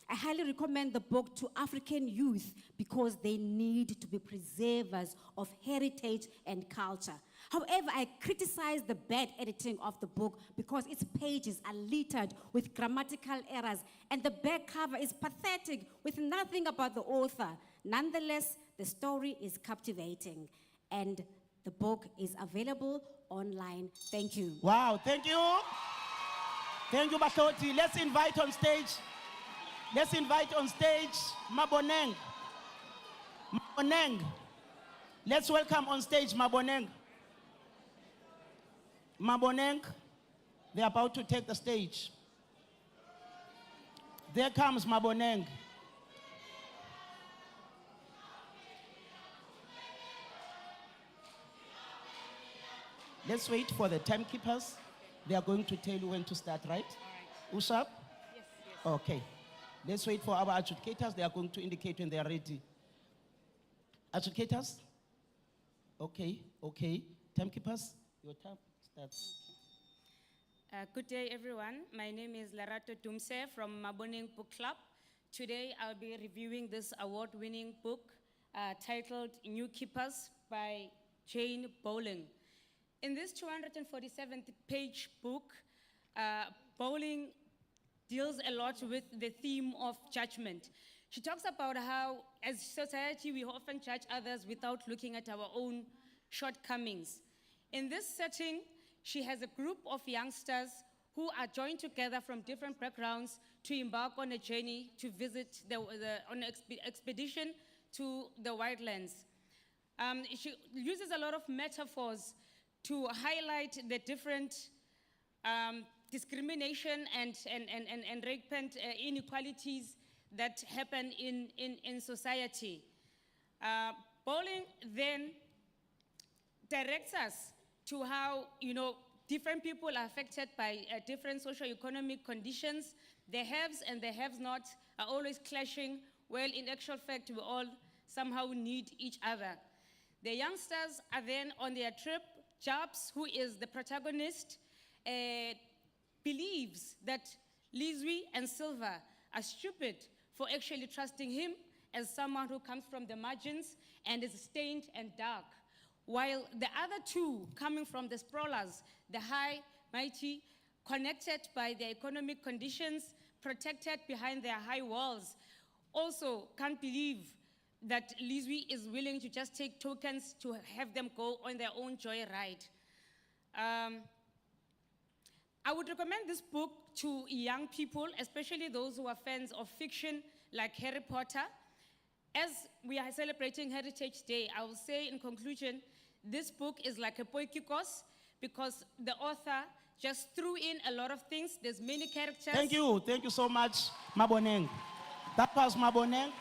I highly recommend the book to African youth because they need to be preservers of heritage and culture. However, I criticize the bad editing of the book because its pages are littered with grammatical errors and the back cover is pathetic with nothing about the author. Nonetheless, the story is captivating and the book is available online. Thank you. Wow, thank you. Thank you, Bahloti. Let's invite on stage Maboneng. Maboneng. Let's welcome on stage Maboneng. Maboneng, they're about to take the stage. There comes Maboneng. Let's wait for the timekeepers. They are going to tell you when to start, right? Ushap? Yes. Okay. Let's wait for our adjudicators. They are going to indicate when they are ready. Adjudicators? Okay. Timekeepers, your time starts. Good day, everyone. My name is Lerato Dumse from Maboneng Book Club. Today, I'll be reviewing this award-winning book titled New Keepers by Jane Bowling. In this 247-page book, Bowling deals a lot with the theme of judgment. She talks about how, as society, we often judge others without looking at our own shortcomings. In this setting, she has a group of youngsters who are joined together from different backgrounds to embark on a journey to visit on an expedition to the wildlands. She uses a lot of metaphors to highlight the different discrimination and rampant inequalities that happen in society. Bowling then directs us to how, different people are affected by different socio-economic conditions. The haves and the have-nots are always clashing, while in actual fact, we all somehow need each other. The youngsters are then on their trip. Jabs, who is the protagonist, believes that Lizwi and Silva are stupid for actually trusting him as someone who comes from the margins and is stained and dark, while the other two, coming from the sprawlers, the high, mighty, connected by their economic conditions, protected behind their high walls, also can't believe that Lizwi is willing to just take tokens to have them go on their own joyride. I would recommend this book to young people, especially those who are fans of fiction like Harry Potter. As we are celebrating Heritage Day, I will say in conclusion, this book is like a poikikos because the author just threw in a lot of things. There's many characters. Thank you so much, Maboneng. That was Maboneng.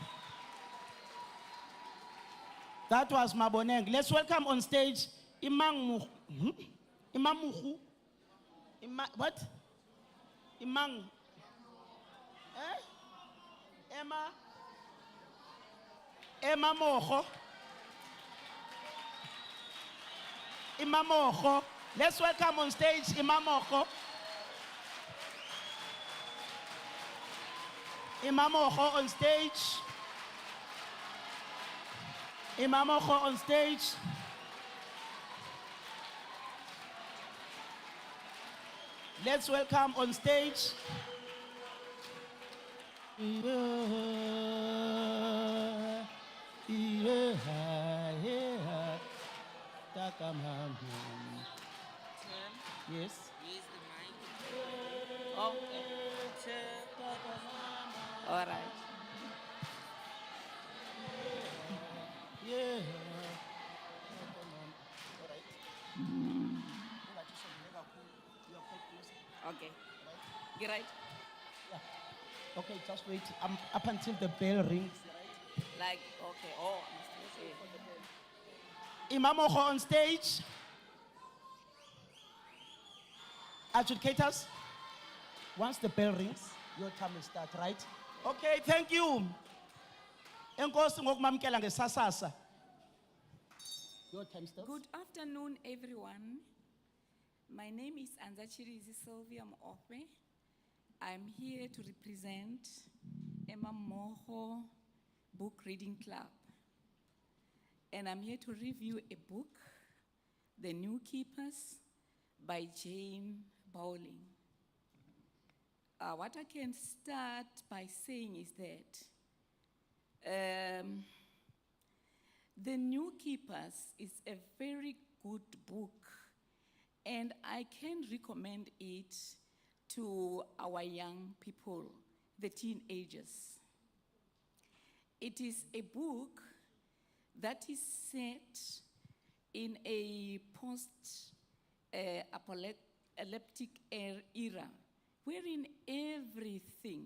Let's welcome on stage Imang Muhu. What? Imang. Emma Moho. Imamoho. Let's welcome on stage Imamoho. Imamoho on stage. Imamoho on stage. Let's welcome on stage. Yes. Use the mic. Okay. All right. Yeah. Okay. Get right. Yeah. Okay, just wait. Up until the bell rings. Like, okay, oh, okay. Imamoho on stage. Adjudicators, once the bell rings, your time will start, right? Okay, thank you. Enkosi ngokumamkela ngesasasa. Your time starts. Good afternoon, everyone. My name is Anzachirizi Sylvia Mookwe. I'm here to represent Emma Moho Book Reading Club. And I'm here to review a book, The New Keepers by Jane Bowling. What I can start by saying is that The New Keepers is a very good book, and I can recommend it to our young people, the teenagers. It is a book that is set in a post-apocalyptic era, wherein everything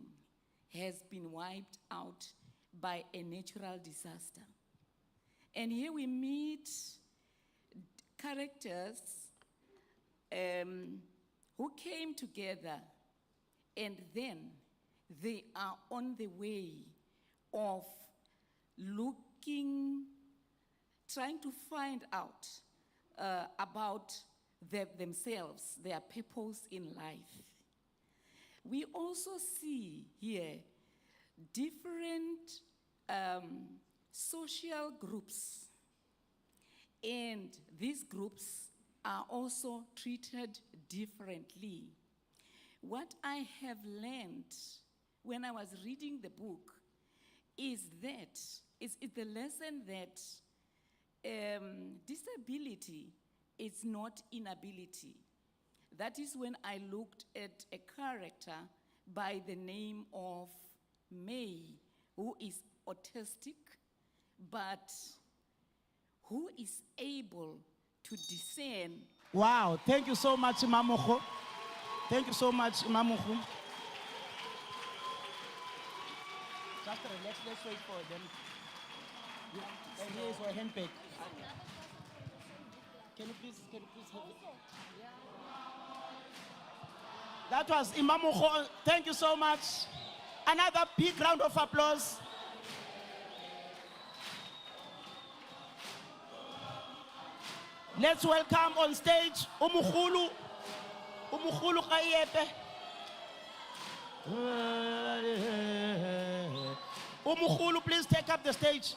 has been wiped out by a natural disaster. And here we meet characters who came together, and then they are on the way of trying to find out about themselves, their purpose in life. We also see here different social groups, and these groups are also treated differently. What I have learned when I was reading the book is the lesson that disability is not inability. That is when I looked at a character by the name of May, who is autistic, but who is able to discern. Wow, thank you so much, Imamoho. Thank you so much, Imamoho. Just relax, let's wait for them. And here is your handbag. Can you please have it? That was Imamoho. Thank you so much. Another big round of applause. Let's welcome on stage Umukhulu Kayepe. Umukhulu, please take up the stage.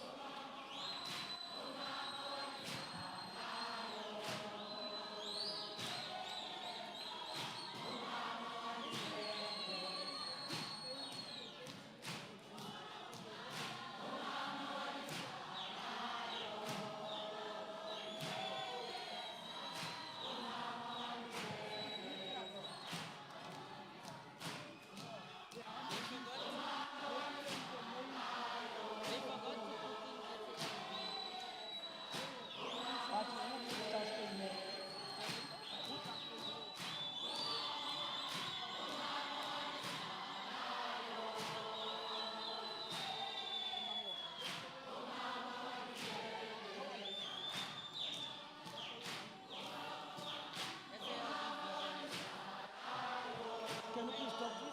Can you please stop this?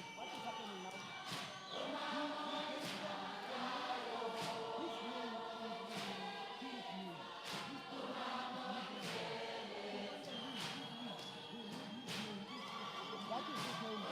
What is happening now? What is his name?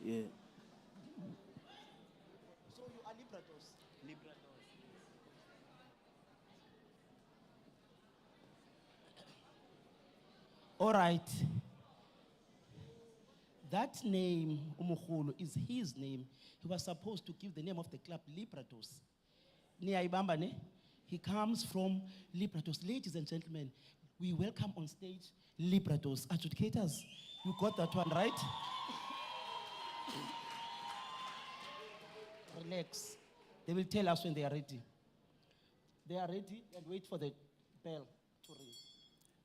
Yeah. All right. That name, Umukhulu, is his name. He was supposed to give the name of the club Librados. Niyaibamba ne? He comes from Librados. Ladies and gentlemen, we welcome on stage Librados. Adjudicators, you got that one right? Relax. They will tell us when they are ready. They are ready and wait for the bell to ring.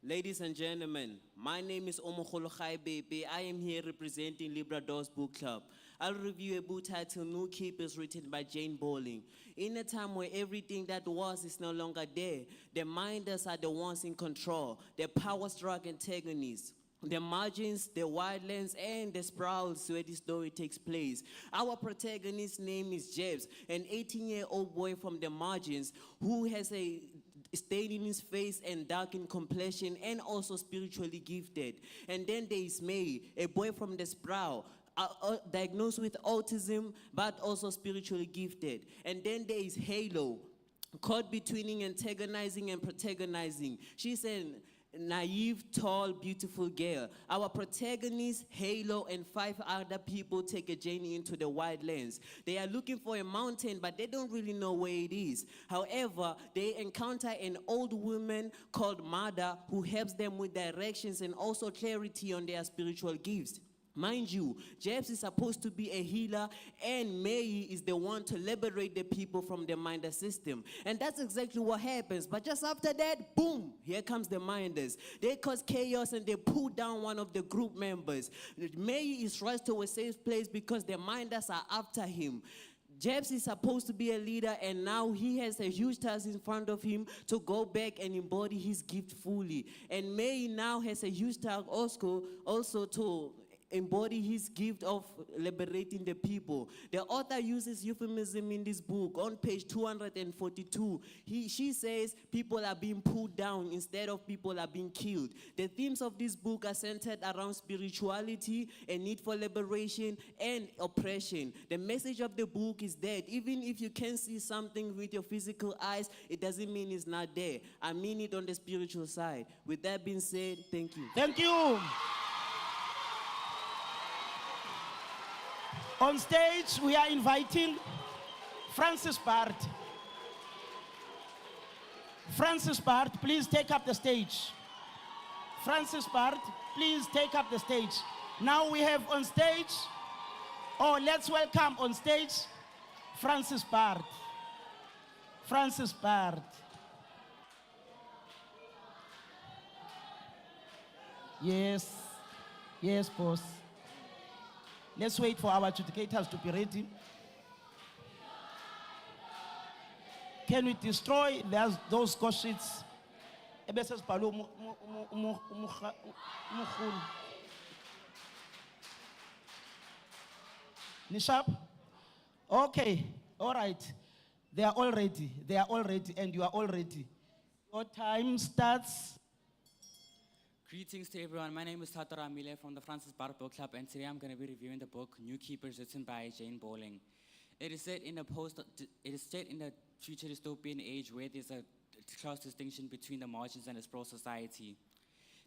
Ladies and gentlemen, my name is Omokholo Bebe. I am here representing Librados Book Club. I'll review a book titled New Keepers, written by Jane Bowling. In a time where everything that was is no longer there, the minders are the ones in control, the power struggle antagonists. The margins, the wildlands, and the sprouts where this story takes place. Our protagonist's name is Jebs, an 18-year-old boy from the margins who has a stain in his face and darkened complexion and also spiritually gifted. And then there is May, a boy from the sprout, diagnosed with autism but also spiritually gifted. And then there is Halo, caught between antagonizing and protagonizing. She's an naive, tall, beautiful girl. Our protagonist, Halo, and 5 other people take a journey into the wildlands. They are looking for a mountain, but they don't really know where it is. However, they encounter an old woman called Mada who helps them with directions and also clarity on their spiritual gifts. Mind you, Jebs is supposed to be a healer, and May is the one to liberate the people from the minder system. And that's exactly what happens. But just after that, boom, here comes the minders. They cause chaos and they pull down one of the group members. May is rushed to a safe place because the minders are after him. Jebs is supposed to be a leader, and now he has a huge task in front of him to go back and embody his gift fully. And May now has a huge task also to embody his gift of liberating the people. The author uses euphemism in this book. On page 242, she says people are being pulled down instead of people are being killed. The themes of this book are centered around spirituality, a need for liberation, and oppression. The message of the book is that even if you can see something with your physical eyes, it doesn't mean it's not there. I mean it on the spiritual side. With that being said, thank you. Thank you. On stage, we are inviting Francis Bart. Francis Bart, please take up the stage. Francis Bart, please take up the stage. Now we have on stage, let's welcome on stage Francis Bart. Francis Bart. Yes, boss. Let's wait for our adjudicators to be ready. Can we destroy those score sheets? Nishap? Okay, all right. They are all ready. They are all ready, and you are all ready. Your time starts. Greetings to everyone. My name is Tatara Mile from the Francis Bar Book Club, and today I'm going to be reviewing the book New Keepers, written by Jane Bowling. It is set in a future dystopian age where there's a class distinction between the margins and a sprawl society.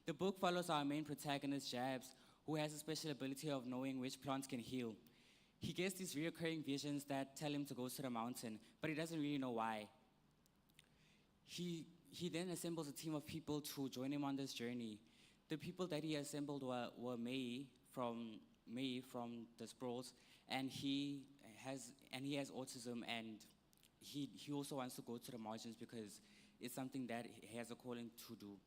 The book follows our main protagonist, Jabs, who has a special ability of knowing which plants can heal. He gets these recurring visions that tell him to go to the mountain, but he doesn't really know why. He then assembles a team of people to join him on this journey. The people that he assembled were May from the Sprawls, and he has autism, and he also wants to go to the margins because it's something that he has a calling to do.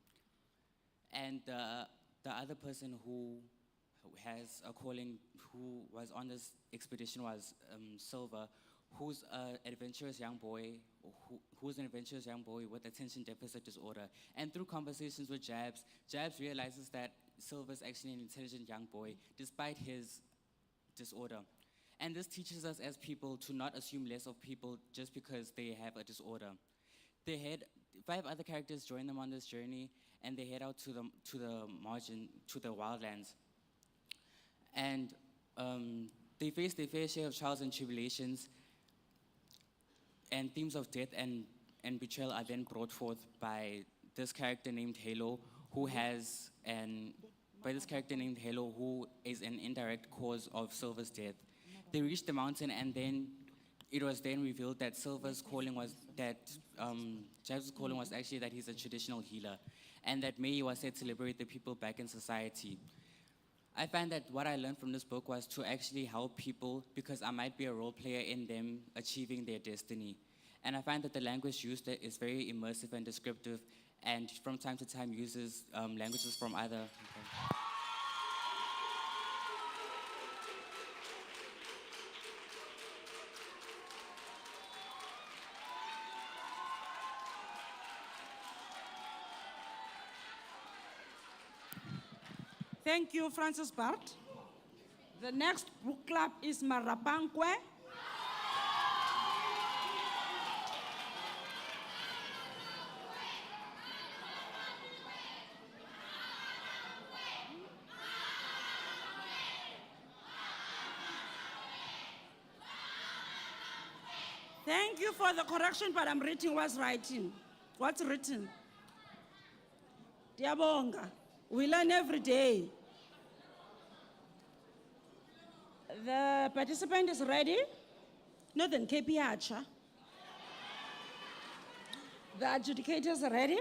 And the other person who has a calling, who was on this expedition, was Silver, who's an adventurous young boy with attention deficit disorder. And through conversations with Jabs realizes that Silver's actually an intelligent young boy, despite his disorder. And this teaches us as people to not assume less of people just because they have a disorder. 5 other characters join them on this journey, and they head out to the margin, to the wildlands. And they face their fair share of trials and tribulations. and themes of death and betrayal are then brought forth by this character named Halo, who is an indirect cause of Silver's death. They reached the mountain, and then it was then revealed that Jab's calling was actually that he's a traditional healer, and that May was set to liberate the people back in society. I find that what I learned from this book was to actually help people, because I might be a role player in them achieving their destiny. And I find that the language used is very immersive and descriptive, and from time to time uses languages from other. Thank you, Francis Bart. The next book club is Marapankwe. Thank you for the correction, but I'm reading what's writing. What's written? Diabonga. We learn every day. The participant is ready. Northern KP Archer. The adjudicators are ready.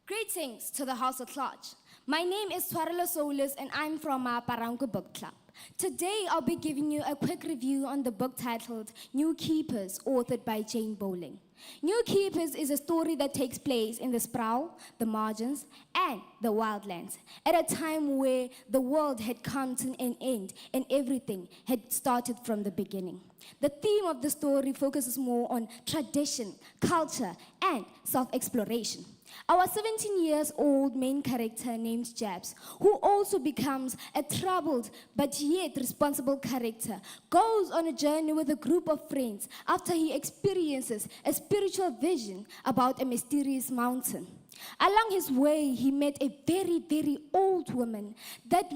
Greetings to the House at large. My name is Twarelo Soulis and I'm from our Parangu Book Club. Today I'll be giving you a quick review on the book titled New Keepers, authored by Jane Bowling. New Keepers is a story that takes place in the Sproul, the margins, and the wildlands, at a time where the world had come to an end and everything had started from the beginning. The theme of the story focuses more on tradition, culture, and self-exploration. Our 17-year-old main character named Jabs, who also becomes a troubled but yet responsible character, goes on a journey with a group of friends after he experiences a spiritual vision about a mysterious mountain. Along his way, he met a very, very old woman that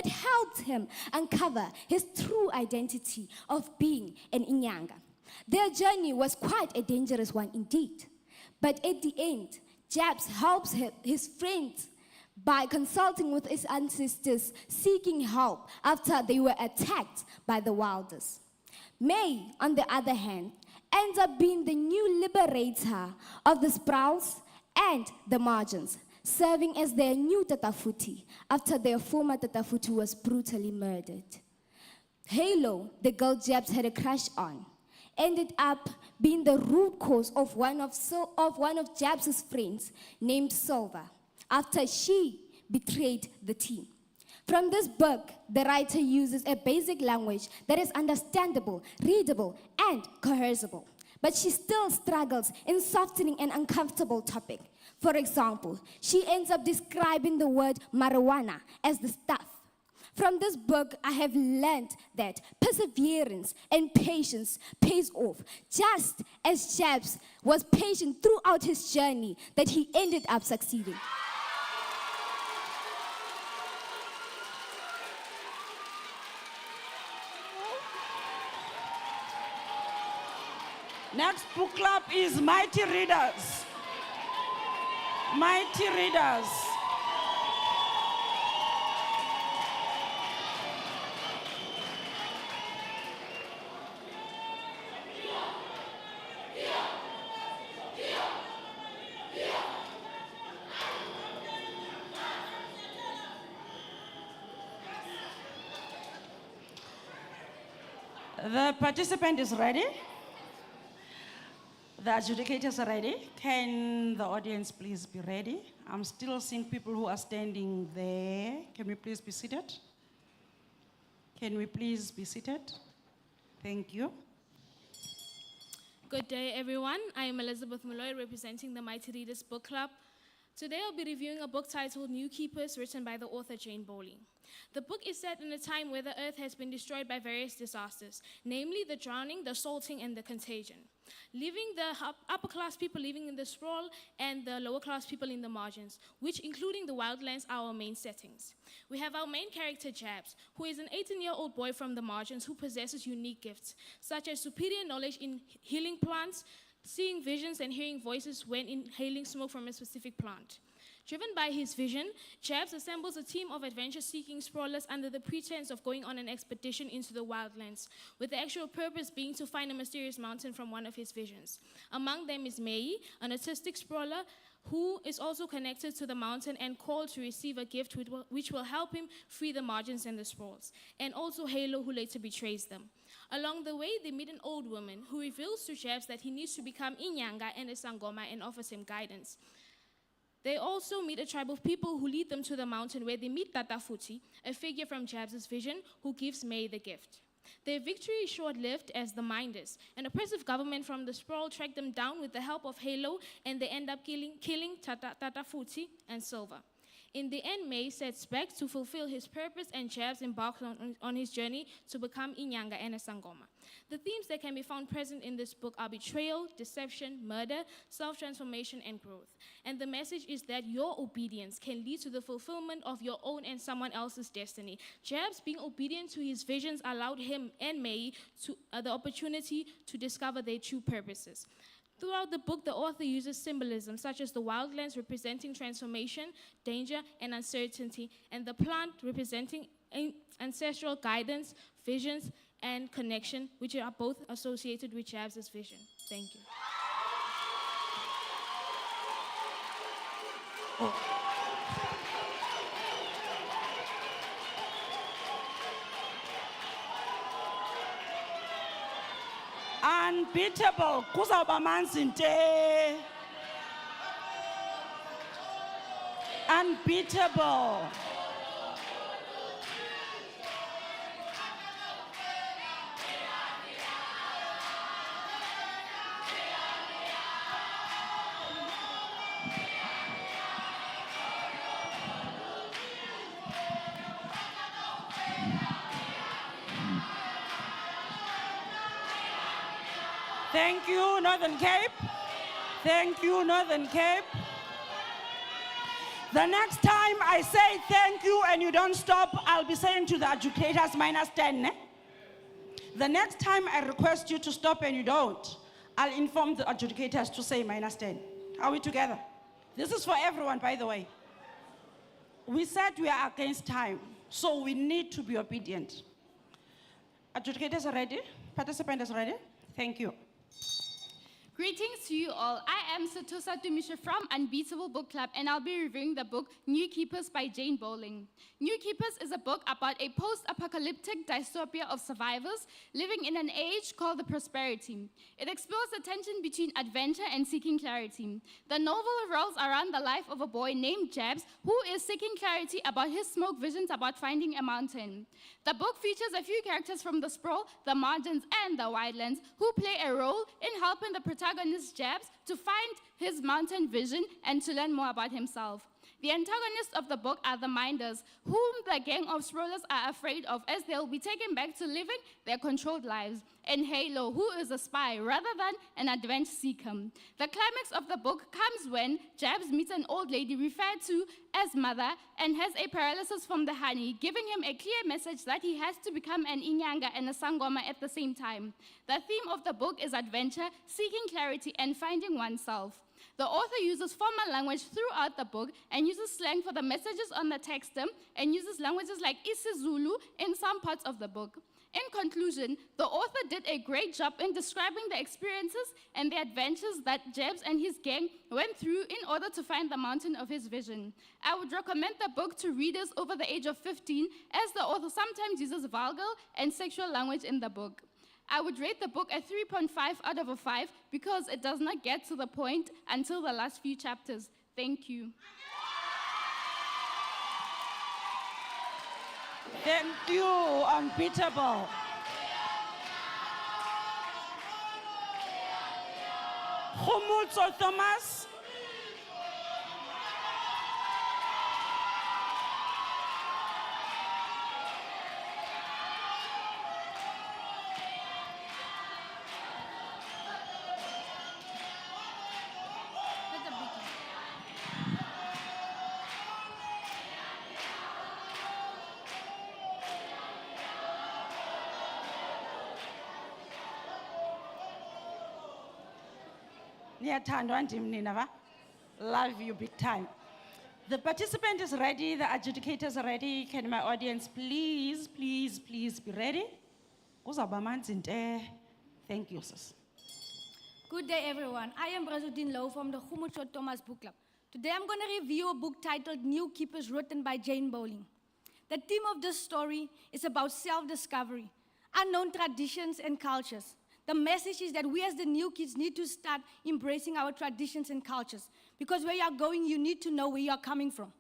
helped him uncover his true identity of being an Inyanga. Their journey was quite a dangerous one indeed. But at the end, Jabs helps his friends by consulting with his ancestors, seeking help after they were attacked by the wilders. May, on the other hand, ends up being the new liberator of the Sprouls and the margins, serving as their new Tatafuti after their former Tatafuti was brutally murdered. Halo, the girl Jabs had a crush on, ended up being the root cause of one of Jabs' friends named Silva, after she betrayed the team. From this book, the writer uses a basic language that is understandable, readable, and cohercible. But she still struggles in softening an uncomfortable topic. For example, she ends up describing the word marijuana as the stuff. From this book, I have learned that perseverance and patience pays off, just as Jabs was patient throughout his journey that he ended up succeeding. Next book club is Mighty Readers. Mighty Readers. The participant is ready. The adjudicators are ready. Can the audience please be ready? I'm still seeing people who are standing there. Can we please be seated? Can we please be seated? Thank you. Good day, everyone. I am Elizabeth Malloy, representing the Mighty Readers Book Club. Today I'll be reviewing a book titled New Keepers, written by the author Jane Bowling. The book is set in a time where the earth has been destroyed by various disasters, namely the drowning, the salting, and the contagion, leaving the upper class people living in the sprawl and the lower class people in the margins, which, including the wildlands, are our main settings. We have our main character, Jabs, who is an 18-year-old boy from the margins who possesses unique gifts, such as superior knowledge in healing plants, seeing visions and hearing voices when inhaling smoke from a specific plant. Driven by his vision, Jabs assembles a team of adventure-seeking sprawlers under the pretense of going on an expedition into the wildlands, with the actual purpose being to find a mysterious mountain from one of his visions. Among them is Mei, an autistic sprawler who is also connected to the mountain and called to receive a gift which will help him free the margins and the sprawls, and also Halo, who later betrays them. Along the way, they meet an old woman who reveals to Jabs that he needs to become Inyanga and a Sangoma and offers him guidance. They also meet a tribe of people who lead them to the mountain where they meet Tata Futi, a figure from Jabs' vision who gives May the gift. Their victory is short-lived as the Minders, an oppressive government from the sprawl, track them down with the help of Halo, and they end up killing Tata Futi and Silver. In the end, May sets back to fulfill his purpose, and Jabs embarks on his journey to become Inyanga and a Sangoma. The themes that can be found present in this book are betrayal, deception, murder, self-transformation, and growth. And the message is that your obedience can lead to the fulfillment of your own and someone else's destiny. Jabs, being obedient to his visions, allowed him and May the opportunity to discover their true purposes. Throughout the book, the author uses symbolism such as the wildlands representing transformation, danger, and uncertainty, and the plant representing ancestral guidance, visions, and connection, which are both associated with Jabs' vision. Thank you. Unbeatable, kuzawuba manzi nte. Unbeatable. Thank you, Northern Cape. Thank you, Northern Cape. The next time I say thank you and you don't stop, I'll be saying to the educators -10. Ne? The next time I request you to stop and you don't, I'll inform the adjudicators to say -10. Are we together? This is for everyone, by the way. We said we are against time, so we need to be obedient. Adjudicators are ready? Participants are ready? Thank you. Greetings to you all. I am Satosa Tumisha from Unbeatable Book Club, and I'll be reviewing the book New Keepers by Jane Bowling. New Keepers is a book about a post-apocalyptic dystopia of survivors living in an age called the Prosperity. It explores the tension between adventure and seeking clarity. The novel revolves around the life of a boy named Jabs, who is seeking clarity about his smoke visions about finding a mountain. The book features a few characters from the sprawl, the margins, and the wildlands who play a role in helping the protagonist Jabs to find his mountain vision and to learn more about himself. The antagonists of the book are the Minders, whom the gang of sprawlers are afraid of as they'll be taken back to living their controlled lives, and Halo, who is a spy rather than an adventure seeker. The climax of the book comes when Jabs meets an old lady referred to as Mother and has a paralysis from the honey, giving him a clear message that he has to become an Inyanga and a Sangoma at the same time. The theme of the book is adventure, seeking clarity, and finding oneself. The author uses formal language throughout the book and uses slang for the messages on the text and uses languages like isiZulu in some parts of the book. In conclusion, the author did a great job in describing the experiences and the adventures that Jabs and his gang went through in order to find the mountain of his vision. I would recommend the book to readers over the age of 15, as the author sometimes uses vulgar and sexual language in the book. I would rate the book a 3.5 out of 5 because it does not get to the point until the last few chapters. Thank you. Thank you, Unbeatable. Khumutso Thomas. Niyathandwa ndim nina ba? Love you big time. The participant is ready, the adjudicators are ready. Can my audience please be ready? Kuzawuba manzi nte. Thank you, sis. Good day, everyone. I am Brazudin Low from the Khumucho Thomas Book Club. Today I'm going to review a book titled New Keepers, written by Jane Bowling. The theme of this story is about self-discovery, unknown traditions and cultures. The message is that we as the new kids need to start embracing our traditions and cultures, because where you are going, you need to know where you are coming from.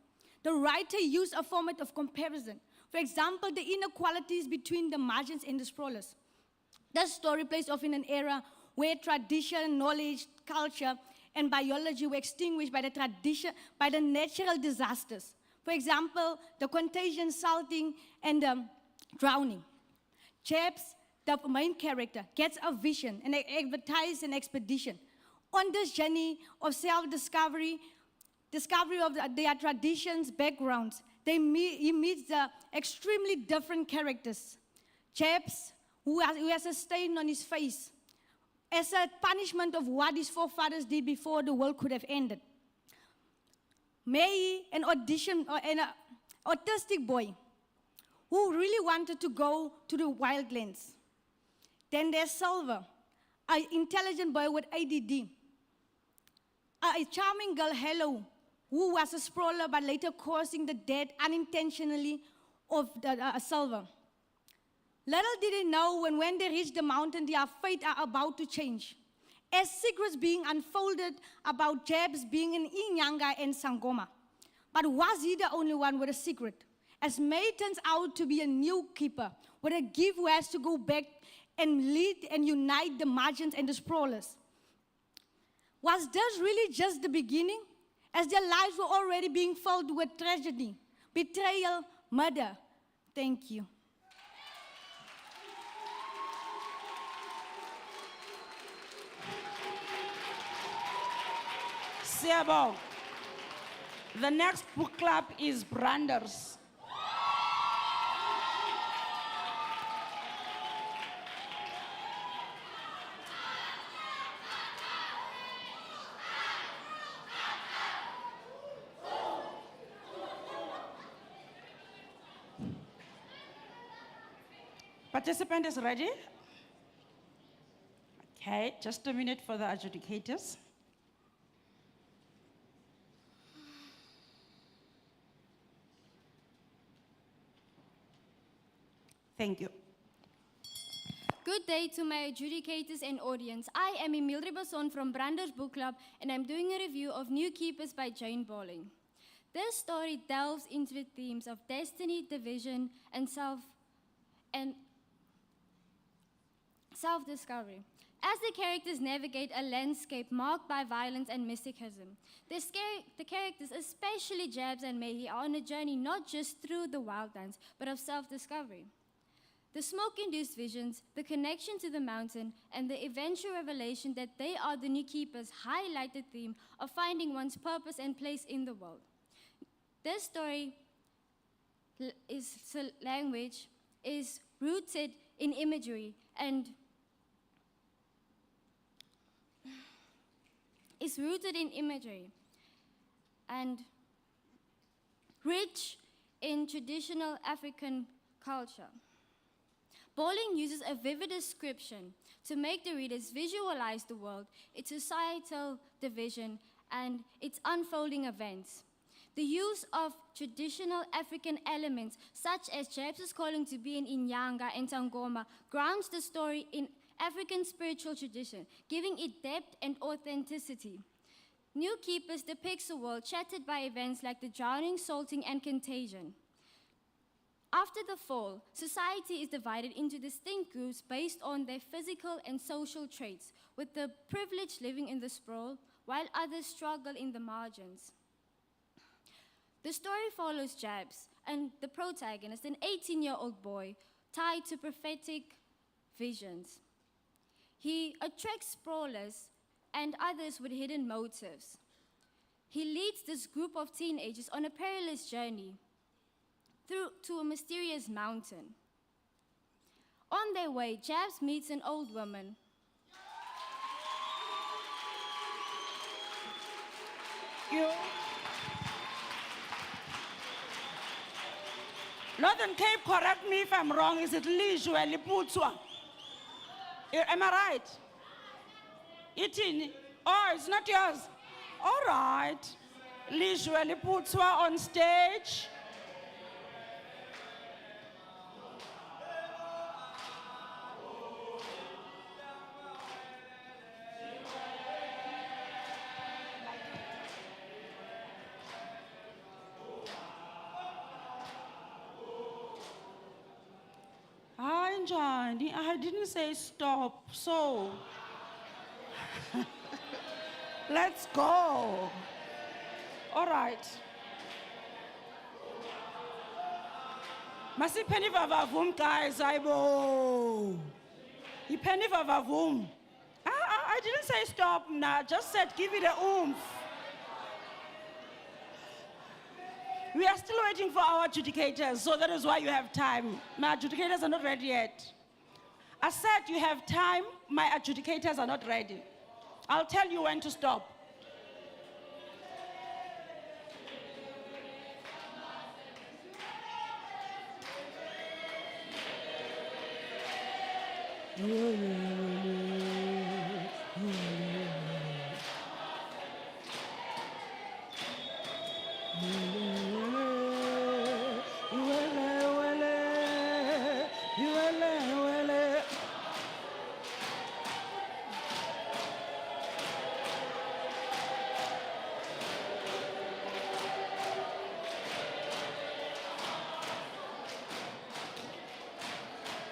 The writer used a format of comparison. For example, the inequalities between the margins and the sprawlers. The story plays off in an era where tradition, knowledge, culture, and biology were extinguished by the natural disasters. For example, the contagion, salting, and drowning. Chaps, the main character, gets a vision and advertises an expedition. On this journey of self-discovery, discovery of their traditions, backgrounds, he meets the extremely different characters. Chaps, who has a stain on his face, as a punishment of what his forefathers did before the world could have ended. May, an autistic boy who really wanted to go to the wildlands. Then there's Silver, an intelligent boy with ADD. A charming girl, Hello, who was a sprawler but later causing the death unintentionally of Silver. Little did they know when they reached the mountain, their fate are about to change. As secrets being unfolded about Jabs being in Inyanga and Sangoma. But was he the only one with a secret? As May turns out to be a new keeper with a gift who has to go back and lead and unite the margins and the sprawlers. Was this really just the beginning? As their lives were already being filled with tragedy, betrayal, murder. Thank you. Siabo. The next book club is Branders. Participant is ready? Okay, just a minute for the adjudicators. Thank you. Good day to my adjudicators and audience. I am Emile Ribason from Brander's Book Club, and I'm doing a review of New Keepers by Jane Bowling. This story delves into the themes of destiny, division, and self-discovery. As the characters navigate a landscape marked by violence and mysticism, the characters, especially Jabs and Mehi, are on a journey not just through the wildlands, but of self-discovery. The smoke-induced visions, the connection to the mountain, and the eventual revelation that they are the new keepers highlight the theme of finding one's purpose and place in the world. This story language is rooted in imagery and rich in traditional African culture. Bowling uses a vivid description to make the readers visualize the world, its societal division, and its unfolding events. The use of traditional African elements, such as Jabs' calling to be in Inyanga and Tangoma, grounds the story in African spiritual tradition, giving it depth and authenticity. New Keepers depicts a world shattered by events like the drowning, salting, and contagion. After the fall, society is divided into distinct groups based on their physical and social traits, with the privileged living in the sprawl, while others struggle in the margins. The story follows Jabs, and the protagonist, an 18-year-old boy, tied to prophetic visions. He attracts sprawlers and others with hidden motives. He leads this group of teenagers on a perilous journey to a mysterious mountain. On their way, Jabs meets an old woman you. Northern Cape, correct me if I'm wrong, is it Lijwe Liputswa? Am I right? Itini? Oh, it's not yours. All right. Lijwe Liputswa on stage. Hi, Johnny. I didn't say stop, so let's go. All right. Masipeni vavavum, guys. Aibo. Ipeni vavavum. I didn't say stop. Nah, just said give it a oomph. We are still waiting for our adjudicators, so that is why you have time. My adjudicators are not ready yet. I said you have time, my adjudicators are not ready. I'll tell you when to stop.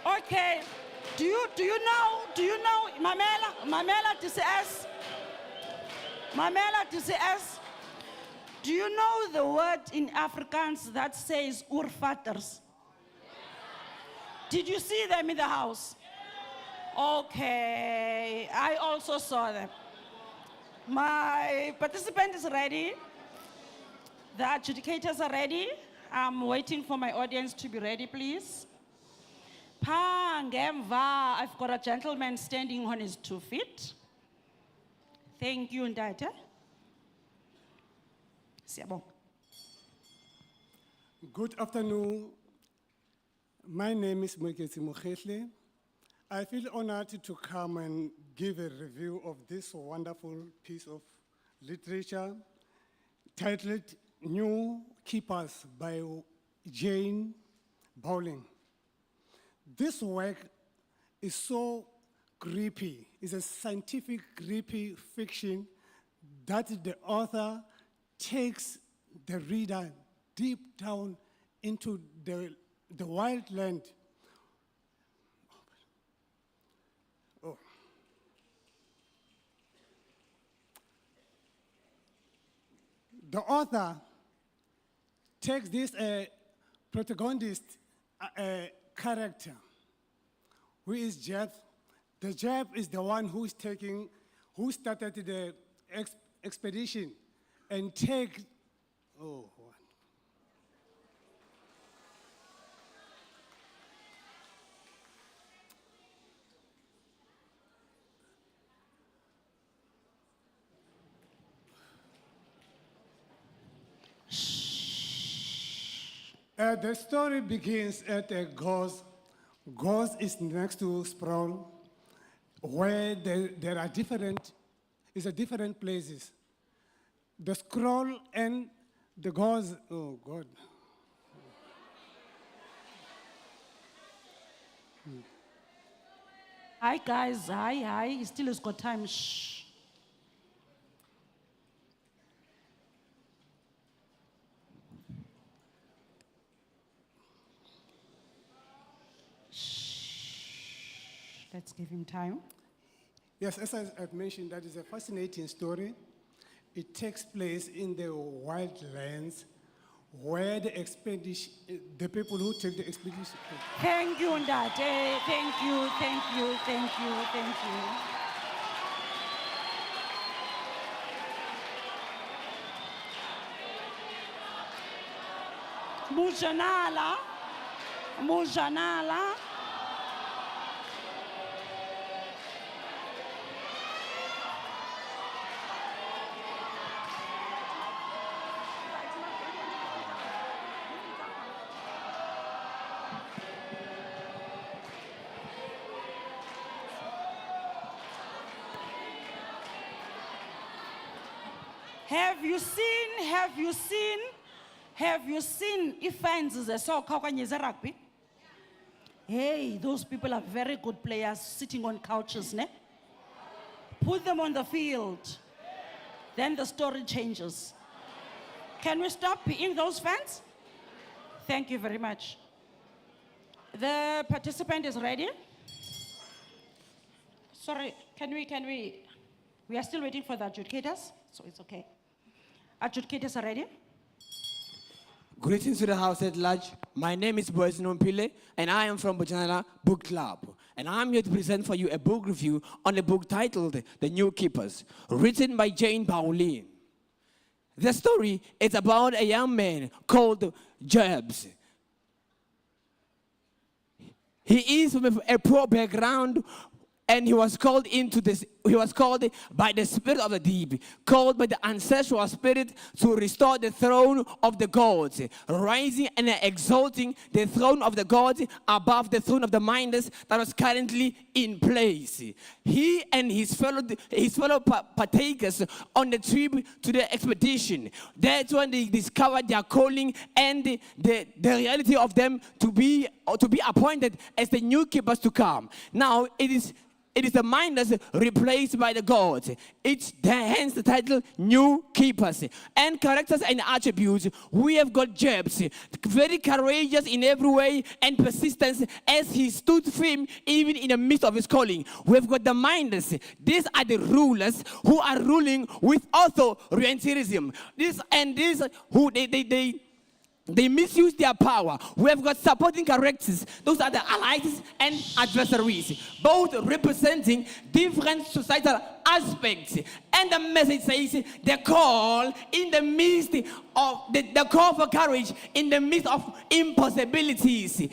Okay, do you know, Mamela TCS? Mamela TCS, do you know the word in Afrikaans that says oorvatters? Did you see them in the house? Okay, I also saw them. My participant is ready. The adjudicators are ready. I'm waiting for my audience to be ready, please. Pangemva, I've got a gentleman standing on his 2 feet. Thank you, Ndata. Siyabonga. Good afternoon. My name is Mweketsi Mokhehle. I feel honored to come and give a review of this wonderful piece of literature titled New Keepers by Jane Bowling. This work is so creepy. It's a scientific creepy fiction that the author takes the reader deep down into the wild land. Oh. The author takes this protagonist character, who is Jeff. The Jeff is the one who started the expedition and take, oh, what? The story begins at a Goz. Goz is next to Sproul, where there are different places. The scroll and the Goz, oh God. Hi guys, hi, he still has got time, shh. Let's give him time. Yes, as I've mentioned, that is a fascinating story. It takes place in the wildlands where the people who take the expedition. Thank you, Ndate. Thank you, thank you, thank you, thank you. Mujanala. Have you seen fans soccer okanye rugby? Hey, those people are very good players sitting on couches, ne? Put them on the field. Then the story changes. Can we stop being those fans? Thank you very much. The participant is ready. Sorry, can we are still waiting for the adjudicators, so it's okay. Adjudicators are ready. Greetings to the house at large. My name is Boyce Nompile, and I am from Bojana Book Club. And I'm here to present for you a book review on a book titled The New Keepers, written by Jane Bowling. The story is about a young man called Jabs. He is from a poor background, and he was called by the spirit of the deep, called by the ancestral spirit to restore the throne of the gods, rising and exalting the throne of the gods above the throne of the minders that was currently in place. He and his fellow partakers on the trip to the expedition, that's when they discovered their calling and the reality of them to be appointed as the new keepers to come. Now it is the minders replaced by the gods. Hence the title New Keepers. And characters and attributes, we have got Jabs, very courageous in every way and persistence as he stood firm even in the midst of his calling. We've got the minders. These are the rulers who are ruling with authoritarianism. They misuse their power. We have got supporting characters. Those are the allies and adversaries, both representing different societal aspects. And the message says the call in the midst of the call for courage in the midst of impossibilities.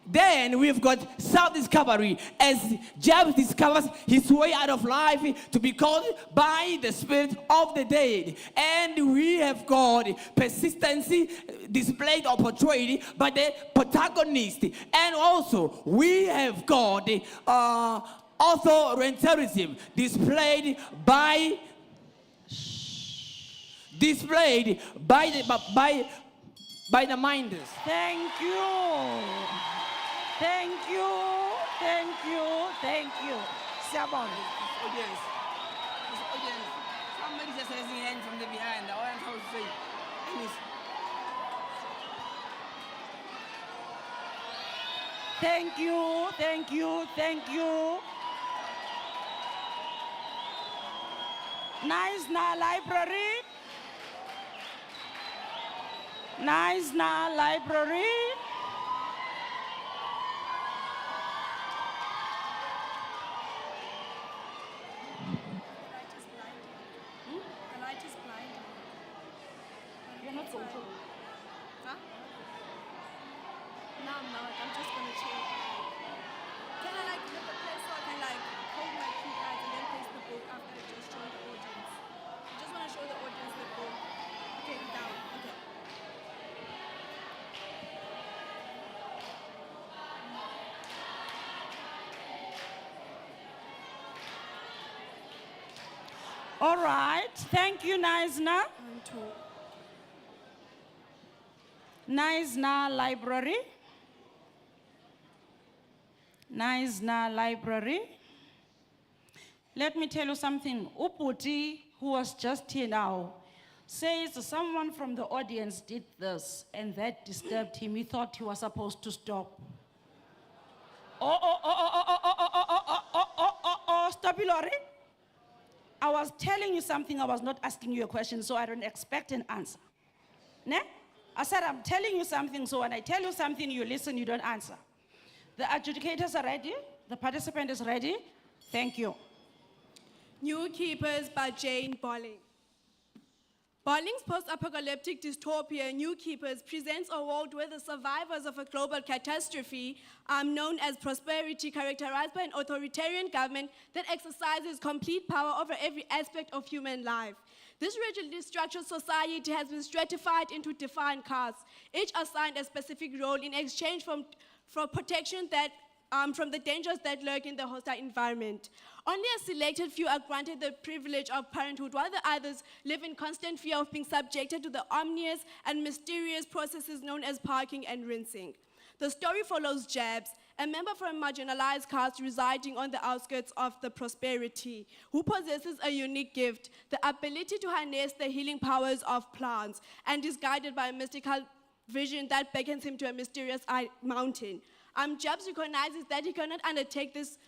Then we've got self-discovery as Jabs discovers his way out of life to be called by the spirit of the dead. And we have got persistency displayed or portrayed by the protagonist. And also we have got authoritarianism displayed by the minders. Thank you. Sabon. Audience. Somebody just raising hand from the behind. I want to say. Thank you. Nice na library. You're not so sure. Huh? No, I'm not. I'm just gonna chill. Can I look at the place so I can hold my key cards and then place the book after I just show the audience? I just want to show the audience the book. Okay, down. Okay. All right. Thank you, Naisna. Naisna Library. Let me tell you something. Uputi, who was just here now, says someone from the audience did this and that disturbed him. He thought he was supposed to stop. Stop, Ilori. I was telling you something, I was not asking you a question, so I don't expect an answer. Ne? I said, I'm telling you something, so when I tell you something, you listen, you don't answer. The adjudicators are ready. The participant is ready. Thank you. New Keepers by Jane Bowling. Bowling's post-apocalyptic dystopia, New Keepers, presents a world where the survivors of a global catastrophe are known as prosperity, characterized by an authoritarian government that exercises complete power over every aspect of human life. This rigidly structured society has been stratified into defined castes, each assigned a specific role in exchange for protection that from the dangers that lurk in the hostile environment. Only a selected few are granted the privilege of parenthood, while the others live in constant fear of being subjected to the ominous and mysterious processes known as parking and rinsing. The story follows Jabs, a member from a marginalized caste residing on the outskirts of the prosperity, who possesses a unique gift, the ability to harness the healing powers of plants, and is guided by a mystical vision that beckons him to a mysterious mountain. Jabs recognizes that he cannot undertake this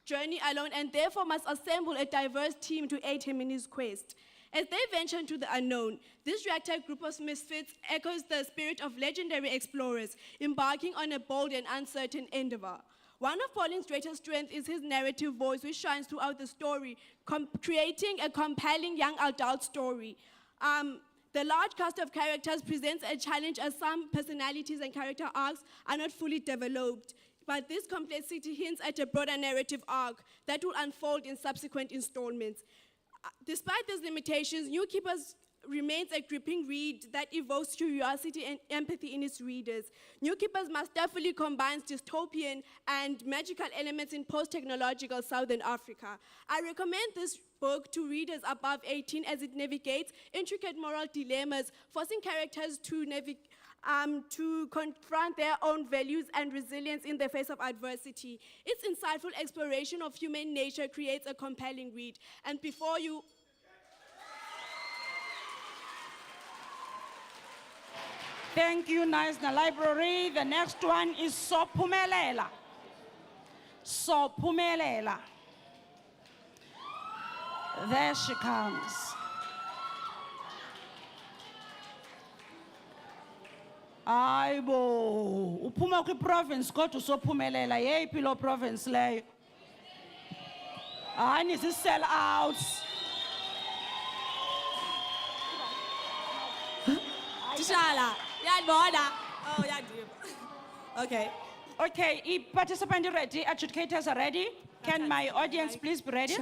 journey alone and therefore must assemble a diverse team to aid him in his quest. As they venture into the unknown, this ragtag group of misfits echoes the spirit of legendary explorers embarking on a bold and uncertain endeavor. One of Pauling's greatest strengths is his narrative voice, which shines throughout the story, creating a compelling young adult story. The large cast of characters presents a challenge as some personalities and character arcs are not fully developed, but this complexity hints at a broader narrative arc that will unfold in subsequent installments. Despite these limitations, New Keepers remains a gripping read that evokes curiosity and empathy in its readers. New Keepers masterfully combines dystopian and magical elements in post-technological Southern Africa. I recommend this book to readers above 18 as it navigates intricate moral dilemmas, forcing characters to confront their own values and resilience in the face of adversity. Its insightful exploration of human nature creates a compelling read. And before you... Thank you, Naisna Library. The next one is Sophumelela. Sophumelela. There she comes. Aibo, uphuma kwi-province kodwa usophumelela yeyiphi lo province leyo? Hayi nisi-sell outs. Tishala, yadibona. Oh, yadiva. Okay. Okay, participants are ready, educators are ready. Can my audience please be ready?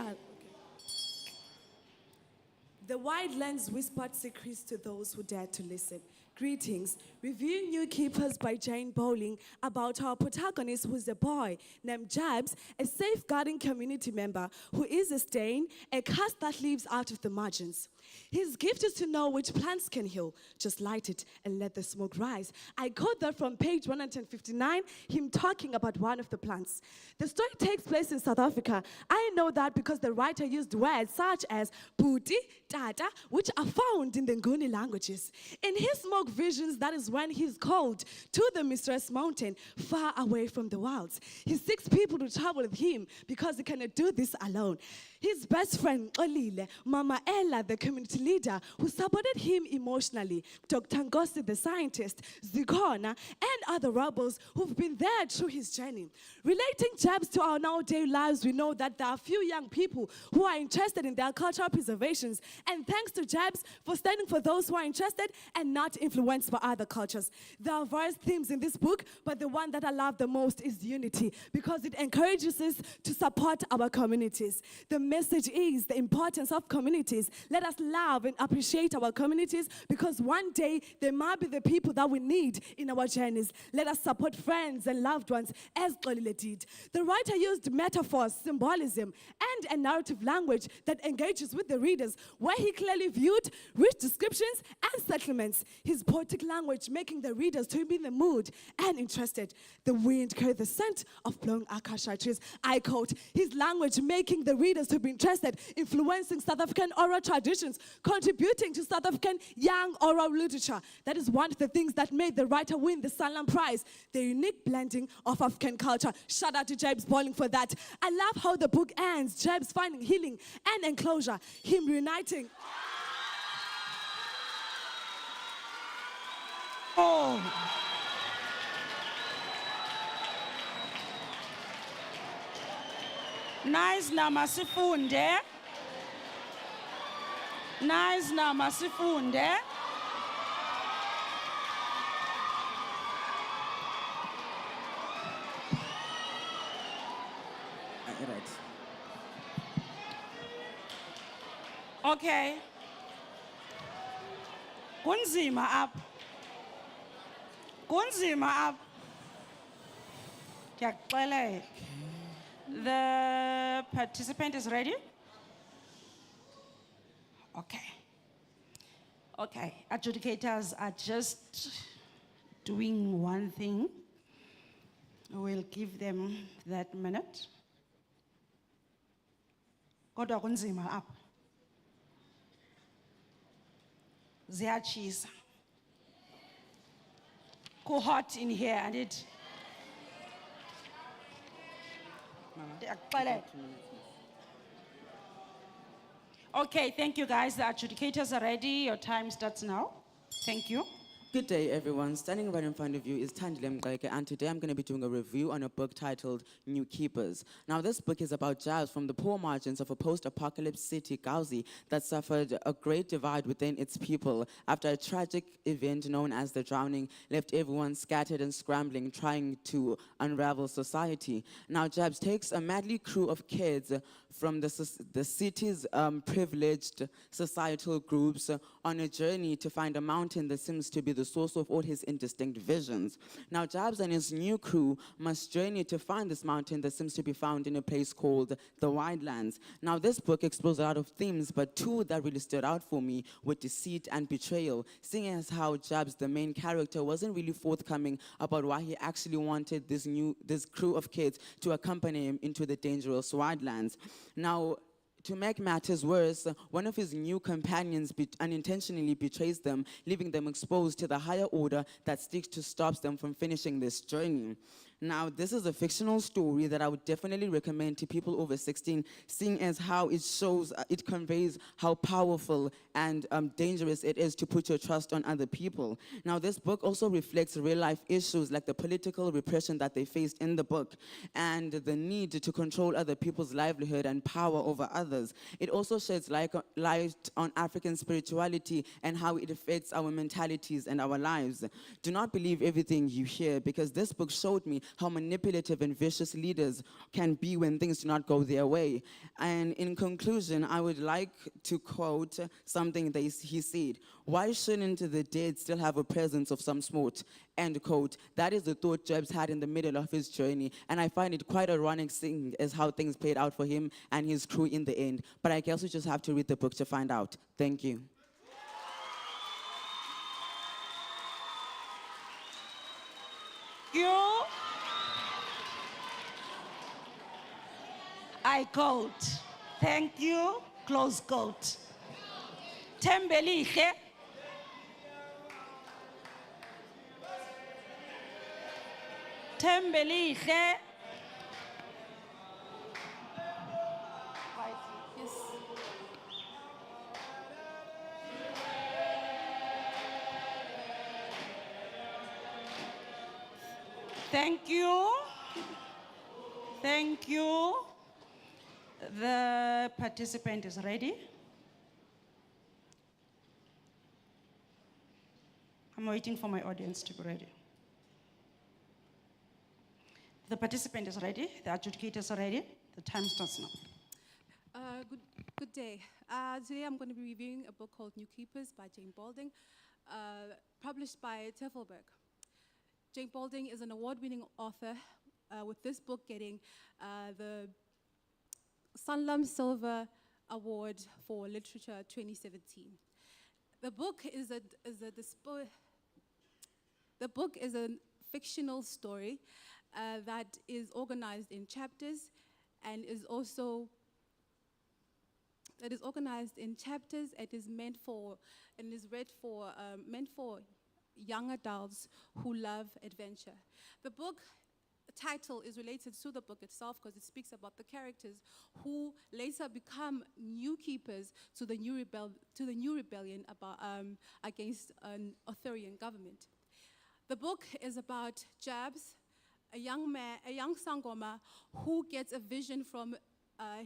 The wide lands whispered secrets to those who dared to listen. Greetings. Reviewing New Keepers by Jane Bowling about our protagonist who is a boy named Jabs, a safeguarding community member who is a stain, a caste that lives out of the margins. His gift is to know which plants can heal. Just light it and let the smoke rise. I got that from page 159, him talking about one of the plants. The story takes place in South Africa. I know that because the writer used words such as Puti, Tata, which are found in the Nguni languages. In his smoke visions, that is when he's called to the mysterious mountain far away from the world. He seeks people to travel with him because he cannot do this alone. His best friend, Olile, Mama Ella, the community leader, who supported him emotionally, Dr. Ngosi, the scientist, Zikona, and other rebels who've been there through his journey. Relating Jabs to our nowadays lives, we know that there are few young people who are interested in their cultural preservations, and thanks to Jabs for standing for those who are interested and not influenced by other cultures. There are various themes in this book, but the one that I love the most is unity, because it encourages us to support our communities. The message is the importance of communities. Let us love and appreciate our communities, because one day they might be the people that we need in our journeys. Let us support friends and loved ones as Xolile did. The writer used metaphors, symbolism, and a narrative language that engages with the readers, where he clearly viewed rich descriptions and settlements. His poetic language making the readers to be in the mood and interested. The wind carried the scent of blowing acacia trees. I quote, his language making the readers to be interested, influencing South African oral traditions, contributing to South African young oral literature. That is one of the things that made the writer win the Sanlam Prize, the unique blending of African culture. Shout out to James Bowling for that. I love how the book ends, James finding healing and enclosure, him reuniting. Oh. Nice na masifunde. Nice na masifunde. Right. Okay. Kunzima up. Kunzima up. Kiyakuxelela. The participant is ready? Okay. Okay, adjudicators are just doing one thing. We'll give them that minute. Kodwa kunzima apha. Ziyatshisa. Hot in here, and it. Okay, thank you guys. The adjudicators are ready. Your time starts now. Thank you. Good day, everyone. Standing right in front of you is Tandile Mqeke, and today I'm going to be doing a review on a book titled New Keepers. Now, this book is about jobs from the poor margins of a post-apocalypse city, Gauzi, that suffered a great divide within its people after a tragic event known as the drowning left everyone scattered and scrambling, trying to unravel society. Now, Jabs takes a madly crew of kids from the city's privileged societal groups on a journey to find a mountain that seems to be the source of all his indistinct visions. Now, Jabs and his new crew must journey to find this mountain that seems to be found in a place called the Wildlands. Now, this book explores a lot of themes, but two that really stood out for me were deceit and betrayal, seeing as how Jabs, the main character, wasn't really forthcoming about why he actually wanted this crew of kids to accompany him into the dangerous Wildlands. Now, to make matters worse, one of his new companions unintentionally betrays them, leaving them exposed to the higher order that seeks to stop them from finishing this journey. Now, this is a fictional story that I would definitely recommend to people over 16, seeing as how it conveys how powerful and dangerous it is to put your trust on other people. Now, this book also reflects real-life issues like the political repression that they faced in the book and the need to control other people's livelihood and power over others. It also sheds light on African spirituality and how it affects our mentalities and our lives. Do not believe everything you hear, because this book showed me how manipulative and vicious leaders can be when things do not go their way. And in conclusion, I would like to quote something that he said: "Why shouldn't the dead still have a presence of some sort?" End quote. That is the thought Jebs had in the middle of his journey, and I find it quite ironic seeing as how things played out for him and his crew in the end. But I guess we just have to read the book to find out. Thank you. I quote, thank you, close quote. Tembelihle. Tembelihle. Yes. Thank you. Thank you. The participant is ready. I'm waiting for my audience to be ready. The participant is ready. The adjudicators are ready. The time starts now. Good day. Today I'm going to be reviewing a book called New Keepers by Jane Balding, published by Tafelberg. Jane Balding is an award-winning author, with this book getting the Sanlam Silver Award for Literature 2017. The book is a fictional story that is organized in chapters and is also It is meant for and is read for meant for young adults who love adventure. The book title is related to the book itself because it speaks about the characters who later become new keepers to the new rebellion about, against an authoritarian government. The book is about Jabs, a young Sangoma who gets a vision from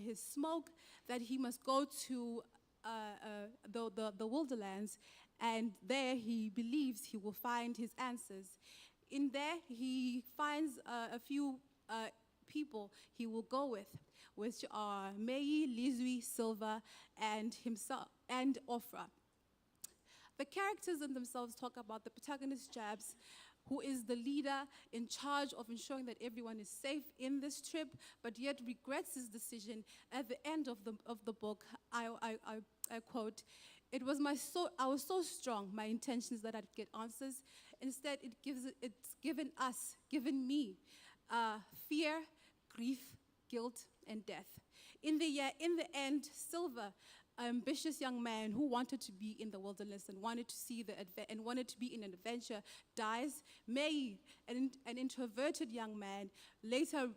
his smoke that he must go to the wilderness, and there he believes he will find his answers. In there, he finds a few people he will go with, which are Mei, Lizwi, Silva, and himself, and Ofra. The characters in themselves talk about the protagonist Jabs, who is the leader in charge of ensuring that everyone is safe in this trip, but yet regrets his decision. At the end of the book, I quote, I was so strong, my intentions that I'd get answers. Instead, it's given me fear, grief, guilt, and death. In the end, Silver, an ambitious young man who wanted to be in the wilderness and wanted to see and wanted to be in an adventure, dies. May, an introverted young man, later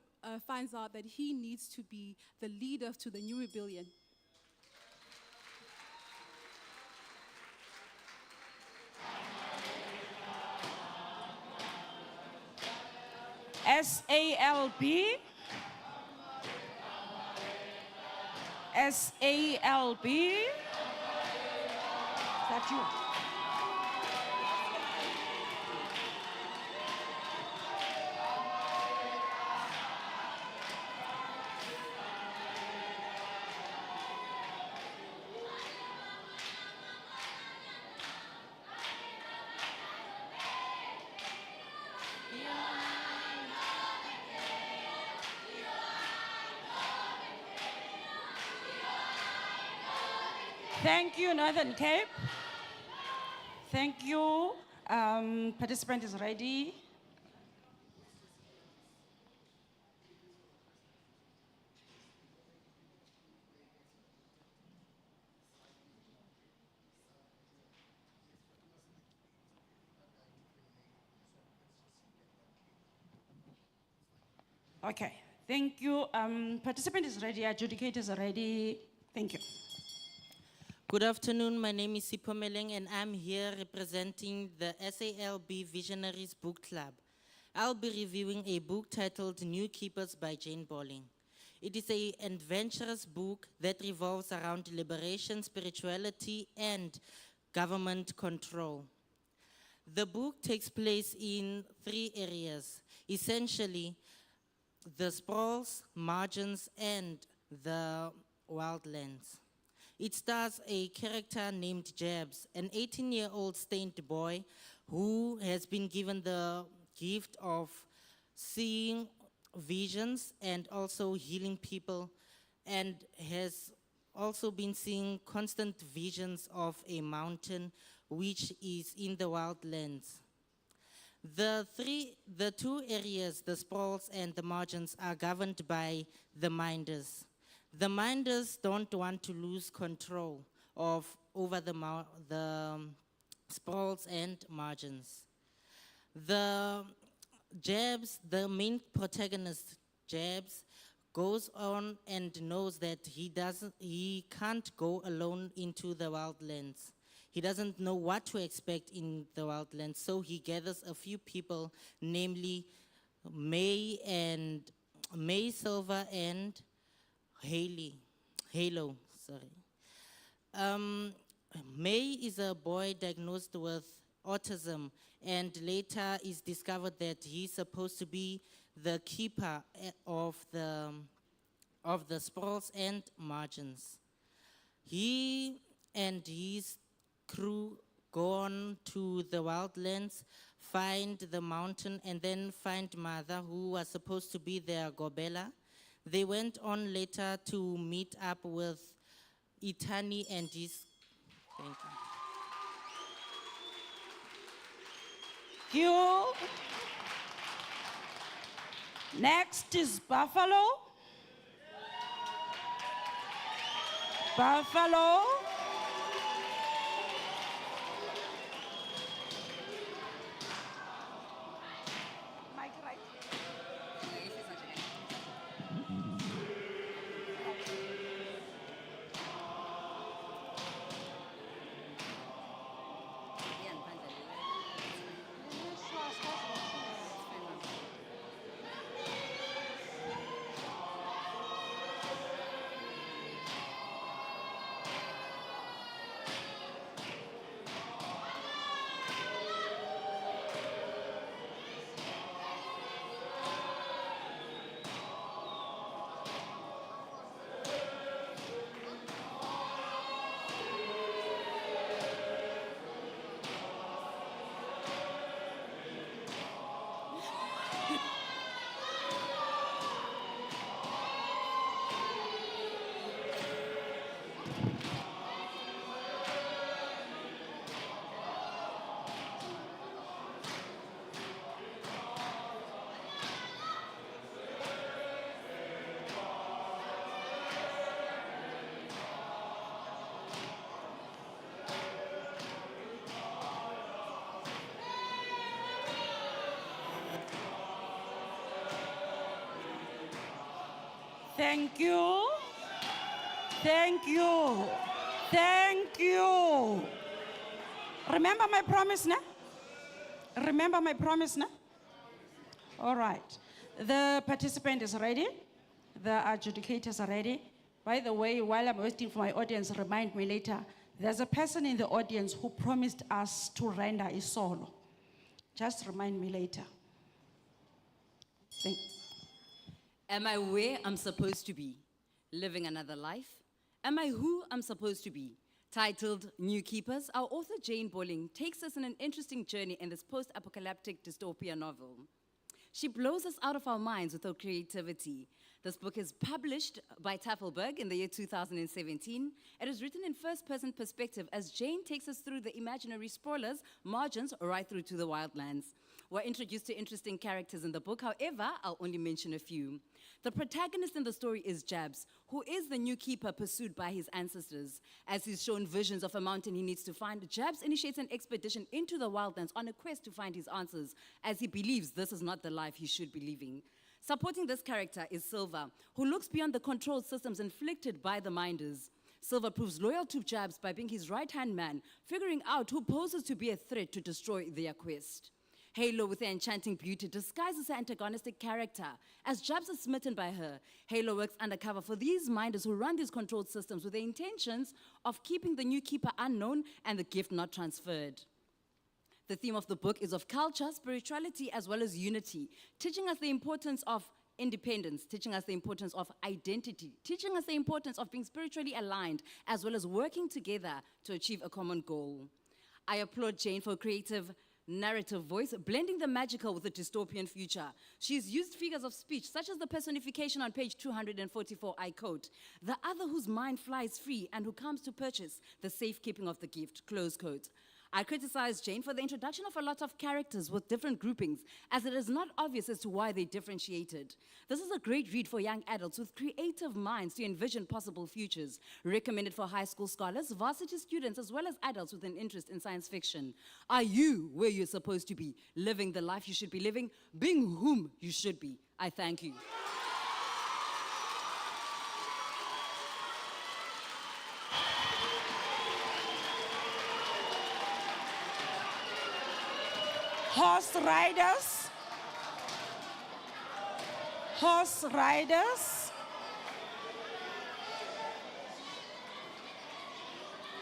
finds out that he needs to be the leader to the new rebellion. SALB. SALB. Is that you? Thank you, Northern Cape. Thank you. Participant is ready. Okay, thank you. Participant is ready, adjudicate is ready. Thank you. Good afternoon, my name is Sipho Meleng and I'm here representing the SALB Visionaries Book Club. I'll be reviewing a book titled New Keepers by Jane Bolling. It is an adventurous book that revolves around liberation, spirituality, and government control. The book takes place in 3 areas, essentially the sprawls, margins, and the wildlands. It stars a character named Jabs, an 18-year-old stained boy who has been given the gift of seeing visions and also healing people, and has also been seeing constant visions of a mountain which is in the wildlands. The 2 areas, the sprawls and the margins, are governed by the minders. The minders don't want to lose control over the sprawls and margins. The Jabs, the main protagonist, Jabs, goes on and knows that he can't go alone into the wildlands. He doesn't know what to expect in the wildlands, so he gathers a few people, namely May, Silver, and Halo. May is a boy diagnosed with autism, and later is discovered that he's supposed to be the keeper of the sprawls and margins. He and his crew go on to the wildlands, find the mountain, and then find Mother, who was supposed to be their Gobela. They went on later to meet up with Itani and his. Thank you. You. Next is Buffalo. Buffalo. Thank you. Thank you. Thank you. Remember my promise, na? Remember my promise, na? All right. The participant is ready. The adjudicators are ready. By the way, while I'm waiting for my audience, remind me later, there's a person in the audience who promised us to render a solo. Just remind me later. Am I where I'm supposed to be? Living another life? Am I who I'm supposed to be? Titled New Keepers, our author Jane Bolling takes us on an interesting journey in this post-apocalyptic dystopia novel. She blows us out of our minds with her creativity. This book is published by Tafelberg in the year 2017. It is written in first-person perspective as Jane takes us through the imaginary spoilers, margins, right through to the wildlands. We're introduced to interesting characters in the book. However, I'll only mention a few. The protagonist in the story is Jabs, who is the new keeper pursued by his ancestors. As he's shown visions of a mountain he needs to find, Jabs initiates an expedition into the wildlands on a quest to find his answers, as he believes this is not the life he should be living. Supporting this character is Silver, who looks beyond the control systems inflicted by the Minders. Silver proves loyal to Jabs by being his right-hand man, figuring out who poses to be a threat to destroy their quest. Halo, with her enchanting beauty, disguises her antagonistic character. As Jabs is smitten by her, Halo works undercover for these Minders who run these controlled systems with the intentions of keeping the new keeper unknown and the gift not transferred. The theme of the book is of culture, spirituality, as well as unity, teaching us the importance of independence, teaching us the importance of identity, teaching us the importance of being spiritually aligned, as well as working together to achieve a common goal. I applaud Jane for creative narrative voice, blending the magical with the dystopian future. She's used figures of speech, such as the personification on page 244, I quote, "The other whose mind flies free and who comes to purchase the safekeeping of the gift," close quote. I criticize Jane for the introduction of a lot of characters with different groupings, as it is not obvious as to why they differentiated. This is a great read for young adults with creative minds to envision possible futures, recommended for high school scholars, varsity students, as well as adults with an interest in science fiction. Are you where you're supposed to be, living the life you should be living, being whom you should be? I thank you. Horse riders. Horse riders.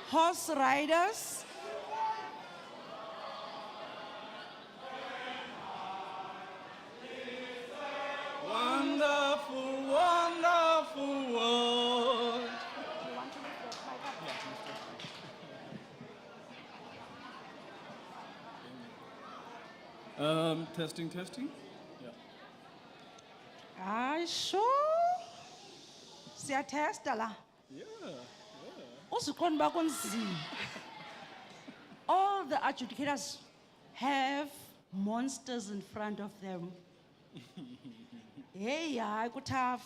Horse riders. Wonderful, wonderful world. Testing, testing. Yeah. Ah, sure. Siyatesta la. Yeah. Uzuqonda uba kunzima. All the adjudicators have monsters in front of them. Hey, hayi kutough.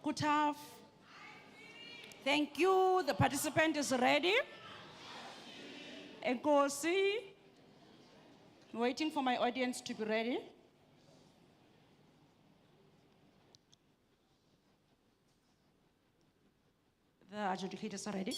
Kutough. Thank you. The participant is ready. Enkosi. Waiting for my audience to be ready. The adjudicators are ready.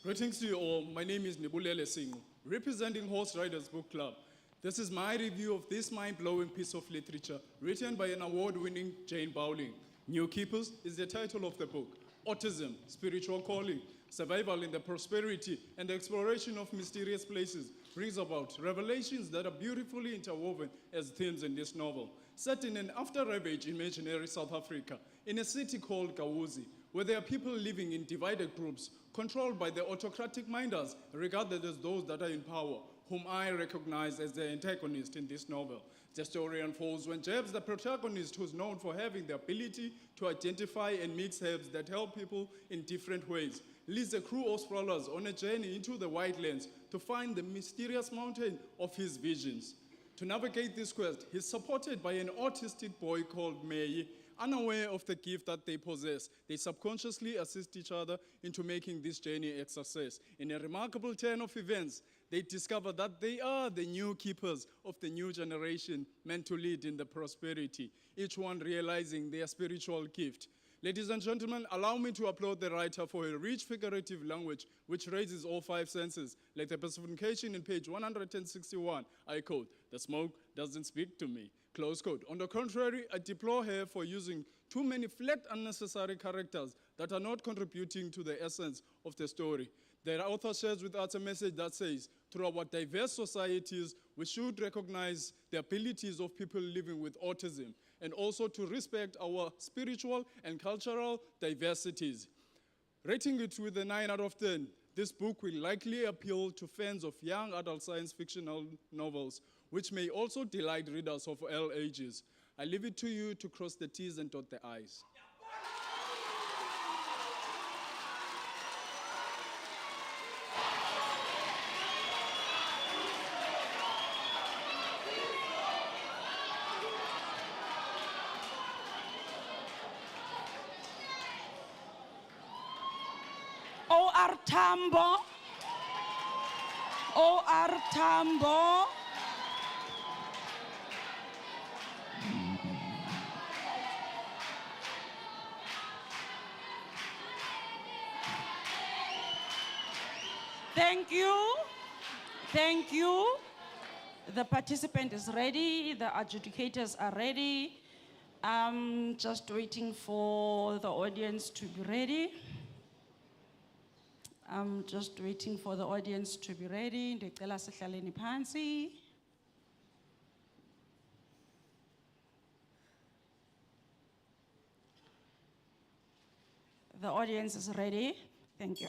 Greetings to you all. My name is Nebulele Singo, representing Horse Riders Book Club. This is my review of this mind-blowing piece of literature written by an award-winning Jane Bolling. New Keepers is the title of the book. Autism, spiritual calling, survival in the prosperity and exploration of mysterious places brings about revelations that are beautifully interwoven as themes in this novel. Set in an after-ravage imaginary South Africa, in a city called Gawuzi, where there are people living in divided groups, controlled by the autocratic minders, regarded as those that are in power, whom I recognize as the antagonist in this novel. The story unfolds when Jebs, the protagonist, who's known for having the ability to identify and mix herbs that help people in different ways, leads a crew of scholars on a journey into the wildlands to find the mysterious mountain of his visions. To navigate this quest, he's supported by an autistic boy called May. Unaware of the gift that they possess, they subconsciously assist each other into making this journey a success. In a remarkable turn of events, they discover that they are the new keepers of the new generation meant to lead in the prosperity, each one realizing their spiritual gift. Ladies and gentlemen, allow me to applaud the writer for a rich figurative language which raises all five senses, like the personification in page 161. I quote, "The smoke doesn't speak to me," close quote. On the contrary, I deplore her for using too many flat, unnecessary characters that are not contributing to the essence of the story. The author shares with us a message that says, through our diverse societies, we should recognize the abilities of people living with autism and also to respect our spiritual and cultural diversities. Rating it with a 9 out of 10, this book will likely appeal to fans of young adult science fictional novels, which may also delight readers of all ages. I leave it to you to cross the T's and dot the I's. O.R. Tambo. O.R. Tambo. Thank you. Thank you. The participant is ready. The adjudicators are ready. I'm just waiting for the audience to be ready. I'm just waiting for the audience to be ready. Ndicela sihlaleni phansi. The audience is ready. Thank you.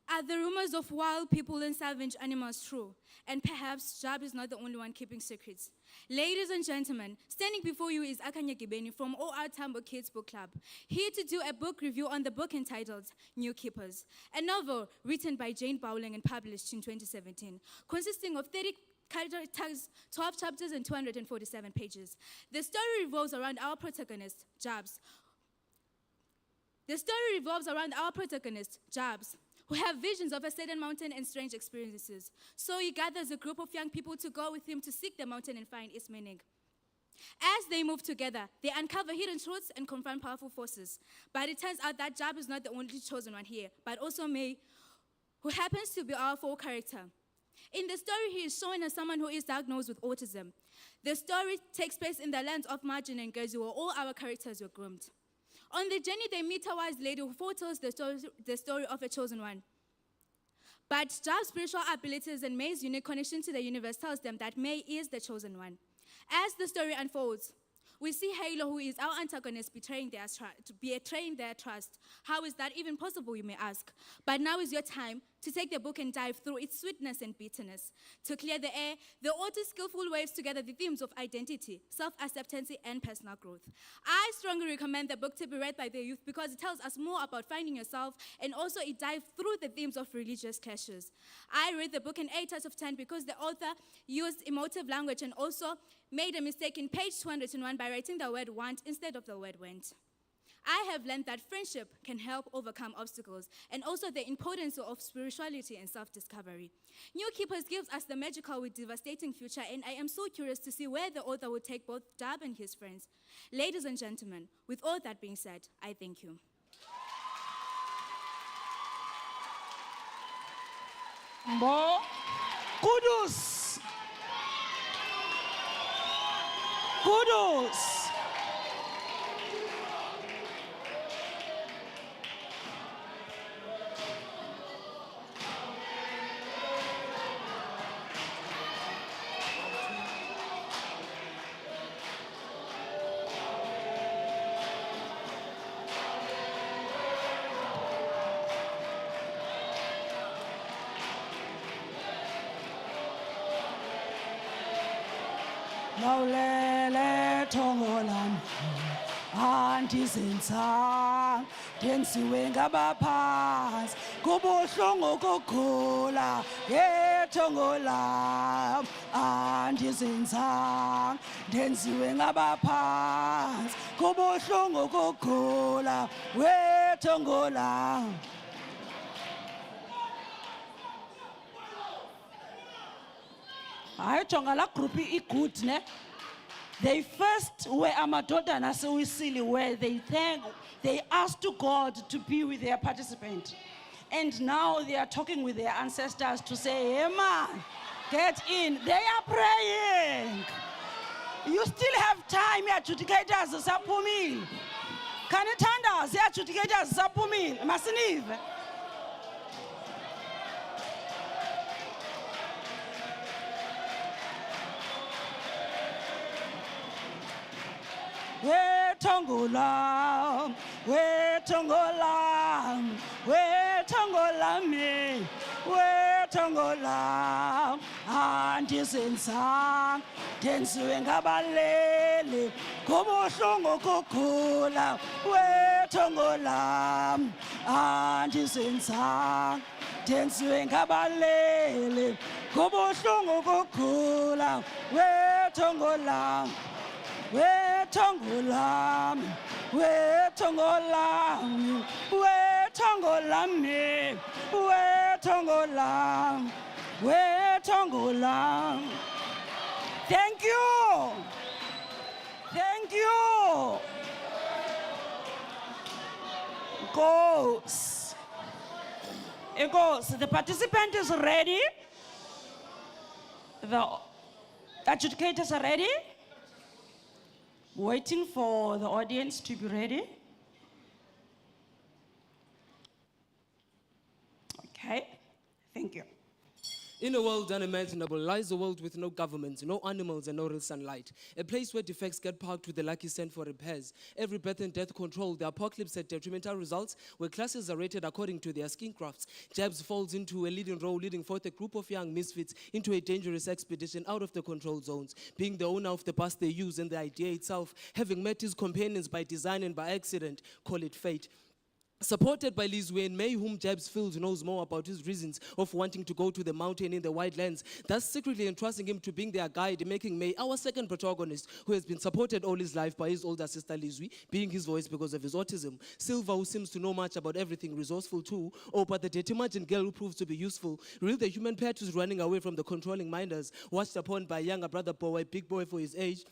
Are the rumors of wild people and savage animals true? And perhaps Jab is not the only one keeping secrets. Ladies and gentlemen, standing before you is Akanya Gibeni from O.R. Tambo Kids Book Club, here to do a book review on the book entitled New Keepers, a novel written by Jane Bowling and published in 2017, consisting of 30 characters, 12 chapters, and 247 pages. The story revolves around our protagonist, Jabs. Jabs, who have visions of a certain mountain and strange experiences. So he gathers a group of young people to go with him to seek the mountain and find its meaning. As they move together, they uncover hidden truths and confront powerful forces. But it turns out that Jab is not the only chosen one here, but also May, who happens to be our full character. In the story, he is shown as someone who is diagnosed with autism. The story takes place in the lands of Margin and Gezi, where all our characters were groomed. On the journey, they meet a wise lady who foretells the story of a chosen one. But Jab's spiritual abilities and May's unique connection to the universe tells them that May is the chosen one. As the story unfolds, we see Halo, who is our antagonist, betraying their trust. How is that even possible, you may ask? But now is your time to take the book and dive through its sweetness and bitterness. To clear the air, the author skillfully waves together the themes of identity, self-acceptance, and personal growth. I strongly recommend the book to be read by the youth because it tells us more about finding yourself, and also it dives through the themes of religious clashes. I read the book an 8 out of 10 because the author used emotive language and also made a mistake in page 201 by writing the word want instead of the word went. I have learned that friendship can help overcome obstacles, and also the importance of spirituality and self-discovery. New Keepers gives us the magical with devastating future, and I am so curious to see where the author will take both Jab and his friends. Ladies and gentlemen, with all that being said, I thank you. Mbo, kudos. Kudos. Lawulele thongo lami andizenzanga ndenziwe ngabaphansi kubuhlungu ukugula thongo lami andizenzanga ndenziwe ngabaphansi kubuhlungu ukugula thongo lami. Hayi jonga la group good ne. They first were amadodana sewisile where they asked to God to be with their participant. And now they are talking with their ancestors to say, hey man, get in. They are praying. You still have time, adjudicators, sapumil. Kanitanda, adjudicators, sapumil. Masinive. Wetongola, wetongola, wetongola me, wetongola, andisenza, densiwe ngabalele, kubuhlungu kukhula, wetongola, andisenza, densiwe ngabalele, kubuhlungu kukhula, wetongola. Wetongolam, wetongolam, wetongolam, wetongolam, wetongolam. Thank you. Thank you. Goes. It goes. The participant is ready. The adjudicators are ready. Waiting for the audience to be ready. Okay, thank you. In a world unimaginable lies a world with no government, no animals, and no real sunlight. A place where defects get parked with the lucky cent for repairs. Every birth and death controlled. The apocalypse had detrimental results where classes are rated according to their skin crafts. Jabs falls into a leading role, leading forth a group of young misfits into a dangerous expedition out of the control zones. Being the owner of the bus they use and the idea itself, having met his companions by design and by accident, call it fate. Supported by Liz Wayne, May, whom Jabs feels knows more about his reasons of wanting to go to the mountain in the wide lands, thus secretly entrusting him to being their guide, making May our second protagonist, who has been supported all his life by his older sister Lizwi, being his voice because of his autism. Silva, who seems to know much about everything, resourceful too. Oh, but the dirty margin girl who proves to be useful. Real, the human pet who's running away from the controlling minders, watched upon by a younger brother boy, big boy for his age,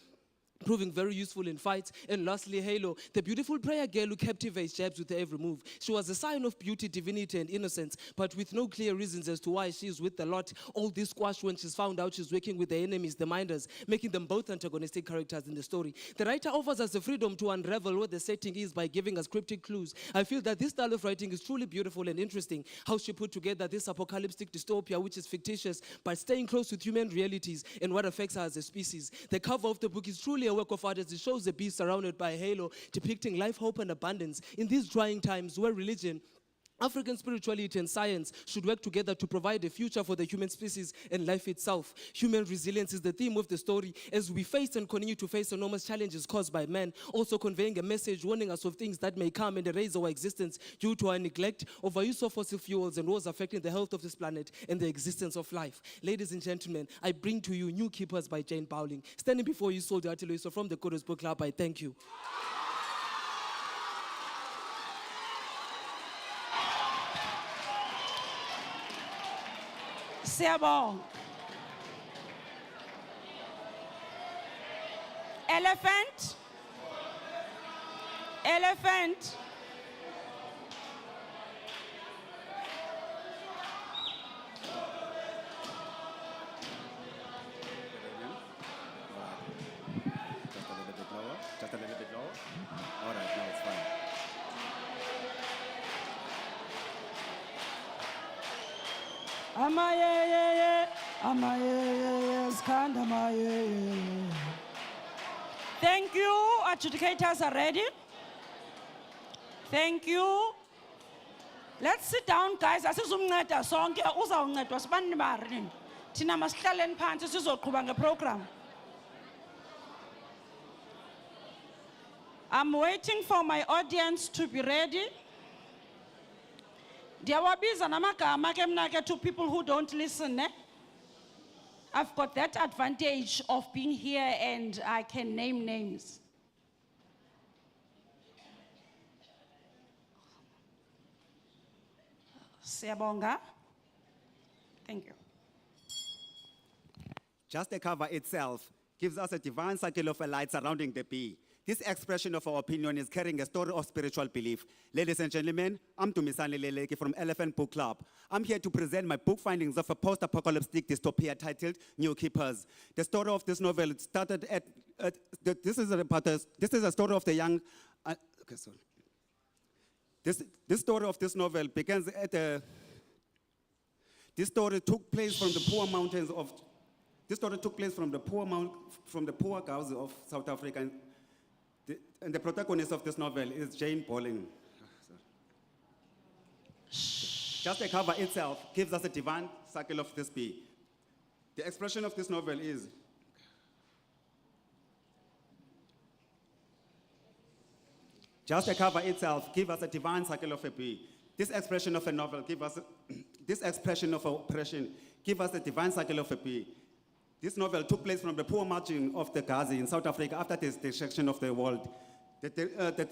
proving very useful in fights. And lastly, Halo, the beautiful prayer girl who captivates Jabs with every move. She was a sign of beauty, divinity, and innocence, but with no clear reasons as to why she is with the lot. All this squash when she's found out she's working with the enemies, the minders, making them both antagonistic characters in the story. The writer offers us the freedom to unravel what the setting is by giving us cryptic clues. I feel that this style of writing is truly beautiful and interesting. How she put together this apocalyptic dystopia, which is fictitious, but staying close with human realities and what affects her as a species. The cover of the book is truly a work of art as it shows the beast surrounded by a halo, depicting life, hope, and abundance. In these trying times where religion, African spirituality, and science should work together to provide a future for the human species and life itself. Human resilience is the theme of the story as we face and continue to face enormous challenges caused by man, also conveying a message warning us of things that may come and erase our existence due to our neglect, overuse of fossil fuels, and wars affecting the health of this planet and the existence of life. Ladies and gentlemen, I bring to you New Keepers by Jane Bowling. Standing before you, Soldier Artillery, from the Correctional Book Club, I thank you. Siyabonga. Elephant. Elephant. Just a little bit lower. All right, now it's fine. Amayeye, amayeye, skanda amayeye. Thank you. Adjudicators are ready. Thank you. Let's sit down, guys. Asizumnceda sonke uzawuncedwa sibani bari. Thina masihlaleni phansi sizoqhuba ngeprogram. I'm waiting for my audience to be ready. Ndiyawabiza namagama ke mna ke to people who don't listen, ne? I've got that advantage of being here and I can name names. Siyabonga. Thank you. Just the cover itself gives us a divine cycle of a light surrounding the bee. This expression of our opinion is carrying a story of spiritual belief. Ladies and gentlemen, I'm Tumisani Leleki from Elephant Book Club. I'm here to present my book findings of a post-apocalyptic dystopia titled New Keepers. The story of this novel started at, this is a story of the young, okay, sorry. This story of this novel begins at the, this story took place from the poor mountains of, this story took place from the poor Gauzi of South Africa. And the protagonist of this novel is Jane Bolling. Just the cover itself gives us a divine cycle of this bee. The expression of this novel is, just the cover itself gives us a divine cycle of a bee. This expression of a novel gives us, this expression of oppression gives us a divine cycle of a bee. This novel took place from the poor margin of the Gazi in South Africa after the destruction of the world. The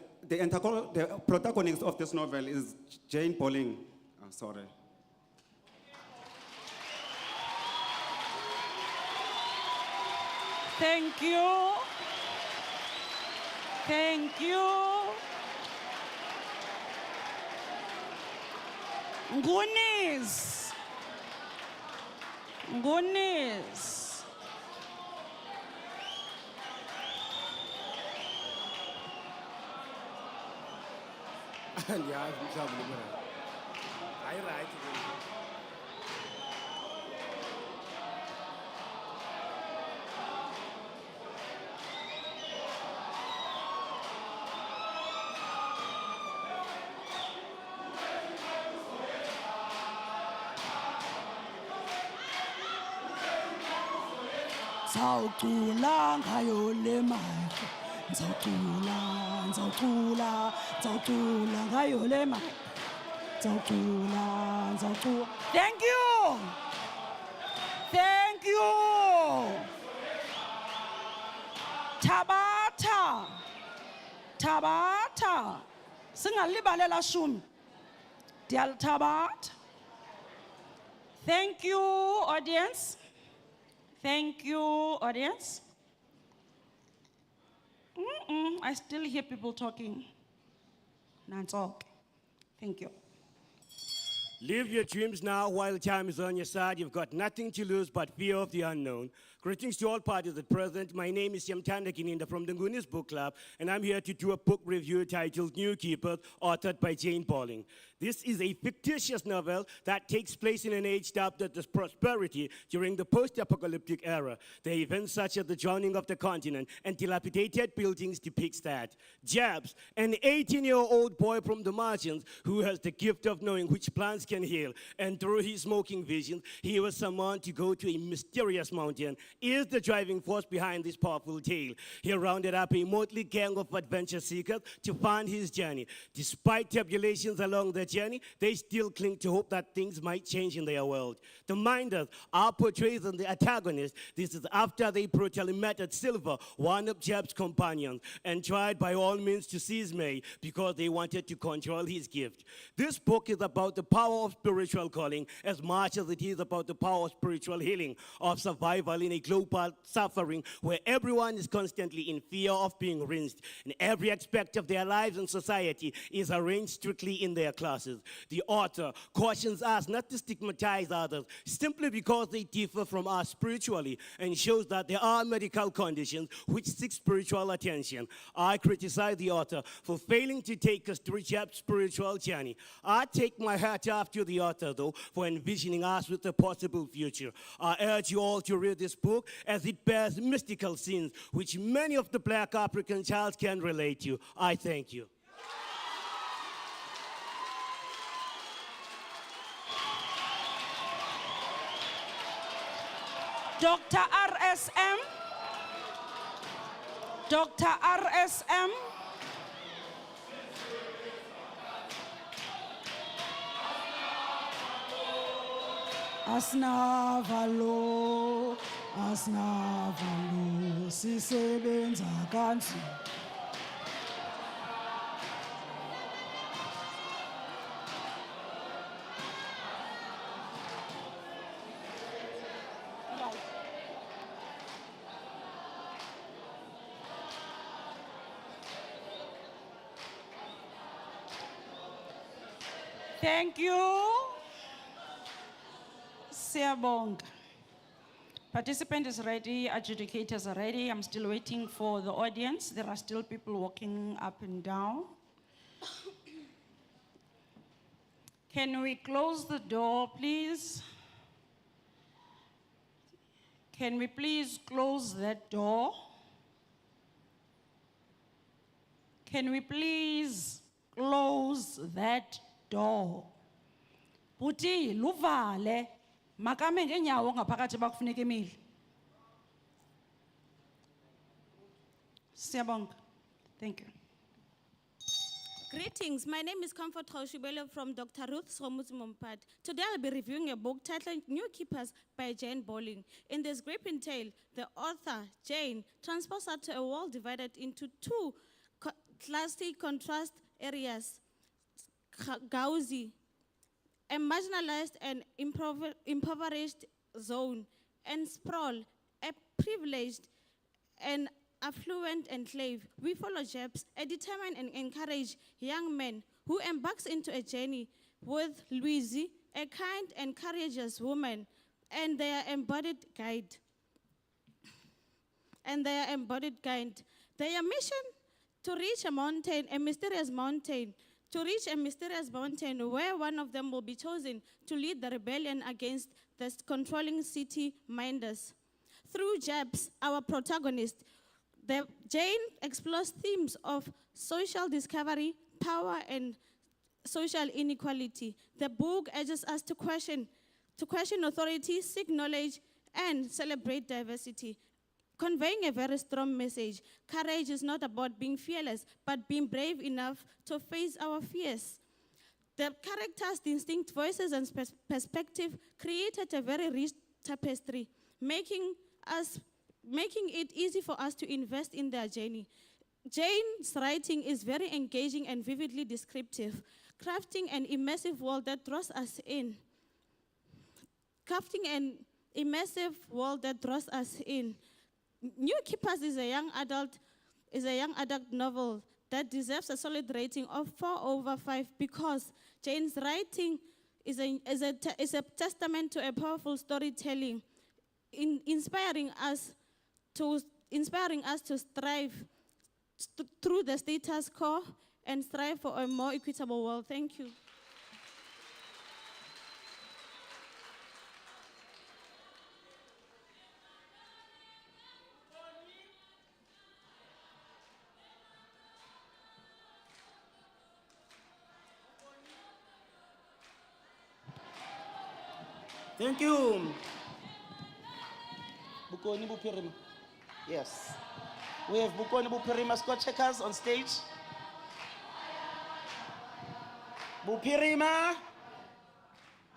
protagonist of this novel is Jane Bolling. Oh, sorry. Thank you. Thank you. Ngunis. Ngunis. Yeah, I right. Zawucula ngayo le mali. Zawucula ngayo le mali. Zawucula. Thank you. Thank you. Tabata. Singalibalela shumi. Tabata. Thank you, audience. Thank you, audience. I still hear people talking. Non-talk. Thank you. Live your dreams now while time is on your side. You've got nothing to lose but fear of the unknown. Greetings to all parties at present. My name is Yamtanda Kininda from the Ngunis Book Club, and I'm here to do a book review titled New Keepers, authored by Jane Bolling. This is a fictitious novel that takes place in an age dubbed as prosperity during the post-apocalyptic era. The events such as the drowning of the continent and dilapidated buildings depicts that. Jabs, an 18-year-old boy from the margins who has the gift of knowing which plants can heal, and through his smoking visions, he was summoned to go to a mysterious mountain, is the driving force behind this powerful tale. He rounded up a motley gang of adventure seekers to find his journey. Despite tribulations along the journey, they still cling to hope that things might change in their world. The Minders are portrayed as the antagonist. This is after they brutally murdered Silver, one of Jeb's companions, and tried by all means to seize May because they wanted to control his gift. This book is about the power of spiritual calling as much as it is about the power of spiritual healing, of survival in a global suffering where everyone is constantly in fear of being rinsed, and every aspect of their lives and society is arranged strictly in their classes. The author cautions us not to stigmatize others simply because they differ from us spiritually, and shows that there are medical conditions which seek spiritual attention. I criticize the author for failing to take us through Jeb's spiritual journey. I take my hat off to the author, though, for envisioning us with a possible future. I urge you all to read this book as it bears mystical scenes which many of the Black African child can relate to. I thank you. Dr. RSM. Dr. RSM. Asnavalo, sisebenza kanzima. Thank you. Siyabonga. Participant is ready, adjudicators are ready. I'm still waiting for the audience. There are still people walking up and down. Can we close the door, please? Can we please close that door? Can we please close that door? Buti, luvale, makame ngenyawo ngaphakathi bakufuneka emile. Siyabonga. Thank you. Greetings, my name is Comfort Khaushibele from Dr. Ruth Somuzi Mompad. Today I'll be reviewing a book titled New Keepers by Jane Bowling. In this gripping tale, the author, Jane, transports us to a world divided into two classic contrast areas. Gauzi, a marginalized and impoverished zone, and Sprawl, a privileged and affluent enclave. We follow Jeps, a determined and encouraged young man who embarks into a journey with Louise, a kind and courageous woman, and their embodied guide. Their mission to reach a mountain, a mysterious mountain, where one of them will be chosen to lead the rebellion against the controlling city minders. Through Jeps, our protagonist, Jane explores themes of social discovery, power, and social inequality. The book urges us to question authority, seek knowledge, and celebrate diversity, conveying a very strong message. Courage is not about being fearless, but being brave enough to face our fears. The characters' distinct voices and perspective created a very rich tapestry, making it easy for us to invest in their journey. Jane's writing is very engaging and vividly descriptive, crafting an immersive world that draws us in. New Keepers is a young adult novel that deserves a solid rating of 4/5 because Jane's writing is a testament to a powerful storytelling, inspiring us to strive through the status quo and strive for a more equitable world. Thank you. Thank you. Bukoni Bupirima. Yes. We have Bukoni Bupirima score checkers on stage. Bupirima.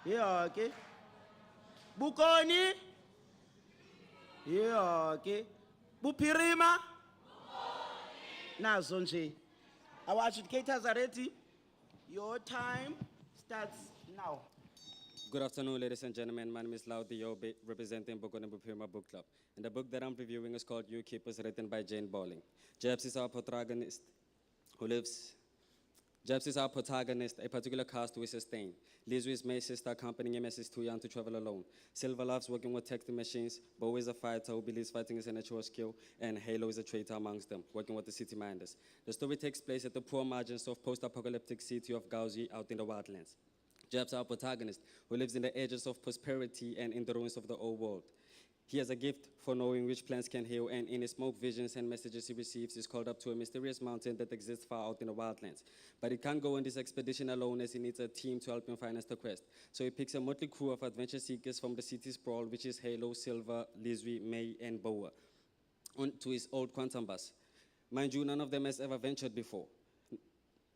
Yeah, okay. Bukoni. Yeah, okay. Bupirima. Now, Zonje. Our adjudicators are ready. Your time starts now. Good afternoon, ladies and gentlemen. My name is Lau Diobe, representing Bokone Bupirima Book Club. And the book that I'm reviewing is called New Keepers, written by Jane Bowling. Jeps is our protagonist, a particular cast we sustain. Liz is May's sister, accompanying him as he's too young to travel alone. Silver loves working with texting machines. Bo is a fighter who believes fighting is a natural skill. And Halo is a traitor amongst them, working with the city minders. The story takes place at the poor margins of post-apocalyptic city of Gauzi out in the wildlands. Jeps, our protagonist, who lives in the edges of prosperity and in the ruins of the old world. He has a gift for knowing which plants can heal, and in his smoke visions and messages he receives, is called up to a mysterious mountain that exists far out in the wildlands. But he can't go on this expedition alone, as he needs a team to help him finance the quest. So he picks a motley crew of adventure seekers from the city sprawl, which is Halo, Silver, Lizwi, May, and Boa, onto his old quantum bus. Mind you, none of them has ever ventured before,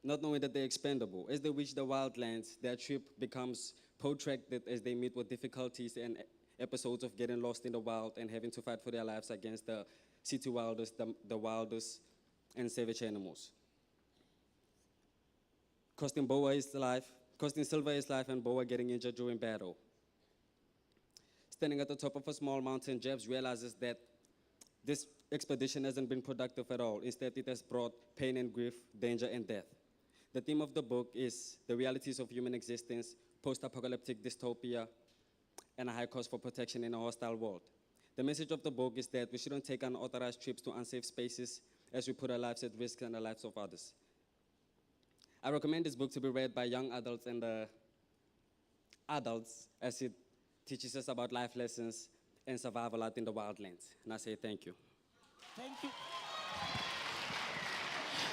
not knowing that they're expendable. As they reach the wildlands, their trip becomes protracted as they meet with difficulties and episodes of getting lost in the wild and having to fight for their lives against the city wilders, the wildest and savage animals. Costing Silver his life, and Boa getting injured during battle. Standing at the top of a small mountain, Jeps realizes that this expedition hasn't been productive at all. Instead, it has brought pain and grief, danger and death. The theme of the book is the realities of human existence, post-apocalyptic dystopia, and a high cost for protection in a hostile world. The message of the book is that we shouldn't take unauthorized trips to unsafe spaces as we put our lives at risk and the lives of others. I recommend this book to be read by young adults and adults as it teaches us about life lessons and survival out in the wildlands. And I say thank you. Thank you.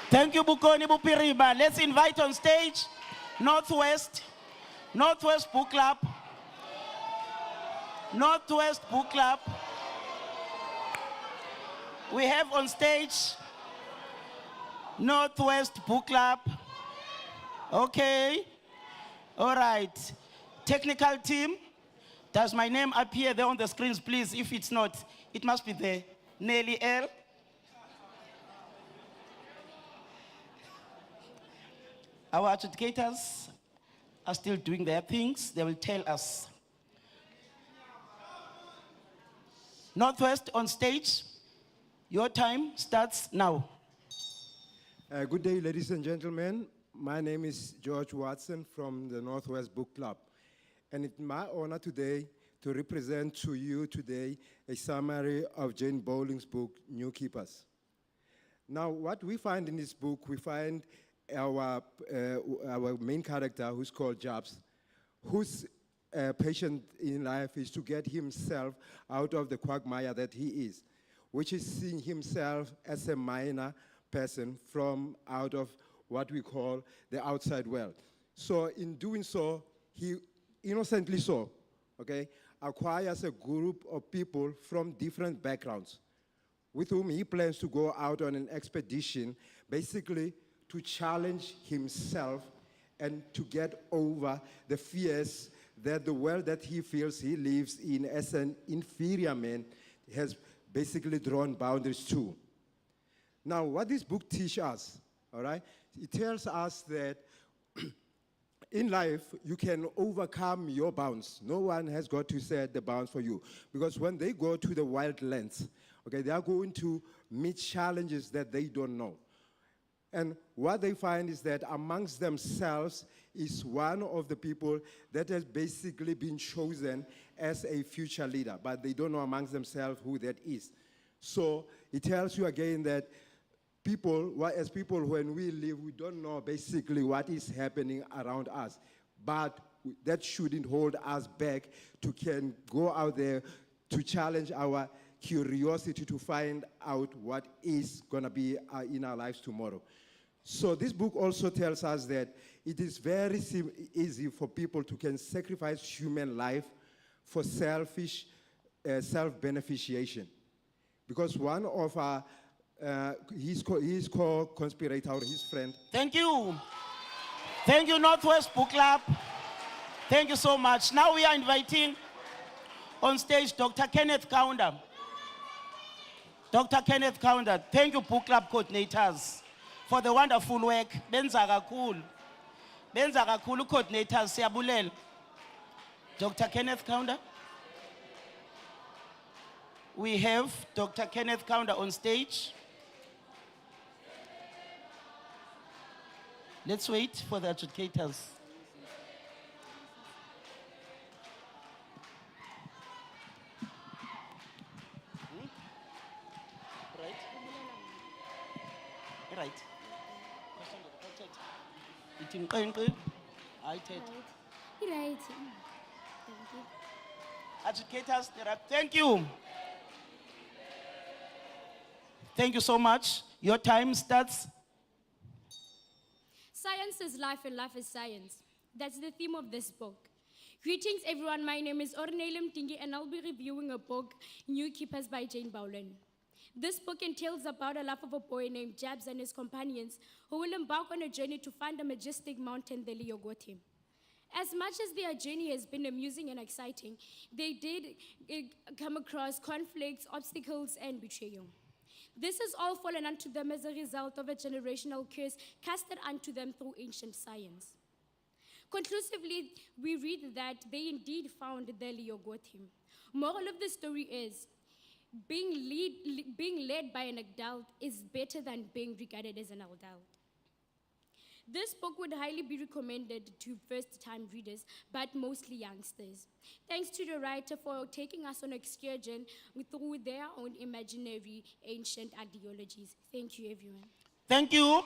Thank you, Bukoni Bupiriba. Let's invite on stage Northwest Book Club. Northwest Book Club. We have on stage Northwest Book Club. Okay. All right. Technical team. Does my name appear there on the screens, please? If it's not, it must be there. Nelly L. Our adjudicators are still doing their things. They will tell us. Northwest on stage. Your time starts now. Good day, ladies and gentlemen. My name is George Watson from the Northwest Book Club. And it's my honor today to represent to you today a summary of Jane Bowling's book, New Keepers. Now, what we find in this book, we find our main character, who's called Jabs, whose patient in life is to get himself out of the quagmire that he is, which is seeing himself as a minor person from out of what we call the outside world. So in doing so, he innocently so, okay, acquires a group of people from different backgrounds with whom he plans to go out on an expedition, basically to challenge himself and to get over the fears that the world that he feels he lives in as an inferior man has basically drawn boundaries to. Now, what this book teaches us, all right, it tells us that in life, you can overcome your bounds. No one has got to set the bounds for you. Because when they go to the wildlands, okay, they are going to meet challenges that they don't know. And what they find is that amongst themselves is one of the people that has basically been chosen as a future leader, but they don't know amongst themselves who that is. So it tells you again that as people, when we live, we don't know basically what is happening around us. But that shouldn't hold us back to can go out there to challenge our curiosity to find out what is going to be in our lives tomorrow. So this book also tells us that it is very easy for people to can sacrifice human life for selfish self-beneficiation. Because one of our his co-conspirator, his friend. Thank you. Thank you, Northwest Book Club. Thank you so much. Now we are inviting on stage Dr. Kenneth Kaunda. Dr. Kenneth Kaunda, thank you, Book Club coordinators, for the wonderful work. Benza kakhulu coordinators, siyabulela. Dr. Kenneth Kaunda. We have Dr. Kenneth Kaunda on stage. Let's wait for the adjudicators. Right. Right. Adjudicators, thank you. Thank you so much. Your time starts. Science is life and life is science. That's the theme of this book. Greetings, everyone. My name is Ornelle Mtingi, and I'll be reviewing a book, New Keepers by Jane Bowling. This book entails about the life of a boy named Jabs and his companions who will embark on a journey to find a majestic mountain, the Liogoti. As much as their journey has been amusing and exciting, they did come across conflicts, obstacles, and betrayal. This has all fallen unto them as a result of a generational curse casted unto them through ancient science. Conclusively, we read that they indeed found the Liogoti. Moral of the story is, being led by an adult is better than being regarded as an adult. This book would highly be recommended to first-time readers, but mostly youngsters. Thanks to the writer for taking us on an excursion through their own imaginary ancient ideologies. Thank you, everyone. Thank you.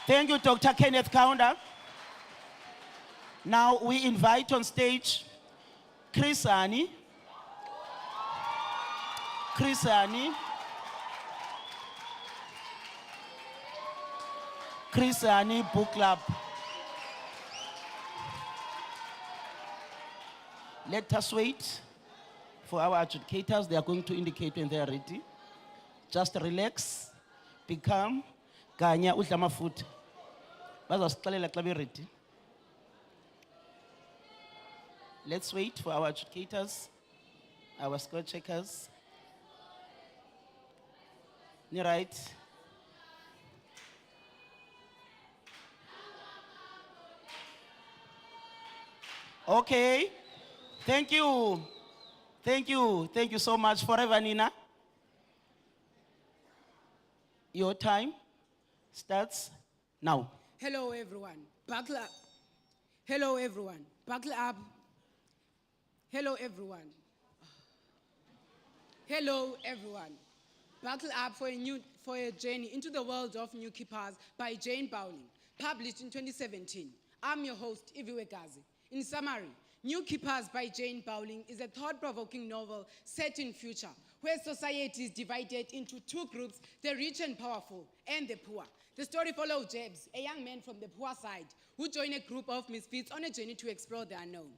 Thank you, Dr. Kenneth Kaunda. Now we invite on stage Chris Ani. Chris Ani. Chris Ani Book Club. Let us wait for our adjudicators. They are going to indicate when they are ready. Just relax, be calm. Kanya udla amafutha. Bazosixelela xa be-ready. Let's wait for our adjudicators, our score checkers. Ni right? Okay. Thank you. Thank you. Thank you so much. Forever, Nina. Your time starts now. Hello, everyone. Buckle up. Hello, everyone. Buckle up. Hello, everyone. Hello, everyone. Buckle up for a journey into the world of New Keepers by Jane Bowling, published in 2017. I'm your host, Iviwe Gazi. In summary, New Keepers by Jane Bowling is a thought-provoking novel set in future, where society is divided into two groups, the rich and powerful, and the poor. The story follows Jebs, a young man from the poor side, who joined a group of misfits on a journey to explore the unknown.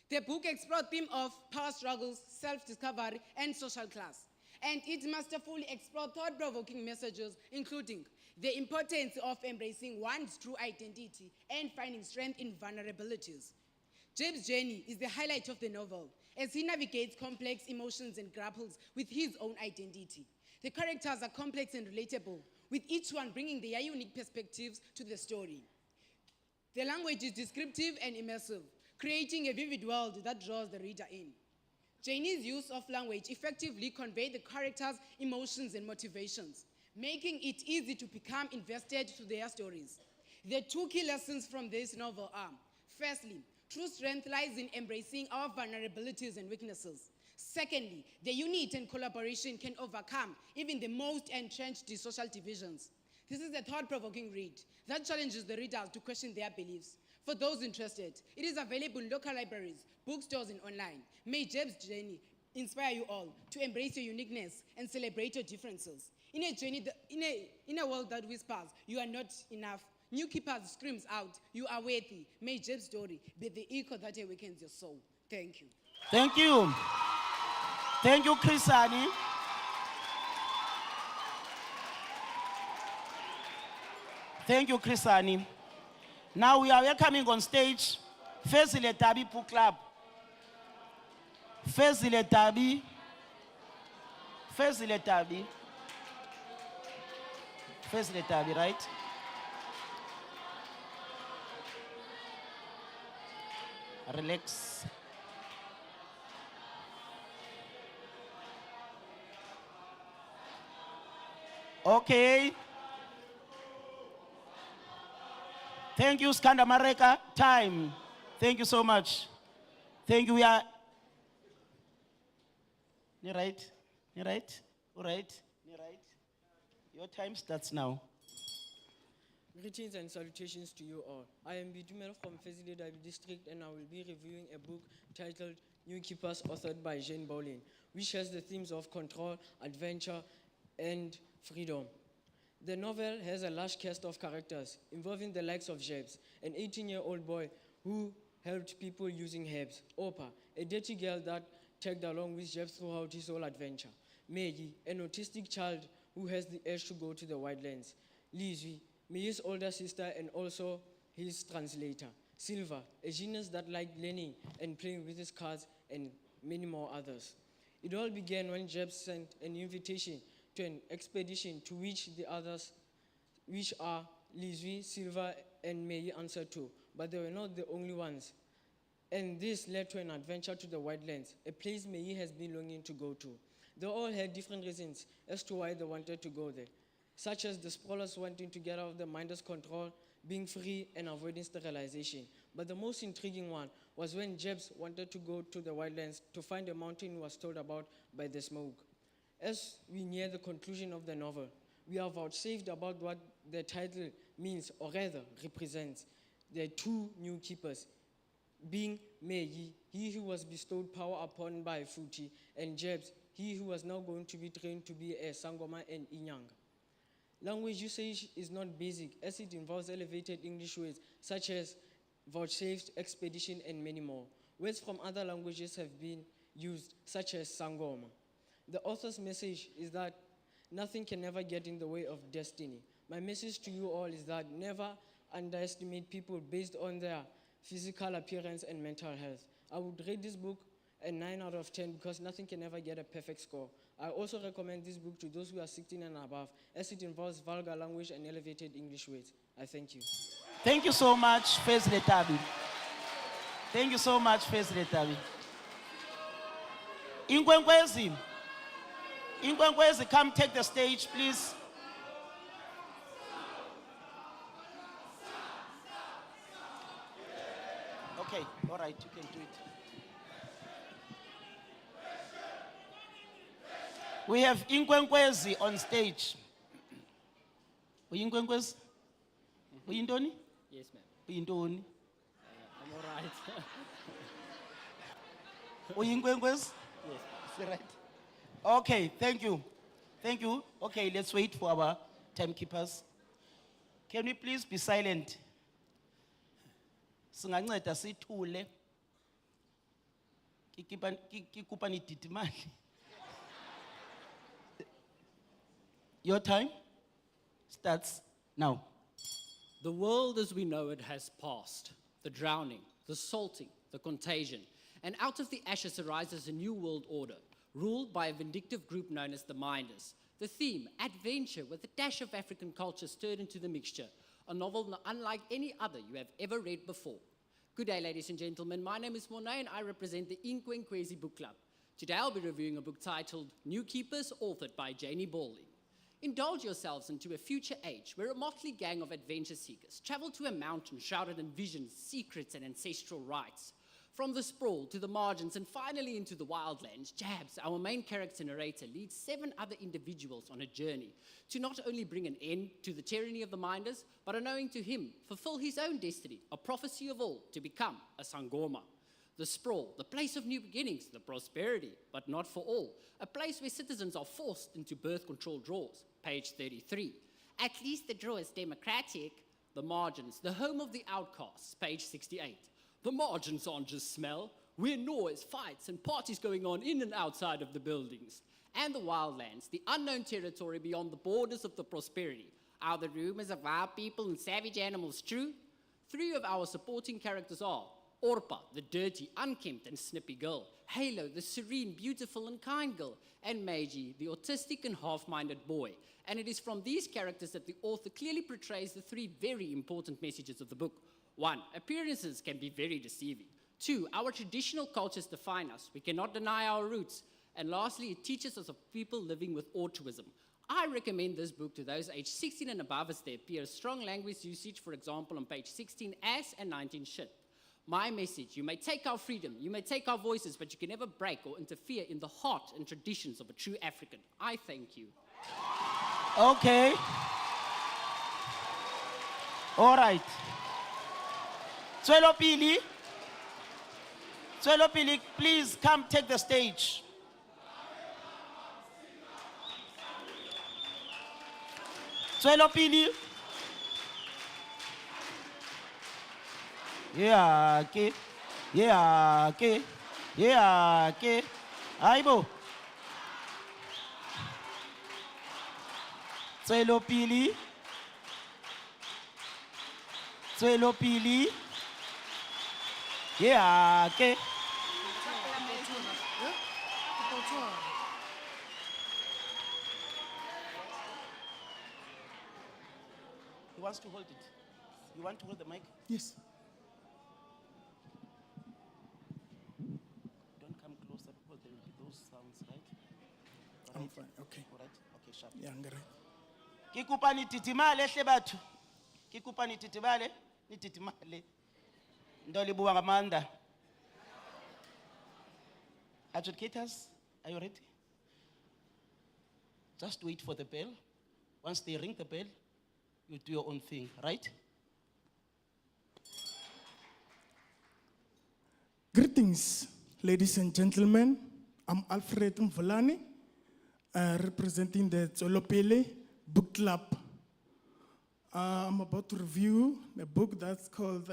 The book explores the theme of power struggles, self-discovery, and social class. And it masterfully explores thought-provoking messages, including the importance of embracing one's true identity and finding strength in vulnerabilities. Jeb's journey is the highlight of the novel, as he navigates complex emotions and grapples with his own identity. The characters are complex and relatable, with each one bringing their unique perspectives to the story. The language is descriptive and immersive, creating a vivid world that draws the reader in. Janie's use of language effectively conveys the characters' emotions and motivations, making it easy to become invested to their stories. The two key lessons from this novel are, firstly, true strength lies in embracing our vulnerabilities and weaknesses. Secondly, the unity and collaboration can overcome even the most entrenched social divisions. This is a thought-provoking read that challenges the readers to question their beliefs. For those interested, it is available in local libraries, bookstores, and online. May Jeb's journey inspire you all to embrace your uniqueness and celebrate your differences. In a world that whispers, you are not enough, New Keepers screams out, you are worthy. May Jeb's story be the echo that awakens your soul. Thank you. Thank you. Thank you, Chris Ani. Thank you, Chris Ani. Now we are welcoming on stage Fezile Tabi Book Club. Fezile Tabi. Fezile Tabi. Fezile Tabi, right? Relax. Okay. Thank you, Skanda Mareka. Time. Thank you so much. Thank you. We are. You right? You right? All right? You right? Your time starts now. Greetings and salutations to you all. I am Bidumel from Fezile Dabi District, and I will be reviewing a book titled New Keepers, authored by Jane Bowling, which has the themes of control, adventure, and freedom. The novel has a large cast of characters, involving the likes of Jebs, an 18-year-old boy who helped people using herbs; Opa, a dirty girl that tagged along with Jebs throughout his whole adventure; Maggie, an autistic child who has the urge to go to the Wildlands; Lizzie, May's older sister and also his translator; Silva, a genius that liked learning and playing with his cards, and many more others. It all began when Jebs sent an invitation to an expedition to which the others, which are Lizzie, Silva, and May, answered to, but they were not the only ones. And this led to an adventure to the Wildlands, a place May has been longing to go to. They all had different reasons as to why they wanted to go there, such as the Sprawlers wanting to get out of the Minders' control, being free and avoiding sterilization. But the most intriguing one was when Jebs wanted to go to the wildlands to find a mountain he was told about by the smoke. As we near the conclusion of the novel, we are vouchsafed about what the title means, or rather represents. There are two new keepers, being Meyi, he who was bestowed power upon by Futi, and Jebs, he who was now going to be trained to be a Sangoma and Inyanga. Language usage is not basic, as it involves elevated English words such as vouchsafed, expedition, and many more. Words from other languages have been used, such as Sangoma. The author's message is that nothing can ever get in the way of destiny. My message to you all is that never underestimate people based on their physical appearance and mental health. I would rate this book a 9 out of 10 because nothing can ever get a perfect score. I also recommend this book to those who are 16 and above, as it involves vulgar language and elevated English words. I thank you. Thank you so much, Fezile Tabi. Thank you so much, Fezile Tabi. Inkwenkwezi. Inkwenkwezi, come take the stage, please. Okay, all right, you can do it. We have Inkwenkwezi on stage. Inkwenkwezi? Uyindoni? Yes, ma'am. Uyindoni? I'm all right. Uyinkwezi? Yes. Is that right? Okay, thank you. Thank you. Okay, let's wait for our timekeepers. Can we please be silent? Singanceda sithule. Kikupa nididi imali. Your time starts now. The world as we know it has passed. The drowning, the salting, the contagion. And out of the ashes arises a new world order, ruled by a vindictive group known as the Minders. The theme, adventure with a dash of African culture stirred into the mixture. A novel unlike any other you have ever read before. Good day, ladies and gentlemen. My name is Mornay and I represent the Inkwenkwezi Book Club. Today I'll be reviewing a book titled New Keepers, authored by Janie Balding. Indulge yourselves into a future age where a motley gang of adventure seekers travel to a mountain shrouded in visions, secrets, and ancestral rites. From the sprawl to the margins and finally into the wildlands, Jabs, our main character narrator, leads 7 other individuals on a journey to not only bring an end to the tyranny of the Minders, but unknowing to him, fulfill his own destiny, a prophecy of all, to become a Sangoma. The sprawl, the place of new beginnings, the prosperity, but not for all. A place where citizens are forced into birth control draws. Page 33. At least the draw is democratic. The margins, the home of the outcasts. Page 68. The margins aren't just smell. Where noise, fights, and parties going on in and outside of the buildings. And the wildlands, the unknown territory beyond the borders of the prosperity. Are the rumors of wild people and savage animals true? 3 of our supporting characters are Orpa, the dirty, unkempt and snippy girl. Halo, the serene, beautiful and kind girl. And Meiji, the autistic and half-minded boy. And it is from these characters that the author clearly portrays the 3 very important messages of the book. 1, appearances can be very deceiving. 2, our traditional cultures define us. We cannot deny our roots. And lastly, it teaches us of people living with autism. I recommend this book to those aged 16 and above as there appears strong language usage, for example, on page 16 as and 19 should. My message, you may take our freedom, you may take our voices, but you can never break or interfere in the heart and traditions of a true African. I thank you. Okay. All right. Tswelo Pili, please come take the stage. Tswelo Pili. Yeah, okay. Yeah, okay. Yeah, okay. Aibo. Tswelo Pili. Tswelo Pili. Yeah, okay. He wants to hold it. You want to hold the mic? Yes. Don't come closer because there will be those sounds, right? I'm Alright? fine. Okay. All right. Okay, sharp. Yeah, I'm great. Kikupa ni titimale hle batho. Ke kopa nititibale, nititimale. Ndo le bua ngamanda. Adjudicators, are you ready? Just wait for the bell. Once they ring the bell, you do your own thing, right? Greetings, ladies and gentlemen. I'm Alfred Mvulani, representing the Tsolopele Book Club. I'm about to review a book that's called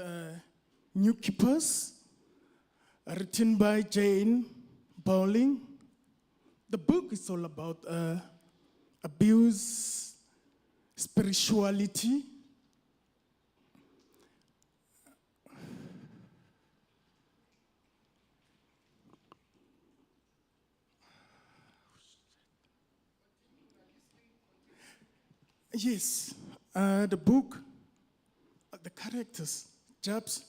New Keepers, written by Jane Bowling. The book is all about abuse, spirituality. Yes, the book, the characters, Jabs,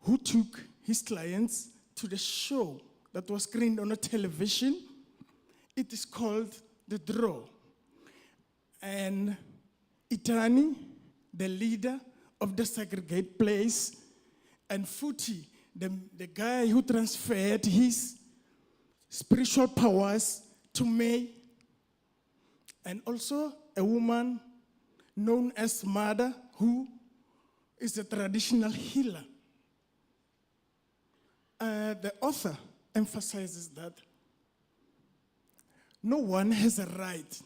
who took his clients to the show that was screened on a television. It is called The Draw. And Itani, the leader of the segregate place, and Futi, the guy who transferred his spiritual powers to May, and also a woman known as Mada, who is a traditional healer. The author emphasizes that no one has a right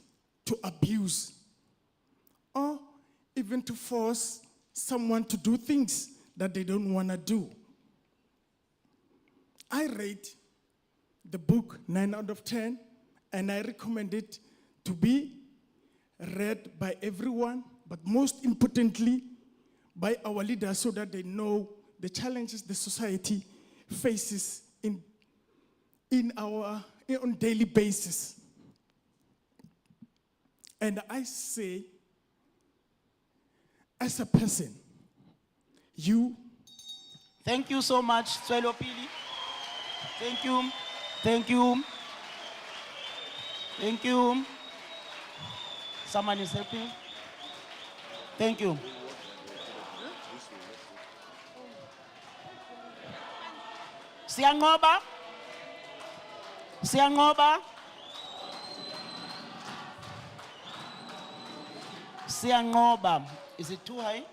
to abuse or even to force someone to do things that they don't want to do. I rate the book 9 out of 10, and I recommend it to be read by everyone, but most importantly, by our leaders, so that they know the challenges the society faces on daily basis. And I say, as a person, you. Thank you so much, Tsolopele. Thank you. Thank you. Thank you. Someone is helping? Thank you. Siyangoba. Siyangoba. Siyangoba. Is it too high?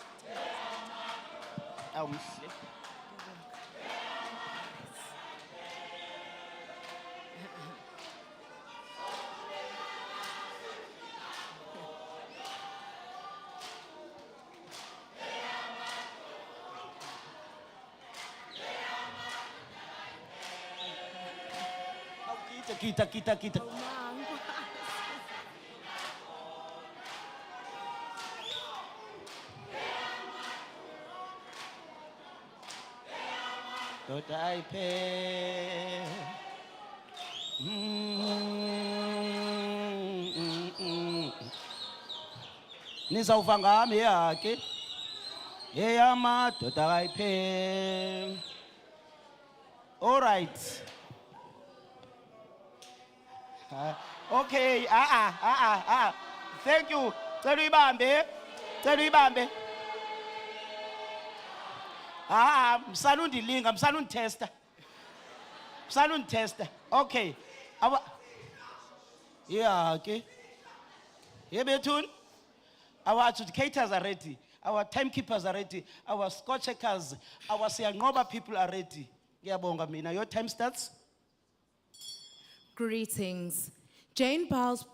Kita. Don't I pay? Nizawuva ngami yakhe. Eyamadoda ayiphe. All right. Okay, Thank you. Cela uyibambe. Msalundilinga, msalunditesta. Okay. Yeah, okay. Yeah, Betun. Our adjudicators are ready. Our timekeepers are ready. Our score checkers, our Siyangoba people are ready. Ngiyabonga mina. Your time starts. Greetings. Jane Bowles'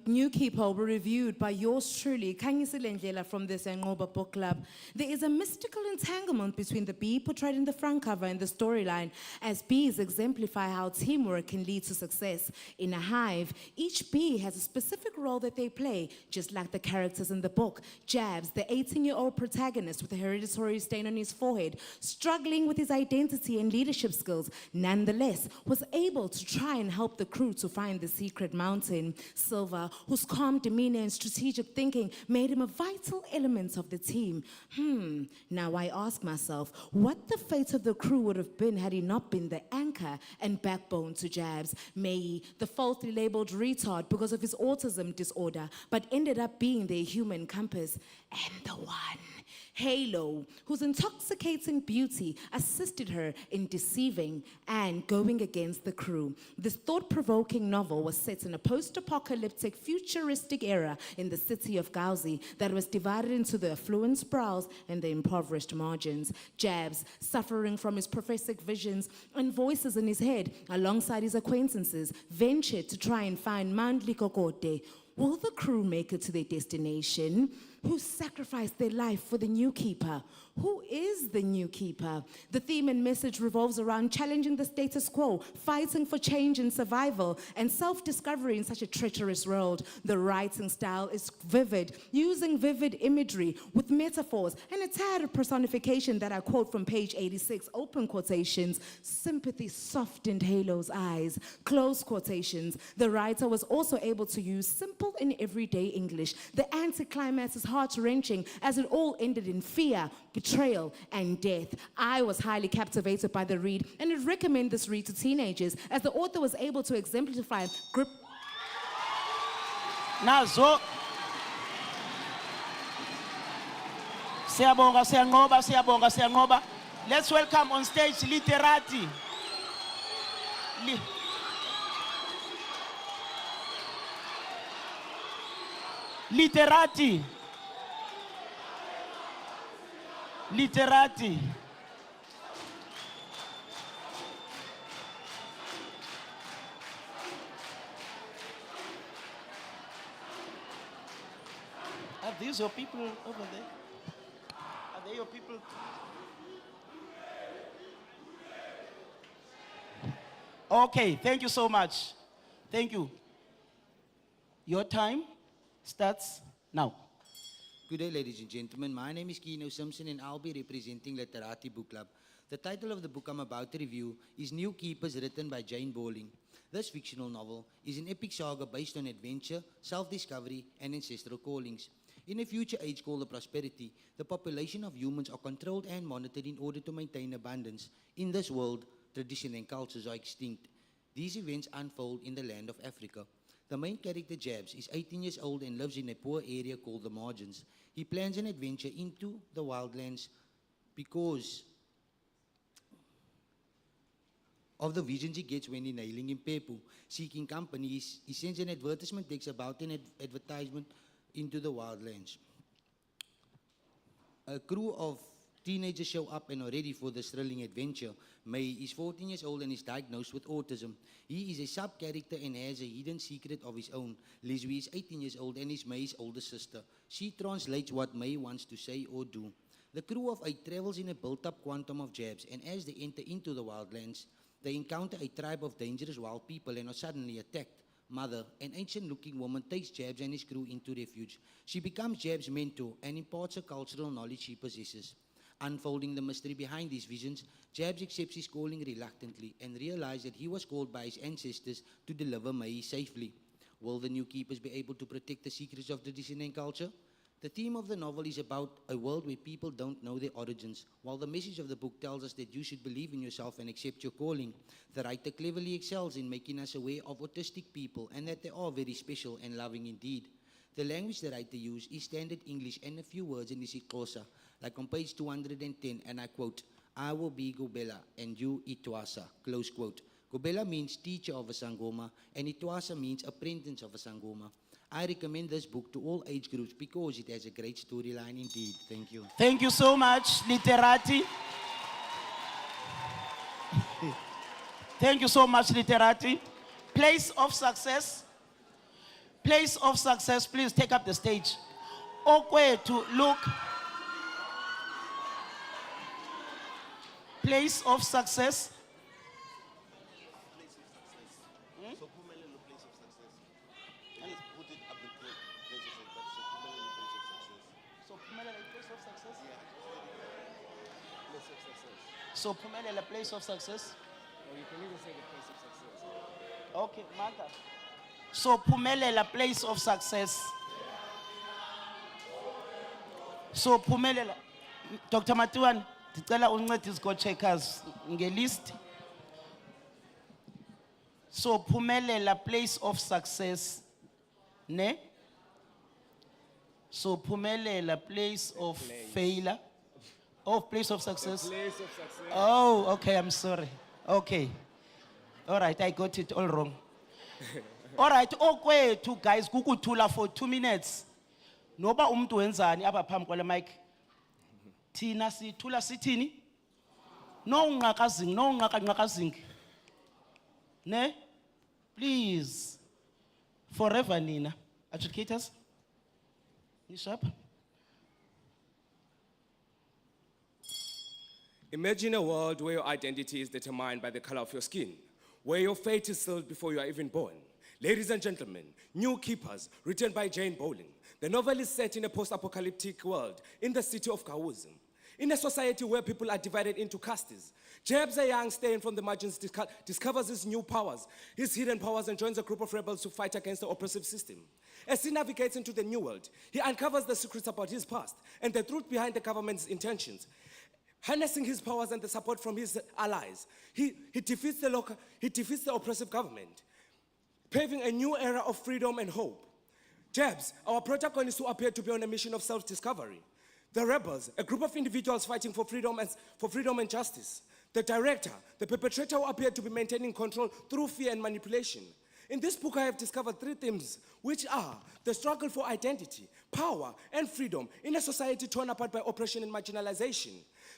New Keeper will be reviewed by yours truly, Khanyisile Ndlela from the Siyangoba Book Club. There is a mystical entanglement between the bee portrayed in the front cover and the storyline, as bees exemplify how teamwork can lead to success. In a hive, each bee has a specific role that they play, just like the characters in the book. Jabs, the 18-year-old protagonist with a hereditary stain on his forehead, struggling with his identity and leadership skills, nonetheless was able to try and help the crew to find the secret mountain. Silva, whose calm demeanor and strategic thinking made him a vital element of the team. Now I ask myself, what the fate of the crew would have been had he not been the anchor and backbone to Jabs. May, the falsely labeled retard because of his autism disorder, but ended up being their human compass. And the one, Halo, whose intoxicating beauty assisted her in deceiving and going against the crew. This thought-provoking novel was set in a post-apocalyptic futuristic era in the city of Gauzy that was divided into the affluent sprouls and the impoverished margins. Jabs, suffering from his prophetic visions and voices in his head, alongside his acquaintances, ventured to try and find Mount Likokote. Will the crew make it to their destination? Who sacrificed their life for the new keeper? Who is the new keeper? The theme and message revolves around challenging the status quo, fighting for change and survival, and self-discovery in such a treacherous world. The writing style is vivid, using vivid imagery with metaphors and a tad personification that I quote from page 86, open quotations. Sympathy softened Halo's eyes, close quotations. The writer was also able to use simple and everyday English. The anticlimax is heart-wrenching as it all ended in fear, betrayal, and death. I was highly captivated by the read and would recommend this read to teenagers as the author was able to exemplify grip. Nazo. Siyabonga, siyanqoba, siyabonga, siyanqoba. Let's welcome on stage Literati. Literati. Literati. Are these your people over there? Are they your people? Okay, thank you so much. Thank you. Your time starts now. Good day, ladies and gentlemen. My name is Kino Simpson and I'll be representing Literati Book Club. The title of the book I'm about to review is New Keepers, written by Jane Bowling. This fictional novel is an epic saga based on adventure, self-discovery, and ancestral callings. In a future age called the prosperity, the population of humans are controlled and monitored in order to maintain abundance. In this world, tradition and cultures are extinct. These events unfold in the land of Africa. The main character, Jabs, is 18 years old and lives in a poor area called the Margins. He plans an adventure into the wildlands because of the visions he gets when inhaling in Pepu. Seeking company, he sends an advertisement text about an advertisement into the wildlands. A crew of teenagers show up and are ready for this thrilling adventure. May is 14 years old and is diagnosed with autism. He is a sub-character and has a hidden secret of his own. Leslie is 18 years old and is May's older sister. She translates what May wants to say or do. The crew of 8 travels in a built-up quantum of Jabs, and as they enter into the wildlands, they encounter a tribe of dangerous wild people and are suddenly attacked. Mother, an ancient-looking woman, takes Jabs and his crew into refuge. She becomes Jabs' mentor and imparts the cultural knowledge she possesses. Unfolding the mystery behind these visions, Jabs accepts his calling reluctantly and realizes that he was called by his ancestors to deliver Mai safely. Will the new keepers be able to protect the secrets of tradition and culture? The theme of the novel is about a world where people don't know their origins, while the message of the book tells us that you should believe in yourself and accept your calling. The writer cleverly excels in making us aware of autistic people and that they are very special and loving indeed. The language the writer used is standard English and a few words in isiXhosa, like on page 210, and I quote, "I will be Gobela and you Itwasa," close quote. Gobela means teacher of a Sangoma and Itwasa means apprentice of a Sangoma. I recommend this book to all age groups because it has a great storyline indeed. Thank you. Thank you so much, Literati. Thank you so much, Literati. Place of success. Place of success, please take up the stage. Okwe to look. Place of success. So Pumelela, place of success. Or you can even say the place of success. Okay, Martha. So Phumelela, place of success. So Phumelela, Dr. Matuan, ndicela uncedise go-checkers ngelist. So Phumelela, place of success, ne? So Phumelela, place of failure. Oh, place of success. Place of success. Oh, okay, I'm sorry. Okay. All right, I got it all wrong. All right, okay, two guys, kukutula for 2 minutes. Noba umntu wenzani apha phambi kwale mic. Thina sithula sithini? No unqaqazingi. Ne? Please. Forever Nina. Adjudicators? Sharp. Imagine a world where your identity is determined by the color of your skin, where your fate is sealed before you are even born. Ladies and gentlemen, New Keepers, written by Jane Bowling. The novel is set in a post-apocalyptic world in the city of Kauzum. In a society where people are divided into castes, Jebs, a young staying from the margins, discovers his new powers, his hidden powers, and joins a group of rebels to fight against the oppressive system. As he navigates into the new world, he uncovers the secrets about his past and the truth behind the government's intentions. Harnessing his powers and the support from his allies, he defeats the oppressive government, paving a new era of freedom and hope. Jebs, our protagonist who appeared to be on a mission of self-discovery. The rebels, a group of individuals fighting for freedom and justice. The director, the perpetrator who appeared to be maintaining control through fear and manipulation. In this book, I have discovered 3 themes, which are the struggle for identity, power, and freedom in a society torn apart by oppression and marginalization.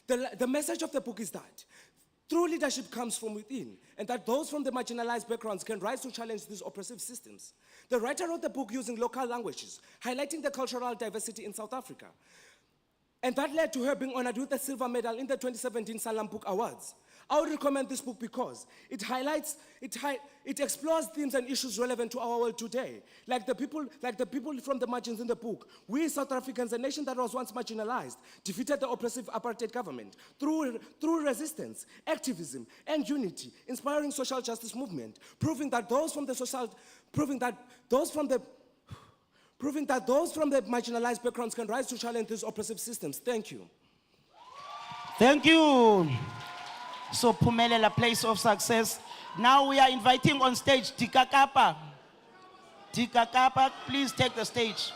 The message of the book is that true leadership comes from within, and that those from the marginalized backgrounds can rise to challenge these oppressive systems. The writer wrote the book using local languages, highlighting the cultural diversity in South Africa. And that led to her being honored with a silver medal in the 2017 Salam Book Awards. I would recommend this book because it explores themes and issues relevant to our world today. Like the people from the margins in the book. We South Africans, a nation that was once marginalized, defeated the oppressive apartheid government through resistance, activism, and unity, inspiring social justice movement, proving that those from the marginalized backgrounds can rise to challenge these oppressive systems. Thank you. Thank you. So Phumelela, place of success. Now we are inviting on stage Tika Kapa. Tika Kapa, please take the stage.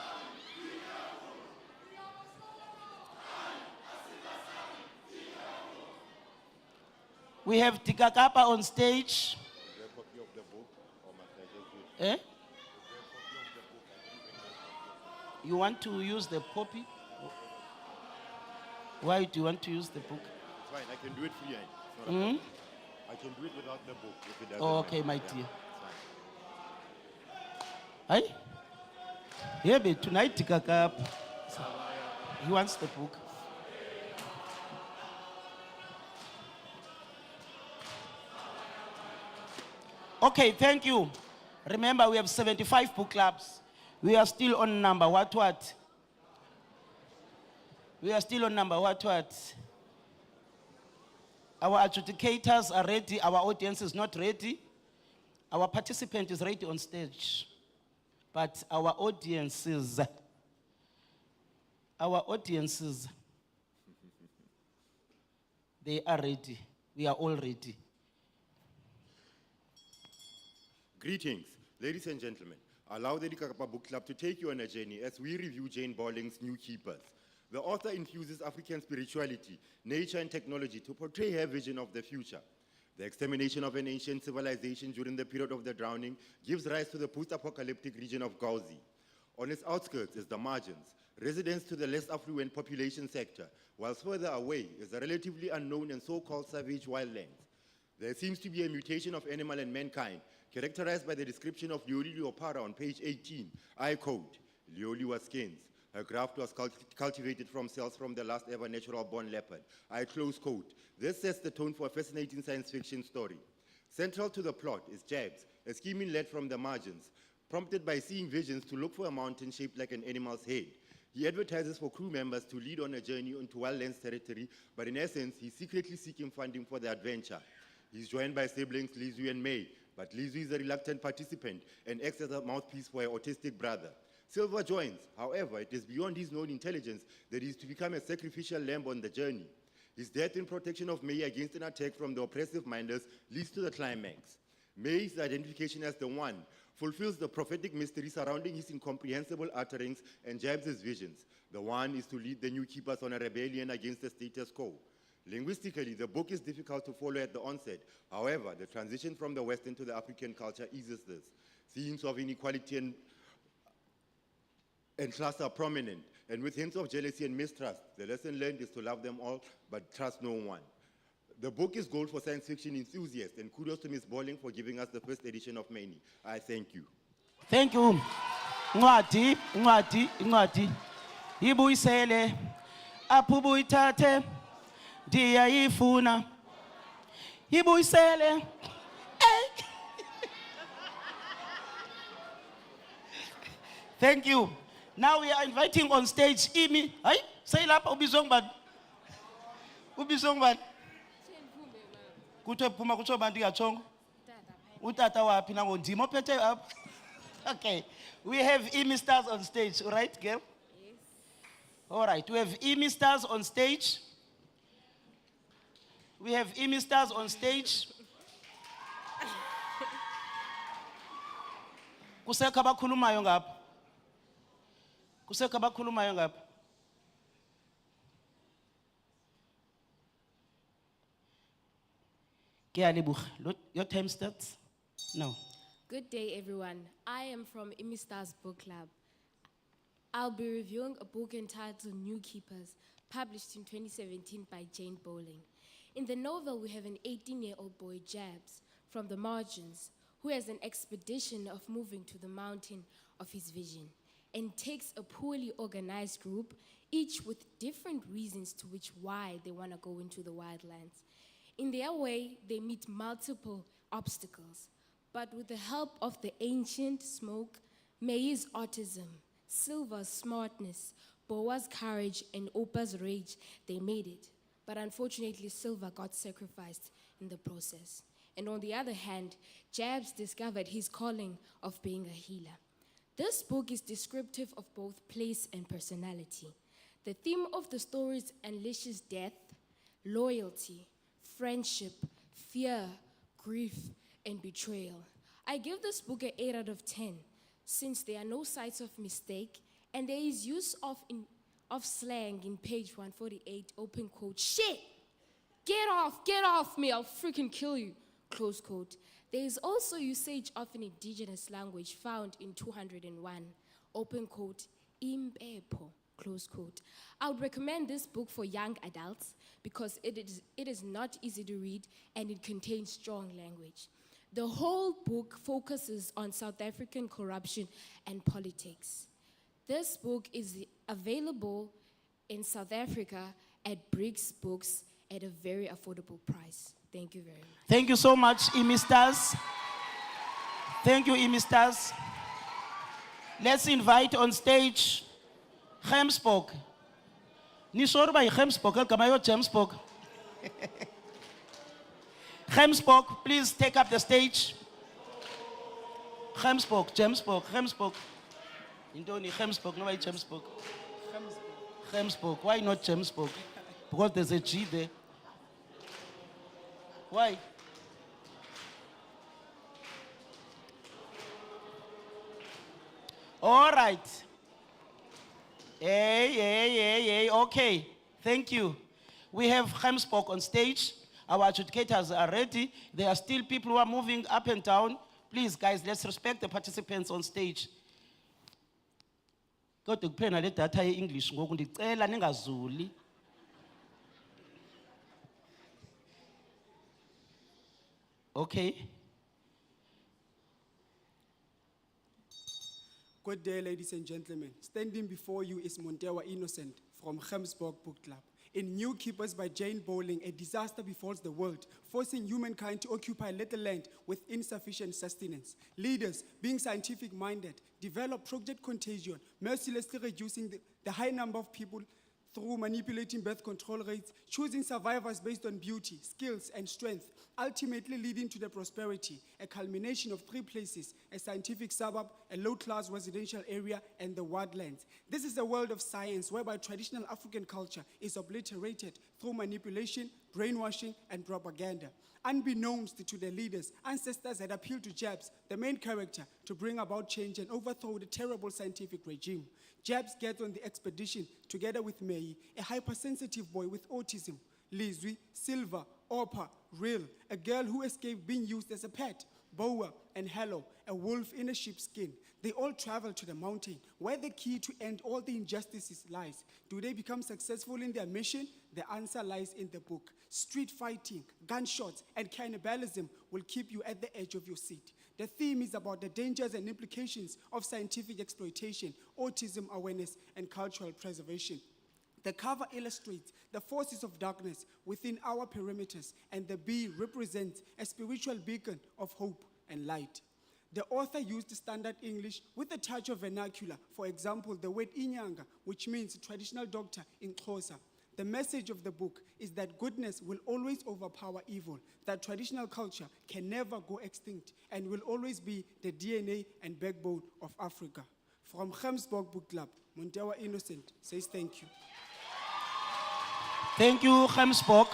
We have Tika Kapa on stage. Eh? You want to use the copy? Why do you want to use the book? It's fine, I can do it free. I can do it without the book if it doesn't Okay, matter. my Yeah, dear. it's fine. Hey? Yeah, but tonight, Tika Kapa. He wants the book. Okay, thank you. Remember, we have 75 book clubs. We are still on number what? We are still on number what? Our adjudicators are ready. Our audience is not ready. Our participant is ready on stage. But our audiences, they are ready. We are all ready. Greetings, ladies and gentlemen. Allow the Dikakapa Book Club to take you on a journey as we review Jane Bowling's New Keepers. The author infuses African spirituality, nature, and technology to portray her vision of the future. The extermination of an ancient civilization during the period of the drowning gives rise to the post-apocalyptic region of Gauzi. On its outskirts is the margins, residence to the less affluent population sector, whilst further away is the relatively unknown and so-called savage wildlands. There seems to be a mutation of animal and mankind, characterized by the description of Leoli Leopara on page 18. I quote, Leoli was skins. Her graft was cultivated from cells from the last ever natural-born leopard. I close quote. This sets the tone for a fascinating science fiction story. Central to the plot is Jabs, a scheming lad from the margins, prompted by seeing visions to look for a mountain shaped like an animal's head. He advertises for crew members to lead on a journey into wildlands territory, but in essence, he's secretly seeking funding for the adventure. He's joined by siblings Lizu and May, but Lizzie is a reluctant participant and acts as a mouthpiece for her autistic brother. Silver joins. However, it is beyond his known intelligence that he is to become a sacrificial lamb on the journey. His death in protection of May against an attack from the oppressive minders leads to the climax. May's identification as the one fulfills the prophetic mystery surrounding his incomprehensible utterings and Jabs' visions. The one is to lead the new keepers on a rebellion against the status quo. Linguistically, the book is difficult to follow at the onset. However, the transition from the Western to the African culture eases this. Themes of inequality and class are prominent, and with hints of jealousy and mistrust. The lesson learned is to love them all, but trust no one. The book is gold for science fiction enthusiasts, and kudos to Ms. Bolling for giving us the first edition of Mani. I thank you. Thank you. Ngwati, ngwati, ngwati. Ibuyisele, apubuyithathe, ndiyayifuna. Ibuyisele. Thank you. Now we are inviting on stage Imi. Hey, say lapha ubizwa ngubani? Ubizwa ngubani? Kuthe phuma kutsho bantu yachongo. Utata waphi nango ndimo ophethe apha. Okay. We have Imi stars on stage, all right, girl? Yes. All right. We have Imi stars on stage. We have Imi stars on stage. Kusekho abakhulumayo ngapha. Kusekho abakhulumayo ngapha. Your time starts now. Good day, everyone. I am from Imista's Book Club. I'll be reviewing a book entitled New Keepers, published in 2017 by Jane Bowling. In the novel, we have an 18-year-old boy, Jabs, from the margins, who has an expedition of moving to the mountain of his vision, and takes a poorly organized group, each with different reasons to which why they want to go into the wildlands. In their way, they meet multiple obstacles, but with the help of the ancient smoke, May's autism, Silver's smartness, Boa's courage, and Opa's rage, they made it. But unfortunately, Silver got sacrificed in the process. And on the other hand, Jabs discovered his calling of being a healer. This book is descriptive of both place and personality. The theme of the stories unleashes death, loyalty, friendship, fear, grief, and betrayal. I give this book an 8 out of 10, since there are no signs of mistake, and there is use of slang in page 148, open quote, "Shit! Get off me, I'll freaking kill you," close quote. There is also usage of an indigenous language found in 201, open quote, "Impepo," close quote. I would recommend this book for young adults because it is not easy to read and it contains strong language. The whole book focuses on South African corruption and politics. This book is available in South Africa at Briggs Books at a very affordable price. Thank you very much. Thank you so much, Imi Stars. Thank you, Imi Stars. Let's invite on stage Gemsbok. Nisor by Gemsbok, Kamayo Gemsbok. Gemsbok, please take up the stage. Gemsbok. Indoni Gemsbok, no why Gemsbok? Gemsbok, why not Gemsbok? Because there's a G there. Why? All right. Hey, okay. Thank you. We have Gemsbok on stage. Our adjudicators are ready. There are still people who are moving up and down. Please, guys, let's respect the participants on stage. Kodwa kuphela le data ye-English ngoku ndicela ningazuli. Okay. Good day, ladies and gentlemen. Standing before you is Montewa Innocent from Gemsbok Book Club. In New Keepers by Jane Bowling, a disaster befalls the world, forcing humankind to occupy little land with insufficient sustenance. Leaders, being scientific-minded, develop Project Contagion, mercilessly reducing the high number of people through manipulating birth control rates, choosing survivors based on beauty, skills, and strength, ultimately leading to the prosperity, a culmination of three places: a scientific suburb, a low-class residential area, and the wildlands. This is a world of science whereby traditional African culture is obliterated through manipulation, brainwashing, and propaganda. Unbeknownst to the leaders, ancestors had appealed to Jabs, the main character, to bring about change and overthrow the terrible scientific regime. Jabs gets on the expedition together with May, a hypersensitive boy with autism, Lizwi, Silver, Orpa, Real, a girl who escaped being used as a pet, Boa, and Hello, a wolf in a sheep's skin. They all travel to the mountain, where the key to end all the injustices lies. Do they become successful in their mission? The answer lies in the book. Street fighting, gunshots, and cannibalism will keep you at the edge of your seat. The theme is about the dangers and implications of scientific exploitation, autism awareness, and cultural preservation. The cover illustrates the forces of darkness within our perimeters, and the bee represents a spiritual beacon of hope and light. The author used standard English with a touch of vernacular. For example, the word inyanga, which means traditional doctor in Xhosa. The message of the book is that goodness will always overpower evil, that traditional culture can never go extinct and will always be the DNA and backbone of Africa. From Gemsborg Book Club, Montewa Innocent says thank you. Thank you, Gemsborg.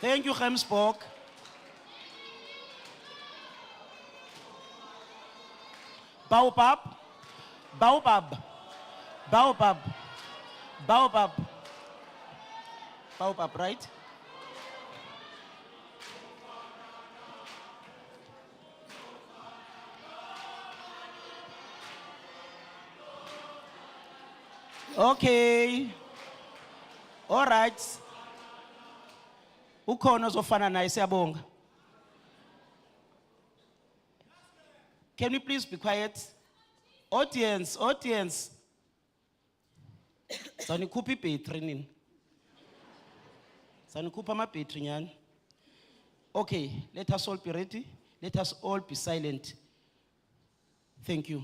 Thank you, Gemsborg. Baobab, Baobab, Baobab, Baobab, Baobab, right? Okay. All right. Ukhona ozofana naye siyabonga. Can we please be quiet? Audience, audience. Sanikhupha ibhetri nini? Sanikhupha amabhetri nyani? Okay, let us all be ready. Let us all be silent. Thank you.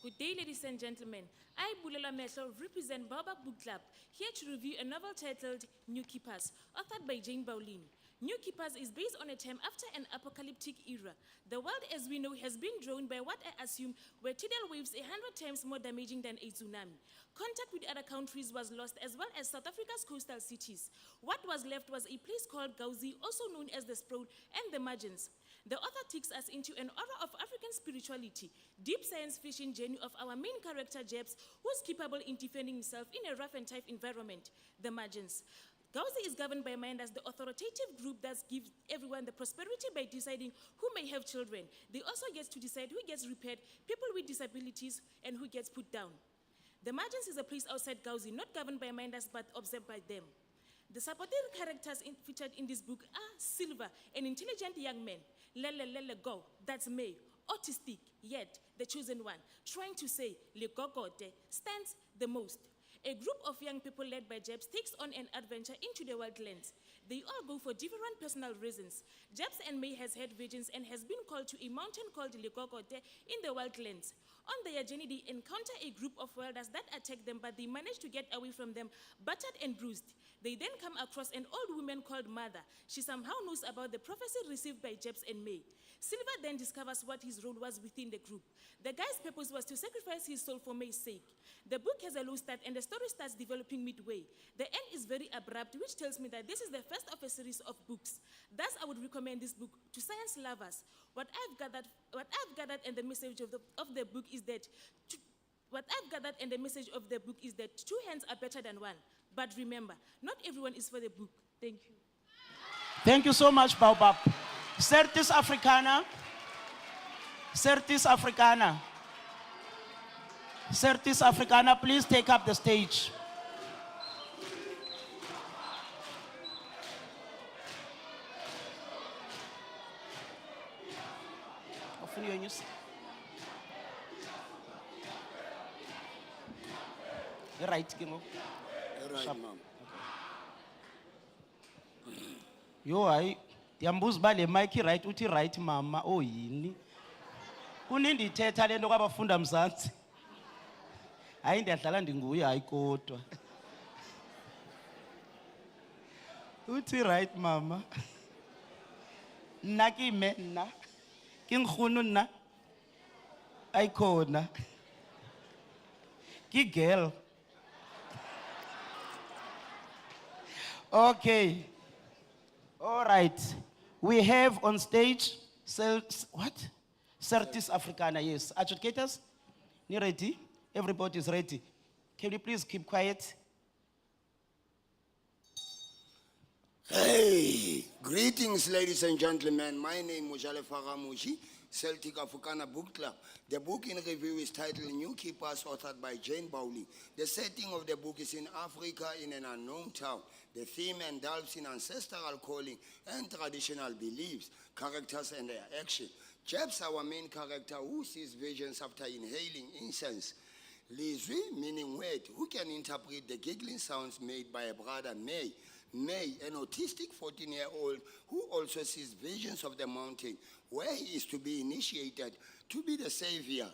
Good day, ladies and gentlemen. I, Bulela Mehlo, represent Baobab Book Club, here to review a novel titled New Keepers, authored by Jane Bowling. New Keepers is based on a time after an apocalyptic era. The world as we know has been drawn by what I assume were tidal waves 100 times more damaging than a tsunami. Contact with other countries was lost, as well as South Africa's coastal cities. What was left was a place called Gauzi, also known as the Sproul and the Margins. The author takes us into an aura of African spirituality, deep science fiction journey of our main character, Jebs, who's capable in defending himself in a rough and tough environment, the Margins. Gauzi is governed by Minders, the authoritative group that gives everyone the prosperity by deciding who may have children. They also get to decide who gets repaired, people with disabilities, and who gets put down. The Margins is a place outside Gauzi, not governed by Minders, but observed by them. The supporting characters featured in this book are Silver, an intelligent young man. Lele go, that's May. Autistic, yet the chosen one. Trying to say, le gogote, stands the most. A group of young people led by Jebs takes on an adventure into the wildlands. They all go for different personal reasons. Jebs and May has had visions and has been called to a mountain called Legogote in the wildlands. On their journey, they encounter a group of wilders that attack them, but they manage to get away from them, battered and bruised. They then come across an old woman called Mother. She somehow knows about the prophecy received by Jebs and May. Silver then discovers what his role was within the group. The guy's purpose was to sacrifice his soul for May's sake. The book has a low start and the story starts developing midway. The end is very abrupt, which tells me that this is the first of a series of books. Thus, I would recommend this book to science lovers. What I've gathered and the message of the book is that two hands are better than one. But remember, not everyone is for the book. Thank you. Thank you so much, Baobab. Certis Africana. Certis Africana. Certis Africana, please take up the stage. You're right, Kingo. You're right, ma'am. Yo, I yambuz bale Mikey right, uti right, mama. Oh, yini. Kunindi teta lendo kwabafunda mzansi. Hayi ndiyadlala ndinguye hayi kodwa. Uthi right mama. Nna ke mme nna. Ke nkgono nna. Ayikhona. Ke girl. Okay. All right. We have on stage, what? Certis Africana, yes. Adjudicators, you ready? Everybody is ready. Can you please keep quiet? Hey, greetings, ladies and gentlemen. My name is Jale Faramushi, Celtic Africana Book Club. The book in review is titled New Keepers, authored by Jane Bowley. The setting of the book is in Africa in an unknown town. The theme indulges in ancestral calling and traditional beliefs, characters and their action. Jeb's our main character who sees visions after inhaling incense. Lizwi, meaning word, who can interpret the giggling sounds made by a brother May. May, an autistic 14-year-old who also sees visions of the mountain where he is to be initiated to be the savior.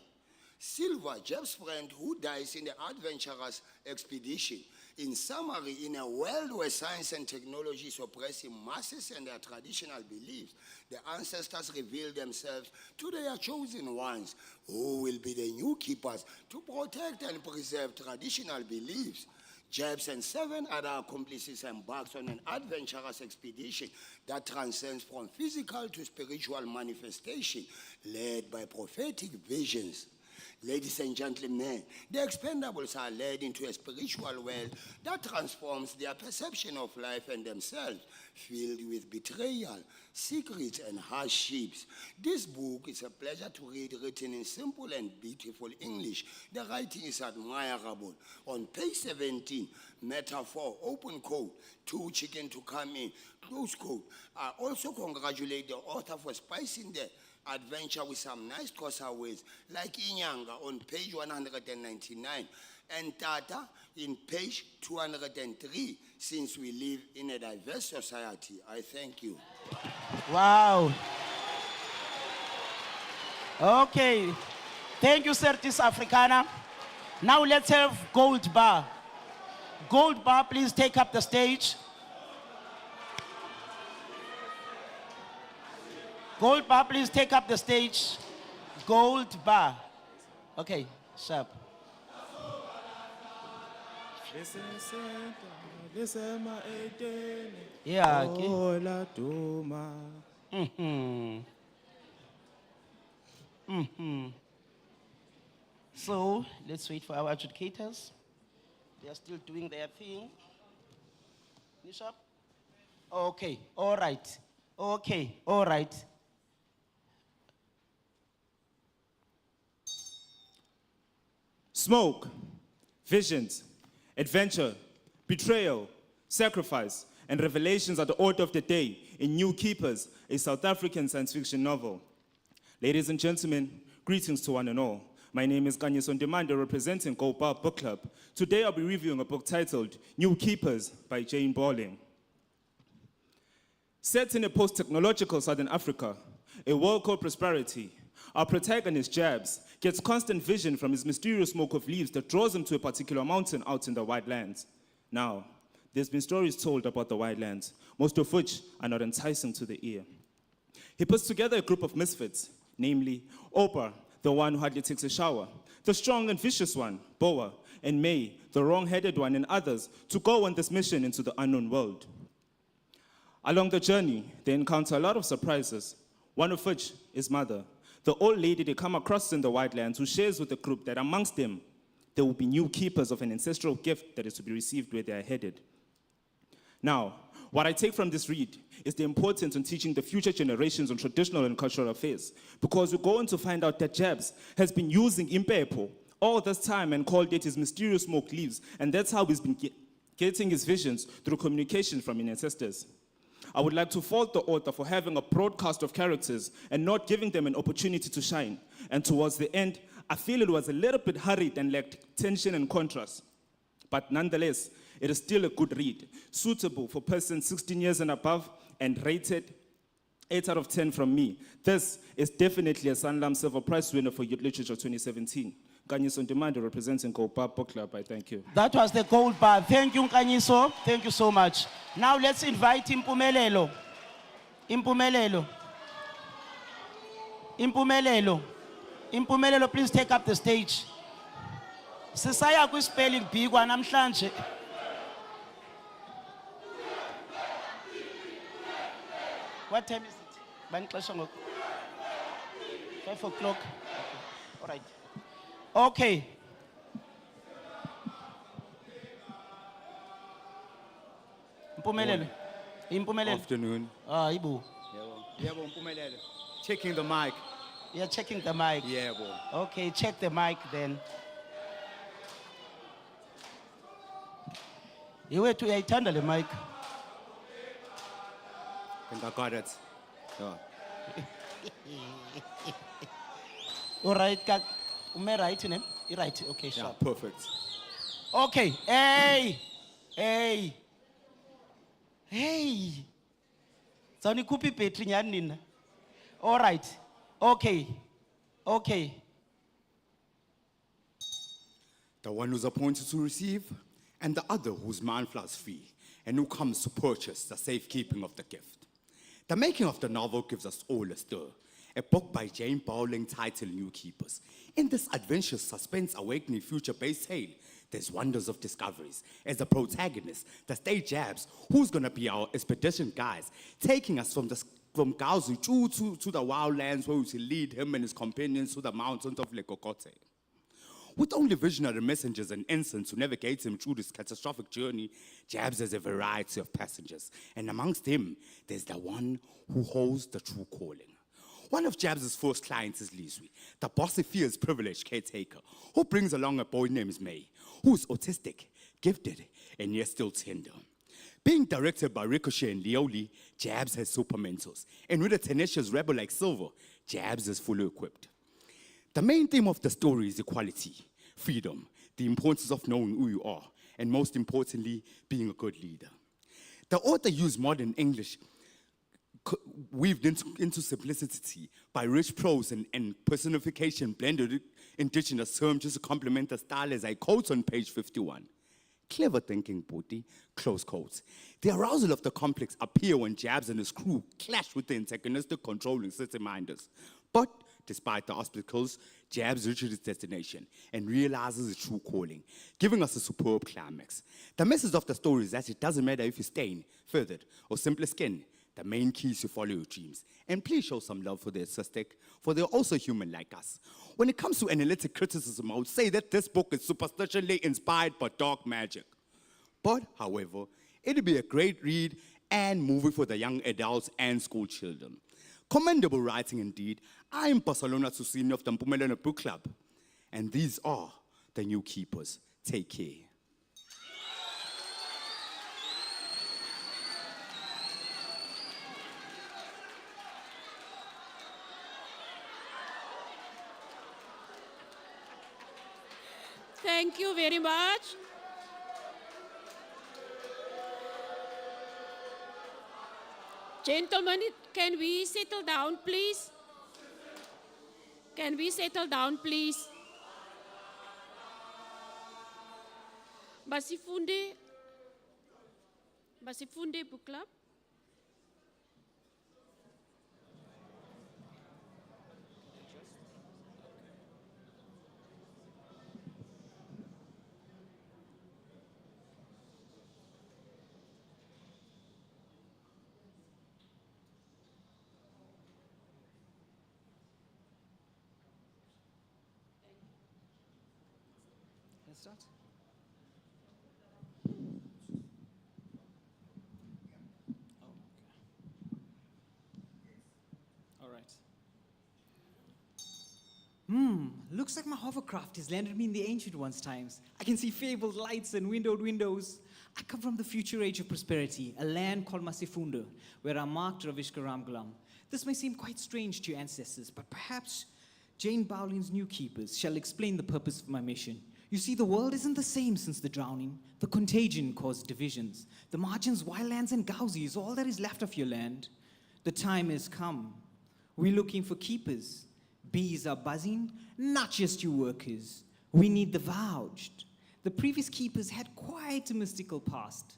Silver, Jeff's friend who dies in the adventurous expedition. In summary, in a world where science and technology is oppressing masses and their traditional beliefs, the ancestors reveal themselves to their chosen ones, who will be the new keepers to protect and preserve traditional beliefs. Jebs and 7 other accomplices embarked on an adventurous expedition that transcends from physical to spiritual manifestation, led by prophetic visions. Ladies and gentlemen, the expendables are led into a spiritual world that transforms their perception of life and themselves, filled with betrayal, secrets, and hardships. This book is a pleasure to read, written in simple and beautiful English. The writing is admirable. On page 17, metaphor, open quote, 2 chicken to come in, close quote. I also congratulate the author for spicing the adventure with some nice crossaways, like Inyanga on page 199, and Tata in page 203, since we live in a diverse society. I thank you. Wow. Okay. Thank you, Certis Africana. Now let's have Gold Bar. Gold Bar, please take up the stage. Gold Bar, please take up the stage. Gold Bar. Okay, sharp. Yeah, okay. So, let's wait for our adjudicators. They are still doing their thing. Nishap? Okay, all right. Okay, all right. Smoke, visions, adventure, betrayal, sacrifice, and revelations are the order of the day in New Keepers, a South African science fiction novel. Ladies and gentlemen, greetings to one and all. My name is Kanye Sondemande, representing Gopa Book Club. Today I'll be reviewing a book titled New Keepers by Jane Bowling. Set in a post-technological Southern Africa, a world called prosperity, our protagonist, Jabs, gets constant vision from his mysterious smoke of leaves that draws him to a particular mountain out in the White Lands. Now, there's been stories told about the White Lands, most of which are not enticing to the ear. He puts together a group of misfits, namely Oprah, the one who hardly takes a shower, the strong and vicious one, Boa, and May, the wrong-headed one, and others, to go on this mission into the unknown world. Along the journey, they encounter a lot of surprises, one of which is Mother, the old lady they come across in the White Lands, who shares with the group that amongst them, there will be new keepers of an ancestral gift that is to be received where they are headed. Now, what I take from this read is the importance in teaching the future generations on traditional and cultural affairs, because we're going to find out that Jabs has been using Impepo all this time and called it his mysterious smoke leaves, and that's how he's been getting his visions through communication from his ancestors. I would like to fault the author for having a broad cast of characters and not giving them an opportunity to shine. And towards the end, I feel it was a little bit hurried and lacked tension and contrast. But nonetheless, it is still a good read, suitable for persons 16 years and above, and rated 8 out of 10 from me. This is definitely a Sanlam Silver Prize winner for Youth Literature 2017. Kanyiso Ndimande representing Gold Bar Book Club. I thank you. That was the Gold Bar. Thank you, Nkanyiso. Thank you so much. Now let's invite Impumelelo. Impumelelo. Impumelelo. Impumelelo, please take up the stage. Sisaya kwi-spelling bee kwanamhlanje. What time is it? Banixesha ngoku. 5 o'clock. Okay. All right. Okay. Impumelelo. Impumelelo. Afternoon. Ah, Ibu. Yebo, Mpumelelo. Checking the mic. You're checking the mic. Yebo. Okay, check the mic then. Iwethu uyayithanda le mic. And I got it. Yeah. All right, ume right name? Right, okay, Yeah, sure. perfect. Okay, hey, hey, hey. Sani kupi petri nyani nina. All right, okay, okay. The one who's appointed to receive, and the other whose manfla's fee, and who comes to purchase the safekeeping of the gift. The making of the novel gives us all a stir. A book by Jane Bowling titled New Keepers. In this adventurous suspense awakening future-based tale, there's wonders of discoveries. As the protagonist, the state Jabs, who's gonna be our expedition guides, taking us from Gaozu to the wildlands where we will lead him and his companions to the mountains of Lekokote. With only visionary messengers and ensigns to navigate him through this catastrophic journey, Jabs has a variety of passengers. And amongst them, there's the one who holds the true calling. One of Jabs' first clients is Lizwi, the bossy, fierce, privileged caretaker, who brings along a boy named May, who's autistic, gifted, and yet still tender. Being directed by Ricochet and Leoli, Jabs has super mentors. And with a tenacious rebel like Silver, Jabs is fully equipped. The main theme of the story is equality, freedom, the importance of knowing who you are, and most importantly, being a good leader. The author used modern English weaved into simplicity by rich prose and personification blended indigenous terms just to complement the style as I quote on page 51. Clever thinking, Booty, close quotes. The arousal of the complex appear when Jabs and his crew clash with the antagonistic controlling city minders. But despite the obstacles, Jabs reaches his destination and realizes his true calling, giving us a superb climax. The message of the story is that it doesn't matter if you're stained, feathered, or simply skinned. The main key is to follow your dreams. And please show some love for the autistic, for they're also human like us. When it comes to analytic criticism, I would say that this book is superstitionally inspired by dark magic. But, however, it'll be a great read and movie for the young adults and school children. Commendable writing indeed. I am Barcelona Susini of the Mpumelelo Book Club. And these are the New Keepers. Take care. Thank you very much. Gentlemen, can we settle down, please? Can we settle down, please? Basifunde Book Club. Let's start. All right. Looks like my hovercraft has landed me in the ancient ones times. I can see fabled lights and windowed windows. I come from the future age of prosperity, a land called Masifunda, where I marked Ravishka Ramgalam. This may seem quite strange to your ancestors, but perhaps Jane Bowling's New Keepers shall explain the purpose of my mission. You see, the world isn't the same since the drowning. The contagion caused divisions. The margins, wildlands, and Gauzi is all that is left of your land. The time has come. We're looking for keepers. Bees are buzzing, not just you workers. We need the vouched. The previous keepers had quite a mystical past.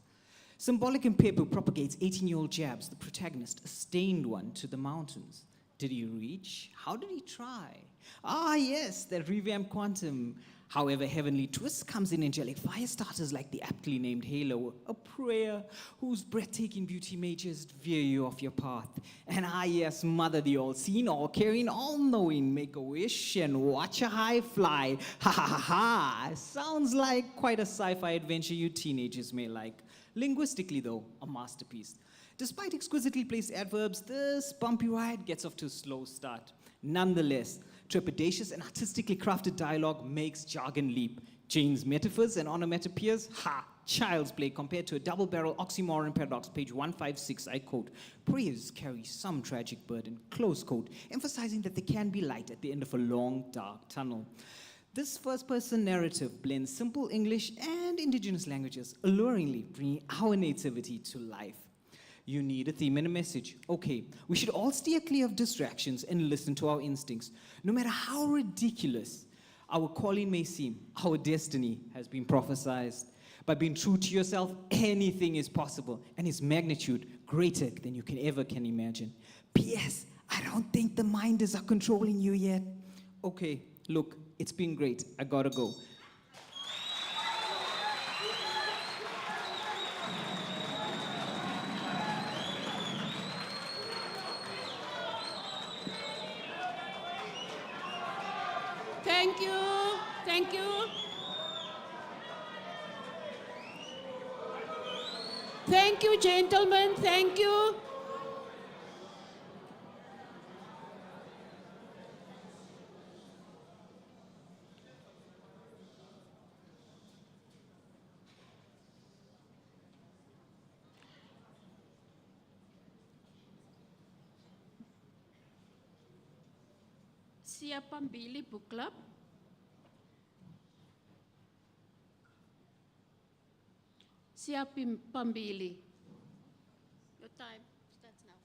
Symbolic and paper propagates 18-year-old jabs, the protagonist, a stained one, to the mountains. Did he reach? How did he try? Ah, yes, that revamped quantum. However, heavenly twist comes in angelic fire starters like the aptly named Halo, a prayer whose breathtaking beauty may just veer you off your path. And ah, yes, mother, the all-seeing, all-caring, all-knowing, make a wish and watch a high fly. Ha ha ha ha! Sounds like quite a sci-fi adventure you teenagers may like. Linguistically, though, a masterpiece. Despite exquisitely placed adverbs, this bumpy ride gets off to a slow start. Nonetheless, trepidatious and artistically crafted dialogue makes jargon leap. Jane's metaphors and onomatopoeias, child's play compared to a double-barrel oxymoron paradox, page 156, I quote, prayers carry some tragic burden, close quote, emphasizing that there can be light at the end of a long, dark tunnel. This first-person narrative blends simple English and indigenous languages, alluringly bringing our nativity to life. You need a theme and a message. Okay, we should all steer clear of distractions and listen to our instincts. No matter how ridiculous our calling may seem, our destiny has been prophesized. By being true to yourself, anything is possible, and its magnitude greater than you can imagine. P.S. I don't think the minders are controlling you yet. Okay, look, it's been great. I gotta go. Thank you. Thank you. Thank you, gentlemen. Thank you. Siapambili Book Club. Siapambili. Your time starts now.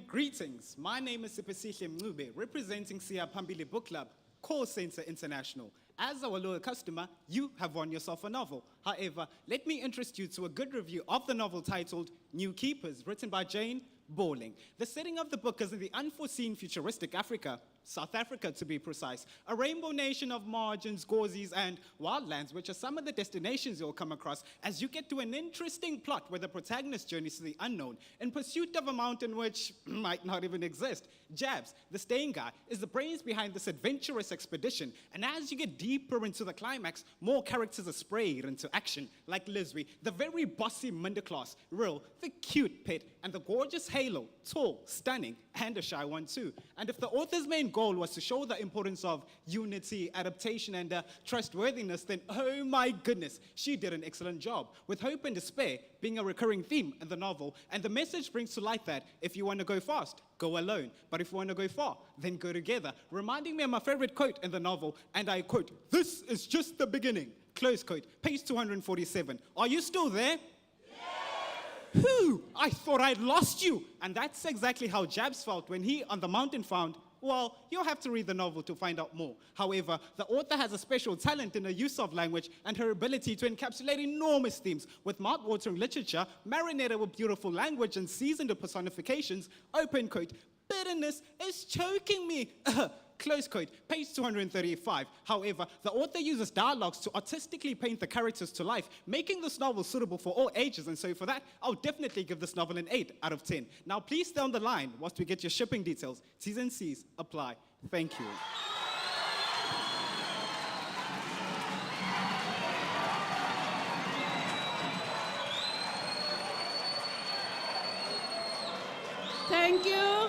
Greetings. My name is Sipesihle Mncube, representing Siapambili Book Club, Call Center International. As our loyal customer, you have won yourself a novel. However, let me introduce you to a good review of the novel titled New Keepers, written by Jane Bowling. The setting of the book is in the unforeseen futuristic Africa, South Africa to be precise, a rainbow nation of margins, gauzies, and wildlands, which are some of the destinations you'll come across as you get to an interesting plot where the protagonist journeys to the unknown in pursuit of a mountain which might not even exist. Jabs, the staying guy, is the brains behind this adventurous expedition, and as you get deeper into the climax, more characters are sprayed into action, like Liswy, the very bossy Minderclass, Rill, the cute pet, and the gorgeous Halo, tall, stunning, and a shy one too. And if the author's main goal was to show the importance of unity, adaptation, and trustworthiness, then oh my goodness, she did an excellent job, with hope and despair being a recurring theme in the novel. And the message brings to light that if you want to go fast, go alone. But if you want to go far, then go together. Reminding me of my favorite quote in the novel, and I quote, "This is just the beginning." Close quote, page 247. Are you still there? Whew, I thought I'd lost you. And that's exactly how Jabs felt when he on the mountain found, well, you'll have to read the novel to find out more. However, the author has a special talent in her use of language and her ability to encapsulate enormous themes with mouth-watering literature, marinated with beautiful language and seasoned with personifications. Open quote, bitterness is choking me. Close quote, page 235. However, the author uses dialogues to artistically paint the characters to life, making this novel suitable for all ages. And so for that, I'll definitely give this novel an 8 out of 10. Now, please stay on the line whilst we get your shipping details. T's and C's apply. Thank you. Thank you.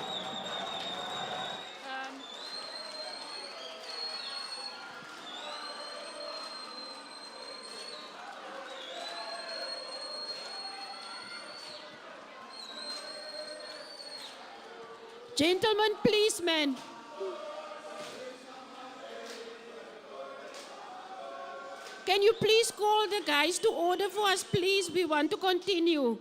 Gentlemen, policemen. Can you please call the guys to order for us, please? We want to continue.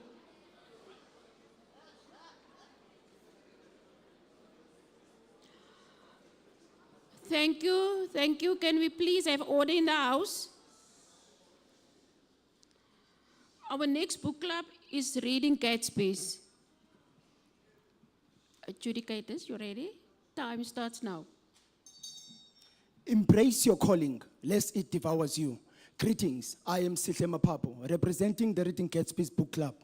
Thank you, thank you. Can we please have order in the house? Our next book club is Reading Gatsby's. Adjudicators, you ready? Time starts now. Embrace your calling, lest it devours you. Greetings, I am Sihle Mapapo, representing the Reading Gatsby's Book Club.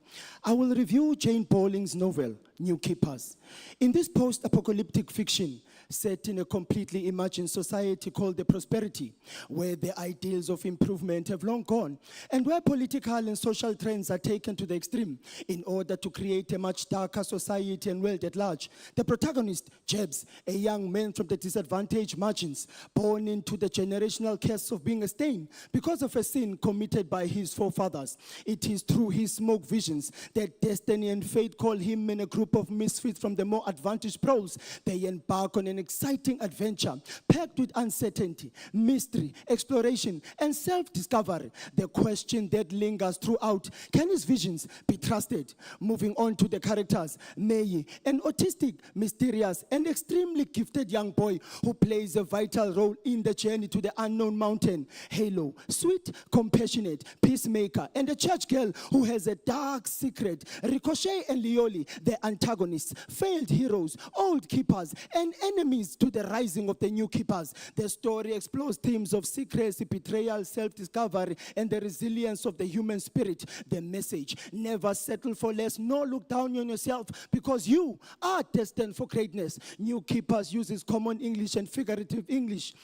I will review Jane Bowling's novel, New Keepers. In this post-apocalyptic fiction, set in a completely imagined society called the prosperity, where the ideals of improvement have long gone, and where political and social trends are taken to the extreme in order to create a much darker society and world at large. The protagonist, Jebs, a young man from the disadvantaged margins, born into the generational curse of being a stain because of a sin committed by his forefathers. It is through his smoke visions that destiny and fate call him and a group of misfits from the more advantaged proles. They embark on an exciting adventure packed with uncertainty, mystery, exploration, and self-discovery. The question that lingers throughout, can his visions be trusted? Moving on to the characters, May, an autistic, mysterious, and extremely gifted young boy who plays a vital role in the journey to the unknown mountain. Halo, sweet, compassionate, peacemaker, and a church girl who has a dark secret. Ricochet and Lioli, the antagonists, failed heroes, old keepers, and enemies to the rising of the new keepers. The story explores themes of secrecy, betrayal, self-discovery, and the resilience of the human spirit. The message, never settle for less, nor look down on yourself, because you are destined for greatness. New Keepers uses common English and figurative English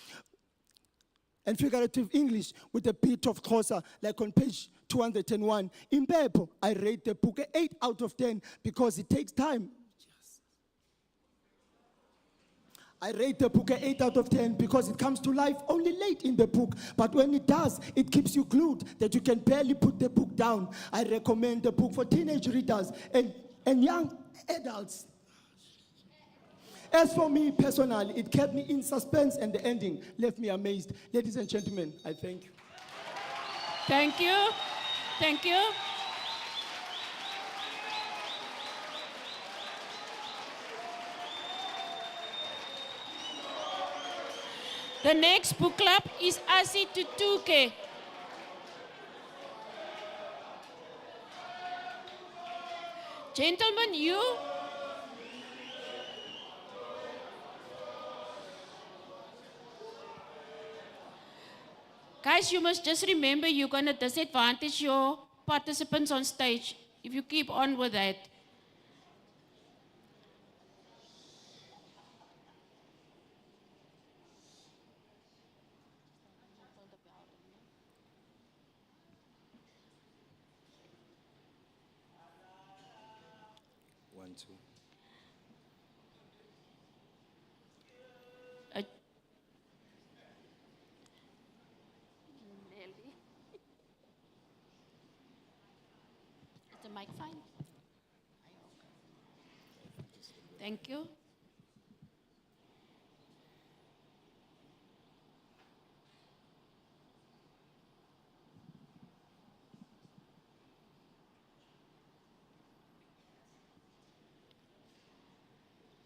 with a bit of Xhosa, like on page 201. In Beppo, I rate the book 8 out of 10 because it takes time. I rate the book 8 out of 10 because it comes to life only late in the book. But when it does, it keeps you glued that you can barely put the book down. I recommend the book for teenage readers and young adults. As for me personally, it kept me in suspense and the ending left me amazed. Ladies and gentlemen, I thank you. Thank you, thank you. The next book club is Asi Tutuke. Gentlemen, you. Guys, you must just remember you're going to disadvantage your participants on stage if you keep on with that. Is the mic fine? Thank you.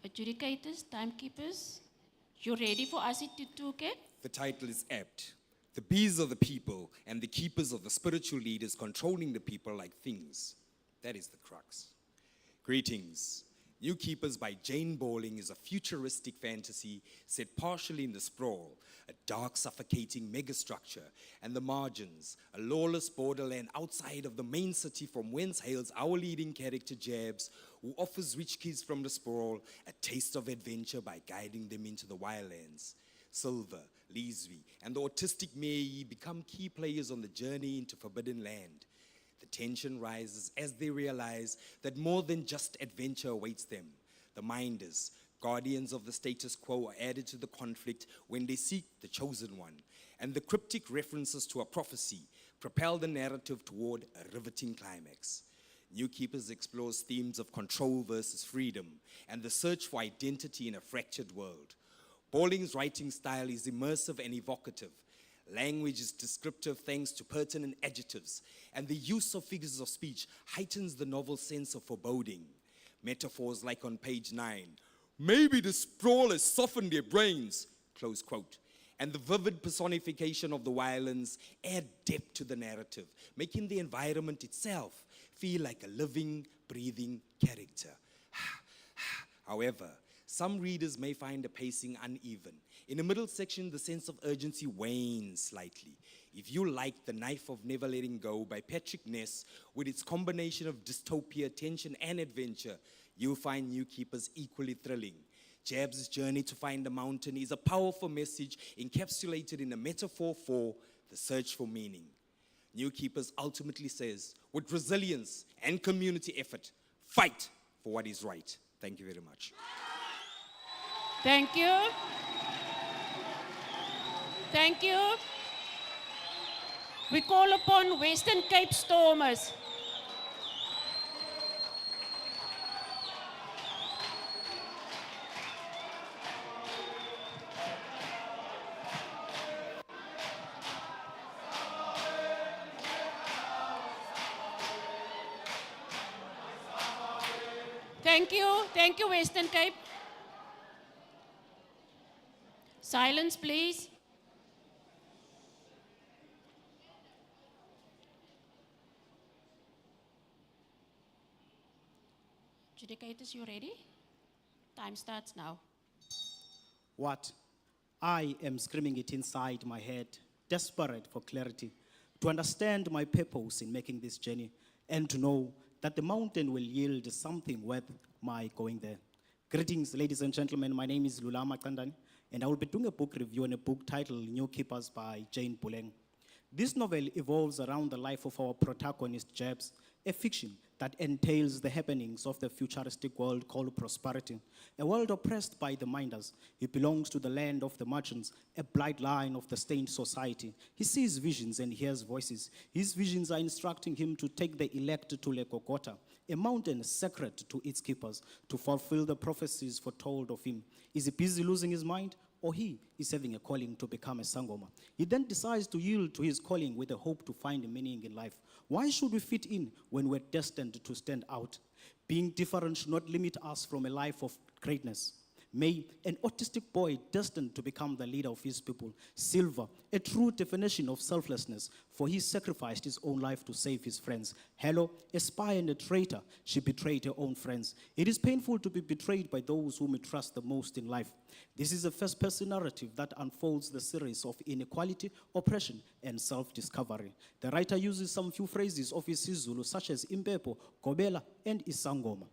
Adjudicators, timekeepers, you ready for us to talk? The title is apt. The bees of the people and the keepers of the spiritual leaders controlling the people like things. That is the crux. Greetings. New Keepers by Jane Bowling is a futuristic fantasy set partially in the sprawl, a dark, suffocating megastructure, and the margins, a lawless borderland outside of the main city from whence hails our leading character Jabs, who offers rich kids from the sprawl a taste of adventure by guiding them into the wildlands. Silver, Leesby, and the autistic May become key players on the journey into Forbidden Land. The tension rises as they realize that more than just adventure awaits them. The Minders, guardians of the status quo, are added to the conflict when they seek the chosen one, and the cryptic references to a prophecy propel the narrative toward a riveting climax. New Keepers explores themes of control versus freedom and the search for identity in a fractured world. Bowling's writing style is immersive and evocative. Language is descriptive thanks to pertinent adjectives, and the use of figures of speech heightens the novel's sense of foreboding. Metaphors like on page 9, maybe the sprawl has softened their brains, close quote. And the vivid personification of the violence add depth to the narrative, making the environment itself feel like a living, breathing character. However, some readers may find the pacing uneven. In the middle section, the sense of urgency wanes slightly. If you like The Knife of Never Letting Go by Patrick Ness, with its combination of dystopia, tension, and adventure, you'll find New Keepers equally thrilling. Jab's journey to find the mountain is a powerful message encapsulated in a metaphor for the search for meaning. New Keepers ultimately says, with resilience and community effort, fight for what is right. Thank you very much. Thank you. Thank you. We call upon Western Cape Stormers. Thank you, Western Cape. Silence, please. Adjudicators, you ready? Time starts now. What? I am screaming it inside my head, desperate for clarity, to understand my purpose in making this journey, and to know that the mountain will yield something worth my going there. Greetings, ladies and gentlemen. My name is Lulama Kandani, and I will be doing a book review on a book titled New Keepers by Jane Bolling. This novel evolves around the life of our protagonist, Jabs, a fiction that entails the happenings of the futuristic world called prosperity, a world oppressed by the minders. He belongs to the land of the merchants, a blind line of the stained society. He sees visions and hears voices. His visions are instructing him to take the elect to Lekokota, a mountain sacred to its keepers, to fulfill the prophecies foretold of him. Is he busy losing his mind? Or he is having a calling to become a Sangoma? He then decides to yield to his calling with a hope to find a meaning in life. Why should we fit in when we're destined to stand out? Being different should not limit us from a life of greatness. May an autistic boy destined to become the leader of his people, Silver, a true definition of selflessness, for he sacrificed his own life to save his friends. Hello, a spy and a traitor, she betrayed her own friends. It is painful to be betrayed by those whom we trust the most in life. This is a first-person narrative that unfolds the series of inequality, oppression, and self-discovery. The writer uses some few phrases of isiZulu, such as Impepo, Kobela, and Isangoma.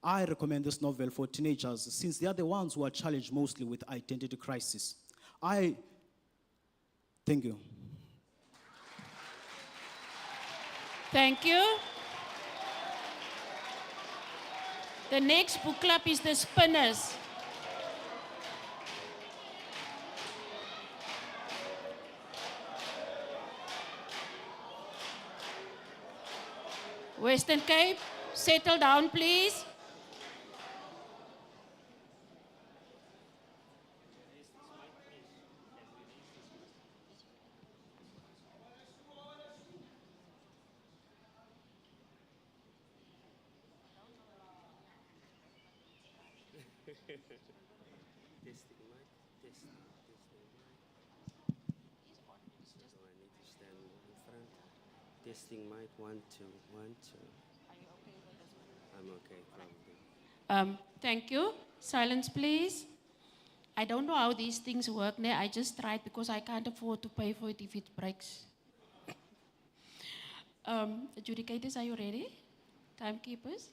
I recommend this novel for teenagers since they are the ones who are challenged mostly with identity crisis. Thank you. Thank you. The next book club is The Spinners. Western Cape, settle down, please. Testing mic, 1, 2, 1, 2. Are you okay with this one? I'm okay, probably. Thank you. Silence, please. I don't know how these things work there. I just tried because I can't afford to pay for it if it breaks. Adjudicators, are you ready? Timekeepers?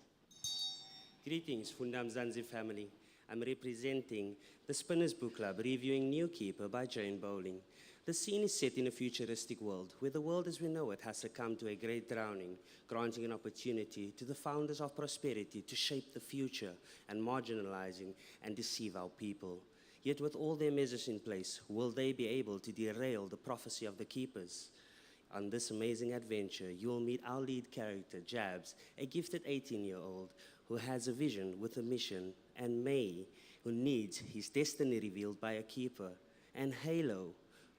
Greetings, Funda MZANTSI family. I'm representing the Spinners Book Club, reviewing New Keeper by Jane Bolling. The scene is set in a futuristic world, where the world as we know it has succumbed to a great drowning, granting an opportunity to the founders of prosperity to shape the future and marginalizing and deceive our people. Yet with all their measures in place, will they be able to derail the prophecy of the keepers? On this amazing adventure, you will meet our lead character, Jabs, a gifted 18-year-old who has a vision with a mission, and May, who needs his destiny revealed by a keeper, and Halo,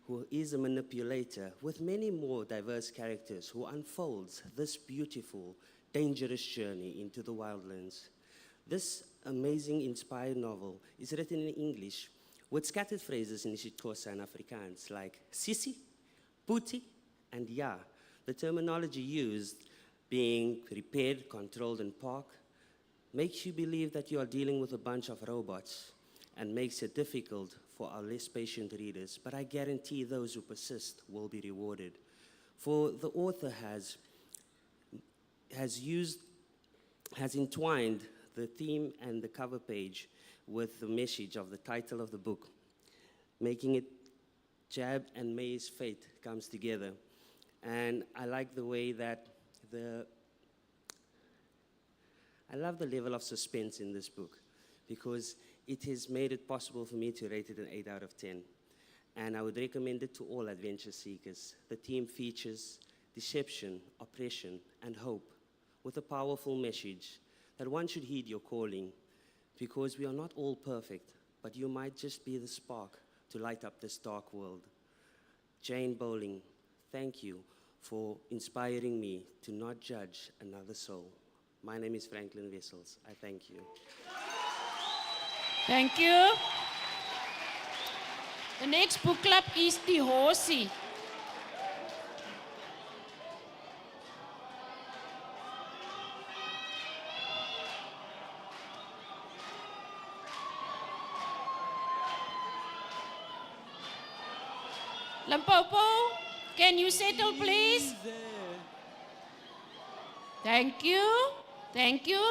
who is a manipulator, with many more diverse characters who unfolds this beautiful, dangerous journey into the wildlands. This amazing, inspired novel is written in English with scattered phrases in isiXhosa and Afrikaans like sisi, puti, and ya. The terminology used being repaired, controlled, and park makes you believe that you are dealing with a bunch of robots and makes it difficult for our less patient readers, but I guarantee those who persist will be rewarded. For the author has entwined the theme and the cover page with the message of the title of the book, making it Jab and May's fate comes together. And I like the way that I love the level of suspense in this book because it has made it possible for me to rate it an 8 out of 10. And I would recommend it to all adventure seekers. The theme features deception, oppression, and hope with a powerful message that one should heed your calling because we are not all perfect, but you might just be the spark to light up this dark world. Jane Bowling, thank you for inspiring me to not judge another soul. My name is Franklin Wessels. I thank you. Thank you. The next book club is the Horsey. Limpopo, can you settle, please? Thank you. Thank you.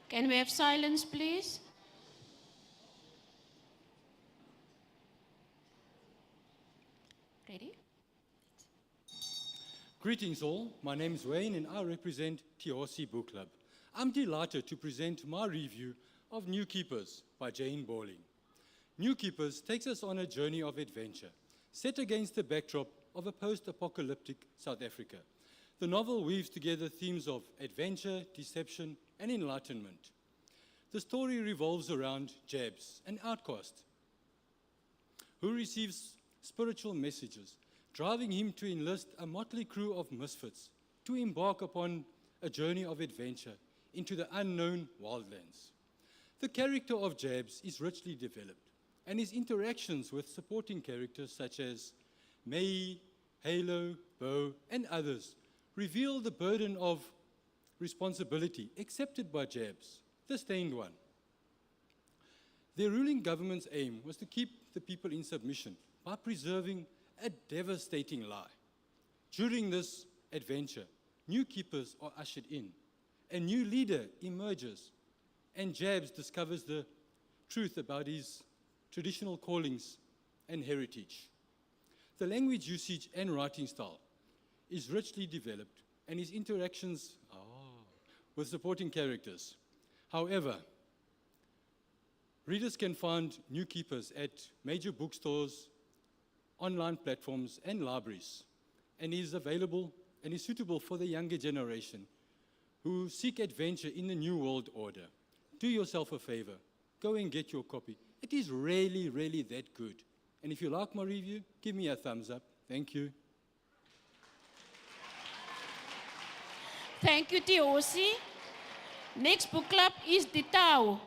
Can we have silence, please? Ready? Greetings all, my name is Wayne and I represent Tiosi Book Club. I'm delighted to present my review of New Keepers by Jane Bowling. New Keepers takes us on a journey of adventure, set against the backdrop of a post-apocalyptic South Africa. The novel weaves together themes of adventure, deception, and enlightenment. The story revolves around Jabs, an outcast, who receives spiritual messages, driving him to enlist a motley crew of misfits to embark upon a journey of adventure into the unknown wildlands. The character of Jabs is richly developed, and his interactions with supporting characters such as May, Halo, Bo, and others reveal the burden of responsibility accepted by Jabs, the stained one. Their ruling government's aim was to keep the people in submission by preserving a devastating lie. During this adventure, new keepers are ushered in, a new leader emerges, and Jabs discovers the truth about his traditional callings and heritage. The language usage and writing style is richly developed, and his interactions with supporting characters. However, readers can find New Keepers at major bookstores, online platforms, and libraries, and is available and is suitable for the younger generation who seek adventure in the new world order. Do yourself a favor, go and get your copy. It is really, really that good. And if you like my review, give me a thumbs up. Thank you. Thank you, Tiosi. Next book club is the Tau.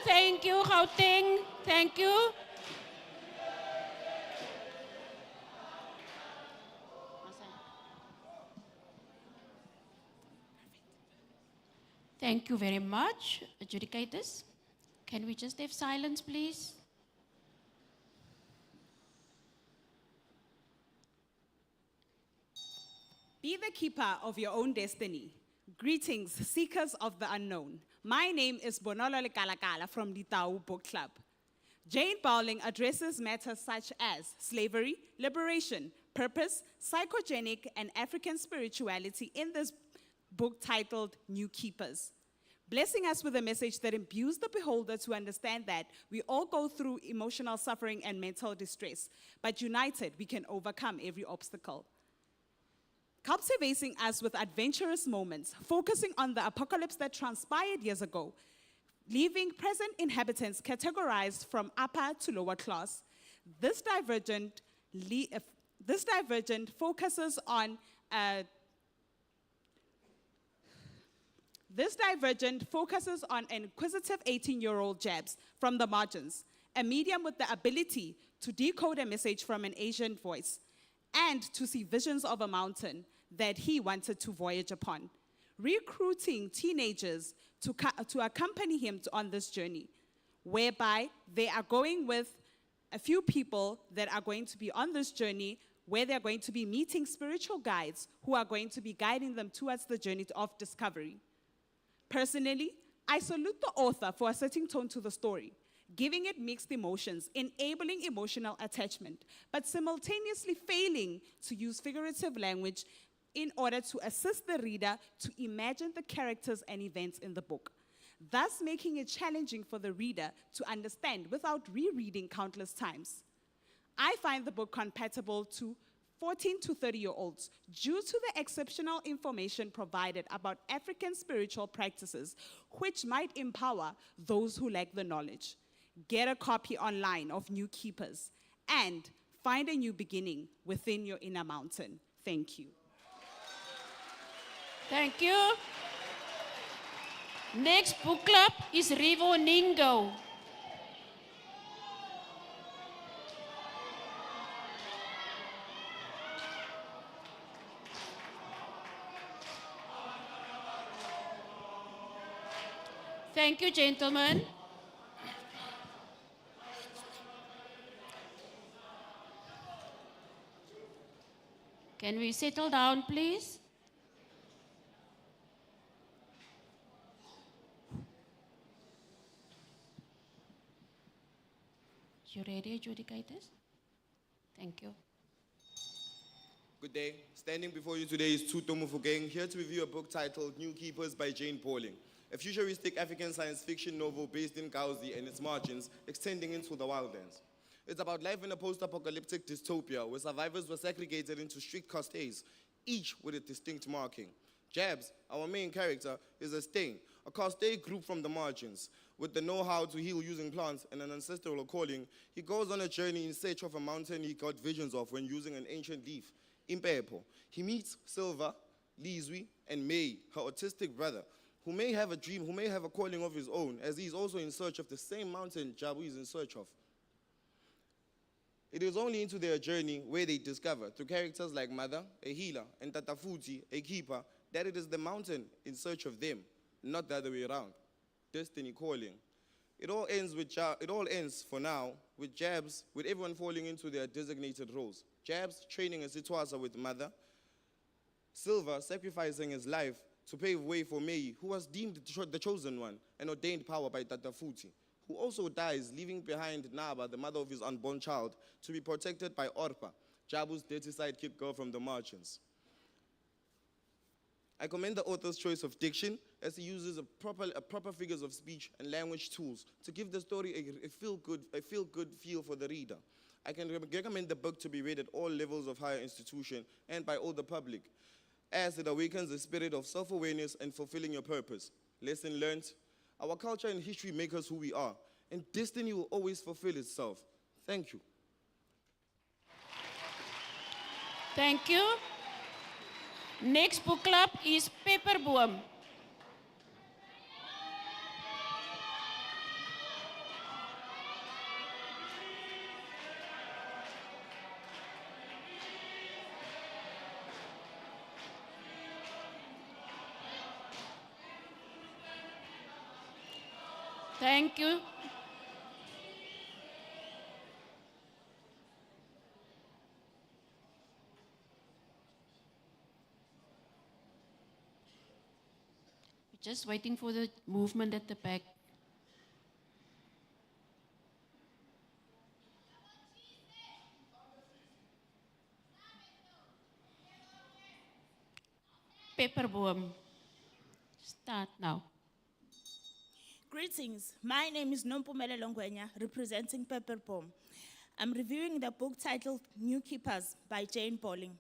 Thank you, Gauteng. Thank you. Thank you very much, adjudicators. Can we just have silence, please? Be the keeper of your own destiny. Greetings, seekers of the unknown. My name is Bonolo Lekalakala from the Tau Book Club. Jane Bowling addresses matters such as slavery, liberation, purpose, psychogenic, and African spirituality in this book titled New Keepers. blessing us with a message that imbues the beholder to understand that we all go through emotional suffering and mental distress, but united, we can overcome every obstacle. Captivating us with adventurous moments, focusing on the apocalypse that transpired years ago, leaving present inhabitants categorized from upper to lower class. This divergent focuses on inquisitive 18-year-old Jabs from the margins, a medium with the ability to decode a message from an Asian voice and to see visions of a mountain that he wanted to voyage upon, recruiting teenagers to accompany him on this journey, whereby they are going with a few people that are going to be on this journey, where they're going to be meeting spiritual guides who are going to be guiding them towards the journey of discovery. Personally, I salute the author for setting tone to the story, giving it mixed emotions, enabling emotional attachment, but simultaneously failing to use figurative language in order to assist the reader to imagine the characters and events in the book, thus making it challenging for the reader to understand without rereading countless times. I find the book compatible to 14 to 30-year-olds due to the exceptional information provided about African spiritual practices, which might empower those who lack the knowledge. Get a copy online of New Keepers and find a new beginning within your inner mountain. Thank you. Thank you. Next book club is Rivo Ningo. Thank you, gentlemen. Can we settle down, please? You ready, adjudicators? Thank you. Good day. Standing before you today is Tuto Mufugeng, here to review a book titled New Keepers by Jane Bowling, a futuristic African science fiction novel based in Gauzi and its margins, extending into the wildlands. It's about life in a post-apocalyptic dystopia where survivors were segregated into strict castes, each with a distinct marking. Jabs, our main character, is a stain, a caste group from the margins. With the know-how to heal using plants and an ancestral calling, he goes on a journey in search of a mountain he got visions of when using an ancient leaf. In Pepo, he meets Silva, Lizwi, and May, her autistic brother, who may have a dream, who may have a calling of his own, as he is also in search of the same mountain Jabu is in search of. It is only into their journey where they discover, through characters like Mother, a healer, and Tatafuti, a keeper, that it is the mountain in search of them, not the other way around. Destiny calling. It all ends for now with Jabs, with everyone falling into their designated roles. Jabs training as Sitwaza with Mother, Silva sacrificing his life to pave way for Mei, who was deemed the chosen one and ordained power by Tatafuti, who also dies, leaving behind Naba, the mother of his unborn child, to be protected by Orpa, Jabu's dirty sidekick girl from the margins. I commend the author's choice of diction as he uses proper figures of speech and language tools to give the story a feel-good feel for the reader. I can recommend the book to be read at all levels of higher institution and by all the public, as it awakens the spirit of self-awareness and fulfilling your purpose. Lesson learned, our culture and history make us who we are, and destiny will always fulfill itself. Thank you. Thank you. Next book club is Pepperboom. Thank you. Just waiting for the movement at the back. Pepperboom. Start now. Greetings, my name is Nompumele Longwenya, representing Pepper Pom. I'm reviewing the book titled New Keepers by Jane Bowling.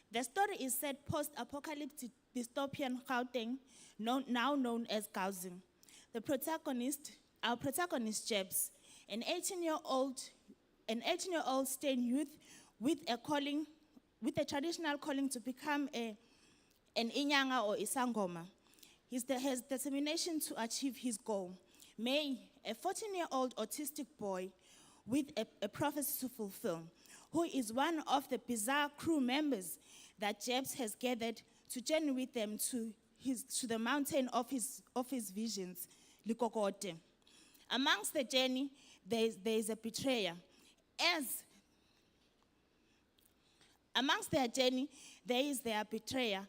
The story is set post-apocalyptic dystopian Gauteng, now known as Gauzing. Our protagonist, Jebs, an 18-year-old staying youth with a traditional calling to become an Inyanga or Isangoma. He has determination to achieve his goal. May, a 14-year-old autistic boy with a prophecy to fulfill, who is one of the bizarre crew members that Jebs has gathered to journey with them to the mountain of his visions, Likokote. Amongst the journey, there is a betrayer. Amongst their journey, there is their betrayer,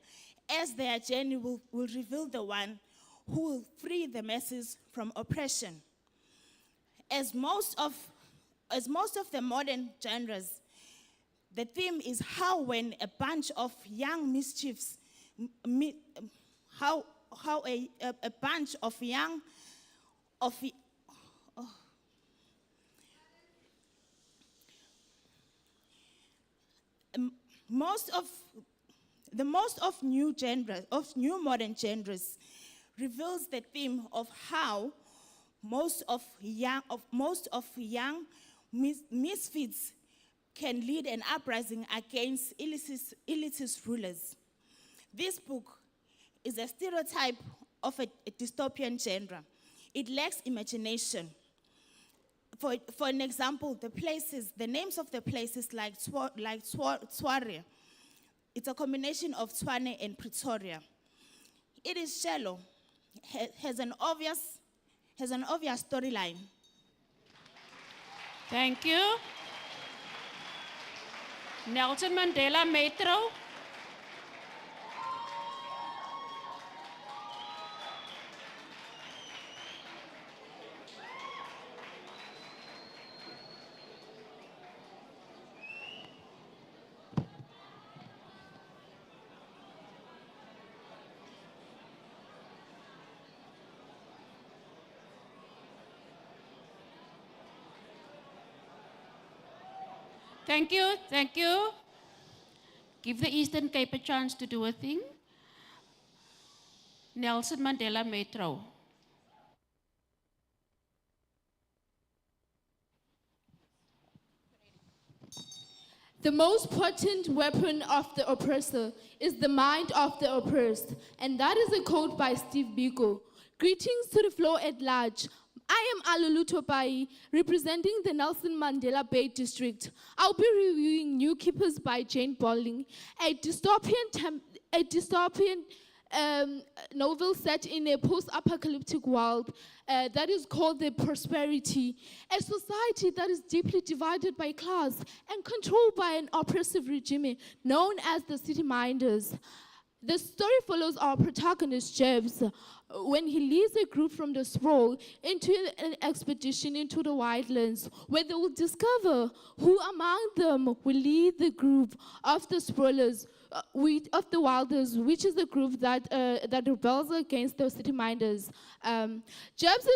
as their journey will reveal the one who will free the masses from oppression. As most of the modern genres, the theme is how when a bunch of young mischiefs, how a bunch of young, most of new modern genres reveals the theme of how most of young misfits can lead an uprising against elitist rulers. This book is a stereotype of a dystopian genre. It lacks imagination. For an example, the names of the places like Tshware. It's a combination of Tshwane and Pretoria. It is shallow, has an obvious storyline. Thank you. Nelson Mandela Metro. Thank you, thank you. Give the Eastern Cape a chance to do a thing. Nelson Mandela Metro. The most potent weapon of the oppressor is the mind of the oppressed, and that is a quote by Steve Biko. Greetings to the floor at large. I am Alulu Topai, representing the Nelson Mandela Bay District. I'll be reviewing New Keepers by Jane Bowling, a dystopian novel set in a post-apocalyptic world that is called the Prosperity, a society that is deeply divided by class and controlled by an oppressive regime known as the City Minders. The story follows our protagonist, Jebs, when he leads a group from the sprawl into an expedition into the wildlands, where they will discover who among them will lead the group of the sprawlers, of the Wilders, which is the group that rebels against the City Minders. Jebs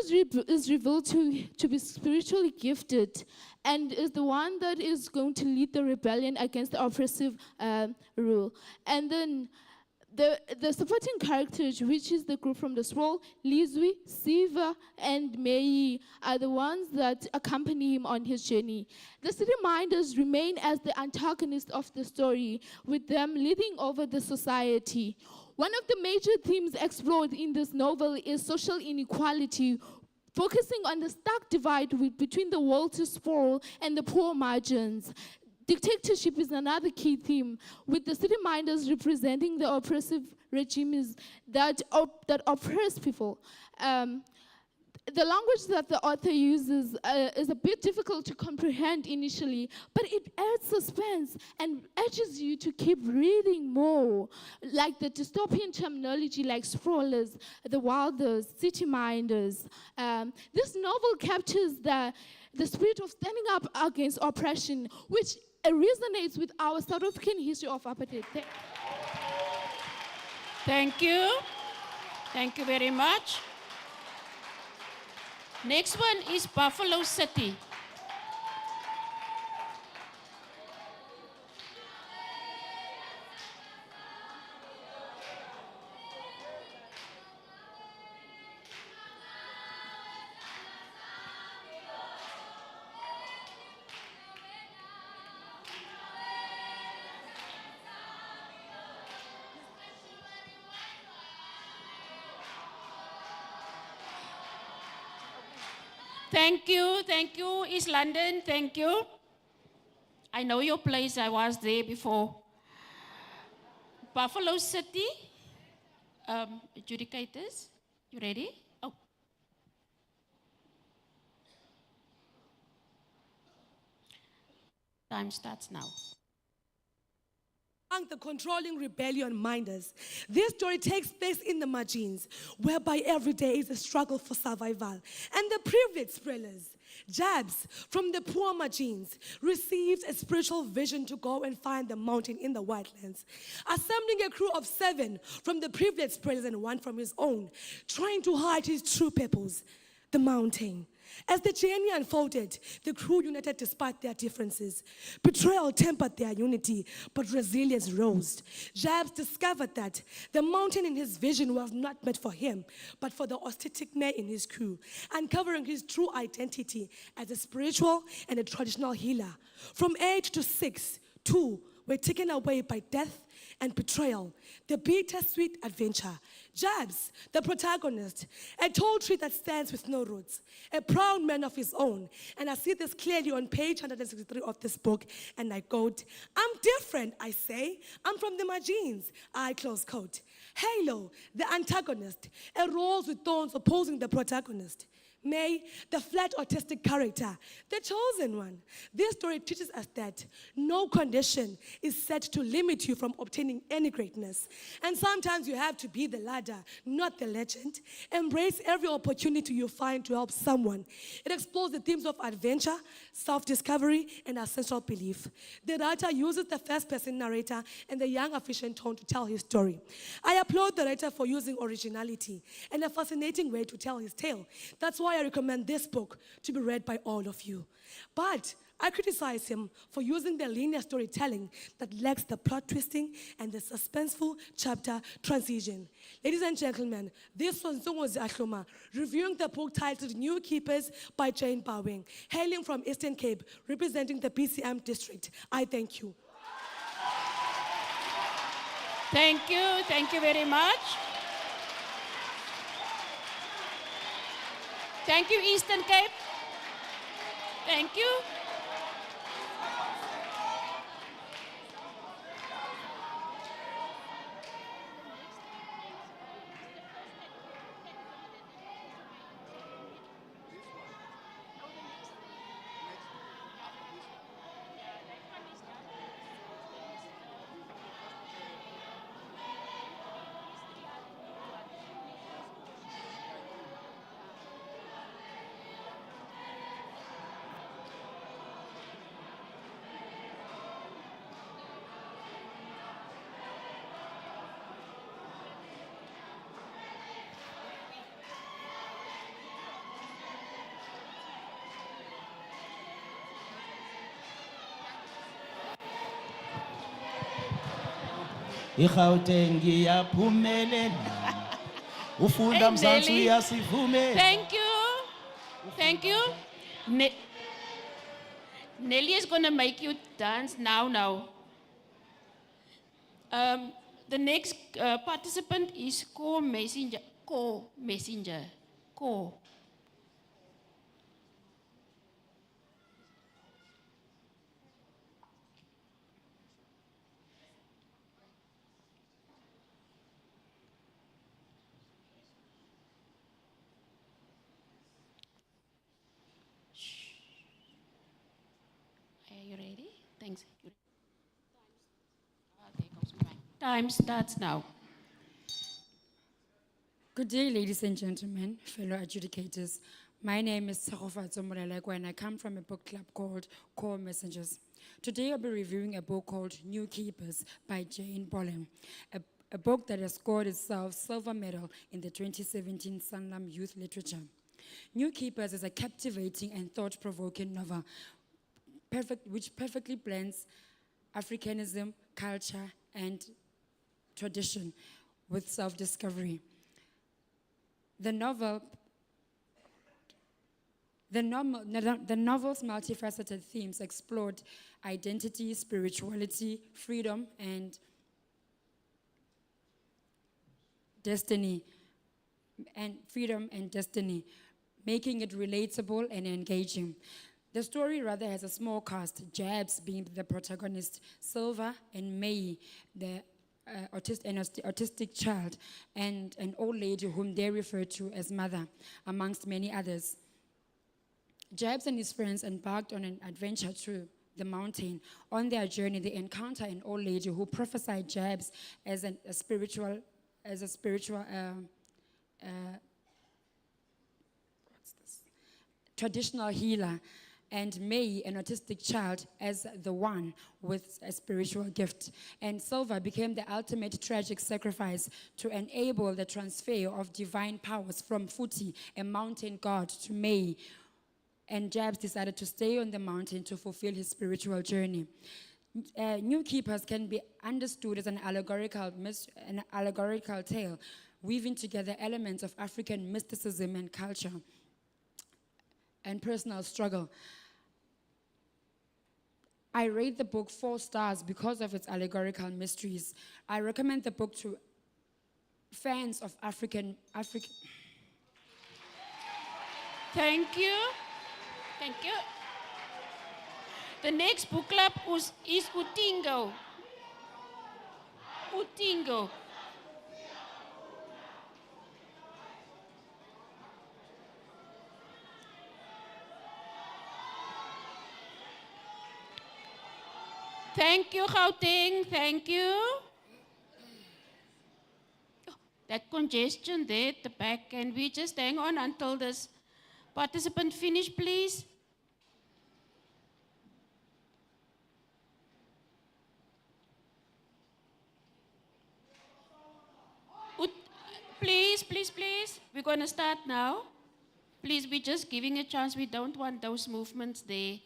is revealed to be spiritually gifted and is the one that is going to lead the rebellion against the oppressive rule. And then the supporting characters, which is the group from the sprawl, Lizwi, Siva, and Mei, are the ones that accompany him on his journey. The City Minders remain as the antagonists of the story, with them leading over the society. One of the major themes explored in this novel is social inequality, focusing on the stark divide between the wealthy sprawl and the poor margins. Dictatorship is another key theme, with the City Minders representing the oppressive regimes that oppress people. The language that the author uses is a bit difficult to comprehend initially, but it adds suspense and urges you to keep reading more, like the dystopian terminology like sprawlers, the wilders, city minders. This novel captures the spirit of standing up against oppression, which resonates with our South African history of apartheid. Thank you. Thank you very much. Next one is Buffalo City. Thank you, East London, thank you. I know your place, I was there before. Buffalo City, adjudicators, you ready? Oh. Time starts now. The controlling rebellion minders. This story takes place in the margins, whereby every day is a struggle for survival. And the privileged sprellers, Jabs from the poor margins, received a spiritual vision to go and find the mountain in the wetlands. Assembling a crew of 7 from the privileged sprellers and 1 from his own, trying to hide his true purpose, the mountain. As the journey unfolded, the crew united despite their differences. Betrayal tempered their unity, but resilience rose. Jabs discovered that the mountain in his vision was not meant for him, but for the aesthetic man in his crew, uncovering his true identity as a spiritual and a traditional healer. From age to 6, 2 were taken away by death and betrayal, the bittersweet adventure. Jabs, the protagonist, a tall tree that stands with no roots, a proud man of his own. And I see this clearly on page 163 of this book, and I quote, "I'm different, I say. I'm from the margins," I close quote. Halo, the antagonist, a rose with thorns opposing the protagonist. May, the flat autistic character, the chosen one. This story teaches us that no condition is set to limit you from obtaining any greatness. And sometimes you have to be the ladder, not the legend. Embrace every opportunity you find to help someone. It explores the themes of adventure, self-discovery, and essential belief. The writer uses the first-person narrator and the young efficient tone to tell his story. I applaud the writer for using originality and a fascinating way to tell his tale. That's why I recommend this book to be read by all of you. But I criticize him for using the linear storytelling that lacks the plot twisting and the suspenseful chapter transition. Ladies and gentlemen, this was Nzongozi Ahloma, reviewing the book titled New Keepers by Jane Bowing, hailing from Eastern Cape, representing the BCM district. I thank you. Thank you very much. Thank you, Eastern Cape. Thank you. iGauteng iyaphumelela ufunda mzansi Nelly. uyasivumela. Thank you. Nelly is going to make you dance now. The next participant is Co-Messenger. Co. Are you ready? Thanks. There goes my mic. Time starts now. Good day, ladies and gentlemen, fellow adjudicators. My name is Sarofatso Molelekwa, and I come from a book club called Core Messengers. Today I'll be reviewing a book called New Keepers by Jane Bowling, a book that has scored itself silver medal in the 2017 Sanlam Youth Literature. New Keepers is a captivating and thought-provoking novel which perfectly blends Africanism, culture, and tradition with self-discovery. The novel's multifaceted themes explored identity, spirituality, freedom, and destiny, making it relatable and engaging. The story rather has a small cast, Jabs being the protagonist, Silva and May, the autistic child, and an old lady whom they refer to as mother, amongst many others. Jabs and his friends embarked on an adventure to the mountain. On their journey, they encounter an old lady who prophesied Jabs as a spiritual traditional healer, and May, an autistic child, as the one with a spiritual gift. And Silva became the ultimate tragic sacrifice to enable the transfer of divine powers from Futi, a mountain god, to May. And Jabs decided to stay on the mountain to fulfill his spiritual journey. New Keepers can be understood as an allegorical tale, weaving together elements of African mysticism and culture and personal struggle. I rate the book 4 stars because of its allegorical mysteries. I recommend the book to fans of African. Thank you. Thank you. The next book club is Utingo. Utingo. Thank you, Gauteng. Thank you. Oh, that congestion there at the back, can we just hang on until this participant finish, please? Please. We're going to start now. Please, we're just giving a chance. We don't want those movements there.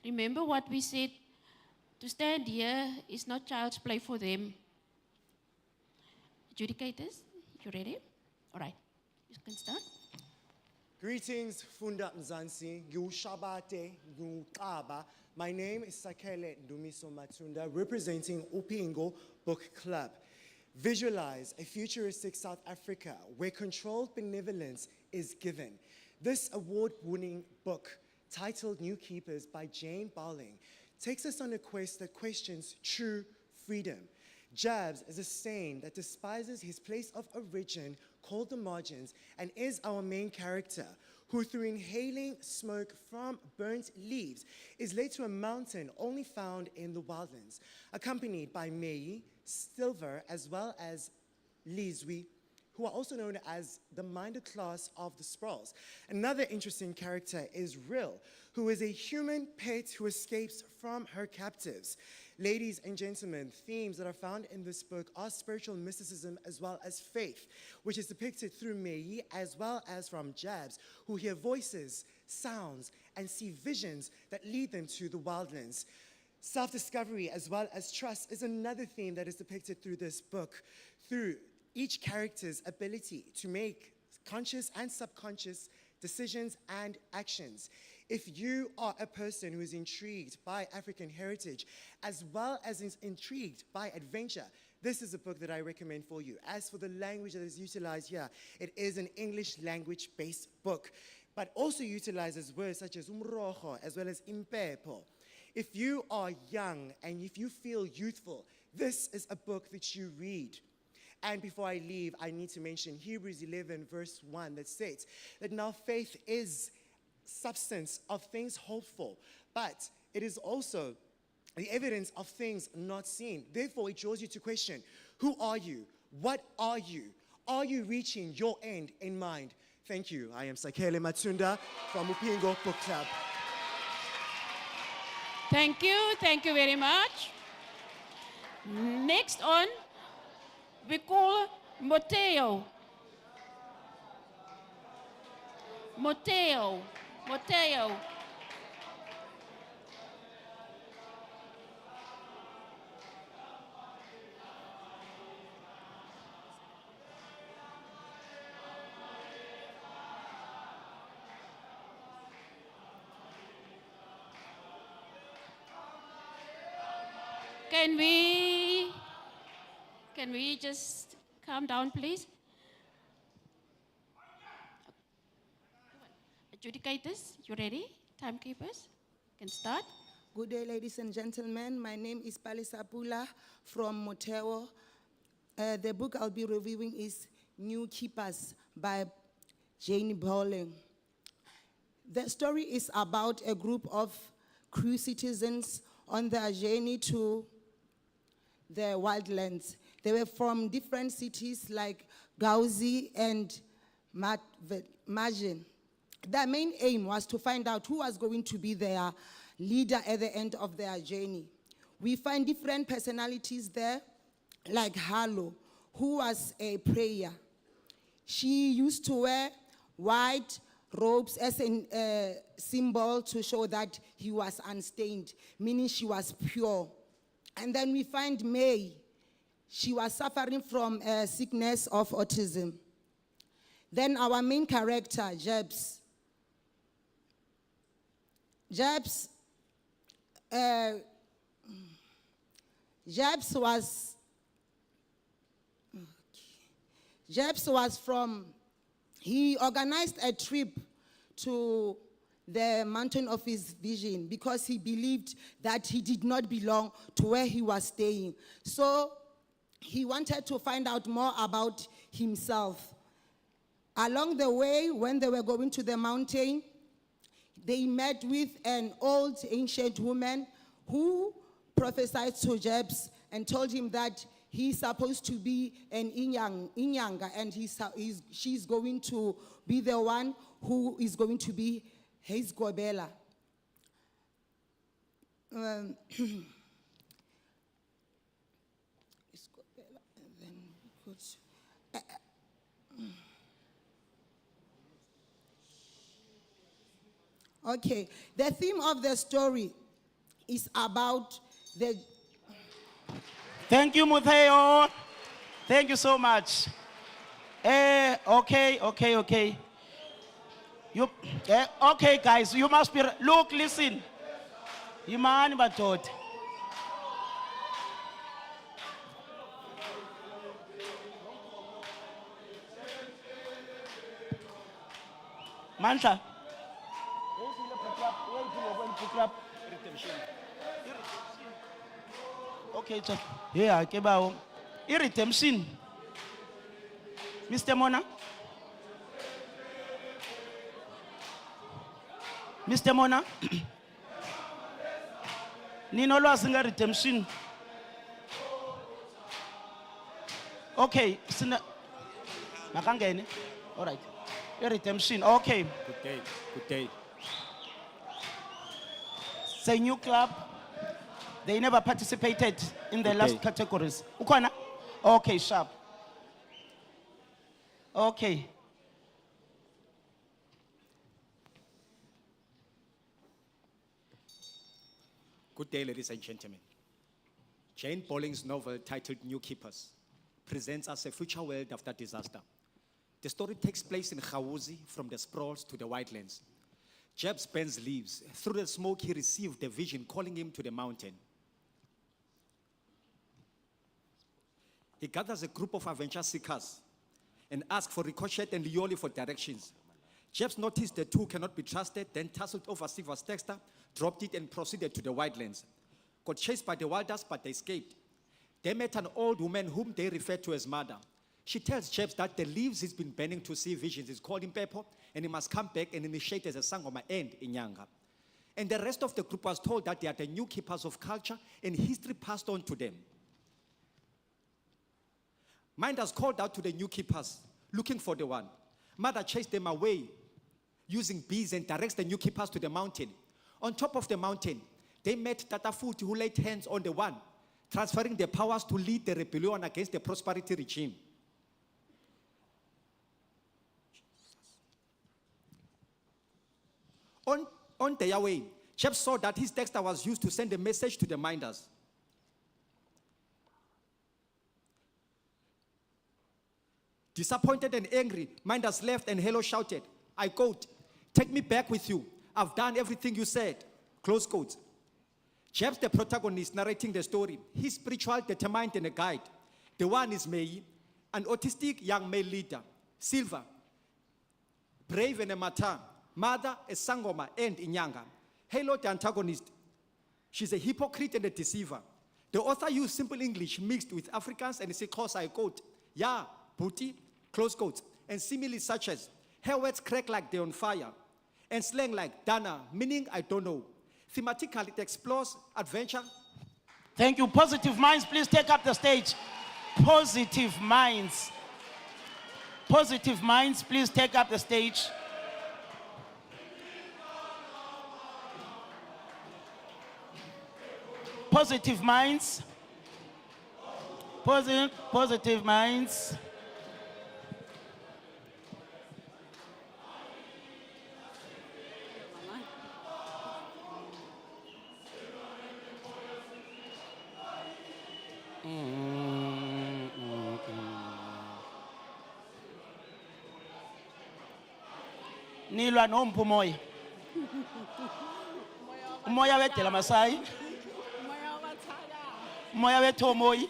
Remember what we said, to stand here is not child's play for them. Adjudicators, you ready? All right, you can start. Greetings, Funda Mzansi, Shabate, Kaba. My name is Sakele Ndumiso Matunda, representing Upingo Book Club. Visualize a futuristic South Africa where controlled benevolence is given. This award-winning book, titled New Keepers by Jane Bowling, takes us on a quest that questions true freedom. Jabs is a saint that despises his place of origin, called the margins, and is our main character, who through inhaling smoke from burnt leaves is led to a mountain only found in the wildlands, accompanied by Mei, Silver, as well as Lizwi, who are also known as the minder class of the Sprouls. Another interesting character is Rill, who is a human pet who escapes from her captives. Ladies and gentlemen, themes that are found in this book are spiritual mysticism as well as faith, which is depicted through Mei as well as from Jabs, who hear voices, sounds, and see visions that lead them to the wildlands. Self-discovery as well as trust is another theme that is depicted through this book, through each character's ability to make conscious and subconscious decisions and actions. If you are a person who is intrigued by African heritage, as well as is intrigued by adventure, this is a book that I recommend for you. As for the language that is utilized here, it is an English language-based book, but also utilizes words such as umrojo, as well as impepo. If you are young and if you feel youthful, this is a book that you read. And before I leave, I need to mention Hebrews 11 verse 1 that states that now faith is substance of things hoped for, but it is also the evidence of things not seen. Therefore, it draws you to question, who are you? What are you? Are you reaching your end in mind? Thank you. I am Sakele Matunda from Upingo Book Club. Thank you very much. Next on, we call Moteo. Moteo. Moteo. Can we just calm down, please? Adjudicators, you ready? Timekeepers, can start. Good day, ladies and gentlemen. My name is Palisa Pula from Moteo. The book I'll be reviewing is New Keepers by Jane Bowling. The story is about a group of Crew citizens on their journey to the wildlands. They were from different cities like Gauzi and Majin. Their main aim was to find out who was going to be their leader at the end of their journey. We find different personalities there, like Halo, who was a prayer. She used to wear white robes as a symbol to show that he was unstained, meaning she was pure. And then we find May. She was suffering from a sickness of autism. Then our main character, Jebs. Jebs he organized a trip to the mountain of his vision because he believed that he did not belong to where he was staying. So he wanted to find out more about himself. Along the way, when they were going to the mountain, they met with an old ancient woman who prophesied to Jebs and told him that he's supposed to be an Inyanga and she's going to be the one who is going to be his Gobela. Okay, the theme of the story is about the... Thank you, Mutheo. Thank you so much. Okay. Okay, guys, you must be... Look, listen. Imani Batot. Manta. Okay, check. Yeah, kebao. Redemption. Mr. Mona. Mr. Mona. Nino Loasinga redemption. Okay, Makangene. All right. Redemption. Okay. Good day. It's a new club. They never participated in the last categories. Ukwana? Okay, sharp. Okay. Good day, ladies and gentlemen. Jane Bowling's novel titled New Keepers presents us a future world after disaster. The story takes place in Gauzi, from the sprawls to the wildlands. Jebs bends leaves. Through the smoke, he received a vision calling him to the mountain. He gathers a group of adventure seekers and asks for Ricochet and Lioli for directions. Jebs noticed the two cannot be trusted, then tussled over Silver's texter, dropped it and proceeded to the wildlands. Got chased by the wilders, but they escaped. They met an old woman whom they referred to as Mother. She tells Jebs that the leaves he's been burning to see visions is called Impepo, and he must come back and initiate as a Sangoma and Inyanga. And the rest of the group was told that they are the new keepers of culture and history passed on to them. Minders called out to the new keepers, looking for the one. Mother chased them away using bees and directs the new keepers to the mountain. On top of the mountain, they met Tatafuti, who laid hands on the one, transferring their powers to lead the rebellion against the prosperity regime. On their way, Jeff saw that his dexter was used to send a message to the minders. Disappointed and angry, minders left and Halo shouted, I quote, "Take me back with you. I've done everything you said." Close quote. Jeff's the protagonist narrating the story. He's spiritual, determined, and a guide. The one is May, an autistic young male leader. Silver, brave and a mata. Mother, a sangoma, and inyanga. Halo, the antagonist. She's a hypocrite and a deceiver. The author used simple English mixed with Afrikaans and Sikhosa, I quote, "Yeah, booty," close quotes, and similes such as, "Her words crack like they're on fire," and slang like "Dana," meaning I don't know. Thematically, it explores adventure. Thank you. Positive minds, please take up the stage. Positive minds. Positive minds, please take up the stage. Positive minds. Positive minds. Nilwa nompu moya. Moya wetela Masai. Moya wethomoyi.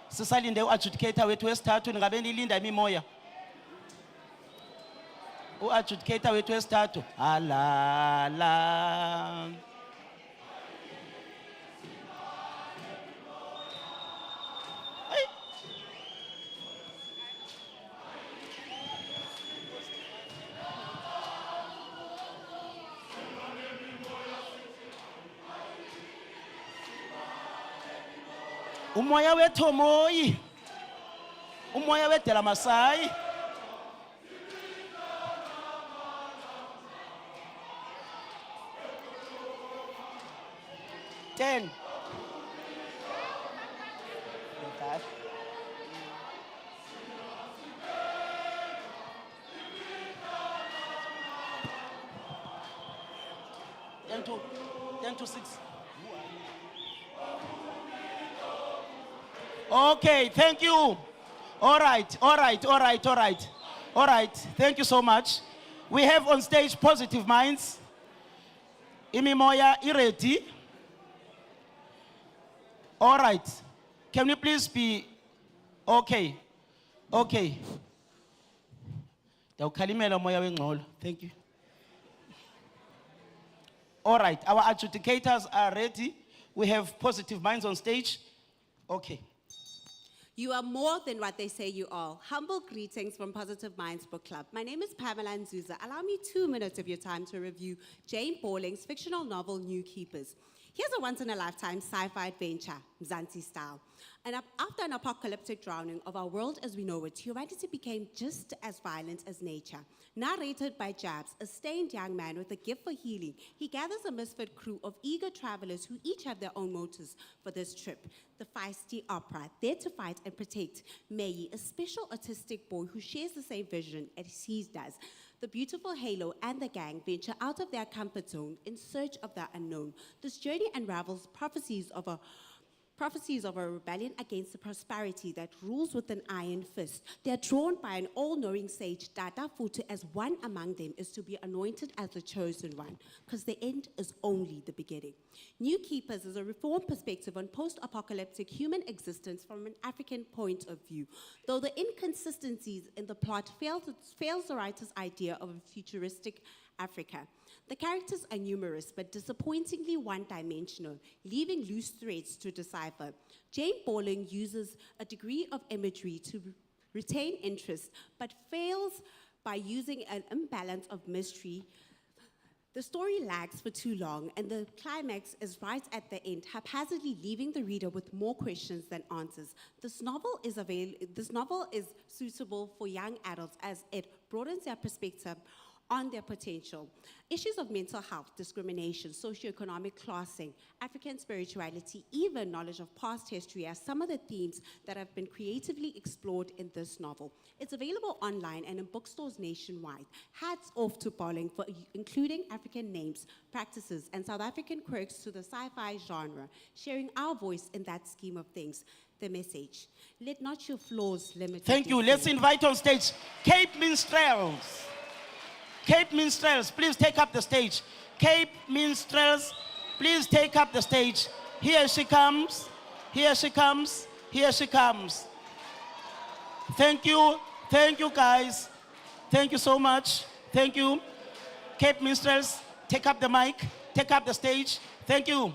Sisalinde u-adjudicator wethu wesithathu ningabe nilinda imimoya. U-adjudicator wethu wesithathu. Halala. Umoya wethomoyi. Umoya wetela Masai. Ten. Ten to 6. Okay, thank you. All right. Thank you so much. We have on stage Positive Minds. Imimoya ireti. All right. Can we please be okay? Okay. Thank you. All right, our adjudicators are ready. We have Positive Minds on stage. Okay. You are more than what they say you are. Humble greetings from Positive Minds Book Club. My name is Pamela Nzuza. Allow me 2 minutes of your time to review Jane Pauling's fictional novel, New Keepers. Here's a once-in-a-lifetime sci-fi adventure, Mzansi style. And after an apocalyptic drowning of our world as we know it, humanity became just as violent as nature. Narrated by Jabs, a stained young man with a gift for healing, he gathers a misfit crew of eager travelers who each have their own motives for this trip. The feisty opera, there to fight and protect Mei, a special autistic boy who shares the same vision as he does. The beautiful Halo and the gang venture out of their comfort zone in search of the unknown. This journey unravels prophecies of a rebellion against the prosperity that rules with an iron fist. They are drawn by an all-knowing sage, Tata Futu, as one among them is to be anointed as the chosen one, because the end is only the beginning. New Keepers is a reformed perspective on post-apocalyptic human existence from an African point of view, though the inconsistencies in the plot fails the writer's idea of a futuristic Africa. The characters are numerous, but disappointingly one-dimensional, leaving loose threads to decipher. Jane Pauling uses a degree of imagery to retain interest, but fails by using an imbalance of mystery. The story lags for too long, and the climax is right at the end, haphazardly leaving the reader with more questions than answers. This novel is suitable for young adults as it broadens their perspective on their potential. Issues of mental health, discrimination, socioeconomic classing, African spirituality, even knowledge of past history are some of the themes that have been creatively explored in this novel. It's available online and in bookstores nationwide. Hats off to Bolling for including African names, practices, and South African quirks to the sci-fi genre, sharing our voice in that scheme of things. The message: let not your flaws limit. Thank you. Let's invite on stage Cape Minstrels. Cape Minstrels, please take up the stage. Cape Minstrels, please take up the stage. Here she comes. Here she comes. Here she comes. Thank you. Thank you, guys. Thank you so much. Thank you. Cape Minstrels, take up the mic. Take up the stage. Thank you.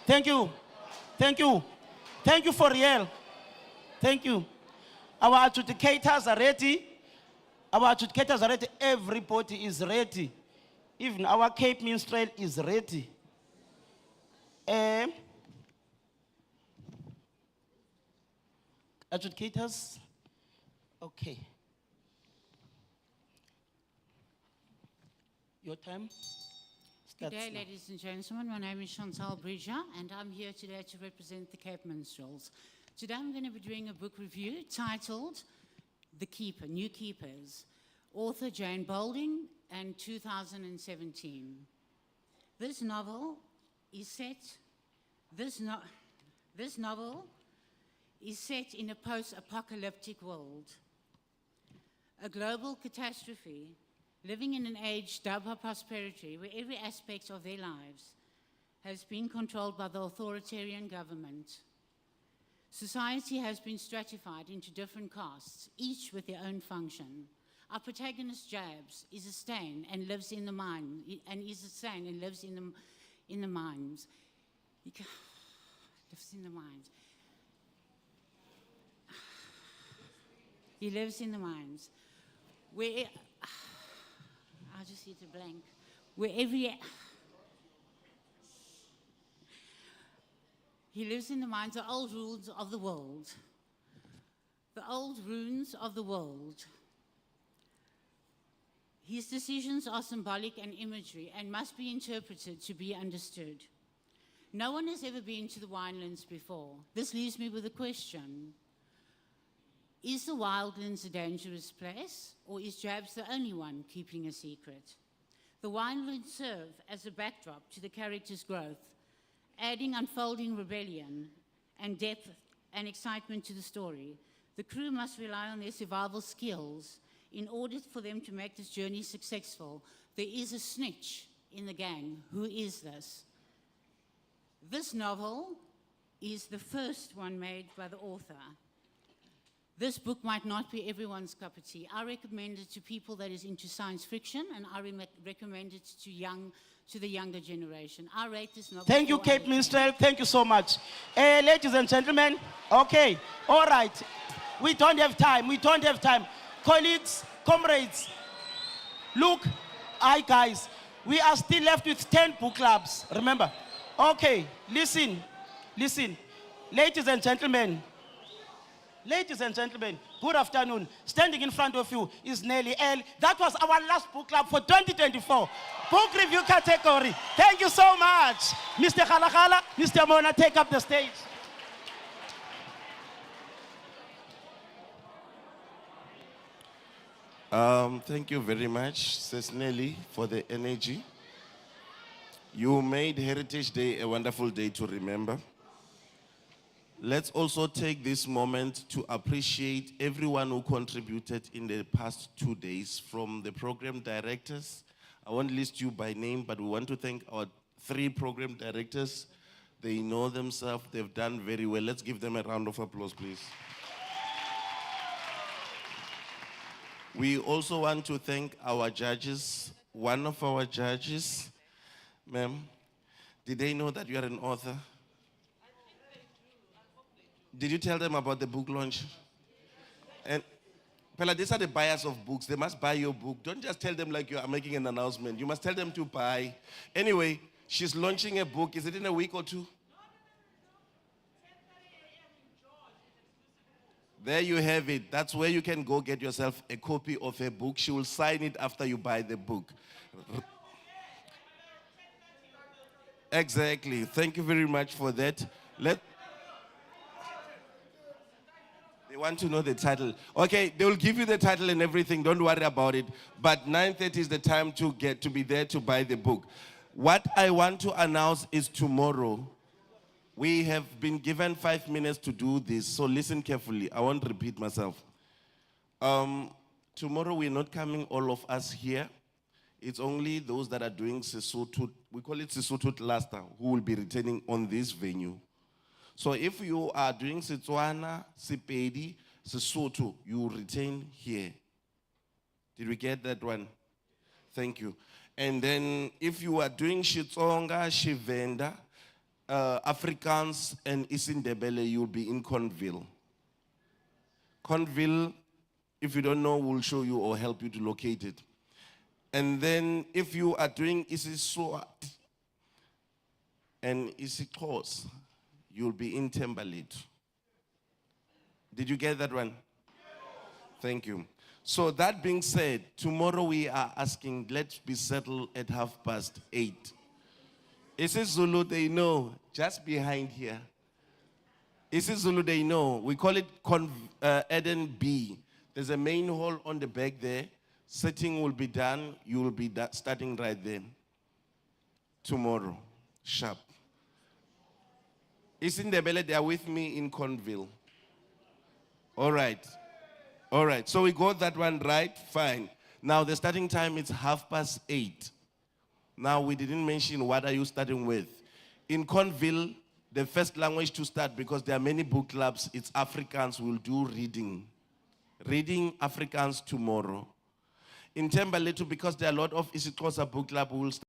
Thank you. Thank you. Thank you for real. Thank you. Our adjudicators are ready. Our adjudicators are ready. Everybody is ready. Even our Cape Minstrel is ready. Adjudicators? Okay. Your time? Good day, starts now. ladies and gentlemen. My name is Chantal Bridger, and I'm here today to represent the Cape Minstrels. Today I'm going to be doing a book review titled The Keeper, New Keepers, author Jane Boulding, and 2017. This novel is set in a post-apocalyptic world. A global catastrophe, living in an age dubbed by prosperity, where every aspect of their lives has been controlled by the authoritarian government. Society has been stratified into different castes, each with their own function. Our protagonist, Jabs, is a stain and lives in the mine, and is a stain and lives in the mines. Lives in the mines. He lives in the mines, where I just hit a blank. Where he lives in the mines, the old rules of the world. The old runes of the world. His decisions are symbolic and imagery and must be interpreted to be understood. No one has ever been to the winelands before. This leaves me with a question. Is the wildlands a dangerous place, or is Jabs the only one keeping a secret? The winelands serve as a backdrop to the character's growth, adding unfolding rebellion and depth and excitement to the story. The crew must rely on their survival skills in order for them to make this journey successful. There is a snitch in the gang. Who is this? This novel is the first one made by the author. This book might not be everyone's cup of tea. I recommend it to people that is into science fiction, and I recommend it to the younger generation. I rate this novel. Thank you, Cape Minstrel. Thank you so much. Ladies and gentlemen, okay, all right. We don't have time. We don't have time. Colleagues, comrades, look, guys, we are still left with 10 book clubs, remember? Okay, listen. Ladies and gentlemen, good afternoon. Standing in front of you is Nelly L. That was our last book club for 2024. Book review category. Thank you so much. Mr. Khalakhala, Mr. Mona, take up the stage. Thank you very much, Sis Nelly, for the energy. You made Heritage Day a wonderful day to remember. Let's also take this moment to appreciate everyone who contributed in the past 2 days, from the program directors. I won't list you by name, but we want to thank our 3 program directors. They know themselves. They've done very well. Let's give them a round of applause, please. We also want to thank our judges. One of our judges, ma'am, did they know that you are an author? Did you tell them about the book launch? And Pella, these are the buyers of books. They must buy your book. Don't just tell them like you are making an announcement. You must tell them to buy. Anyway, she's launching a book. Is it in a week or 2? There you have it. That's where you can go get yourself a copy of a book. She will sign it after you buy the book. Exactly. Thank you very much for that. They want to know the title. Okay, they will give you the title and everything. Don't worry about it. But 9:30 is the time to be there to buy the book. What I want to announce is tomorrow. We have been given 5 minutes to do this, so listen carefully. I won't repeat myself. Tomorrow we're not coming, all of us here. It's only those that are doing Sesotho, we call it Sesotho Cluster, who will be returning on this venue. So if you are doing Setswana, Sepedi, Sesotho, you retain here. Did we get that one? Thank you. And then if you are doing Xitsonga, Shivenda, Afrikaans, and Isindebele, you'll be in Conville. Conville, if you don't know, we'll show you or help you to locate it. And then if you are doing isiSwati and isiXhosa, you'll be in Timberlake. Did you get that one? Thank you. So that being said, tomorrow we are asking, let's be settled at 8:30. isiZulu, they know, just behind here. isiZulu, they know. We call it Eden B. There's a main hall on the back there. Setting will be done. You will be starting right then. Tomorrow, sharp. Isindebele, they are with me in Conville. All right. All right. So we got that one right. Fine. Now the starting time is 8:30. Now we didn't mention what are you starting with. In Conville, the first language to start, because there are many book clubs, it's Afrikaans. We'll do reading. Reading Afrikaans tomorrow. In Timberlake, because there are a lot of isiXhosa book club, we will start